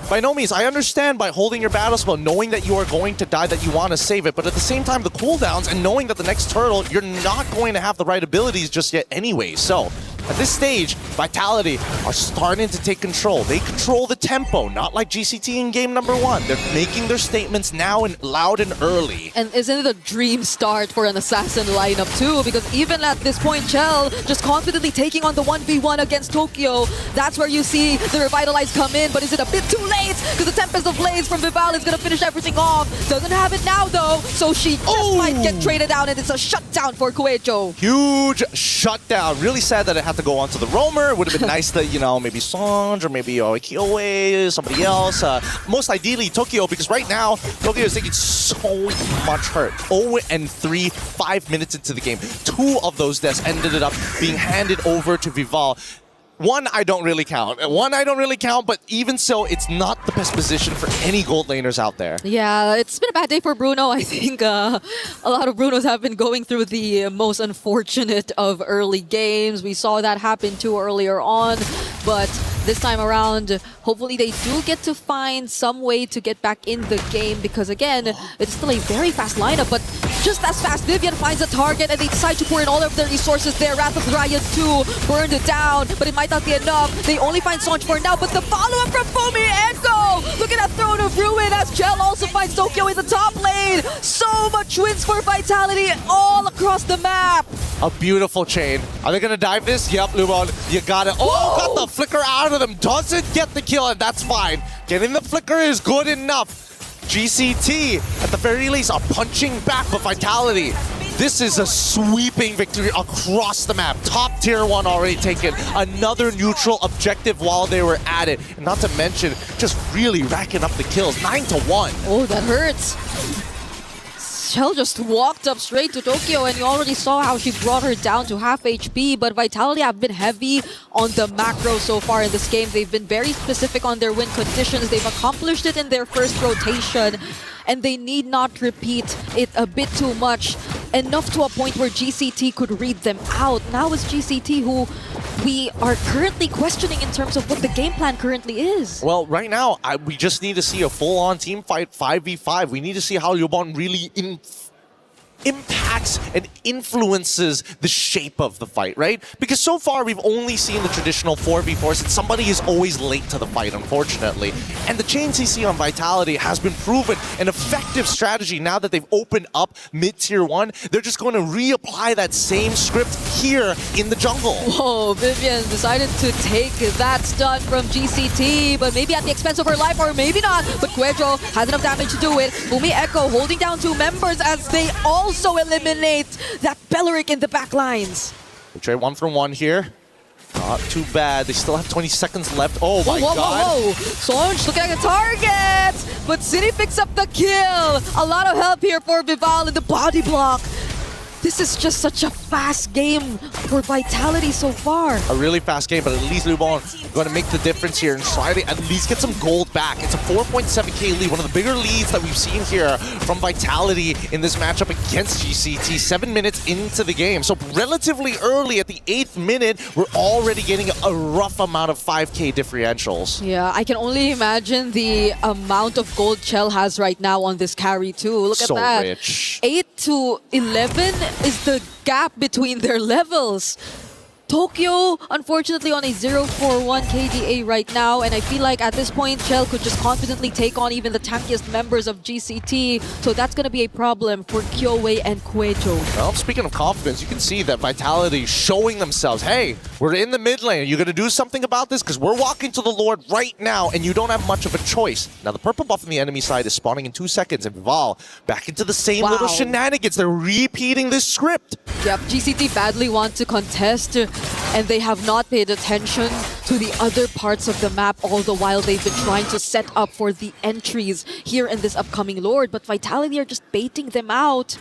I understand by holding your battle spell, knowing that you are going to die, that you want to save it, but at the same time, the cooldowns and knowing that the next turtle, you're not going to have the right abilities just yet anyway. So At this stage, Vitality are starting to take control. They control the tempo, not like GCT in game number 1. They're making their statements now and loud and early. And isn't it a dream start for an Assassin lineup too? Because even at this point, Chell just confidently taking on the 1v1 against Tokyo. That's where you see the Revitalize come in, but is it a bit too late? Because the Tempest of Blades from Vival is going to finish everything off. Doesn't have it now though, so she just might get traded down, and it's a shutdown for Kuejo. Huge shutdown. Really sad that it had to go onto the roamer. It would have been nice that, you know, maybe Sonj or maybe Kyoe, somebody else. Most ideally Tokyo, because right now Tokyo is taking so much hurt. 0-3, 5 minutes into the game. 2 of those deaths ended up being handed over to Vival. One I don't really count, but even so, it's not the best position for any gold laners out there. Yeah, it's been a bad day for Bruno. I think a lot of Brunos have been going through the most unfortunate of early games. We saw that happen too earlier on, but this time around, hopefully they do get to find some way to get back in the game, because again, it's still a very fast lineup, but just as fast, Vivian finds a target and they decide to pour in all of their resources there. Wrath of Ryan 2 burned it down, but it might not be enough. They only find Sonj for now, but the follow-up from Fumi Echo! Look at that Throne of Ruin as Chell also finds Tokyo in the top lane. So much wins for Vitality all across the map. A beautiful chain. Are they going to dive this? Yep, Lubon, you got it. Oh, got the flicker out of them. Doesn't get the kill, and that's fine. Getting the flicker is good enough. GCT, at the very least, are punching back, but Vitality, this is a sweeping victory across the map. Top tier 1 already taken. Another neutral objective while they were at it. And not to mention, just really racking up the kills. 9-1. Oh, that hurts. Chell just walked up straight to Tokyo, and you already saw how she brought her down to half HP, but Vitality have been heavy on the macro so far in this game. They've been very specific on their win conditions. They've accomplished it in their first rotation, and they need not repeat it a bit too much. Enough to a point where GCT could read them out. Now it's GCT who we are currently questioning in terms of what the game plan currently is. Well, right now, we just need to see a full-on team fight 5v5. We need to see how Lubon really impacts and influences the shape of the fight, right? Because so far we've only seen the traditional 4v4s, and somebody is always late to the fight, unfortunately. And the chain CC on Vitality has been proven an effective strategy now that they've opened up mid-tier 1. They're just going to reapply that same script here in the jungle. Whoa, Vivian decided to take that stun from GCT, but maybe at the expense of her life, or maybe not. But Kuejo has enough damage to do it. Fumi Echo holding down 2 members as they also eliminate that Belleric in the back lines. We trade 1 for 1 here. Not too bad. They still have 20 seconds left. Oh my whoa, god. Whoa. Sonj looking at the target, but City picks up the kill. A lot of help here for Vival in the body block. This is just such a fast game for Vitality so far. A really fast game, but at least Lubon going to make the difference here and try to at least get some gold back. It's a 4.7k lead, one of the bigger leads that we've seen here from Vitality in this matchup against GCT. 7 minutes into the game, so relatively early at the 8th minute, we're already getting a rough amount of 5k differentials. Yeah, I can only imagine the amount of gold Chell has right now on this carry too. Look at that. So rich. 8 to 11 is the gap between their levels. Tokyo, unfortunately, on a 0-4-1 KDA right now, and I feel like at this point, Chell could just confidently take on even the tankiest members of GCT, so that's going to be a problem for Kyoe and Kuejo. Well, speaking of confidence, you can see that Vitality showing themselves, hey, we're in the mid lane. Are you going to do something about this? Because we're walking to the Lord right now, and you don't have much of a choice. Now, the purple buff on the enemy side is spawning in 2 seconds, and Vival back into the same little shenanigans. They're repeating this script. Yep, GCT badly want to contest, and they have not paid attention to the other parts of the map all the while they've been trying to set up for the entries here in this upcoming Lord. But Vitality are just baiting them out.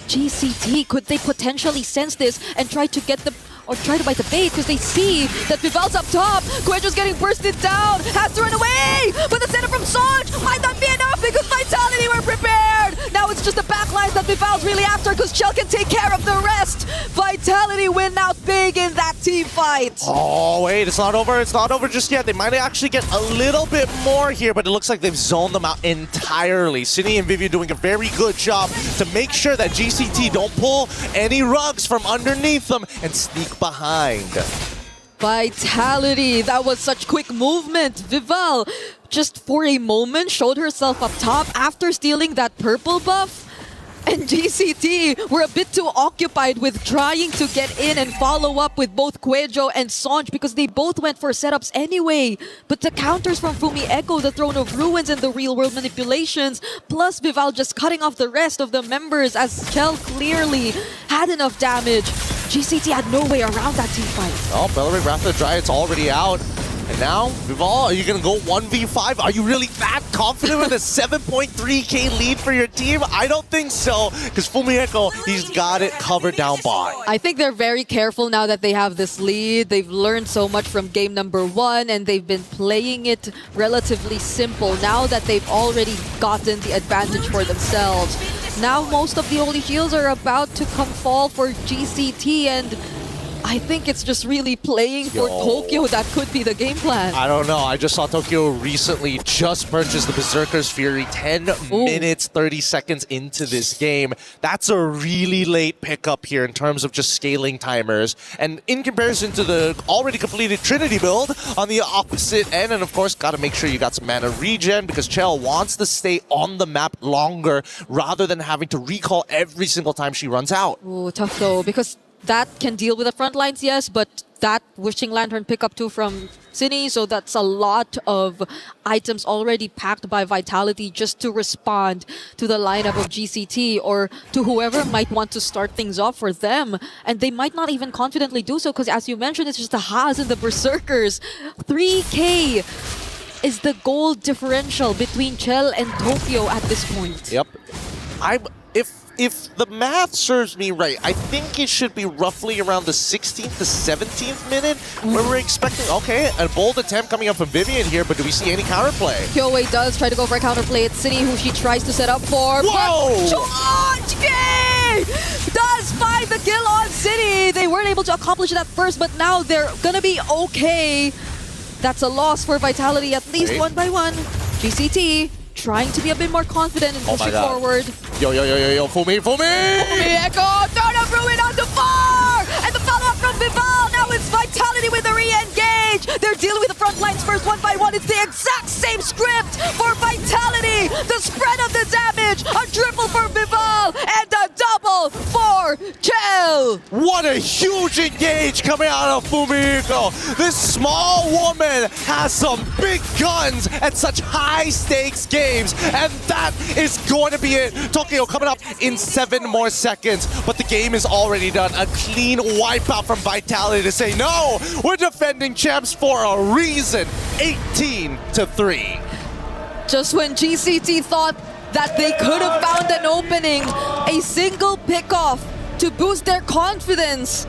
GCT, could they potentially sense this and try to get the or try to bite the bait because they see that Vival's up top. Kuejo's getting bursted down, has to run away, but the setup from Sonj might not be enough because Vitality were prepared. Now it's just the backlines that Vival's really after because Chell can take care of the rest. Vitality win out big in that team fight. Oh, wait, it's not over. It's not over just yet. They might actually get a little bit more here, but it looks like they've zoned them out entirely. Cine and Vivian doing a very good job to make sure that GCT don't pull any rugs from underneath them and sneak behind. Vitality, that was such quick movement. Vival, just for a moment, showed herself up top after stealing that purple buff. And GCT were a bit too occupied with trying to get in and follow up with both Cuello and Sonj because they both went for setups anyway. But the counters from Fumi Echo, the Throne of Ruins, and the real-world manipulations, plus Vival just cutting off the rest of the members as Chell clearly had enough damage. GCT had no way around that team fight. Oh, Bellerin Wrath of the Dryad's already out. And now, Vival, are you going to go 1v5? Are you really that confident with a 7.3k lead for your team? I don't think so, because Fumieko, he's got it covered down bot. I think they're very careful now that they have this lead. They've learned so much from game number 1, and they've been playing it relatively simple now that they've already gotten the advantage for themselves. Now most of the holy shields are about to come fall for GCT, and I think it's just really playing for Tokyo that could be the game plan. I don't know. I just saw Tokyo recently just purchase the Berserker's Fury 10 minutes, 30 seconds into this game. That's a really late pickup here in terms of just scaling timers. And in comparison to the already completed Trinity build on the opposite end, and of course, got to make sure you got some mana regen because Chell wants to stay on the map longer rather than having to recall every single time she runs out. Ooh, tough though, because that can deal with the front lines, yes, but that Wishing Lantern pickup too from Cine, so that's a lot of items already packed by Vitality just to respond to the lineup of GCT or to whoever might want to start things off for them. And they might not even confidently do so because, as you mentioned, it's just the Haas and the Berserkers. 3k is the goal differential between Chell and Tokyo at this point. Yep. If the math serves me right, I think it should be roughly around the 16th to 17th minute where we're expecting, okay, a bold attempt coming up from Vivian here, but do we see any counterplay? Kyoei does try to go for a counterplay. It's Cine who she tries to set up for. Whoa! Does find the kill on Cine. They weren't able to accomplish it at first, but now they're gonna be okay. That's a loss for Vitality, at least one by one. GCT trying to be a bit more confident and pushing forward. Yo, Fumi! Fumi Echo, Throne of Ruin on the far! And the follow-up from Vival, now it's Vitality with the re-engage! They're dealing with the front lines first, one by one. It's the exact same script for Vitality! The spread of the damage, a triple for Vival, and a double for Chell! What a huge engage coming out of Fumiko! This small woman has some big guns at such high-stakes games, and that is going to be it. Tokyo coming up in 7 more seconds, but the game is already done. A clean wipeout from Vitality to say, no, we're defending champs for a reason. 18-3. Just when GCT thought that they could have found an opening, a single pickoff to boost their confidence,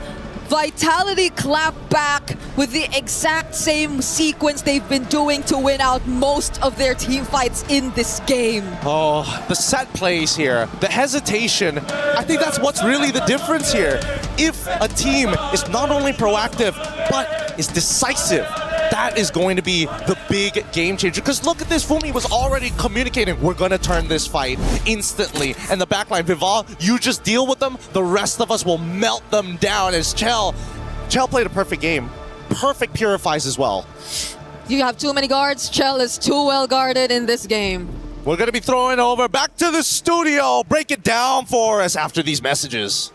Vitality clapped back with the exact same sequence they've been doing to win out most of their team fights in this game. Oh, the set plays here, the hesitation, I think that's what's really the difference here. If a team is not only proactive, but is decisive, that is going to be the big game changer. Because look at this, Fumi was already communicating, we're going to turn this fight instantly. And the backline, Vival, you just deal with them, the rest of us will melt them down as Chell played a perfect game. Perfect purifies as well. You have too many guards. Chell is too well guarded in this game. We're going to be throwing over back to the studio. Break it down for us after these messages.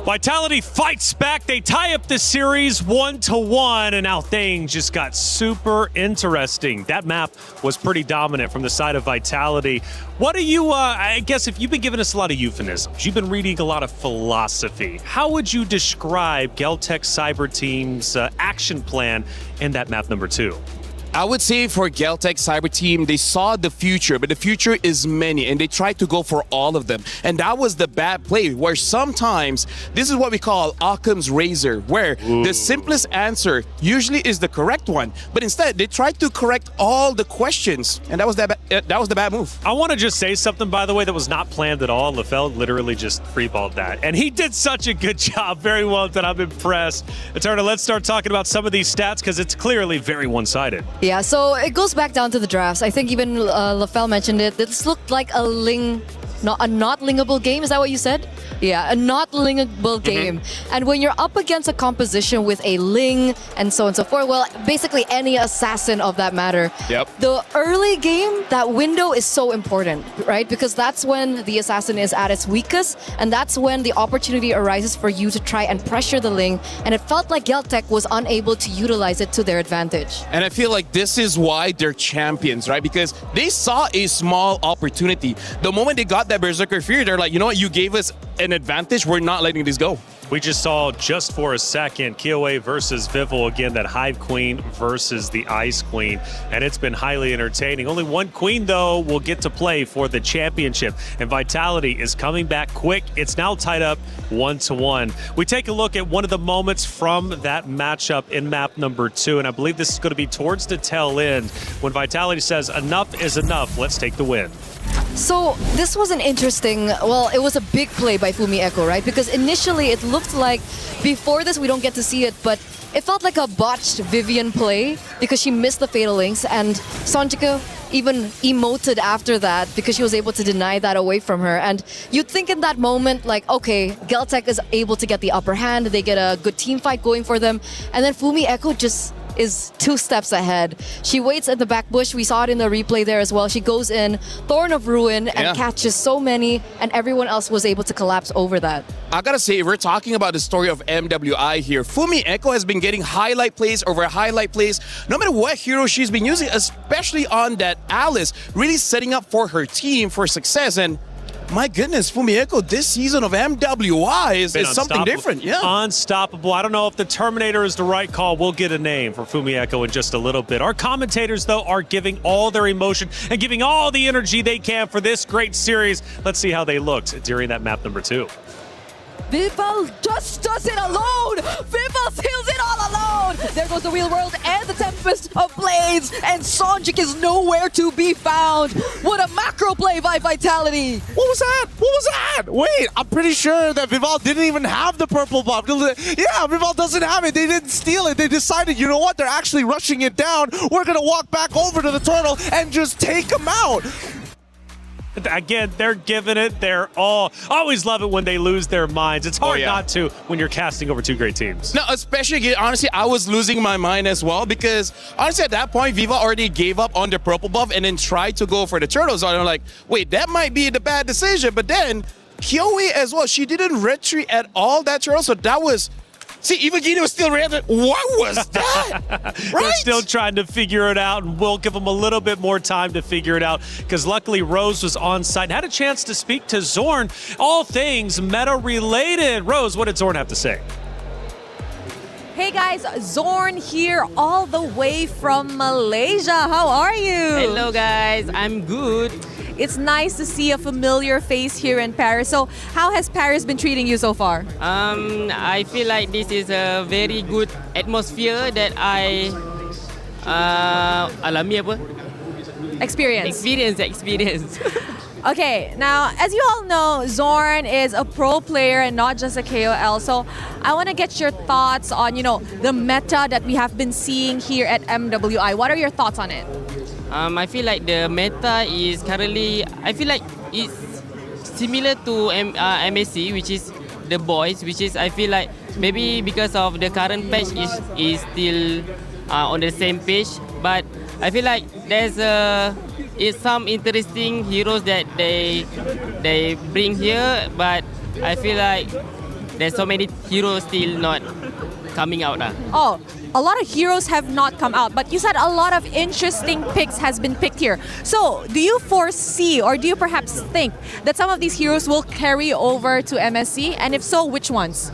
Vitality fights back. They tie up the series 1-1, and now things just got super interesting. That map was pretty dominant from the side of Vitality. What do you, I guess if you've been giving us a lot of euphemisms, you've been reading a lot of philosophy, how would you describe Geltec Cyber Team's action plan in that map number 2? I would say for Galtech Cyber Team, they saw the future, but the future is many, and they tried to go for all of them. And that was the bad play, where sometimes this is what we call Occam's razor, where the simplest answer usually is the correct one, but instead they tried to correct all the questions, and that was the bad move. I want to just say something, by the way, that was not planned at all. LaFell literally just freeballed that, and he did such a good job. Very well done. I'm impressed. Eterna, let's start talking about some of these stats because it's clearly very one-sided. Yeah, so it goes back down to the drafts. I think even LaFell mentioned it. This looked like a not lingable game. Is that what you said? Yeah, a not lingable game. And when you're up against a composition with a ling and so on and so forth, well, basically any assassin of that matter. Yep. The early game, that window is so important, right? Because that's when the assassin is at its weakest, and that's when the opportunity arises for you to try and pressure the ling. And it felt like Galtech was unable to utilize it to their advantage. And I feel like this is why they're champions, right? Because they saw a small opportunity. The moment they got that Berserker Fury, they're like, you know what, you gave us an advantage, we're not letting this go. We just saw, just for a second, Kioe versus Vival again, that Hive Queen versus the Ice Queen, and it's been highly entertaining. Only one queen, though, will get to play for the championship, and Vitality is coming back quick. It's now tied up 1-1. We take a look at one of the moments from that matchup in map number 2, and I believe this is going to be towards the tail end when Vitality says, enough is enough, let's take the win. So this was an interesting, well, it was a big play by Fumi Echo, right? Because initially it looked like, before this we don't get to see it, but it felt like a botched Vivian play because she missed the Fatal Links, and Sonjika even emoted after that because she was able to deny that away from her. And you'd think in that moment, like, okay, Galtech is able to get the upper hand, they get a good team fight going for them, and then Fumi Echo just is 2 steps ahead. She waits at the back bush. We saw it in the replay there as well. She goes in, Thorn of Ruin, and catches so many, and everyone else was able to collapse over that. I gotta say, we're talking about the story of MWI here. Fumi Echo has been getting highlight plays over highlight plays, no matter what hero she's been using, especially on that Alice, really setting up for her team for success. And my goodness, Fumi Echo this season of MWI is something different. Yeah. Unstoppable. I don't know if the Terminator is the right call. We'll get a name for Fumi Echo in just a little bit. Our commentators, though, are giving all their emotion and giving all the energy they can for this great series. Let's see how they looked during that map number 2. Vival just does it alone! Vival seals it all alone! There goes the Real World and the Tempest of Blades, and Sonjik is nowhere to be found! What a macro play by Vitality! What was that? What was that? Wait, I'm pretty sure that Vival didn't even have the purple buff. Yeah, Vival doesn't have it. They didn't steal it. They decided, you know what? They're actually rushing it down. We're going to walk back over to the turtle and just take them out. Again, they're giving it their all. I always love it when they lose their minds. It's hard not to when you're casting over 2 great teams. No, especially, honestly, I was losing my mind as well because, honestly, at that point, Viva already gave up on the purple buff and then tried to go for the turtles. So I'm like, wait, that might be the bad decision. But then, Kioe as well, she didn't retreat at all that turtle. So that was... See, even Gino was still reacting. What was that? Right? They're still trying to figure it out, and we'll give them a little bit more time to figure it out because luckily Rose was on site and had a chance to speak to Zorn. All things meta-related. Rose, what did Zorn have to say? Hey guys, Zorn here all the way from Malaysia. How are you? Hello guys, I'm good. It's nice to see a familiar face here in Paris. So how has Paris been treating you so far? I feel like this is a very good atmosphere that I alami apa? Experience. Okay, now as you all know, Zorn is a pro player and not just a KOL. So I want to get your thoughts on, the meta that we have been seeing here at MWI. What are your thoughts on it? I feel like the meta is currently, I feel like it's similar to MSC, which is the boys, which is I feel like maybe because of the current patch is still on the same page, but I feel like there's some interesting heroes that they bring here, but I feel like there's so many heroes still not coming out. Oh, a lot of heroes have not come out, but you said a lot of interesting picks has been picked here. So do you foresee or do you perhaps think that some of these heroes will carry over to MSC? And if so, which ones?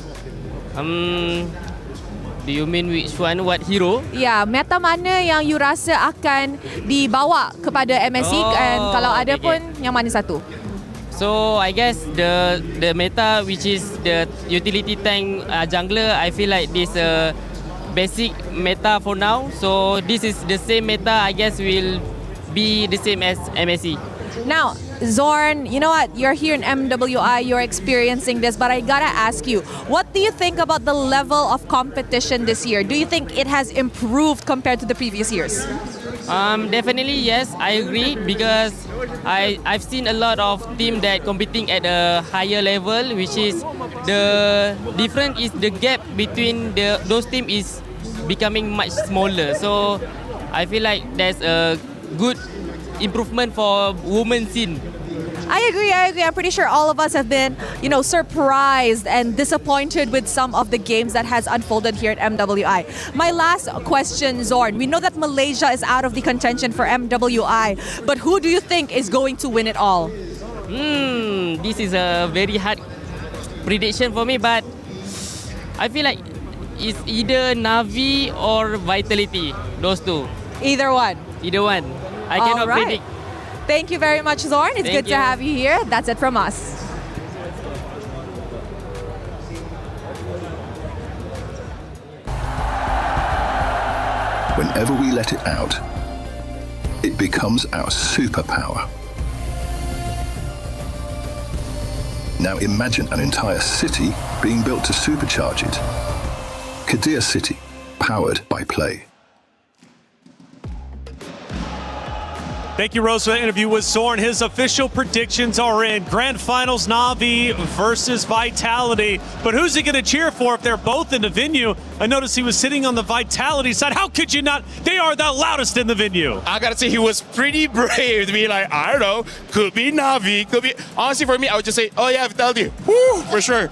Do you mean which one? What hero? Ya, meta mana yang you rasa akan dibawa kepada MSC dan kalau ada pun yang mana satu? So I guess the meta which is the utility tank jungler, I feel like this basic meta for now. So this is the same meta. I guess will be the same as MSC. Now, Zorn, you know what? You're here in MWI, you're experiencing this, but I gotta ask you, what do you think about the level of competition this year? Do you think it has improved compared to the previous years? Definitely yes, I agree because I've seen a lot of teams that competing at a higher level, which is the difference is the gap between those teams is becoming much smaller. So I feel like there's a good improvement for women's scene. I agree. I'm pretty sure all of us have been, surprised and disappointed with some of the games that has unfolded here at MWI. My last question, Zorn. We know that Malaysia is out of the contention for MWI, but who do you think is going to win it all? This is a very hard prediction for me, but I feel like it's either Navi or Vitality. Those two. Either one. Either one. I cannot predict. Thank you very much, Zorn. It's good to have you here. That's it from us. Whenever we let it out, it becomes our superpower. Now imagine an entire city being built to supercharge it. Kadir City, powered by play. Thank you, Rose, for that interview with Zorn. His official predictions are in. Grand Finals, Navi versus Vitality. But who's he going to cheer for if they're both in the venue? I noticed he was sitting on the Vitality side. How could you not? They are the loudest in the venue. I got to say, he was pretty brave to be like, I don't know, could be Navi, could be... Honestly, for me, I would just say, oh yeah, Vitality. Woo, for sure.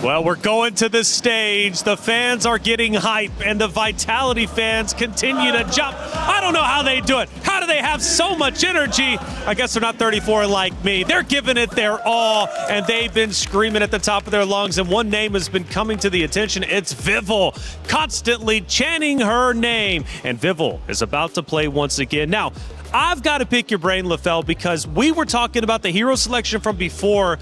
Well, we're going to the stage. The fans are getting hype, and the Vitality fans continue to jump. I don't know how they do it. How do they have so much energy? I guess they're not 34 like me. They're giving it their all, and they've been screaming at the top of their lungs, and one name has been coming to the attention. It's Vival, constantly chanting her name, and Vival is about to play once again. Now, I've got to pick your brain, LaFell, because we were talking about the hero selection from before.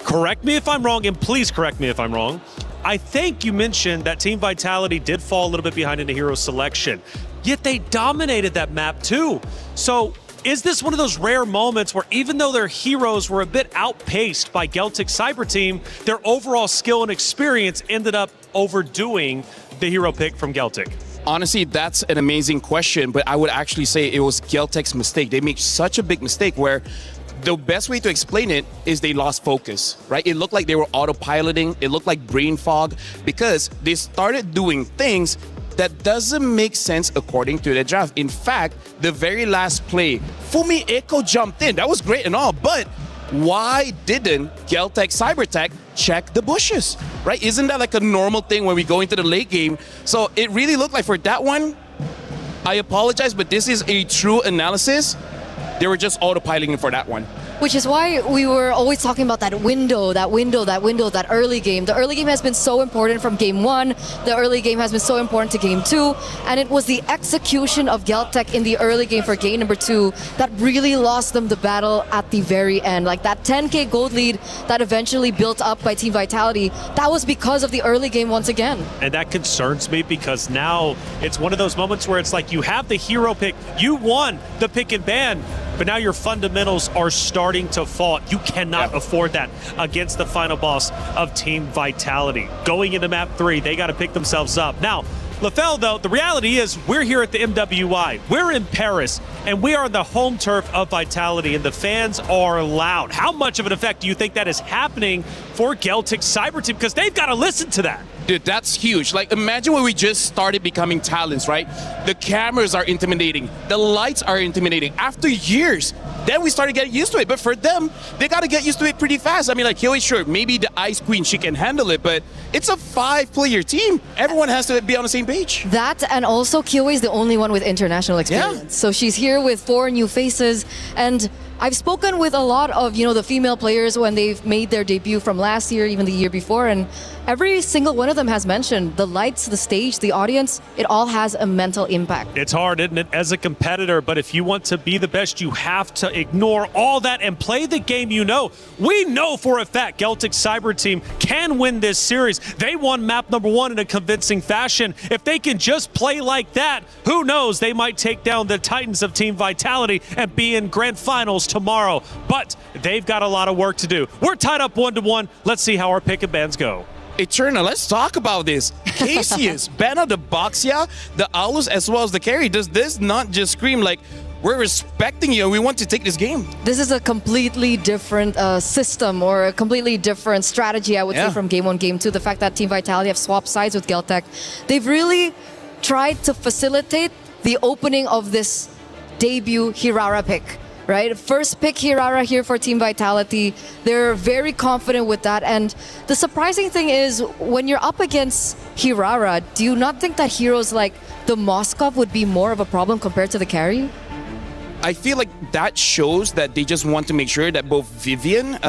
Correct me if I'm wrong, and please correct me if I'm wrong. I think you mentioned that Team Vitality did fall a little bit behind in the hero selection, yet they dominated that map too. So is this one of those rare moments where even though their heroes were a bit outpaced by Geltic Cyber Team, their overall skill and experience ended up overdoing the hero pick from Geltic? Honestly, that's an amazing question, but I would actually say it was Geltic's mistake. They made such a big mistake where the best way to explain it is they lost focus, right? It looked like they were autopiloting. It looked like brain fog because they started doing things that doesn't make sense according to the draft. In fact, the very last play, Fumi Echo jumped in. That was great and all, but why didn't Geltec Cybertech check the bushes, right? Isn't that like a normal thing when we go into the late game? So it really looked like for that one, I apologize, but this is a true analysis. They were just autopiloting for that one. Which is why we were always talking about that window, that early game. The early game has been so important from game 1. The early game has been so important to game 2. And it was the execution of Geltec in the early game for game number 2 that really lost them the battle at the very end. Like that 10k gold lead that eventually built up by Team Vitality, that was because of the early game once again. And that concerns me because now it's one of those moments where it's like you have the hero pick, you won the pick and ban, but now your fundamentals are starting to fall. You cannot afford that against the final boss of Team Vitality. Going into map 3, they got to pick themselves up. Now, LaFell, though, the reality is we're here at the MWI. We're in Paris, and we are on the home turf of Vitality, and the fans are loud. How much of an effect do you think that is happening for Geltic Cyber Team? Because they've got to listen to that. Dude, that's huge. Like, imagine when we just started becoming talents, right? The cameras are intimidating. The lights are intimidating. After years, then we started getting used to it. But for them, they got to get used to it pretty fast. I mean, like, Hyoi, sure, maybe the Ice Queen, she can handle it, but it's a 5-player team. Everyone has to be on the same page. That, and also Hyoi is the only one with international experience. Yeah. So she's here with 4 new faces, and I've spoken with a lot of, the female players when they've made their debut from last year, even the year before, and every single one of them has mentioned the lights, the stage, the audience, it all has a mental impact. It's hard, isn't it, as a competitor, but if you want to be the best, you have to ignore all that and play the game you know. We know for a fact Celtic Cyber Team can win this series. They won map number 1 in a convincing fashion. If they can just play like that, who knows, they might take down the Titans of Team Vitality and be in Grand Finals tomorrow. But they've got a lot of work to do. We're tied up 1-1. Let's see how our pick and bans go. Eternal, let's talk about this. Cassius, Banner, the Boxia, the Aulus, as well as the carry. Does this not just scream like, we're respecting you and we want to take this game? This is a completely different system or a completely different strategy, I would say, from Game 1, Game 2. The fact that Team Vitality have swapped sides with Celtic, they've really tried to facilitate the opening of this debut Hirara pick. Right? First pick Hirara here for Team Vitality. They're very confident with that. And the surprising thing is, when you're up against Hirara, do you not think that heroes like the Moskov would be more of a problem compared to the carry? I feel like that shows that they just want to make sure that both Vivian as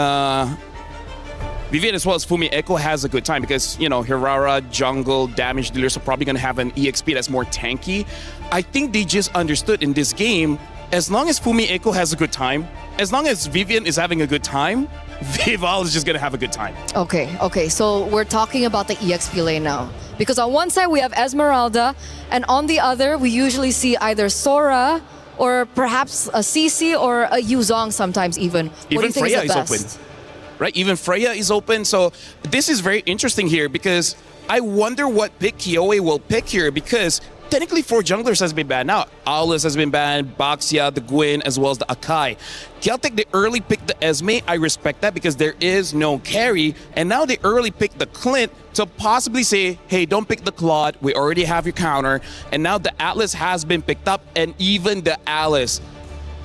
well as Fumi Echo has a good time because, Hirara, jungle, damage dealers are probably going to have an EXP that's more tanky. I think they just understood in this game, as long as Fumi Echo has a good time, as long as Vivian is having a good time, Vival is just going to have a good time. Okay, so we're talking about the EXP lane now. Because on one side we have Esmeralda, and on the other we usually see either Sora or perhaps a CC or a Yuzong sometimes even. Even Freya is open. Right? Even Freya is open. So this is very interesting here because I wonder what pick Kioe will pick here because technically 4 junglers has been banned. Now, Aulus has been banned, Baxia, the Gwyn, as well as the Akai. Celtic, they early picked the Esme. I respect that because there is no carry. And now they early picked the Clint to possibly say, hey, don't pick the Claude. We already have your counter. And now the Atlas has been picked up and even the Alice.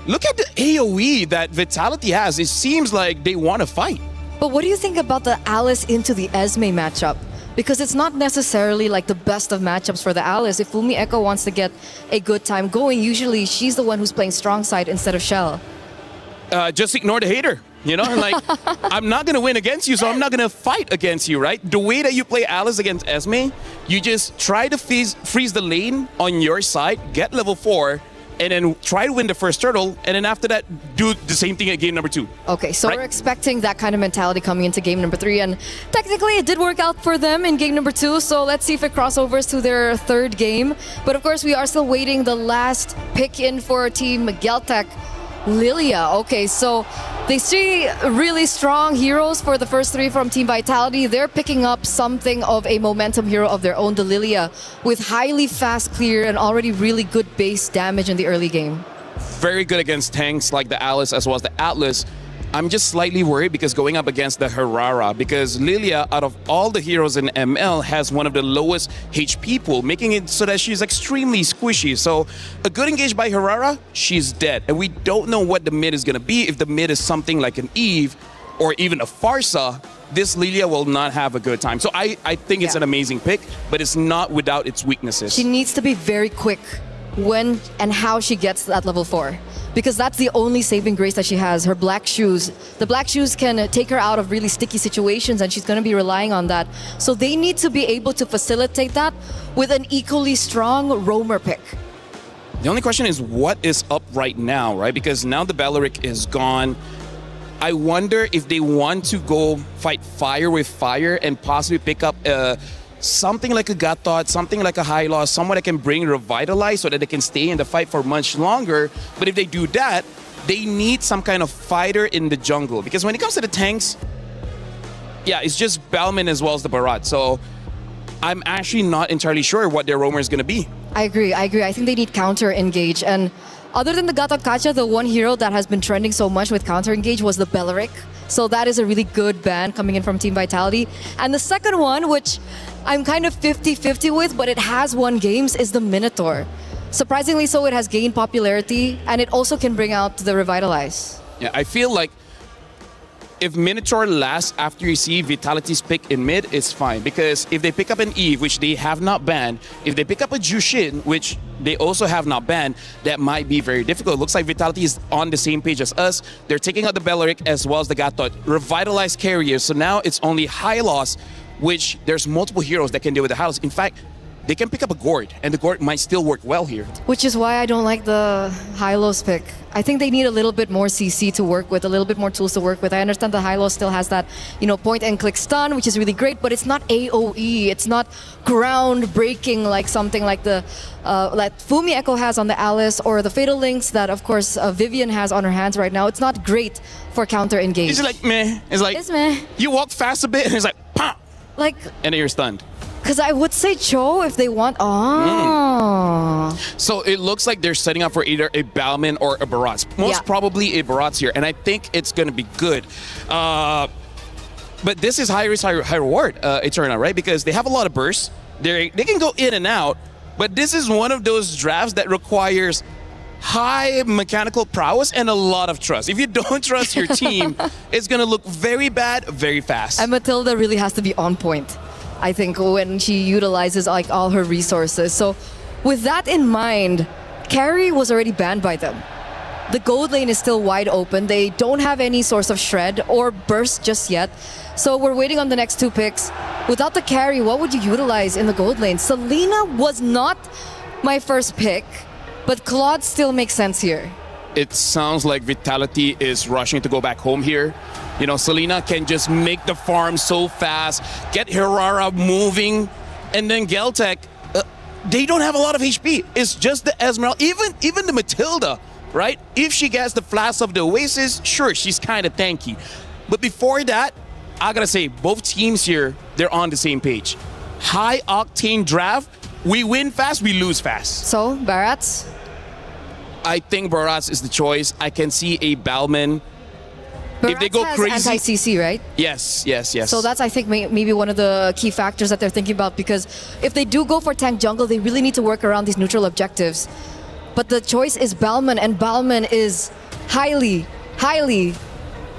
Look at the AoE that Vitality has. It seems like they want to fight. But what do you think about the Alice into the Esme matchup? Because it's not necessarily like the best of matchups for the Alice. If Fumi Echo wants to get a good time going, usually she's the one who's playing strong side instead of Shell. Just ignore the hater. Like, I'm not going to win against you, so I'm not going to fight against you, right? The way that you play Alice against Esme, you just try to freeze the lane on your side, get level 4, and then try to win the first turtle, and then after that, do the same thing at game number 2. Okay, so we're expecting that kind of mentality coming into game number 3, and technically it did work out for them in game number 2, so let's see if it crossovers to their third game. But of course, we are still waiting the last pick in for Team Celtic. Lilia. Okay, so they see really strong heroes for the first 3 from Team Vitality. They're picking up something of a momentum hero of their own, the Lilia, with highly fast clear and already really good base damage in the early game. Very good against tanks like the Alice as well as the Atlas. I'm just slightly worried because going up against the Hirara, because Lilia, out of all the heroes in ML, has one of the lowest HP pool, making it so that she's extremely squishy. So a good engage by Hirara, she's dead. And we don't know what the mid is going to be. If the mid is something like an Eve or even a Farsa, this Lilia will not have a good time. So I think it's an amazing pick, but it's not without its weaknesses. She needs to be very quick when and how she gets to that level 4. Because that's the only saving grace that she has, her black shoes. The black shoes can take her out of really sticky situations and she's going to be relying on that. So they need to be able to facilitate that with an equally strong roamer pick. The only question is what is up right now, right? Because now the Belleric is gone. I wonder if they want to go fight fire with fire and possibly pick up something like a Gatot, something like a High Loss, someone that can bring Revitalize so that they can stay in the fight for much longer. But if they do that, they need some kind of fighter in the jungle. Because when it comes to the tanks, it's just Bellman as well as the Barat. So I'm actually not entirely sure what their roamer is going to be. I agree. I think they need counter engage. And other than the Gatot Kacha, the one hero that has been trending so much with counter engage was the Belleric. So that is a really good ban coming in from Team Vitality. And the second one, which I'm kind of 50-50 with, but it has won games, is the Minotaur. Surprisingly so, it has gained popularity, and it also can bring out the Revitalize. Yeah, I feel like if Minotaur lasts after you see Vitality's pick in mid, it's fine. Because if they pick up an Eve, which they have not banned, if they pick up a Jushin, which they also have not banned, that might be very difficult. It looks like Vitality is on the same page as us. They're taking out the Belleric as well as the Gatot. Revitalized carriers, so now it's only high loss, which there's multiple heroes that can deal with the high loss. In fact, they can pick up a Gord, and the Gord might still work well here. Which is why I don't like the Hylos pick. I think they need a little bit more CC to work with, a little bit more tools to work with. I understand the Hylos still has that, point and click stun, which is really great, but it's not AoE. It's not groundbreaking like something like the like Fumi Echo has on the Alice, or the Fatal Links that, of course, Vivian has on her hands right now. It's not great for counter engage. It's like meh. It's like it's meh. You walk fast a bit, and it's like pop, like, and then you're stunned. Because I would say Cho if they want. So it looks like they're setting up for either a Balman or a Barats. Most probably a Barats here, and I think it's going to be good. But this is high risk, high reward, Eterna, right? Because they have a lot of bursts. They can go in and out, but this is one of those drafts that requires high mechanical prowess and a lot of trust. If you don't trust your team, it's going to look very bad, very fast. And Matilda really has to be on point, I think, when she utilizes like all her resources. So with that in mind, carry was already banned by them. The gold lane is still wide open. They don't have any source of shred or burst just yet. So we're waiting on the next two picks. Without the carry, what would you utilize in the gold lane? Selena was not my first pick, but Claude still makes sense here. It sounds like Vitality is rushing to go back home here. Selena can just make the farm so fast, get Hirara moving, and then Geltec, they don't have a lot of HP. It's just the Esmeralda, even the Matilda, right? If she gets the Flash of the Oasis, sure, she's kind of tanky. But before that, I gotta say, both teams here, they're on the same page. High octane draft, we win fast, we lose fast. So, Barats? I think Barats is the choice. I can see a Balman. If they go crazy, anti-CC, right? Yes. So that's, I think, maybe one of the key factors that they're thinking about, because if they do go for tank jungle, they really need to work around these neutral objectives. But the choice is Balman, and Balman is highly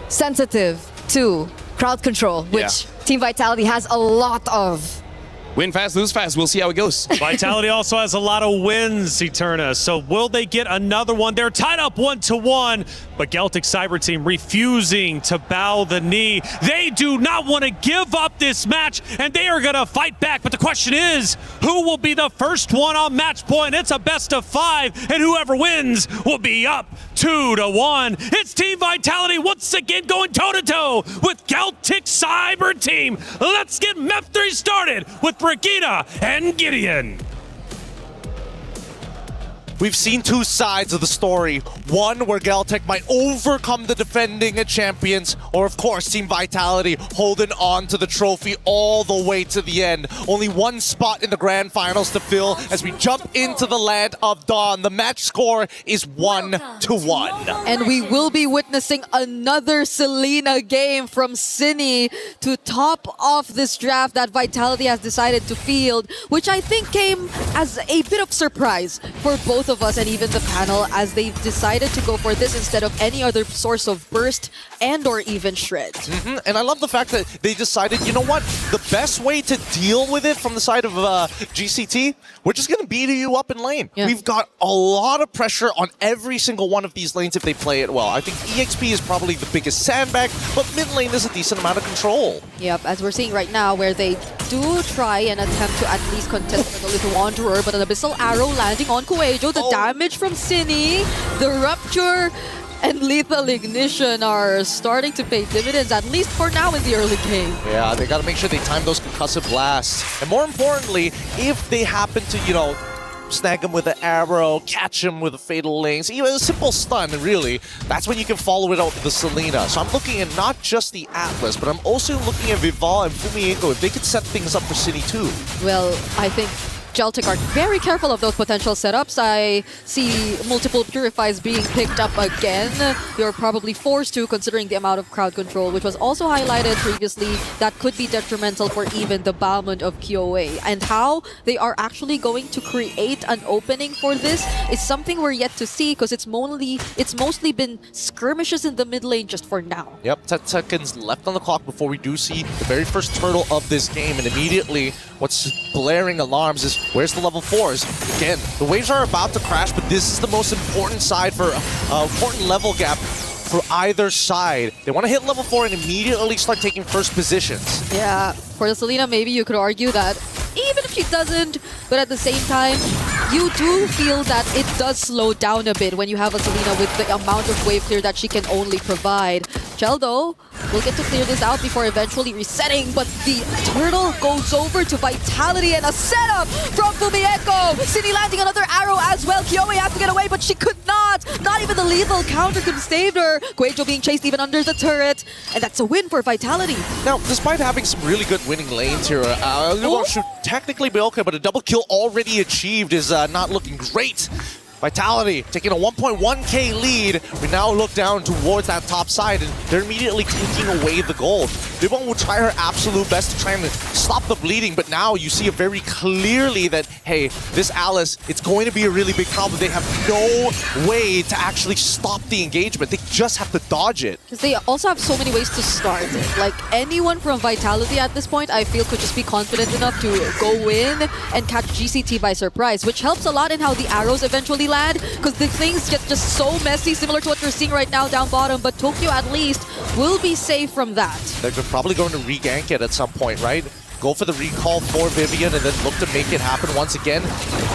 sensitive to crowd control, which Team Vitality has a lot of. Win fast, lose fast. We'll see how it goes. Vitality also has a lot of wins, Eterna. So will they get another one? They're tied up 1-1, but Celtic Cyber Team refusing to bow the knee. They do not want to give up this match, and they are going to fight back. But the question is, who will be the first one on match point? It's a best of 5, and whoever wins will be up 2-1. It's Team Vitality once again going toe-to-toe with Celtic Cyber Team. Let's get Map 3 started with Regina and Gideon. We've seen two sides of the story. One where Geltec might overcome the defending champions, or of course Team Vitality holding on to the trophy all the way to the end. Only one spot in the Grand Finals to fill as we jump into the land of Dawn. The match score is 1-1. And we will be witnessing another Selena game from Cine to top off this draft that Vitality has decided to field, which I think came as a bit of surprise for both of us and even the panel, as they've decided to go for this instead of any other source of burst and or even shred. And I love the fact that they decided, you know what, the best way to deal with it from the side of GCT, we're just going to beat you up in lane. We've got a lot of pressure on every single one of these lanes if they play it well. I think EXP is probably the biggest sandbag, but mid lane is a decent amount of control. Yep, as we're seeing right now, where they do try and attempt to at least contest the Little Wanderer, but an Abyssal Arrow landing on Kuejo. The damage from Cine, the Rupture, and Lethal Ignition are starting to pay dividends, at least for now in the early game. Yeah, they got to make sure they time those concussive blasts. And more importantly, if they happen to, snag him with an arrow, catch him with a Fatal Links, even a simple stun, really, that's when you can follow it out with the Selena. So I'm looking at not just the Atlas, but I'm also looking at Vival and Fumieko, if they could set things up for Cine too. Well, I think Geltic are very careful of those potential setups. I see multiple Purifies being picked up again. You're probably forced to, considering the amount of crowd control, which was also highlighted previously, that could be detrimental for even the Balmond of KOA. And how they are actually going to create an opening for this is something we're yet to see, because it's mostly been skirmishes in the mid lane just for now. Yep, 10 seconds left on the clock before we do see the very first turtle of this game, and immediately what's blaring alarms is where's the level 4s? Again, the waves are about to crash, but this is the most important side for important level gap for either side. They want to hit level 4 and immediately start taking first positions. Yeah, for the Selena, maybe you could argue that even if she doesn't, but at the same time, you do feel that it does slow down a bit when you have a Selena with the amount of wave clear that she can only provide. Chell, though, will get to clear this out before eventually resetting, but the turtle goes over to Vitality and a setup from Fumieko. City landing another arrow as well. KOA has to get away, but she could not. Not even the lethal counter could save her. Guejo being chased even under the turret, and that's a win for Vitality. Now, despite having some really good winning lanes here, should technically be okay, but a double kill already achieved is not looking great. Vitality taking a 1.1k lead. We now look down towards that top side, and they're immediately taking away the gold. Vivon will try her absolute best to try and stop the bleeding, but now you see it very clearly that, hey, this Alice, it's going to be a really big problem. They have no way to actually stop the engagement. They just have to dodge it. Because they also have so many ways to start. Like, anyone from Vitality at this point, I feel, could just be confident enough to go in and catch GCT by surprise, which helps a lot in how the arrows eventually land, because the things get just so messy, similar to what we're seeing right now down bottom, but Tokyo at least will be safe from that. They're probably going to re-gank it at some point, right? Go for the recall for Vivian and then look to make it happen once again.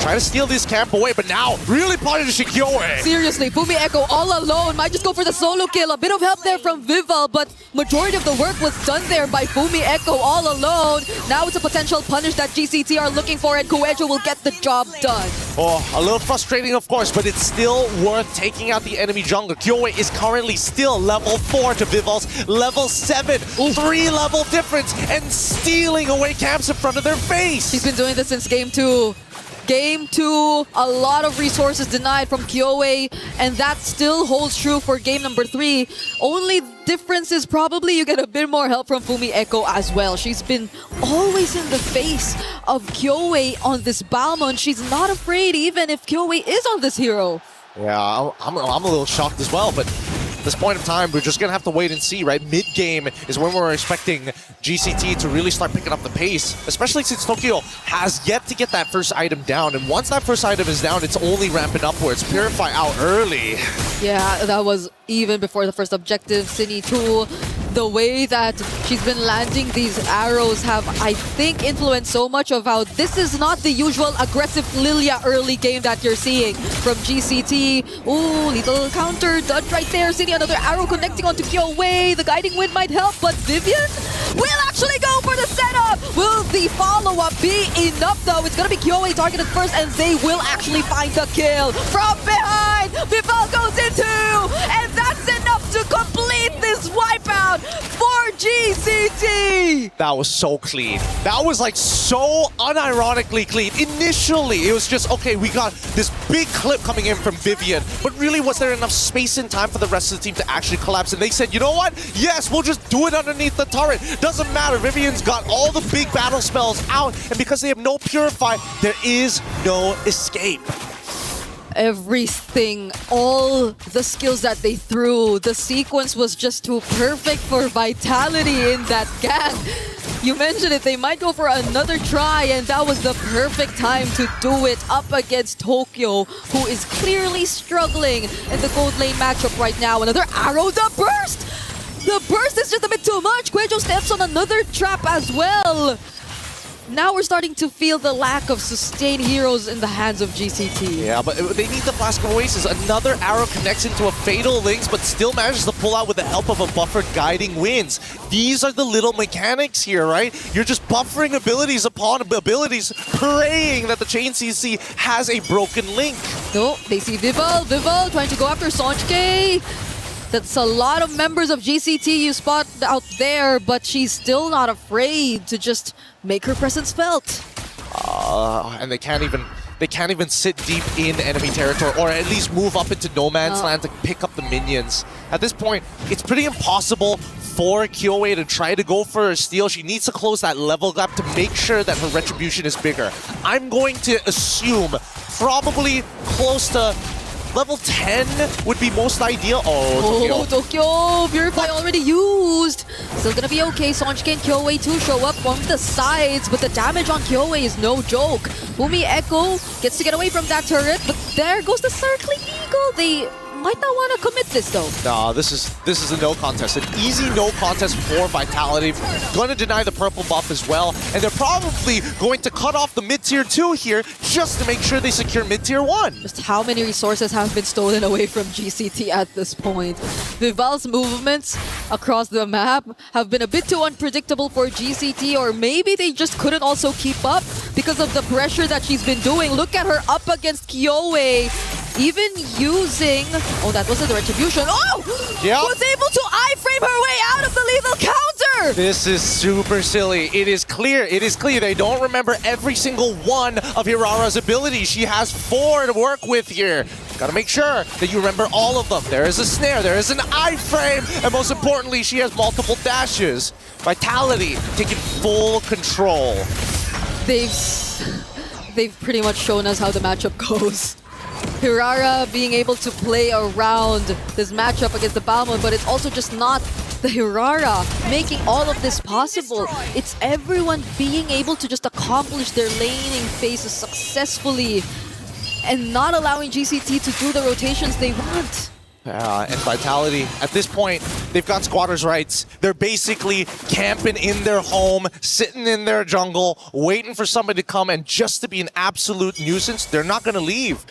Try to steal this camp away, but now really punishing KOA. Seriously, Fumieko all alone. Might just go for the solo kill. A bit of help there from Vival, but majority of the work was done there by Fumieko all alone. Now it's a potential punish that GCT are looking for, and Guejo will get the job done. Oh, a little frustrating, of course, but it's still worth taking out the enemy jungler. KOA is currently still level 4 to Vival's level 7. 3-level difference, and stealing away camps in front of their face. He's been doing this since game 2. Game 2, a lot of resources denied from KOA, and that still holds true for game number 3. Only difference is probably you get a bit more help from Fumieko as well. She's been always in the face of KOA on this Balmond. She's not afraid even if KOA is on this hero. Yeah, I'm a little shocked as well, but at this point in time, we're just going to have to wait and see, right? Mid-game is when we're expecting GCT to really start picking up the pace, especially since Tokyo has yet to get that first item down. And once that first item is down, it's only ramping upwards. Purify out early. Yeah, that was even before the first objective. Cine 2, the way that she's been landing these arrows have, I think, influenced so much of how this is not the usual aggressive Lilia early game that you're seeing from GCT. Ooh, little counter done right there. Cine, another arrow connecting onto KOA. The guiding wind might help, but Vivian will actually go for the setup. Will the follow-up be enough, though? It's going to be KOA targeted first, and they will actually find the kill. From behind, Vival goes into, and that's enough to complete this wipeout for GCT. That was so clean. That was like so unironically clean. Initially, it was just, okay, we got this big clip coming in from Vivian, but really was there enough space and time for the rest of the team to actually collapse? And they said, you know what? Yes, we'll just do it underneath the turret. Doesn't matter. Vivian's got all the big battle spells out, and because they have no Purify, there is no escape. Everything, all the skills that they threw, the sequence was just too perfect for Vitality in that gang. You mentioned it, they might go for another try, and that was the perfect time to do it up against Tokyo, who is clearly struggling in the gold lane matchup right now. Another arrow, the burst! The burst is just a bit too much. Guejo steps on another trap as well. Now we're starting to feel the lack of sustained heroes in the hands of GCT. Yeah, but they need the Flask of Oasis. Another arrow connects into a Fatal Links, but still manages to pull out with the help of a buffered Guiding Winds. These are the little mechanics here, right? You're just buffering abilities upon abilities, praying that the Chain CC has a broken link. No, they see Vival trying to go after Sonchke. That's a lot of members of GCT you spot out there, but she's still not afraid to just make her presence felt. And they can't even sit deep in enemy territory, or at least move up into no man's land to pick up the minions. At this point, it's pretty impossible for Kyoe to try to go for a steal. She needs to close that level gap to make sure that her retribution is bigger. I'm going to assume probably close to level 10 would be most ideal. Oh, Tokyo! Purify already used! Still gonna be okay. Sonjike and Kyoe too show up from the sides, but the damage on Kyoe is no joke. Fumi Echo gets to get away from that turret, but there goes the Circling Eagle. They might not want to commit this though. Nah, this is a no contest. An easy no contest for Vitality. Going to deny the purple buff as well, and they're probably going to cut off the mid-tier 2 here just to make sure they secure mid-tier 1. Just how many resources have been stolen away from GCT at this point? Vival's movements across the map have been a bit too unpredictable for GCT, or maybe they just couldn't also keep up because of the pressure that she's been doing. Look at her up against Kyoe. Even using... Oh, that wasn't the retribution. Oh! Yep. Was able to iframe her way out of the lethal counter! This is super silly. It is clear. It is clear. They don't remember every single one of Hirara's abilities. She has 4 to work with here. Gotta make sure that you remember all of them. There is a snare. There is an iframe. And most importantly, she has multiple dashes. Vitality taking full control. They've pretty much shown us how the matchup goes. Hirara being able to play around this matchup against the Balmond, but it's also just not the Hirara making all of this possible. It's everyone being able to just accomplish their laning phases successfully and not allowing GCT to do the rotations they want. And Vitality, at this point, they've got squatters' rights. They're basically camping in their home, sitting in their jungle, waiting for somebody to come, and just to be an absolute nuisance, they're not going to leave.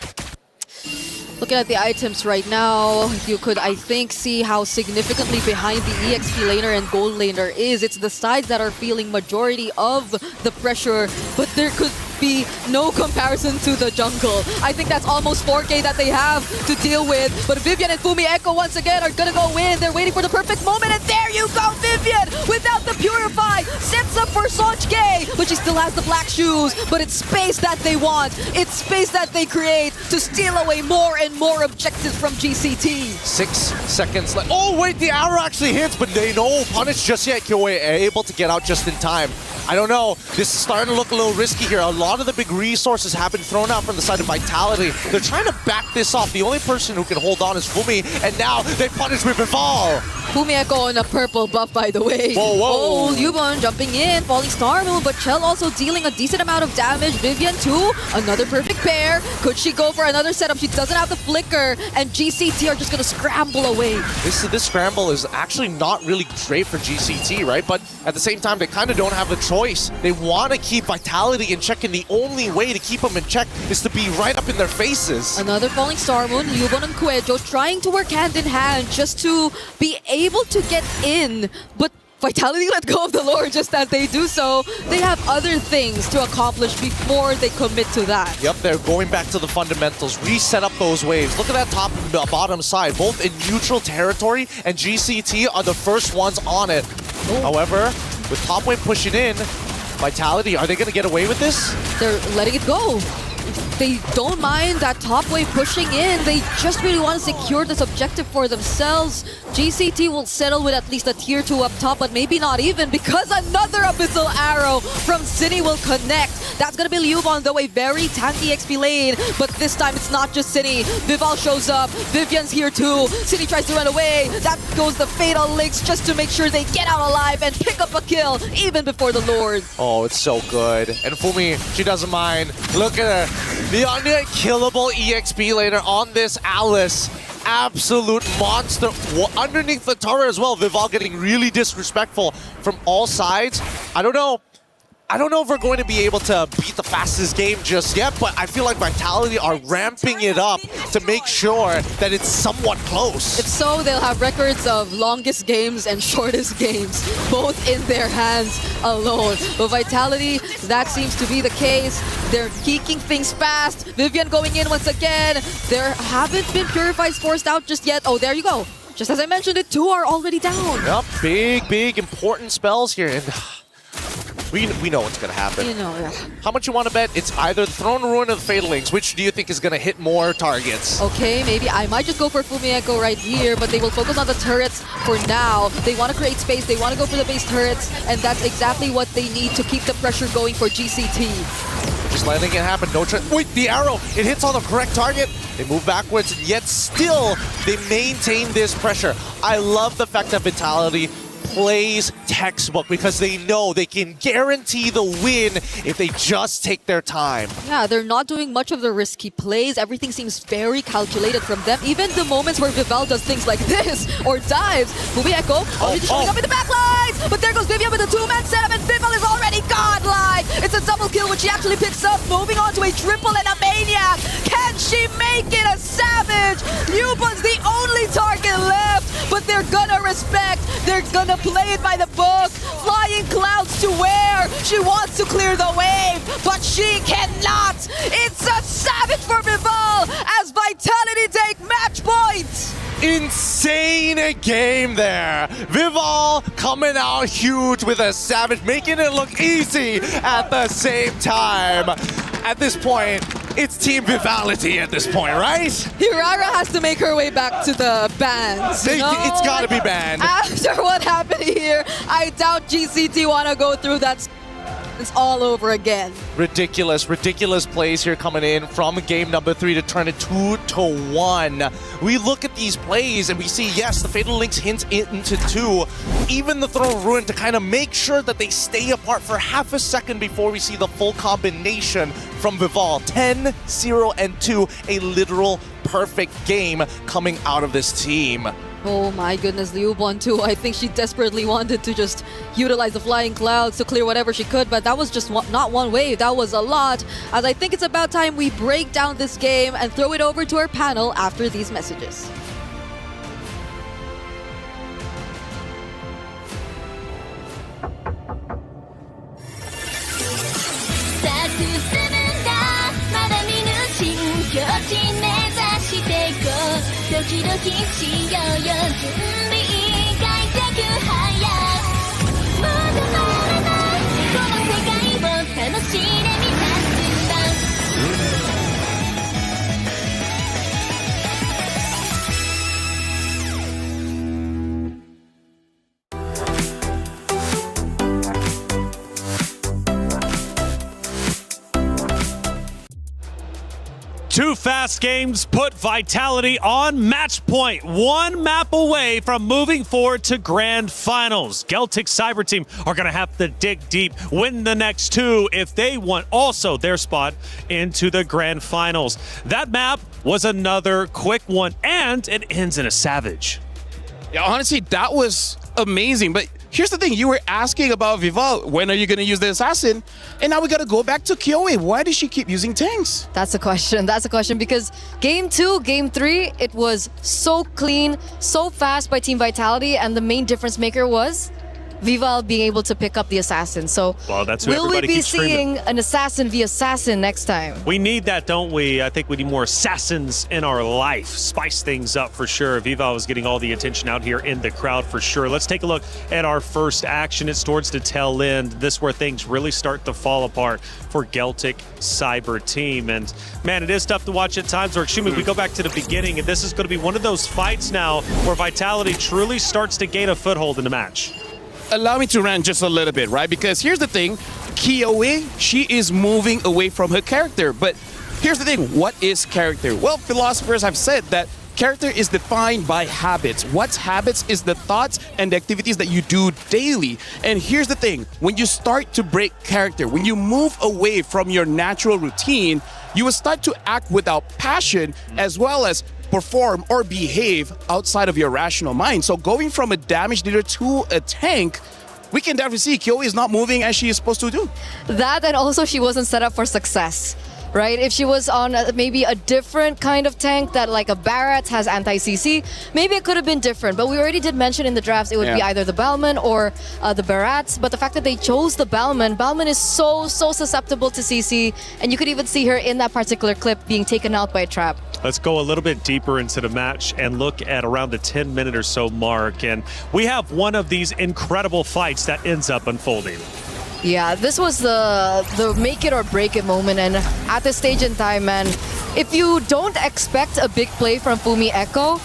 Looking at the items right now, you could, I think, see how significantly behind the EXP laner and gold laner is. It's the sides that are feeling majority of the pressure, but there could be no comparison to the jungle. I think that's almost 4K that they have to deal with, but Vivian and Fumi Echo once again are gonna go in. They're waiting for the perfect moment, and there you go, Vivian! Without the Purify, sets up for Sonjike, but she still has the black shoes, but it's space that they want. It's space that they create to steal away more and more objectives from GCT. 6 seconds left. Oh, wait, the arrow actually hits, but they know punish just yet. Kyoe able to get out just in time. I don't know. This is starting to look a little risky here. A lot of the big resources have been thrown out from the side of Vitality. They're trying to back this off. The only person who can hold on is Fumi, and now they punish with Vival. Fumi Echo on a purple buff, by the way. Whoa, whoa. Oh, Yubon jumping in, falling star move, but Chell also dealing a decent amount of damage. Vivian too, another perfect pair. Could she go for another setup? She doesn't have the flicker, and GCT are just gonna scramble away. This scramble is actually not really great for GCT, right? But at the same time, they kind of don't have a choice. They want to keep Vitality in check, and the only way to keep them in check is to be right up in their faces. Another falling star moon, Yubon and Kuejo trying to work hand in hand just to be able to get in, but Vitality let go of the lore just as they do so. They have other things to accomplish before they commit to that. Yep, they're going back to the fundamentals, reset up those waves. Look at that top and bottom side, both in neutral territory, and GCT are the first ones on it. However, with top wave pushing in, Vitality, are they going to get away with this? They're letting it go. They don't mind that top wave pushing in. They just really want to secure this objective for themselves. GCT will settle with at least a tier 2 up top, but maybe not even, because another Abyssal Arrow from Cine will connect. That's going to be Liubon, though, a very tanky XP lane. But this time, it's not just Cine. Vival shows up. Vivian's here, too. Cine tries to run away. That goes the Fatal Links just to make sure they get out alive and pick up a kill, even before the Lord. Oh, it's so good. And Fumi, she doesn't mind. Look at her. The unkillable EXP laner on this Alice. Absolute monster. Underneath the turret as well. Vival getting really disrespectful from all sides. I don't know if we're going to be able to beat the fastest game just yet, but I feel like Vitality are ramping it up to make sure that it's somewhat close. If so, they'll have records of longest games and shortest games, both in their hands alone. But Vitality, that seems to be the case. They're keeping things fast. Vivian going in once again. There haven't been Purifies forced out just yet. Oh, there you go. Just as I mentioned it, 2 are already down. Yep, big, important spells here. And We know what's going to happen. You know, yeah. How much you want to bet? It's either the Throne Ruin or the Fatal Links. Which do you think is going to hit more targets? Okay, maybe I might just go for Fumieko right here, but they will focus on the turrets for now. They want to create space, they want to go for the base turrets, and that's exactly what they need to keep the pressure going for GCT. Just letting it happen. No wait, the arrow, it hits on the correct target. They move backwards, yet still they maintain this pressure. I love the fact that Vitality plays textbook because they know they can guarantee the win if they just take their time. Yeah, they're not doing much of the risky plays. Everything seems very calculated from them. Even the moments where Vival does things like this or dives. Fumieko already showing up in the back lines, but there goes Vivian with a two-man setup, and Vival is already godlike. It's a double kill, which she actually picks up, moving on to a triple and a maniac. Can she make it? A savage. Yuba's the only target left, but they're gonna respect. They're gonna play it by the book. Flying clouds to where? She wants to clear the wave, but she cannot. It's a savage for Vival as Vitality take match point. Insane game there. Vival coming out huge with a savage, making it look easy at the same time. At this point, it's Team Vivality at this point, right? Hirara has to make her way back to the bans. It's gotta be banned. After what happened here, I doubt GCT want to go through that. It's all over again. Ridiculous plays here coming in from game number 3 to turn it 2-1. We look at these plays and we see, yes, the Fatal Links hint into 2. Even the Throne Ruin to kind of make sure that they stay apart for half a second before we see the full combination from Vival. 10, 0, and 2. A literal perfect game coming out of this team. Oh my goodness, Liu won too. I think she desperately wanted to just utilize the flying clouds to clear whatever she could, but that was just not one wave, that was a lot. As I think it's about time we break down this game and throw it over to our panel after these messages. Two fast games put Vitality on match point, one map away from moving forward to Grand Finals. Celtic Cyber Team are going to have to dig deep, win the next 2 if they want also their spot into the Grand Finals. That map was another quick one, and it ends in a savage. Yeah, honestly, that was amazing, but here's the thing, you were asking about Vival, when are you going to use the assassin? And now we got to go back to Kyoe. Why does she keep using tanks? That's a question, because game 2, game 3, it was so clean, so fast by Team Vitality, and the main difference maker was Vival being able to pick up the assassin. So well, that's who will we everybody be keeps seeing screaming. an assassin v assassin next time? We need that, don't we? I think we need more assassins in our life. Spice things up for sure. Vival is getting all the attention out here in the crowd for sure. Let's take a look at our first action. It's towards the tail end. This is where things really start to fall apart for Celtic Cyber Team. And man, it is tough to watch at times. Or excuse me, we go back to the beginning, and this is going to be one of those fights now where Vitality truly starts to gain a foothold in the match. Allow me to rant just a little bit, right? Because here's the thing, Kyoe, she is moving away from her character. But here's the thing, what is character? Well, philosophers have said that character is defined by habits. What's habits is the thoughts and the activities that you do daily. And here's the thing, when you start to break character, when you move away from your natural routine, you will start to act without passion as well as perform or behave outside of your rational mind. So going from a damage dealer to a tank, we can definitely see Kyoe is not moving as she is supposed to do. That, and also she wasn't set up for success, right? If she was on maybe a different kind of tank that like a Barrett has anti-CC, maybe it could have been different. But we already did mention in the drafts it would be either the Balman or the Barats. But the fact that they chose the Balman is so susceptible to CC. And you could even see her in that particular clip being taken out by a trap. Let's go a little bit deeper into the match and look at around the 10-minute or so mark. And we have one of these incredible fights that ends up unfolding. Yeah, this was the make it or break it moment, and at this stage in time, man, if you don't expect a big play from Fumi Echo,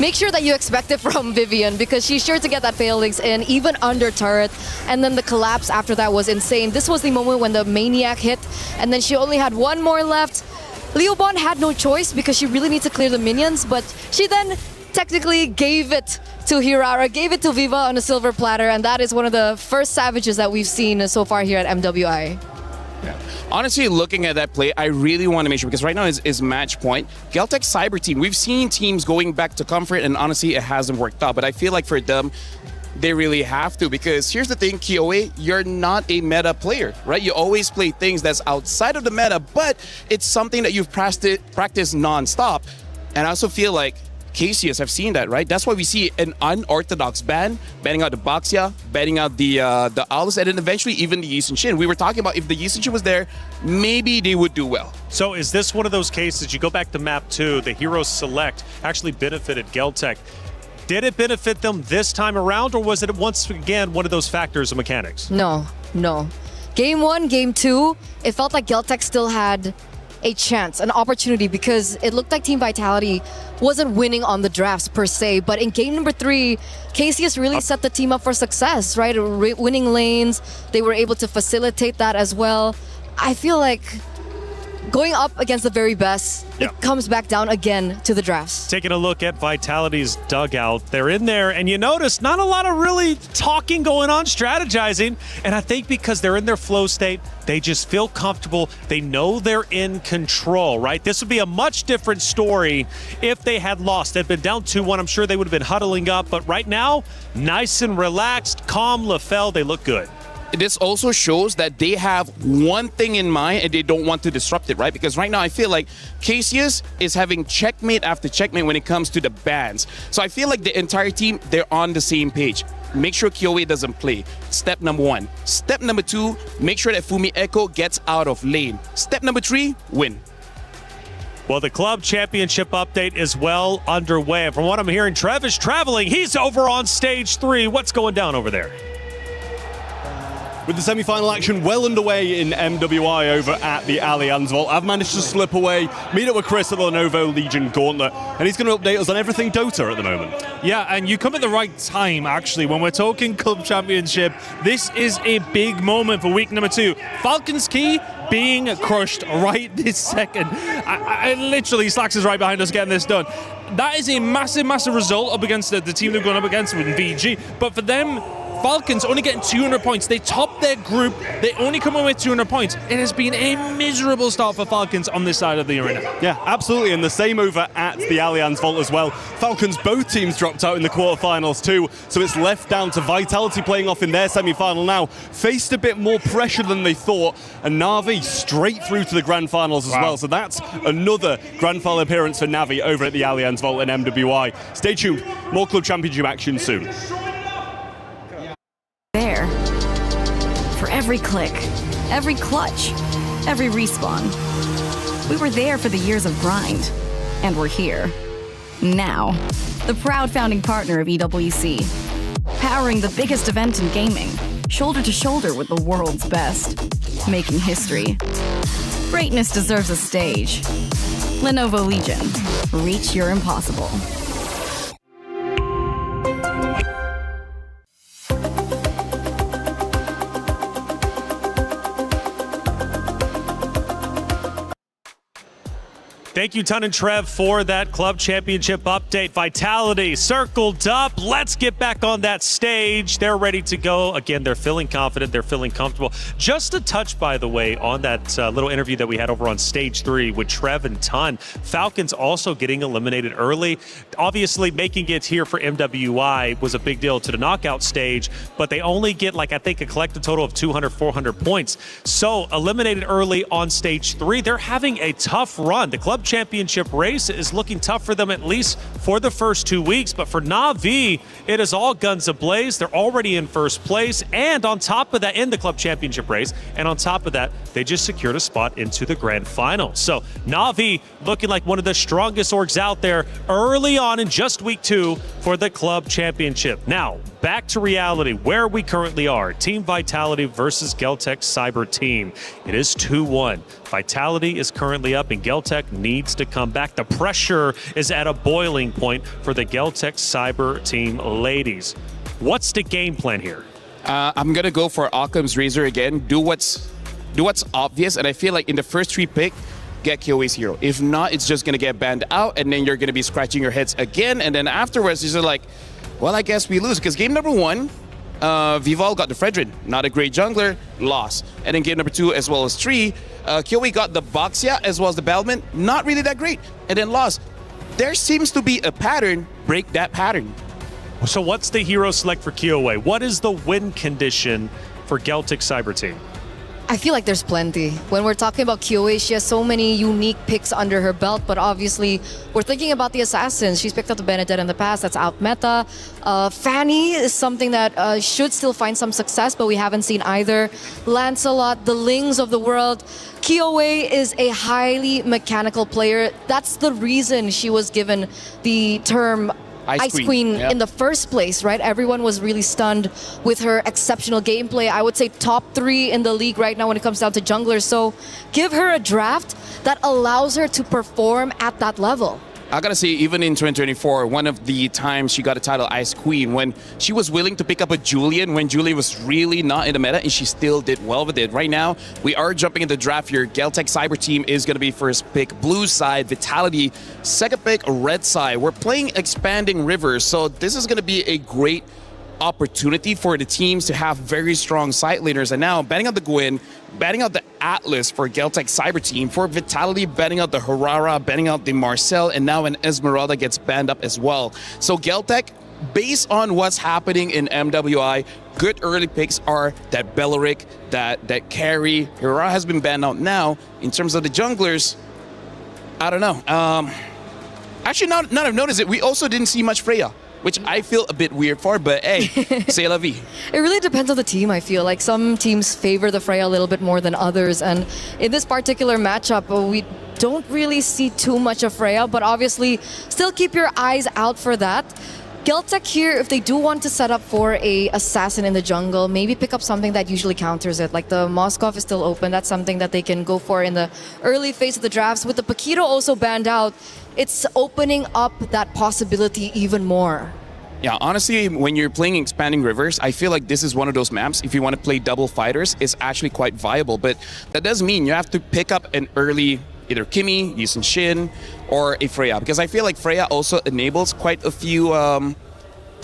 make sure that you expect it from Vivian, because she's sure to get that phalanx in, even under turret, and then the collapse after that was insane. This was the moment when the Maniac hit, and then she only had one more left. Leobon had no choice because she really needs to clear the minions, but she then technically gave it to Hirara, gave it to Viva on a silver platter, and that is one of the first savages that we've seen so far here at MWI. Honestly, looking at that play, I really want to make sure, because right now is match point. Geltec Cyber Team, we've seen teams going back to comfort, and honestly, it hasn't worked out. But I feel like for them, they really have to, because here's the thing, Kioe, you're not a meta player, right? You always play things that's outside of the meta, but it's something that you've practiced non-stop. And I also feel like Cassius have seen that, right? That's why we see an unorthodox ban, banning out the Baxia, banning out the Owls, and then eventually even the Yi Shin. We were talking about if the Yi Shin was there, maybe they would do well. So is this one of those cases, you go back to map 2, the Hero Select actually benefited Geltec. Did it benefit them this time around, or was it once again one of those factors of mechanics? No. Game 1, Game 2, it felt like Geltec still had a chance, an opportunity, because it looked like Team Vitality wasn't winning on the drafts per se, but in game number 3, Cassius really set the team up for success, right? Winning lanes, they were able to facilitate that as well. I feel like going up against the very best, it comes back down again to the drafts. Taking a look at Vitality's dugout, they're in there, and you notice not a lot of really talking going on, strategizing, and I think because they're in their flow state, they just feel comfortable. They know they're in control, right? This would be a much different story if they had lost. They'd been down 2-1. I'm sure they would have been huddling up, but right now, nice and relaxed, calm, LaFell, they look good. This also shows that they have one thing in mind and they don't want to disrupt it, right? Because right now I feel like Cassius is having checkmate after checkmate when it comes to the bans. So I feel like the entire team, they're on the same page. Make sure Kioe doesn't play. Step number 1. Step number 2, make sure that Fumi Echo gets out of lane. Step number 3, win. Well, the club championship update is well underway. And from what I'm hearing, Trev is traveling. He's over on stage 3. What's going down over there? With the semi-final action well underway in MWI over at the Allianz Vault, I've managed to slip away, meet up with Chris at the Lenovo Legion Gauntlet, and he's going to update us on everything Dota at the moment. Yeah, and you come at the right time, actually. When we're talking Club Championship, this is a big moment for week number 2. Falcons Key being crushed right this second. I literally, Slacks is right behind us getting this done. That is a massive, massive result up against the team they've gone up against with VG. But for them, Falcons only getting 200 points. They topped their group. They only come in with 200 points. It has been a miserable start for Falcons on this side of the arena. Yeah, absolutely. And the same over at the Allianz Vault as well. Falcons, both teams dropped out in the quarterfinals too. So it's left down to Vitality playing off in their semi-final now. Faced a bit more pressure than they thought. And Na'Vi straight through to the Grand Finals as well. So that's another Grand Final appearance for Navi over at the Allianz Vault in MWI. Stay tuned. More Club Championship action soon. There. For every click, every clutch, every respawn. We were there for the years of grind, and we're here. Now, the proud founding partner of EWC, powering the biggest event in gaming, shoulder to shoulder with the world's best, making history. Greatness deserves a stage. Lenovo Legion, reach your impossible. Thank you, Ton and Trev, for that club championship update. Vitality circled up. Let's get back on that stage. They're ready to go. Again, they're feeling confident. They're feeling comfortable. Just a touch, by the way, on that little interview that we had over on stage 3 with Trev and Ton. Falcons also getting eliminated early. Obviously, making it here for MWI was a big deal to the knockout stage, but they only get, like, I think a collective total of 200, 400 points. So eliminated early on stage 3. They're having a tough run. The club championship race is looking tough for them, at least for the first 2 weeks. But for Na'Vi, it is all guns ablaze. They're already in first place. And on top of that, in the club championship race, and on top of that, they just secured a spot into the grand final. So Na'Vi looking like one of the strongest orgs out there early on in just week 2 for the club championship. Now, back to reality, where we currently are. Team Vitality versus Geltec Cyber Team. It is 2-1. Vitality is currently up, and Geltec needs to come back. The pressure is at a boiling point for the Geltec Cyber Team ladies. What's the game plan here? I'm going to go for Occam's Razor again. Do what's obvious, and I feel like in the first 3 pick, get KOA's hero. If not, it's just going to get banned out, and then you're going to be scratching your heads again, and then afterwards, you're like, well, I guess we lose. Because game number 1, Vival got the Fredrin, not a great jungler, lost. And then game number 2 as well as 3, KOA got the Boxia as well as the Bellman, not really that great, and then lost. There seems to be a pattern, break that pattern. So what's the hero select for KOA? What is the win condition for Geltec Cyber Team? I feel like there's plenty. When we're talking about KOA, she has so many unique picks under her belt, but obviously we're thinking about the assassins. She's picked up the Benedetta in the past, that's out meta. Fanny is something that should still find some success, but we haven't seen either. Lancelot, the Lings of the world. KOA is a highly mechanical player. That's the reason she was given the term Ice Queen yep. in the first place, right? Everyone was really stunned with her exceptional gameplay. I would say top 3 in the league right now when it comes down to junglers. So give her a draft that allows her to perform at that level. I gotta say, even in 2024, one of the times she got a title Ice Queen, when she was willing to pick up a Julian when Julian was really not in the meta, and she still did well with it. Right now, we are jumping in the draft here. Geltec Cyber Team is gonna be first pick, blue side, Vitality, second pick, red side. We're playing Expanding Rivers, so this is gonna be a great opportunity for the teams to have very strong side laners. And now, banning out the Gwyn, banning out the Atlas for Geltec Cyber Team, for Vitality, banning out the Harara, banning out the Marcel, and now an Esmeralda gets banned up as well. So Geltec, based on what's happening in MWI, good early picks are that Belleric, that Carry, Harara has been banned out now. In terms of the junglers, I don't know. Actually, now I've noticed it, we also didn't see much Freya, which I feel a bit weird for, but hey, c'est la vie. It really depends on the team, I feel. Like some teams favor the Freya a little bit more than others, and in this particular matchup, we don't really see too much of Freya, but obviously still keep your eyes out for that. Geltec here, if they do want to set up for a assassin in the jungle, maybe pick up something that usually counters it. Like the Moskov is still open, that's something that they can go for in the early phase of the drafts. With the Paquito also banned out, it's opening up that possibility even more. Yeah, honestly, when you're playing Expanding Rivers, I feel like this is one of those maps, if you want to play double fighters, it's actually quite viable. But that does mean you have to pick up an early, either Kimi, Yusin Shin, or a Freya. Because I feel like Freya also enables quite a few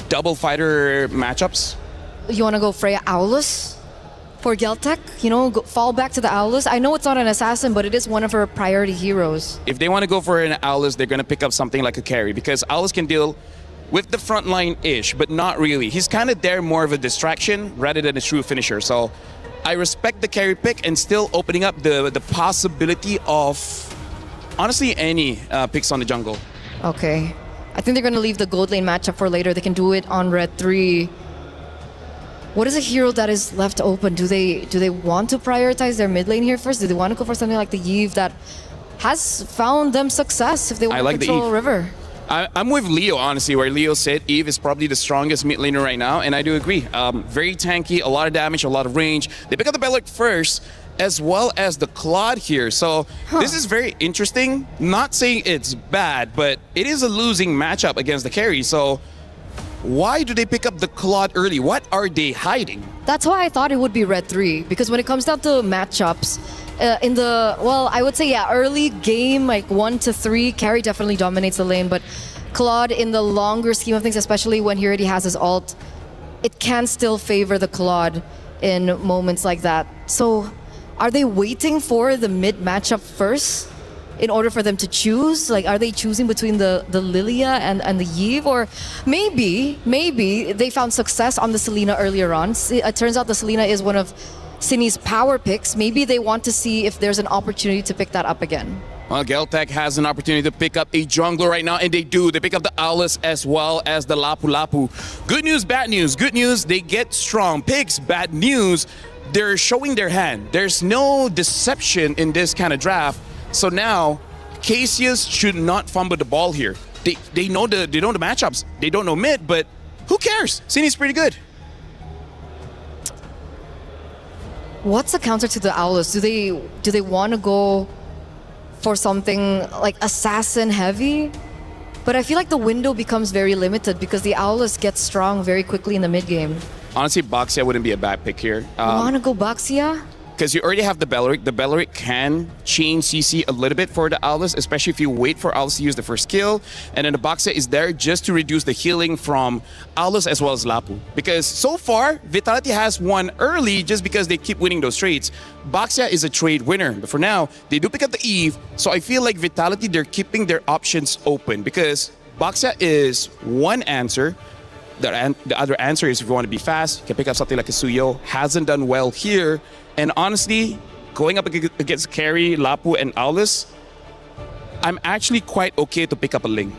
double fighter matchups. You want to go Freya Aulus for Geltec? You know, fall back to the Aulus. I know it's not an assassin, but it is one of her priority heroes. If they want to go for an Aulus, they're going to pick up something like a carry, because Aulus can deal with the front line-ish, but not really. He's kind of there more of a distraction rather than a true finisher. So I respect the carry pick and still opening up the possibility of, honestly, any picks on the jungle. Okay. I think they're going to leave the gold lane matchup for later. They can do it on red 3. What is a hero that is left open? Do they want to prioritize their mid lane here first? Do they want to go for something like the Eve that has found them success if they want to control River? I'm with Leo, honestly, where Leo said Eve is probably the strongest mid laner right now, and I do agree. Very tanky, a lot of damage, a lot of range. They pick up the Belleric first, as well as the Claude here. So this is very interesting. Not saying it's bad, but it is a losing matchup against the carry. So why do they pick up the Claude early? What are they hiding? That's why I thought it would be red 3, because when it comes down to matchups, in the, well, I would say, yeah, early game, like 1 to 3, carry definitely dominates the lane, but Claude, in the longer scheme of things, especially when he already has his ult, it can still favor the Claude in moments like that. So are they waiting for the mid matchup first in order for them to choose? Like, are they choosing between the Lilia and the Yve? Or maybe they found success on the Selena earlier on. It turns out the Selena is one of Cini's power picks. Maybe they want to see if there's an opportunity to pick that up again. Well, Geltec has an opportunity to pick up a jungler right now, and they do. They pick up the Aulus as well as the Lapu Lapu. Good news, bad news. Good news, they get strong picks. Bad news, they're showing their hand. There's no deception in this kind of draft. So now, Cassius should not fumble the ball here. They know the matchups. They don't know mid, but who cares? Sini's pretty good. What's the counter to the Owlers? Do they want to go for something like assassin heavy? But I feel like the window becomes very limited because the Owlers get strong very quickly in the mid game. Honestly, Baxia wouldn't be a bad pick here. You want to go Baxia? Because you already have the Belleric. The Belleric can change CC a little bit for the Owlers, especially if you wait for Owlers to use the first skill. And then the Baxia is there just to reduce the healing from Owlers as well as Lapu. Because so far, Vitality has won early just because they keep winning those trades. Baxia is a trade winner. But for now, they do pick up the Eve. So I feel like Vitality, they're keeping their options open. Because Baxia is one answer. The other answer is if you want to be fast, you can pick up something like a Suyo. Hasn't done well here. And honestly, going up against Carry, Lapu, and Owlers, I'm actually quite okay to pick up a Ling.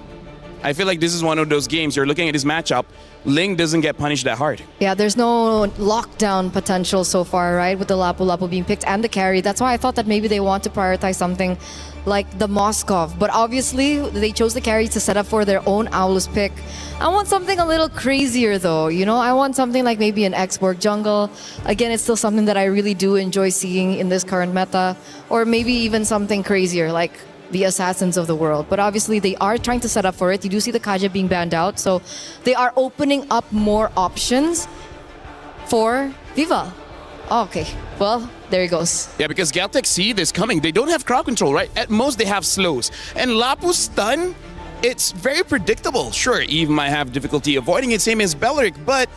I feel like this is one of those games, you're looking at this matchup, Ling doesn't get punished that hard. Yeah, there's no lockdown potential so far, right? With the Lapu being picked and the Carry. That's why I thought that maybe they want to prioritize something like the Moskov. But obviously, they chose the Carry to set up for their own Owlers pick. I want something a little crazier though, you know? I want something like maybe an Expo jungle. Again, it's still something that I really do enjoy seeing in this current meta. Or maybe even something crazier like the Assassins of the world. But obviously, they are trying to set up for it. You do see the Kaja being banned out. So they are opening up more options for Viva. Oh, okay, well, there he goes. Yeah, because Galtech see this coming. They don't have crowd control, right? At most, they have slows. And Lapu's stun, it's very predictable. Sure, Eve might have difficulty avoiding it, same as Belleric, but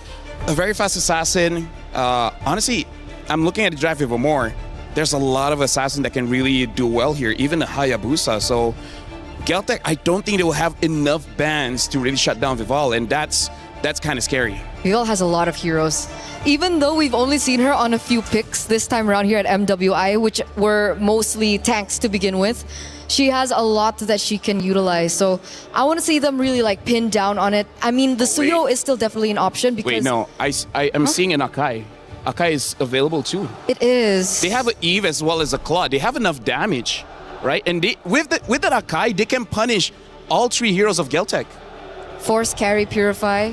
a very fast assassin. Honestly, I'm looking at the draft even more. There's a lot of assassins that can really do well here, even the Hayabusa. So Galtech, I don't think they will have enough bans to really shut down Vival, and that's kind of scary. Vival has a lot of heroes. Even though we've only seen her on a few picks this time around here at MWI, which were mostly tanks to begin with, she has a lot that she can utilize. So I want to see them really like pinned down on it. I mean, the Suyo is still definitely an option because... Wait, no, I am seeing an Akai. Akai is available too. It is. They have an Eve as well as a Claw. They have enough damage, right? And with that Akai, they can punish all three heroes of Galtech. Force, Carry, Purify.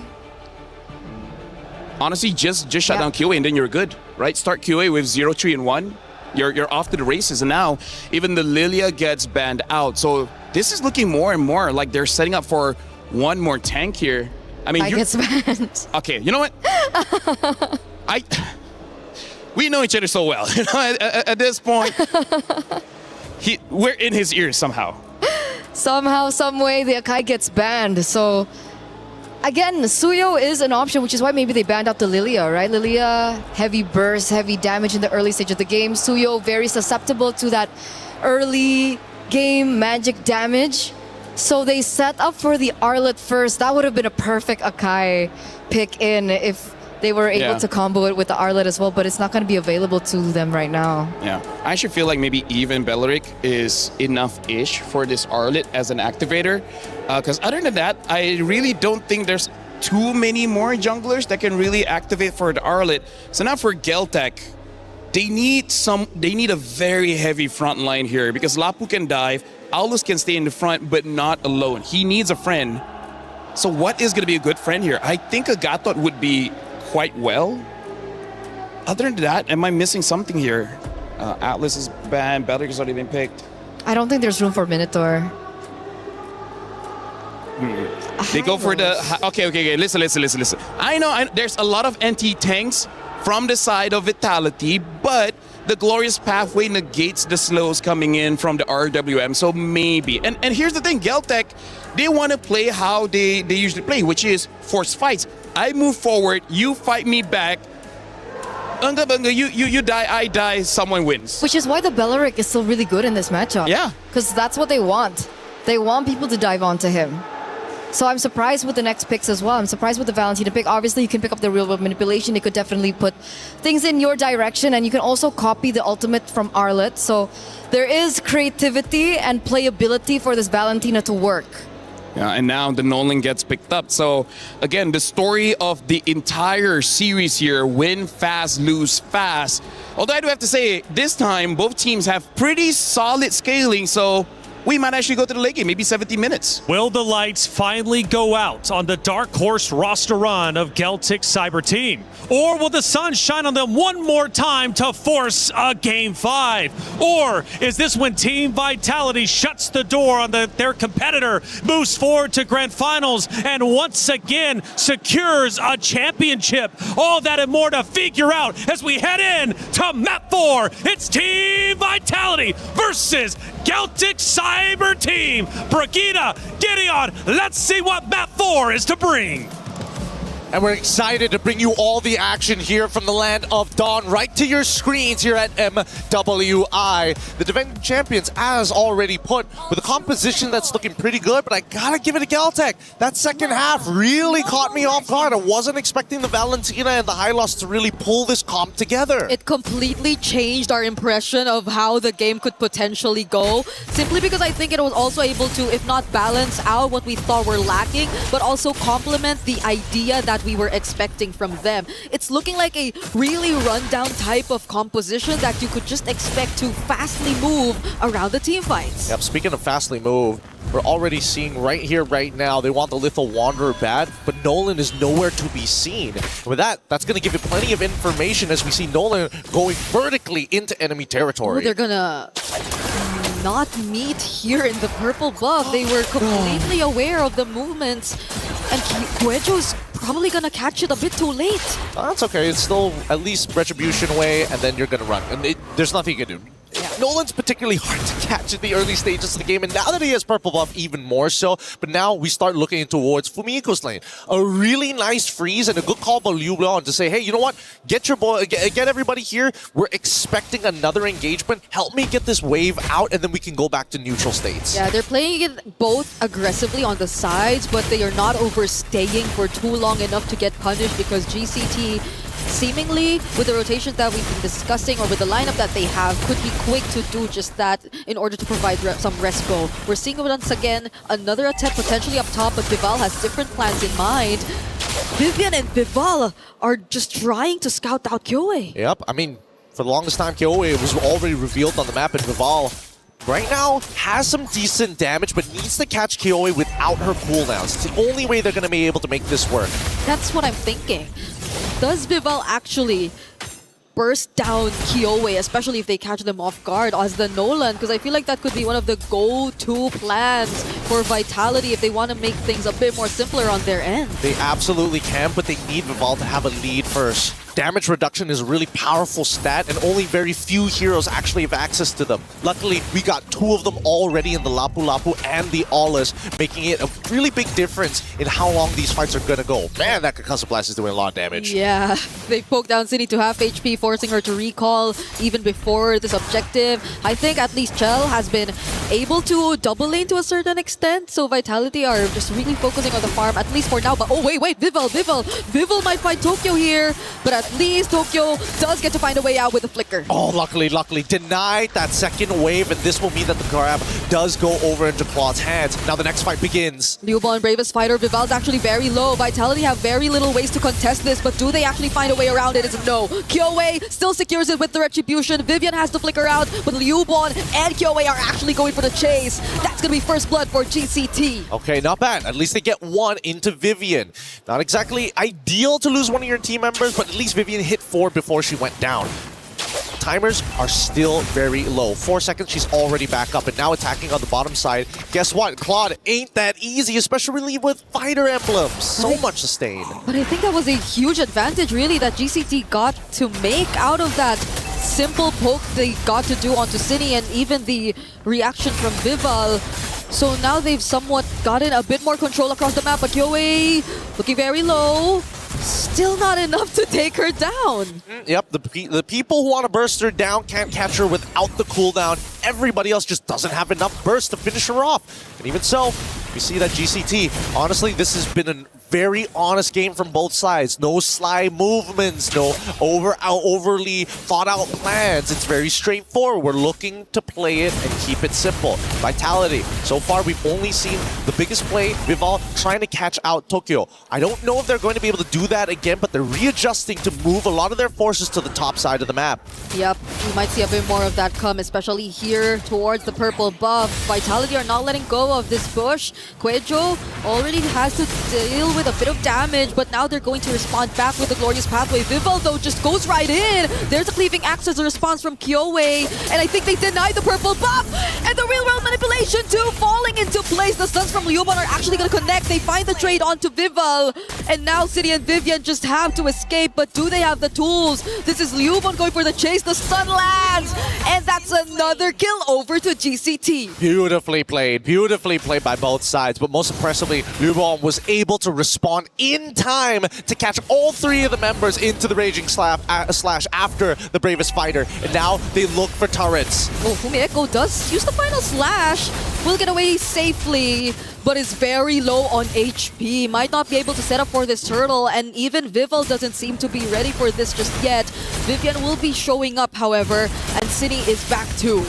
Honestly, just shut down QA and then you're good, right? Start QA with 0, 3, and 1. You're off to the races, and now even the Lilia gets banned out. So this is looking more and more like they're setting up for one more tank here. I mean, gets banned. Okay, you know what? We know each other so well. You know, at this point, we're in his ears somehow. Somehow, some way, the Akai gets banned. So again, Suyo is an option, which is why maybe they banned out the Lilia, right? Lilia, heavy burst, heavy damage in the early stage of the game. Suyo, very susceptible to that early game magic damage. So they set up for the Arlet first. That would have been a perfect Akai pick in if they were able to combo it with the Arlet as well, but it's not going to be available to them right now. Yeah, I actually feel like maybe even Belleric is enough-ish for this Arlet as an activator. Because other than that, I really don't think there's too many more junglers that can really activate for the Arlet. So now for Galtech, they need a very heavy front line here because Lapu can dive, Aulus can stay in the front, but not alone. He needs a friend. So what is going to be a good friend here? I think a Gatot would be quite well. Other than that, am I missing something here? Atlas is banned, Belleric has already been picked. I don't think there's room for Minotaur. They go for the... Okay, listen. I know there's a lot of anti-tanks from the side of Vitality, but the Glorious Pathway negates the slows coming in from the RWM, so maybe. And here's the thing, Galtech, they want to play how they usually play, which is force fights. I move forward, you fight me back. You die, I die, someone wins. Which is why the Belleric is still really good in this matchup. Yeah. Because that's what they want. They want people to dive onto him. So I'm surprised with the next picks as well. I'm surprised with the Valentina pick. Obviously, you can pick up the real-world manipulation. It could definitely put things in your direction, and you can also copy the ultimate from Arlet. So there is creativity and playability for this Valentina to work. Yeah, and now the Nolan gets picked up. So again, the story of the entire series here, win fast, lose fast. Although I do have to say, this time, both teams have pretty solid scaling. So we might actually go to the late game, maybe 70 minutes. Will the lights finally go out on the dark horse roster run of Celtic Cyber Team? Or will the sun shine on them one more time to force a Game 5? Or is this when Team Vitality shuts the door on their competitor, moves forward to Grand Finals, and once again secures a championship? All that and more to figure out as we head in to Map 4. It's Team Vitality versus Celtic Cyber Team. Brigitte, Gideon, let's see what Map 4 is to bring. And we're excited to bring you all the action here from the land of Dawn right to your screens here at MWI. The defending champions, as already put, with a composition that's looking pretty good, but I gotta give it to Celtic. That second half really caught me off guard. I wasn't expecting the Valentina and the Hylos to really pull this comp together. It completely changed our impression of how the game could potentially go, simply because I think it was also able to, if not balance out what we thought were lacking, but also complement the idea that we were expecting from them. It's looking like a really rundown type of composition that you could just expect to fastly move around the team fights. Yep, speaking of fastly move, we're already seeing right here, right now, they want the Lethal Wanderer bad, but Nolan is nowhere to be seen. And with that, that's going to give you plenty of information as we see Nolan going vertically into enemy territory. Oh, they're gonna not meet here in the purple buff. They were completely aware of the movements, and Guejo's probably gonna catch it a bit too late. That's okay. It's still at least retribution away, and then you're gonna run. And there's nothing you can do. Yeah. Nolan's particularly hard to catch in the early stages of the game, and now that he has purple buff, even more so. But now we start looking towards Fumiko's lane. A really nice freeze and a good call by Liu Blanc to say, hey, you know what? Get your boy, get everybody here. We're expecting another engagement. Help me get this wave out, and then we can go back to neutral states. Yeah, they're playing it both aggressively on the sides, but they are not overstaying for too long enough to get punished, because GCT, seemingly with the rotations that we've been discussing or with the lineup that they have, could be quick to do just that in order to provide some respo. We're seeing once again another attempt potentially up top, but Vival has different plans in mind. Vivian and Vival are just trying to scout out Kyoe. Yep, I mean, for the longest time, Kyoe was already revealed on the map, and Vival right now has some decent damage, but needs to catch Kyoe without her cooldowns. It's the only way they're going to be able to make this work. That's what I'm thinking. Does Vival actually burst down Kyoe, especially if they catch them off guard as the Nolan? Because I feel like that could be one of the go-to plans for Vitality if they want to make things a bit more simpler on their end. They absolutely can, but they need Vival to have a lead first. Damage reduction is a really powerful stat, and only very few heroes actually have access to them. Luckily, we got two of them already in the Lapu Lapu and the Aulus, making it a really big difference in how long these fights are going to go. Man, that Concussive Blast is doing a lot of damage. Yeah, they poked down Cindy to half HP, forcing her to recall even before this objective. I think at least Chell has been able to double lane to a certain extent, so Vitality are just really focusing on the farm, at least for now. But oh, wait, Vival might find Tokyo here, but at least Tokyo does get to find a way out with a flicker. Oh, luckily, denied that second wave, and this will mean that the grab does go over into Claude's hands. Now the next fight begins. Liu Blanc, bravest fighter. Vival's actually very low. Vitality have very little ways to contest this, but do they actually find a way around it? It's a no. Kyoe still secures it with the retribution. Vivian has to flicker out, but Liu Blanc and Kyoe are actually going for the chase. That's going to be first blood for GCT. Okay, not bad. At least they get one into Vivian. Not exactly ideal to lose one of your team members, but at least Vivian hit 4 before she went down. Timers are still very low. 4 seconds, she's already back up, and now attacking on the bottom side. Guess what? Claude ain't that easy, especially with fighter emblems. So much sustain. But I think that was a huge advantage, really, that GCT got to make out of that simple poke they got to do onto Cine, and even the reaction from Vival. So now they've somewhat gotten a bit more control across the map, but Kyoe looking very low. Still not enough to take her down. Yep, the people who want to burst her down can't catch her without the cooldown. Everybody else just doesn't have enough burst to finish her off. And even so, we see that GCT, honestly, this has been a very honest game from both sides. No sly movements, no overly thought out plans. It's very straightforward. We're looking to play it and keep it simple. Vitality. So far, we've only seen the biggest play, Vival trying to catch out Tokyo. I don't know if they're going to be able to do that again, but they're readjusting to move a lot of their forces to the top side of the map. Yep, we might see a bit more of that come, especially here towards the purple buff. Vitality are not letting go of this push. Quejo already has to deal with a bit of damage, but now they're going to respond back with the Glorious Pathway. Vival, though, just goes right in. There's a Cleaving Axe as a response from Kyoei, and I think they deny the purple buff, and the real-world manipulation too falling into place. The stuns from Liuban are actually going to connect. They find the trade onto Vival, and now City and Vivian just have to escape, but do they have the tools? This is Liuban going for the chase. The stun lands, and that's another kill over to GCT. Beautifully played by both sides, but most impressively, Liuban was able to respond in time to catch all three of the members into the Raging Slash after the Bravest Fighter, and now they look for turrets. Oh, Fumi does use the final slash, will get away safely, but is very low on HP. Might not be able to set up for this turtle, and even Vival doesn't seem to be ready for this just yet. Vivian will be showing up, however, and City is back too.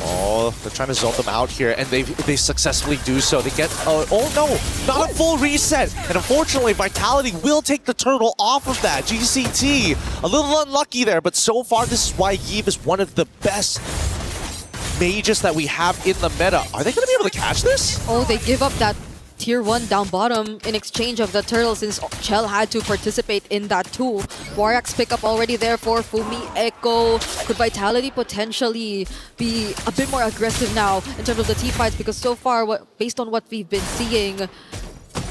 Oh, they're trying to zone them out here, and they successfully do so. They get, oh no, not a full reset. And unfortunately, Vitality will take the turtle off of that. GCT, a little unlucky there, but so far this is why Yves is one of the best mages that we have in the meta. Are they going to be able to catch this? Oh, they give up that tier 1 down bottom in exchange of the turtle, since Chell had to participate in that too. Warak's pickup already there for Fumi Echo. Could Vitality potentially be a bit more aggressive now in terms of the team fights? Because so far, based on what we've been seeing,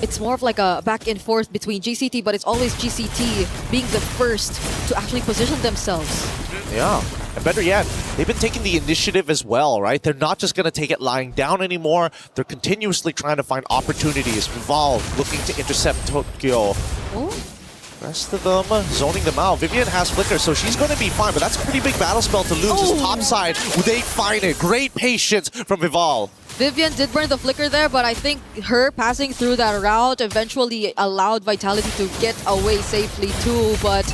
it's more of like a back and forth between GCT, but it's always GCT being the first to actually position themselves. Yeah, and better yet, they've been taking the initiative as well, right? They're not just going to take it lying down anymore. They're continuously trying to find opportunities. Vival looking to intercept Tokyo. Rest of them zoning them out. Vivian has Flicker, so she's going to be fine, but that's a pretty big battle spell to lose. His top side, they find it. Great patience from Vival. Vivian did burn the flicker there, but I think her passing through that route eventually allowed Vitality to get away safely too, but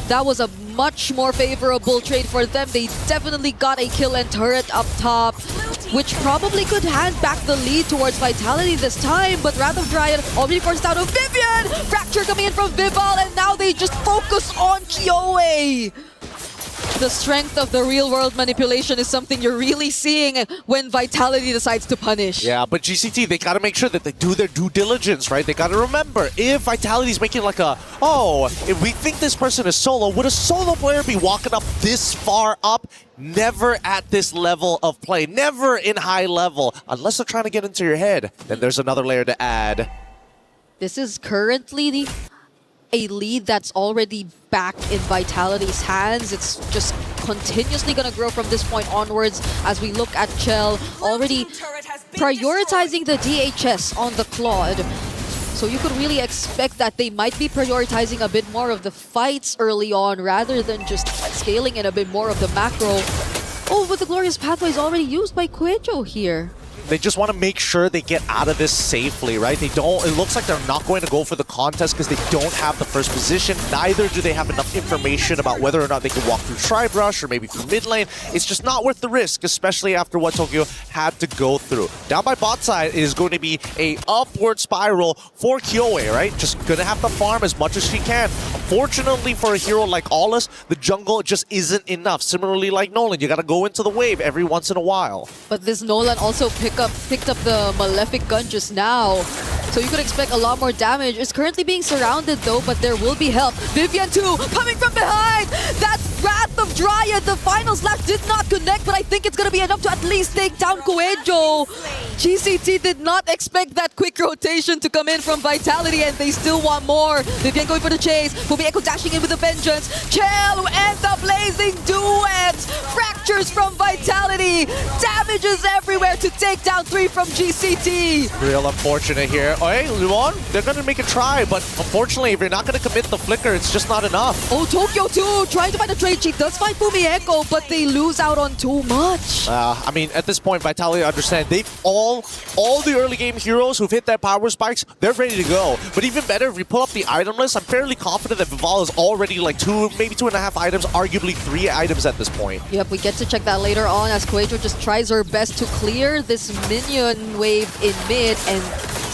that was a much more favorable trade for them. They definitely got a kill and turret up top, which probably could hand back the lead towards Vitality this time, but Wrath of Dryad already forced out of Vivian! Fracture coming in from Vival, and now they just focus on Kyoei! The strength of the real-world manipulation is something you're really seeing when Vitality decides to punish. Yeah, but GCT, they gotta make sure that they do their due diligence, right? They gotta remember, if Vitality's making like a, if we think this person is solo, would a solo player be walking up this far up? Never at this level of play, never in high level, unless they're trying to get into your head. Then there's another layer to add. This is currently a lead that's already back in Vitality's hands. It's just continuously going to grow from this point onwards as we look at Chell already prioritizing the DHS on the Claude. So you could really expect that they might be prioritizing a bit more of the fights early on rather than just scaling in a bit more of the macro. Oh, but the Glorious Pathway is already used by Quejo here. They just want to make sure they get out of this safely, right? They don't, it looks like they're not going to go for the contest because they don't have the first position. Neither do they have enough information about whether or not they can walk through Tribe Rush or maybe through mid lane. It's just not worth the risk, especially after what Tokyo had to go through. Down by bot side, it is going to be a upward spiral for Kyoei, right? Just gonna have to farm as much as she can. Unfortunately for a hero like Aulus, the jungle just isn't enough. Similarly like Nolan, you gotta go into the wave every once in a while. But this Nolan also picked up the Malefic gun just now. So you could expect a lot more damage. It's currently being surrounded though, but there will be help. Vivian too, coming from behind! That's Wrath of Dryad! The final slash did not connect, but I think it's gonna be enough to at least take down Quejo. GCT did not expect that quick rotation to come in from Vitality, and they still want more. Vivian going for the chase. Fumi Echo dashing in with a vengeance. Chell and the blazing duet! Fractures from Vitality! GCT. Damages everywhere to take down 3 from GCT. Real unfortunate here. Oh, hey, Luon, they're going to make a try, but unfortunately, if you're not going to commit the flicker, it's just not enough. Oh, Tokyo too, trying to find a trade cheat. Does find Fumieko, but they lose out on too much. I mean, at this point, Vitality understand they've all the early game heroes who've hit their power spikes, they're ready to go. But even better, if we pull up the item list, I'm fairly confident that Vival is already like 2, maybe 2.5 items, arguably 3 items at this point. Yep, we get to check that later on as Quaedro just tries her best to clear this minion wave in mid, and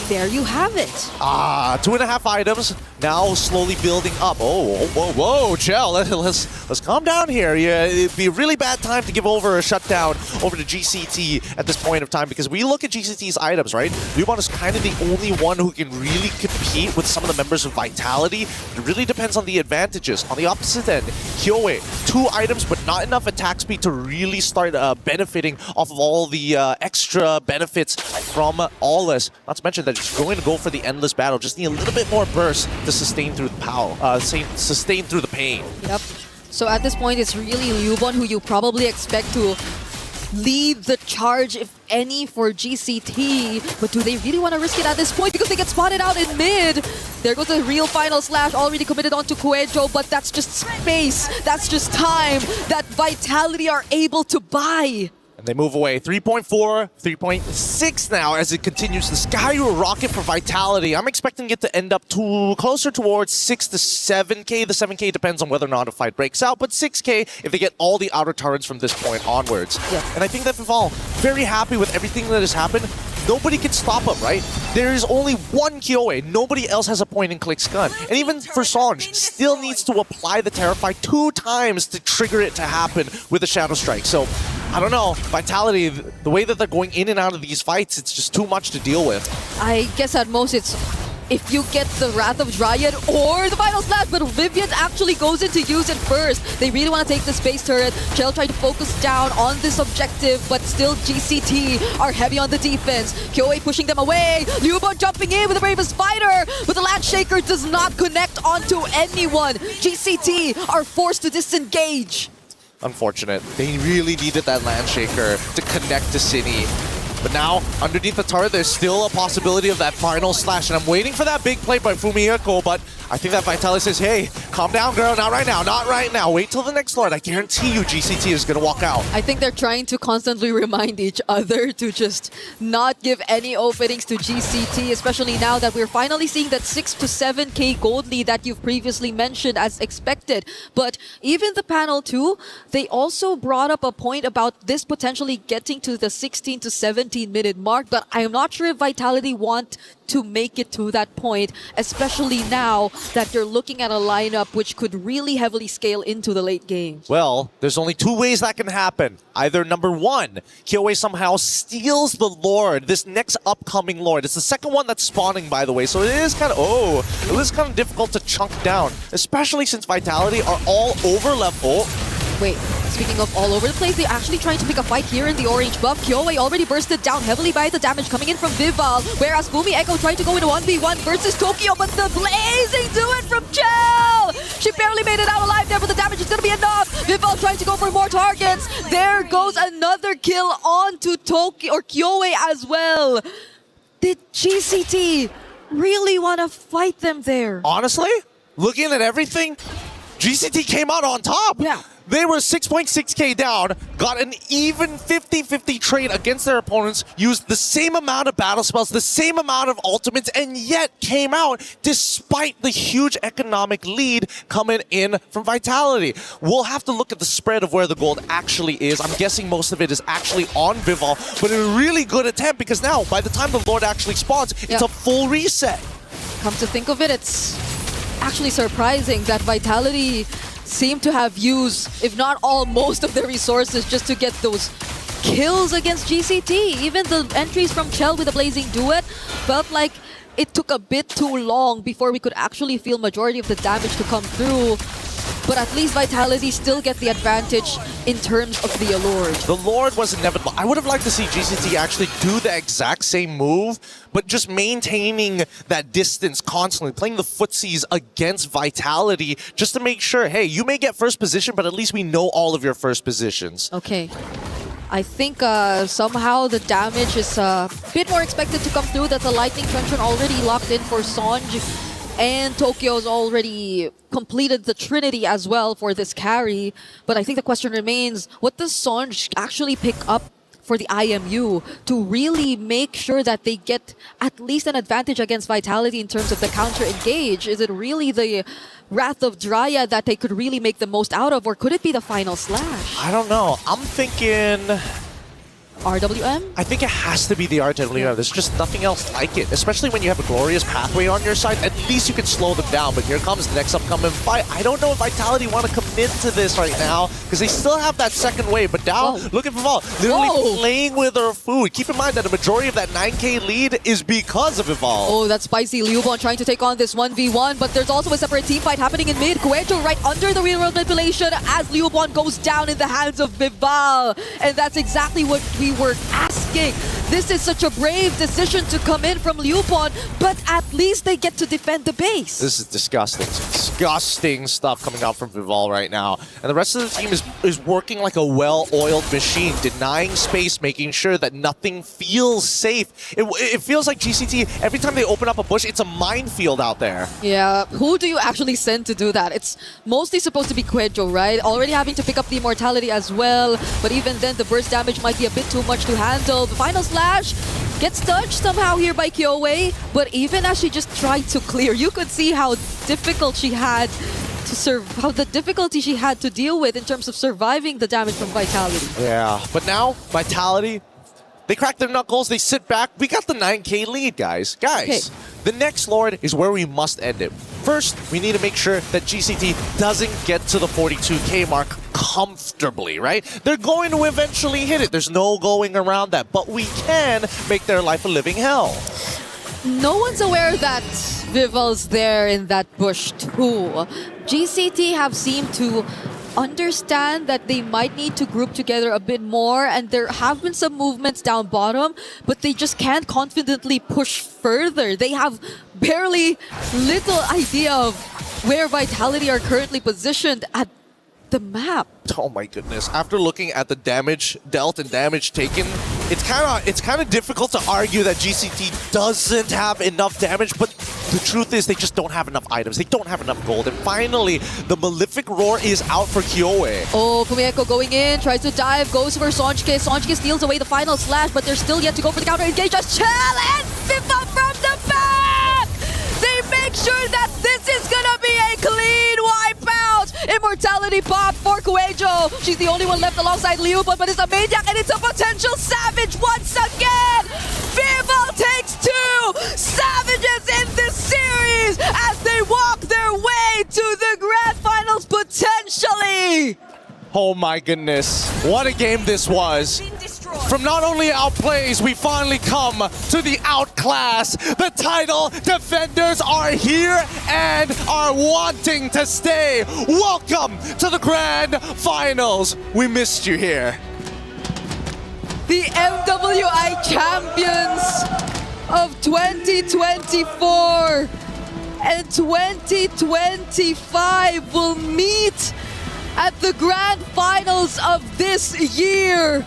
there you have it. 2.5 items, now slowly building up. Oh, whoa, Chell, let's calm down here. Yeah, it'd be a really bad time to give over a shutdown over to GCT at this point of time, because we look at GCT's items, right? Lubon is kind of the only one who can really compete with some of the members of Vitality. It really depends on the advantages. On the opposite end, Kyoe, 2 items, but not enough attack speed to really start benefiting off of all the extra benefits from all this. Not to mention that it's going to go for the endless battle. Just need a little bit more burst to sustain through the power, sustain through the pain. Yep. So at this point, it's really Lubon who you probably expect to lead the charge, if any, for GCT. But do they really want to risk it at this point? Because they get spotted out in mid. There goes the real final slash, already committed onto Quaedro, but that's just space. That's just time that Vitality are able to buy. And they move away. 3.4, 3.6 now as it continues to skyrocket for Vitality. I'm expecting it to end up closer towards 6 to 7k. The 7k depends on whether or not a fight breaks out, but 6k if they get all the outer turrets from this point onwards. Yeah. And I think that Vival, very happy with everything that has happened. Nobody can stop him, right? There is only one Kyoe. Nobody else has a point-and-click stun. And even Versailles still needs to apply the Terrify 2 times to trigger it to happen with a Shadow Strike. So, I don't know. Vitality, the way that they're going in and out of these fights, it's just too much to deal with. I guess at most it's if you get the Wrath of Dryad or the Final Slash, but Vivian actually goes in to use it first. They really want to take the space turret. Chell trying to focus down on this objective, but still GCT are heavy on the defense. Kyoe pushing them away. Lubon jumping in with the Bravest Fighter, but the Land Shaker does not connect onto anyone. GCT are forced to disengage. Unfortunate. They really needed that Land Shaker to connect to Cine. But now, underneath the turret, there's still a possibility of that final slash. And I'm waiting for that big play by Fumieko, but I think that Vitality says, hey, calm down, girl. Not right now. Not right now. Wait till the next Lord. I guarantee you GCT is going to walk out. I think they're trying to constantly remind each other to just not give any openings to GCT, especially now that we're finally seeing that 6 to 7k gold lead that you've previously mentioned as expected. But even the panel too, they also brought up a point about this potentially getting to the 16 to 17-minute mark, but I'm not sure if Vitality want to make it to that point, especially now that you're looking at a lineup which could really heavily scale into the late game. Well, there's only 2 ways that can happen. Either number 1, Kyoe somehow steals the Lord, this next upcoming Lord. It's the second one that's spawning, by the way, so it is kind of difficult to chunk down, especially since Vitality are all over level. Wait, speaking of all over the place, they're actually trying to pick a fight here in the orange buff. Kyoe already bursted down heavily by the damage coming in from Vival, whereas Fumieko trying to go in a 1v1 versus Tokyo, but the blazing do it from Chell! She barely made it out alive there, but the damage is going to be enough. Vival trying to go for more targets. There goes another kill onto Tokyo, or Kyoe as well. Did GCT really want to fight them there? Honestly, looking at everything, GCT came out on top. Yeah. They were 6.6k down, got an even 50-50 trade against their opponents, used the same amount of battle spells, the same amount of ultimates, and yet came out despite the huge economic lead coming in from Vitality. We'll have to look at the spread of where the gold actually is. I'm guessing most of it is actually on Vival, but a really good attempt because now, by the time the Lord actually spawns, it's a full reset. Come to think of it, it's actually surprising that Vitality seem to have used, if not all, most of their resources just to get those kills against GCT. Even the entries from Chell with the Blazing Duet felt like it took a bit too long before we could actually feel majority of the damage to come through. But at least Vitality still get the advantage in terms of the Allure. The Lord was inevitable. I would have liked to see GCT actually do the exact same move, but just maintaining that distance constantly, playing the footsies against Vitality just to make sure, hey, you may get first position, but at least we know all of your first positions. Okay. I think somehow the damage is a bit more expected to come through. That the Lightning Trenchant already locked in for Sonj. And Tokyo's already completed the Trinity as well for this carry. But I think the question remains, what does Sonj actually pick up for the IMU to really make sure that they get at least an advantage against Vitality in terms of the counter engage? Is it really the Wrath of Dryad that they could really make the most out of, or could it be the final slash? I don't know. I'm thinking RWM? I think it has to be the RWM. There's just nothing else like it, especially when you have a glorious pathway on your side. At least you can slow them down, but here comes the next upcoming fight. I don't know if Vitality want to commit to this right now, because they still have that second wave, but now, look at Vival, literally playing with her food. Keep in mind that a majority of that 9K lead is because of Vival. Oh, that's spicy. Liubon trying to take on this 1v1, but there's also a separate team fight happening in mid. Cueto right under the real-world manipulation as Liubon goes down in the hands of Vival. And that's exactly what we were asking. This is such a brave decision to come in from Liubon, but at least they get to defend the base. This is disgusting. Disgusting stuff coming out from Vival right now. And the rest of the team is working like a well-oiled machine, denying space, making sure that nothing feels safe. It feels like GCT, every time they open up a bush, it's a minefield out there. Yeah, who do you actually send to do that? It's mostly supposed to be Quejo, right? Already having to pick up the immortality as well, but even then the burst damage might be a bit too much to handle. The final slash gets touched somehow here by Kyoei, but even as she just tried to clear, you could see how difficult she had to how the difficulty she had to deal with in terms of surviving the damage from Vitality. Yeah, but now Vitality, they crack their knuckles, they sit back. We got the 9K lead, guys. The next Lord is where we must end it. First, we need to make sure that GCT doesn't get to the 42K mark comfortably, right? They're going to eventually hit it. There's no going around that, but we can make their life a living hell. No one's aware that Vival's there in that bush too. GCT have seemed to understand that they might need to group together a bit more, and there have been some movements down bottom, but they just can't confidently push further. They have barely little idea of where Vitality are currently positioned at the map. Oh my goodness. After looking at the damage dealt and damage taken, it's kind of difficult to argue that GCT doesn't have enough damage, but the truth is they just don't have enough items. They don't have enough gold. And finally, the Malefic Roar is out for Kyoei. Oh, Fumieko going in, tries to dive, goes for Sonjke. Sonjke steals away the final slash, but they're still yet to go for the counter engage. Just chill and Viva from the back! They make sure that this is gonna be a clean wipeout! Immortality pop for Kuejo. She's the only one left alongside Liubon, but it's a Maniac and it's a potential Savage once again! Vival takes 2 Savages in this series as they walk their way to the Grand Finals potentially! Oh my goodness. What a game this was. From not only outplays, we finally come to the outclass. The title defenders are here and are wanting to stay. Welcome to the Grand Finals. We missed you here. The MWI champions of 2024 and 2025 will meet at the Grand Finals of this year.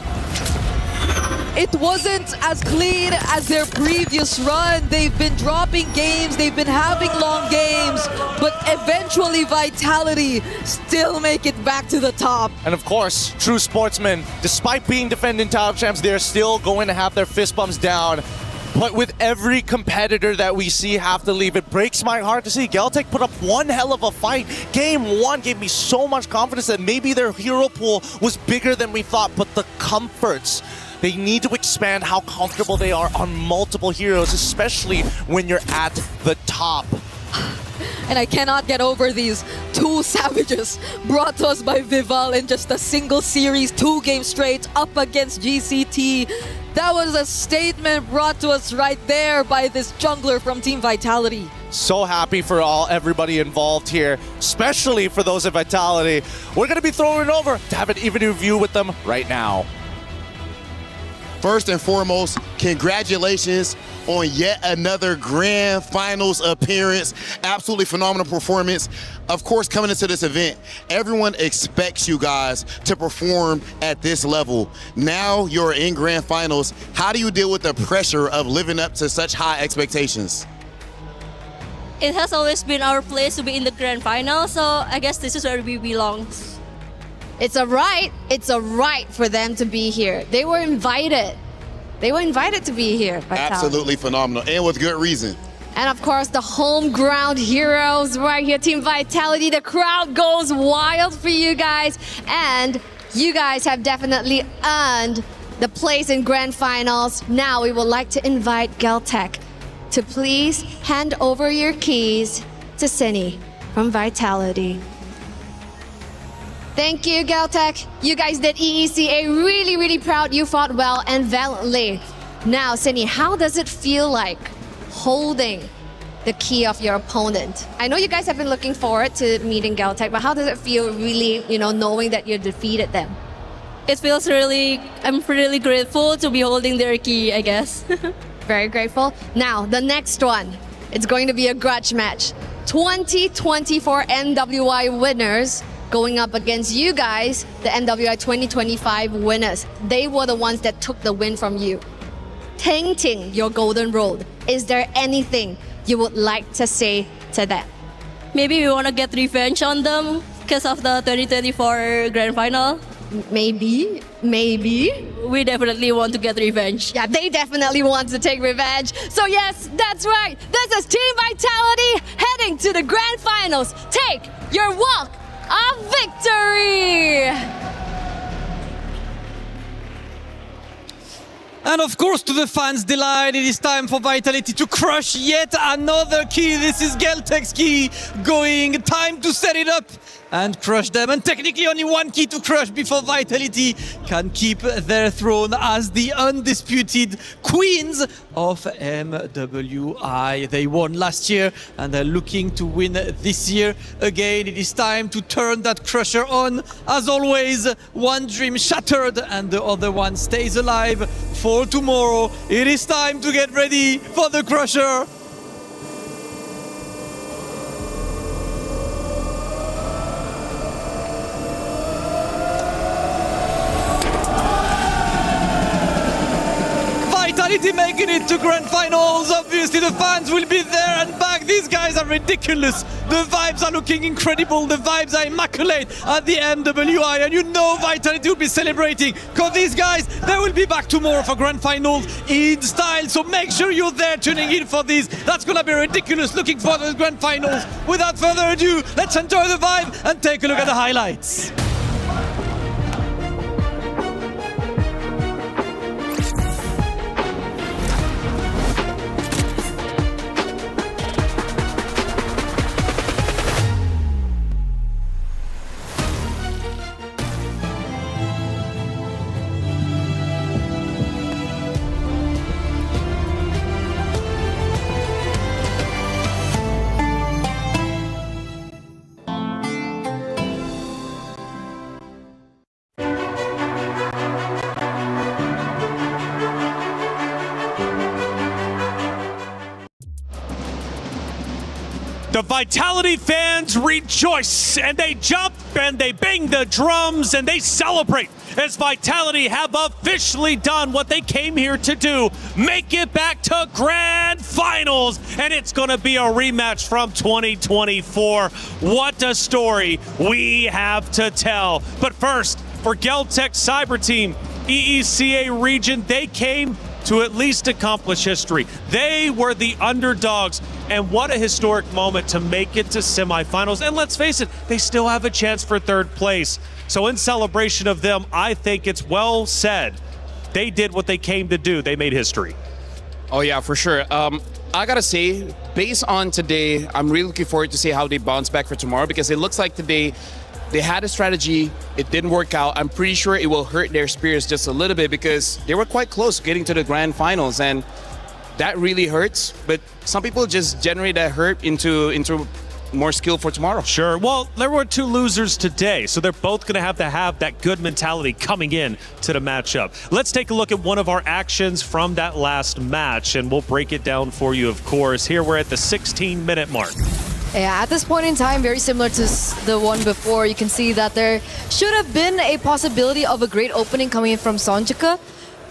It wasn't as clean as their previous run. They've been dropping games, they've been having long games, but eventually Vitality still make it back to the top. And of course, true sportsmen, despite being defending title champs, they're still going to have their fist bumps down. But with every competitor that we see have to leave, it breaks my heart to see. Geltec put up one hell of a fight. Game 1 gave me so much confidence that maybe their hero pool was bigger than we thought, but the comforts, they need to expand how comfortable they are on multiple heroes, especially when you're at the top. And I cannot get over these 2 Savages brought to us by Vival in just a single series, 2 games straight up against GCT. That was a statement brought to us right there by this jungler from Team Vitality. So happy for everybody involved here, especially for those at Vitality. We're going to be throwing it over to have an even review with them right now. First and foremost, congratulations on yet another Grand Finals appearance. Absolutely phenomenal performance. Of course, coming into this event, everyone expects you guys to perform at this level. Now you're in Grand Finals. How do you deal with the pressure of living up to such high expectations? It has always been our place to be in the Grand Final, so I guess this is where we belong. It's a right. It's a right for them to be here. They were invited. They were invited to be here. Vitality. Absolutely phenomenal, and with good reason. And of course, the home ground heroes right here, Team Vitality. The crowd goes wild for you guys. And you guys have definitely earned the place in Grand Finals. Now we would like to invite Geltec to please hand over your keys to Cindy from Vitality. Thank you, Geltec. You guys did EECA really, really proud. You fought well and valiantly. Now, Cindy, how does it feel like holding the key of your opponent? I know you guys have been looking forward to meeting Geltec, but how does it feel really, knowing that you defeated them? It feels I'm really grateful to be holding their key, I guess. Very grateful. Now, the next one, it's going to be a grudge match. 2024 MWI winners going up against you guys, the MWI 2025 winners. They were the ones that took the win from you. Tainting your golden road. Is there anything you would like to say to them? Maybe we want to get revenge on them because of the 2024 Grand Final. Maybe. We definitely want to get revenge. Yeah, they definitely want to take revenge. So yes, that's right. This is Team Vitality heading to the Grand Finals. Take your walk of victory! And of course, to the fans' delight, it is time for Vitality to crush yet another key. This is Geltec's key going. Time to set it up and crush them. And technically only one key to crush before Vitality can keep their throne as the undisputed queens of MWI. They won last year and they're looking to win this year again. It is time to turn that crusher on. As always, one dream shattered and the other one stays alive for tomorrow. It is time to get ready for the crusher. Vitality making it to Grand Finals. Obviously the fans will be there and back. These guys are ridiculous. The vibes are looking incredible. The vibes are immaculate at the MWI, and you know Vitality will be celebrating because these guys, they will be back tomorrow for Grand Finals in style. So make sure you're there tuning in for this. That's gonna be ridiculous. Looking forward to the Grand Finals. Without further ado, let's enjoy the vibe and take a look at the highlights. The Vitality fans rejoice and they jump and they bang the drums and they celebrate as Vitality have officially done what they came here to do, make it back to Grand Finals, and it's going to be a rematch from 2024. What a story we have to tell. But first, for Geltec Cyber Team, EECA region, they came to at least accomplish history. They were the underdogs, and what a historic moment to make it to semifinals. And let's face it, they still have a chance for third place. So in celebration of them, I think it's well said. They did what they came to do. They made history. Oh yeah, for sure. I gotta say, based on today, I'm really looking forward to see how they bounce back for tomorrow, because it looks like today they had a strategy, it didn't work out. I'm pretty sure it will hurt their spirits just a little bit because they were quite close getting to the Grand Finals, and that really hurts. But some people just generate that hurt into more skill for tomorrow. Sure. Well, there were 2 losers today, so they're both going to have that good mentality coming in to the matchup. Let's take a look at one of our actions from that last match, and we'll break it down for you, of course. Here we're at the 16-minute mark. Yeah, at this point in time, very similar to the one before, you can see that there should have been a possibility of a great opening coming in from Sonjika.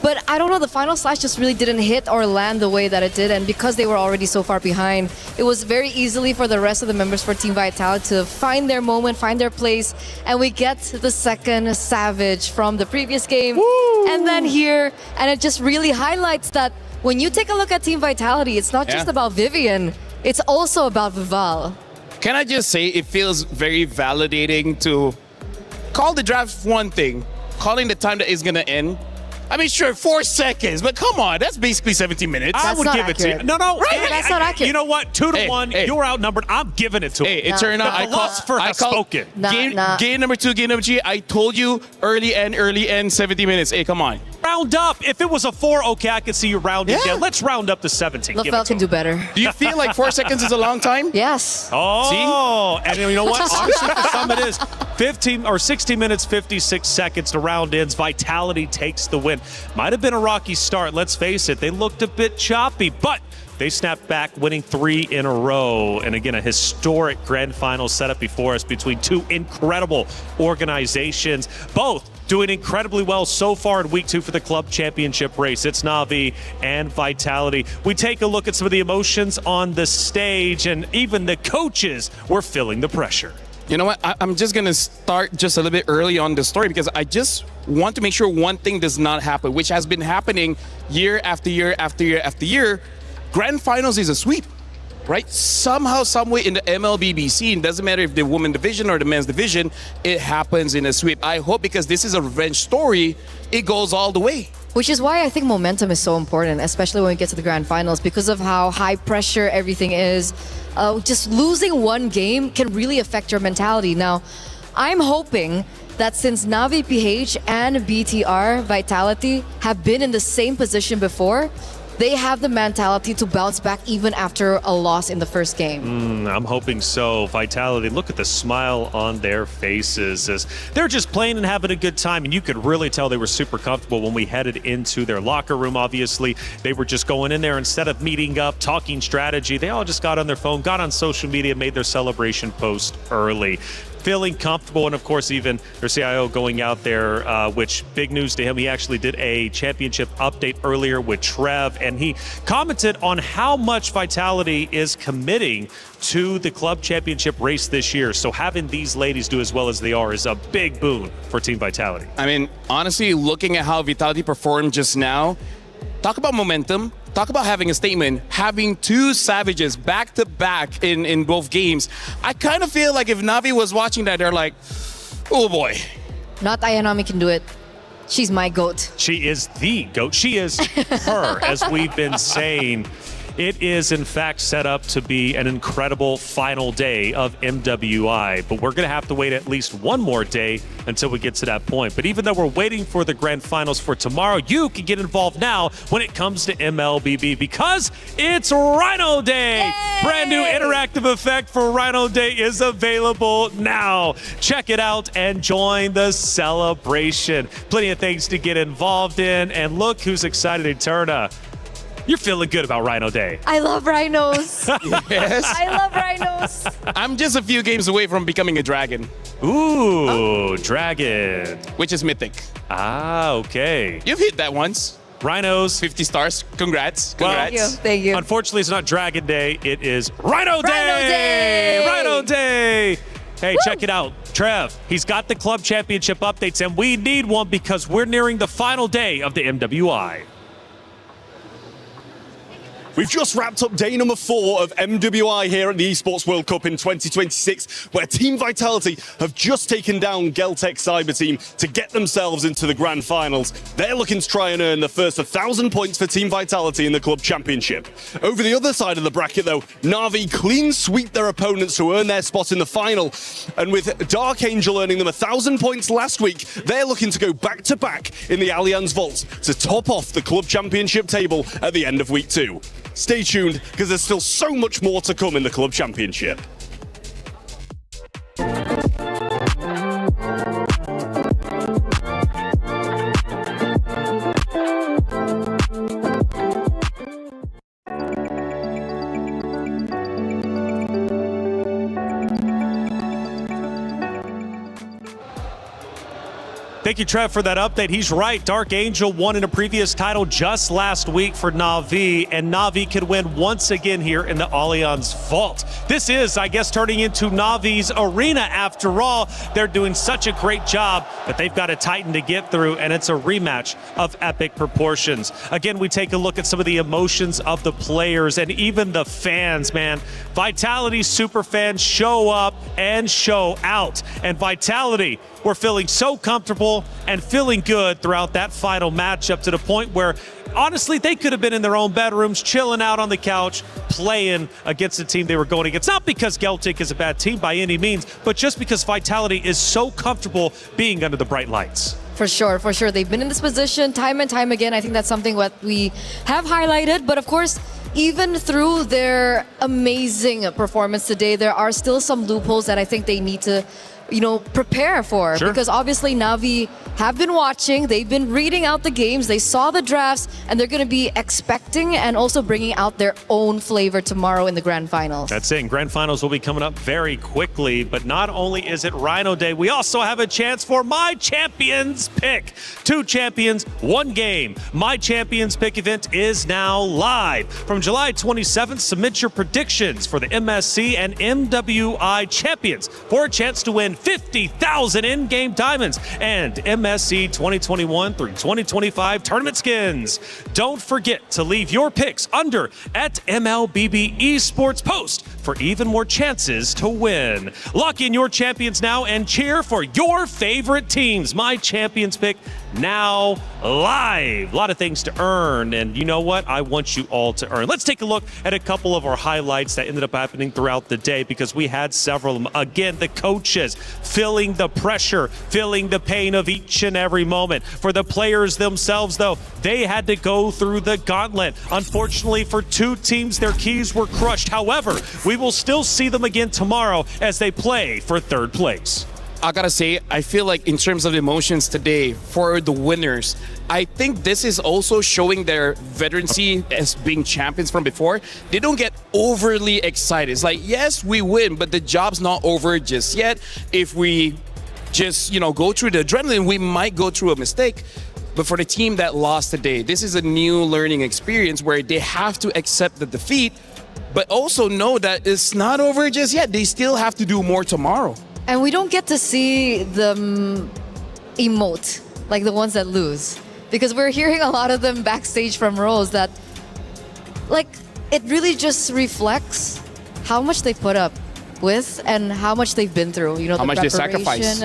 But I don't know, the final slash just really didn't hit or land the way that it did. And because they were already so far behind, it was very easily for the rest of the members for Team Vitality to find their moment, find their place. And we get the second Savage from the previous game. Woo! And then here, and it just really highlights that when you take a look at Team Vitality, it's not just about Vivian, it's also about Vival. Can I just say it feels very validating to call the draft one thing, calling the time that is going to end. I mean, sure, 4 seconds, but come on, that's basically 17 minutes. I would give it to you. No, right? That's not accurate. You know what? 2-1, you're outnumbered. I'm giving it to him. Hey, it turned out the philosopher has spoken. Game number 2, game number 3, I told you early end, 17 minutes. Hey, come on. Round up. If it was a 4, okay, I could see you rounding down. Let's round up to 17. LaFell can do better. Do you feel like 4 seconds is a long time? Yes. Oh, see? And you know what? Honestly, for some it is. 15 or 16 minutes, 56 seconds to round ends. Vitality takes the win. Might have been a rocky start, let's face it. They looked a bit choppy, but they snapped back, winning 3 in a row. And again, a historic grand final setup before us between 2 incredible organizations, both doing incredibly well so far in week 2 for the club championship race. It's Na'Vi and Vitality. We take a look at some of the emotions on the stage, and even the coaches were feeling the pressure. You know what? I'm just going to start just a little bit early on the story because I just want to make sure one thing does not happen, which has been happening year after year after year after year. Grand Finals is a sweep, right? Somehow, some way in the MLBB scene, doesn't matter if the women's division or the men's division, it happens in a sweep. I hope because this is a revenge story, it goes all the way. Which is why I think momentum is so important, especially when we get to the Grand Finals, because of how high pressure everything is. Just losing one game can really affect your mentality. Now, I'm hoping that since Na'Vi PH and BTR Vitality have been in the same position before, they have the mentality to bounce back even after a loss in the first game. I'm hoping so. Vitality, look at the smile on their faces as they're just playing and having a good time, and you could really tell they were super comfortable when we headed into their locker room. Obviously, they were just going in there instead of meeting up, talking strategy. They all just got on their phone, got on social media, made their celebration post early. Feeling comfortable, and of course even their CIO going out there, which big news to him. He actually did a championship update earlier with Trev, and he commented on how much Vitality is committing to the club championship race this year. So having these ladies do as well as they are is a big boon for Team Vitality. I mean, honestly, looking at how Vitality performed just now, talk about momentum. Talk about having a statement, having 2 Savages back-to-back in both games. I kind of feel like if Na'Vi was watching that, they're like, oh boy. Not Ayanami can do it. She's my GOAT. She is the GOAT. She is her, as we've been saying. It is, in fact, set up to be an incredible final day of MWI, but we're going to have to wait at least one more day until we get to that point. But even though we're waiting for the Grand Finals for tomorrow, you can get involved now when it comes to MLBB because it's Rhino Day. Yay! Brand new interactive effect for Rhino Day is available now. Check it out and join the celebration. Plenty of things to get involved in, and look who's excited. Eterna, you're feeling good about Rhino Day. I love rhinos. Yes. I love rhinos. I'm just a few games away from becoming a dragon. Ooh, dragon. Which is mythic. Ah, okay. You've hit that once. Rhinos. 50 stars. Congrats. Well, Congrats. Thank you. Unfortunately, it's not Dragon Day. It is Rhino Day. Rhino Day. Rhino Day. Hey, check it out. Trev, he's got the club championship updates, and we need one because we're nearing the final day of the MWI. We've just wrapped up day number 4 of MWI here at the Esports World Cup in 2026, where Team Vitality have just taken down Geltec Cyber Team to get themselves into the Grand Finals. They're looking to try and earn the first 1,000 points for Team Vitality in the Club Championship. Over the other side of the bracket, though, Na'Vi clean sweep their opponents to earn their spot in the final. And with Dark Angel earning them 1,000 points last week, they're looking to go back-to-back in the Allianz Vault to top off the Club Championship table at the end of week 2. Stay tuned, because there's still so much more to come in the Club Championship. Thank you, Trev, for that update. He's right. Dark Angel won in a previous title just last week for Na'Vi, and Na'Vi could win once again here in the Allianz Vault. This is, I guess, turning into Na'Vi's arena after all. They're doing such a great job, but they've got a Titan to get through, and it's a rematch of epic proportions. Again, we take a look at some of the emotions of the players and even the fans, man. Vitality super fans show up and show out, and Vitality were feeling so comfortable and feeling good throughout that final matchup to the point where, honestly, they could have been in their own bedrooms, chilling out on the couch, playing against the team they were going against. Not because Celtic is a bad team by any means, but just because Vitality is so comfortable being under the bright lights. For sure, for sure. They've been in this position time and time again. I think that's something what we have highlighted. But of course, even through their amazing performance today, there are still some loopholes that I think they need to prepare for. Sure. Because obviously Na'Vi have been watching, they've been reading out the games, they saw the drafts, and they're going to be expecting and also bringing out their own flavor tomorrow in the Grand Finals. That's it. Grand Finals will be coming up very quickly, but not only is it Rhino Day, we also have a chance for My Champions Pick. 2 champions, 1 game. My Champions Pick event is now live. From July 27th, submit your predictions for the MSC and MWI champions for a chance to win 50,000 in-game diamonds and MSC 2021 through 2025 tournament skins. Don't forget to leave your picks under at MLBB Esports Post for even more chances to win. Lock in your champions now and cheer for your favorite teams. My Champions Pick now live. A lot of things to earn, and you know what? I want you all to earn. Let's take a look at a couple of our highlights that ended up happening throughout the day, because we had several of them. Again, the coaches feeling the pressure, feeling the pain of each and every moment. For the players themselves, though, they had to go through the gauntlet. Unfortunately, for 2 teams, their keys were crushed. However, we will still see them again tomorrow as they play for 3rd place. I gotta say, I feel like in terms of emotions today for the winners, I think this is also showing their veterancy as being champions from before. They don't get overly excited. It's like, yes, we win, but the job's not over just yet. If we just, go through the adrenaline, we might go through a mistake. But for the team that lost today, this is a new learning experience where they have to accept the defeat, but also know that it's not over just yet. They still have to do more tomorrow. And we don't get to see them emote like the ones that lose, because we're hearing a lot of them backstage from Rose that, it really just reflects how much they put up with and how much they've been through. How much they sacrifice.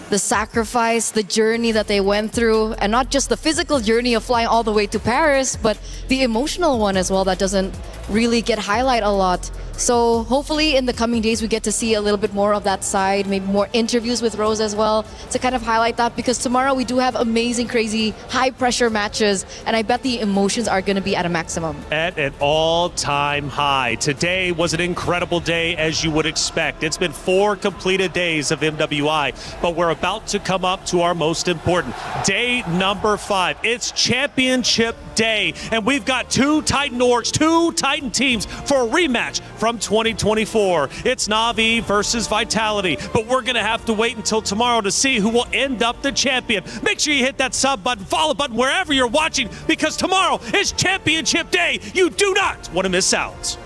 The sacrifice, the journey that they went through, and not just the physical journey of flying all the way to Paris, but the emotional one as well that doesn't really get highlighted a lot. So hopefully in the coming days we get to see a little bit more of that side, maybe more interviews with Rose as well to kind of highlight that, because tomorrow we do have amazing, crazy, high pressure matches, and I bet the emotions are going to be at a maximum. At an all-time high. Today was an incredible day, as you would expect. It's been 4 completed days of MWI, but we're about to come up to our most important day number 5. It's championship day, and we've got 2 Titan orgs, 2 Titan teams for a rematch from 2024. It's Na'Vi versus Vitality, but we're going to have to wait until tomorrow to see who will end up the champion. Make sure you hit that sub button, follow button wherever you're watching, because tomorrow is championship day. You do not want to miss out.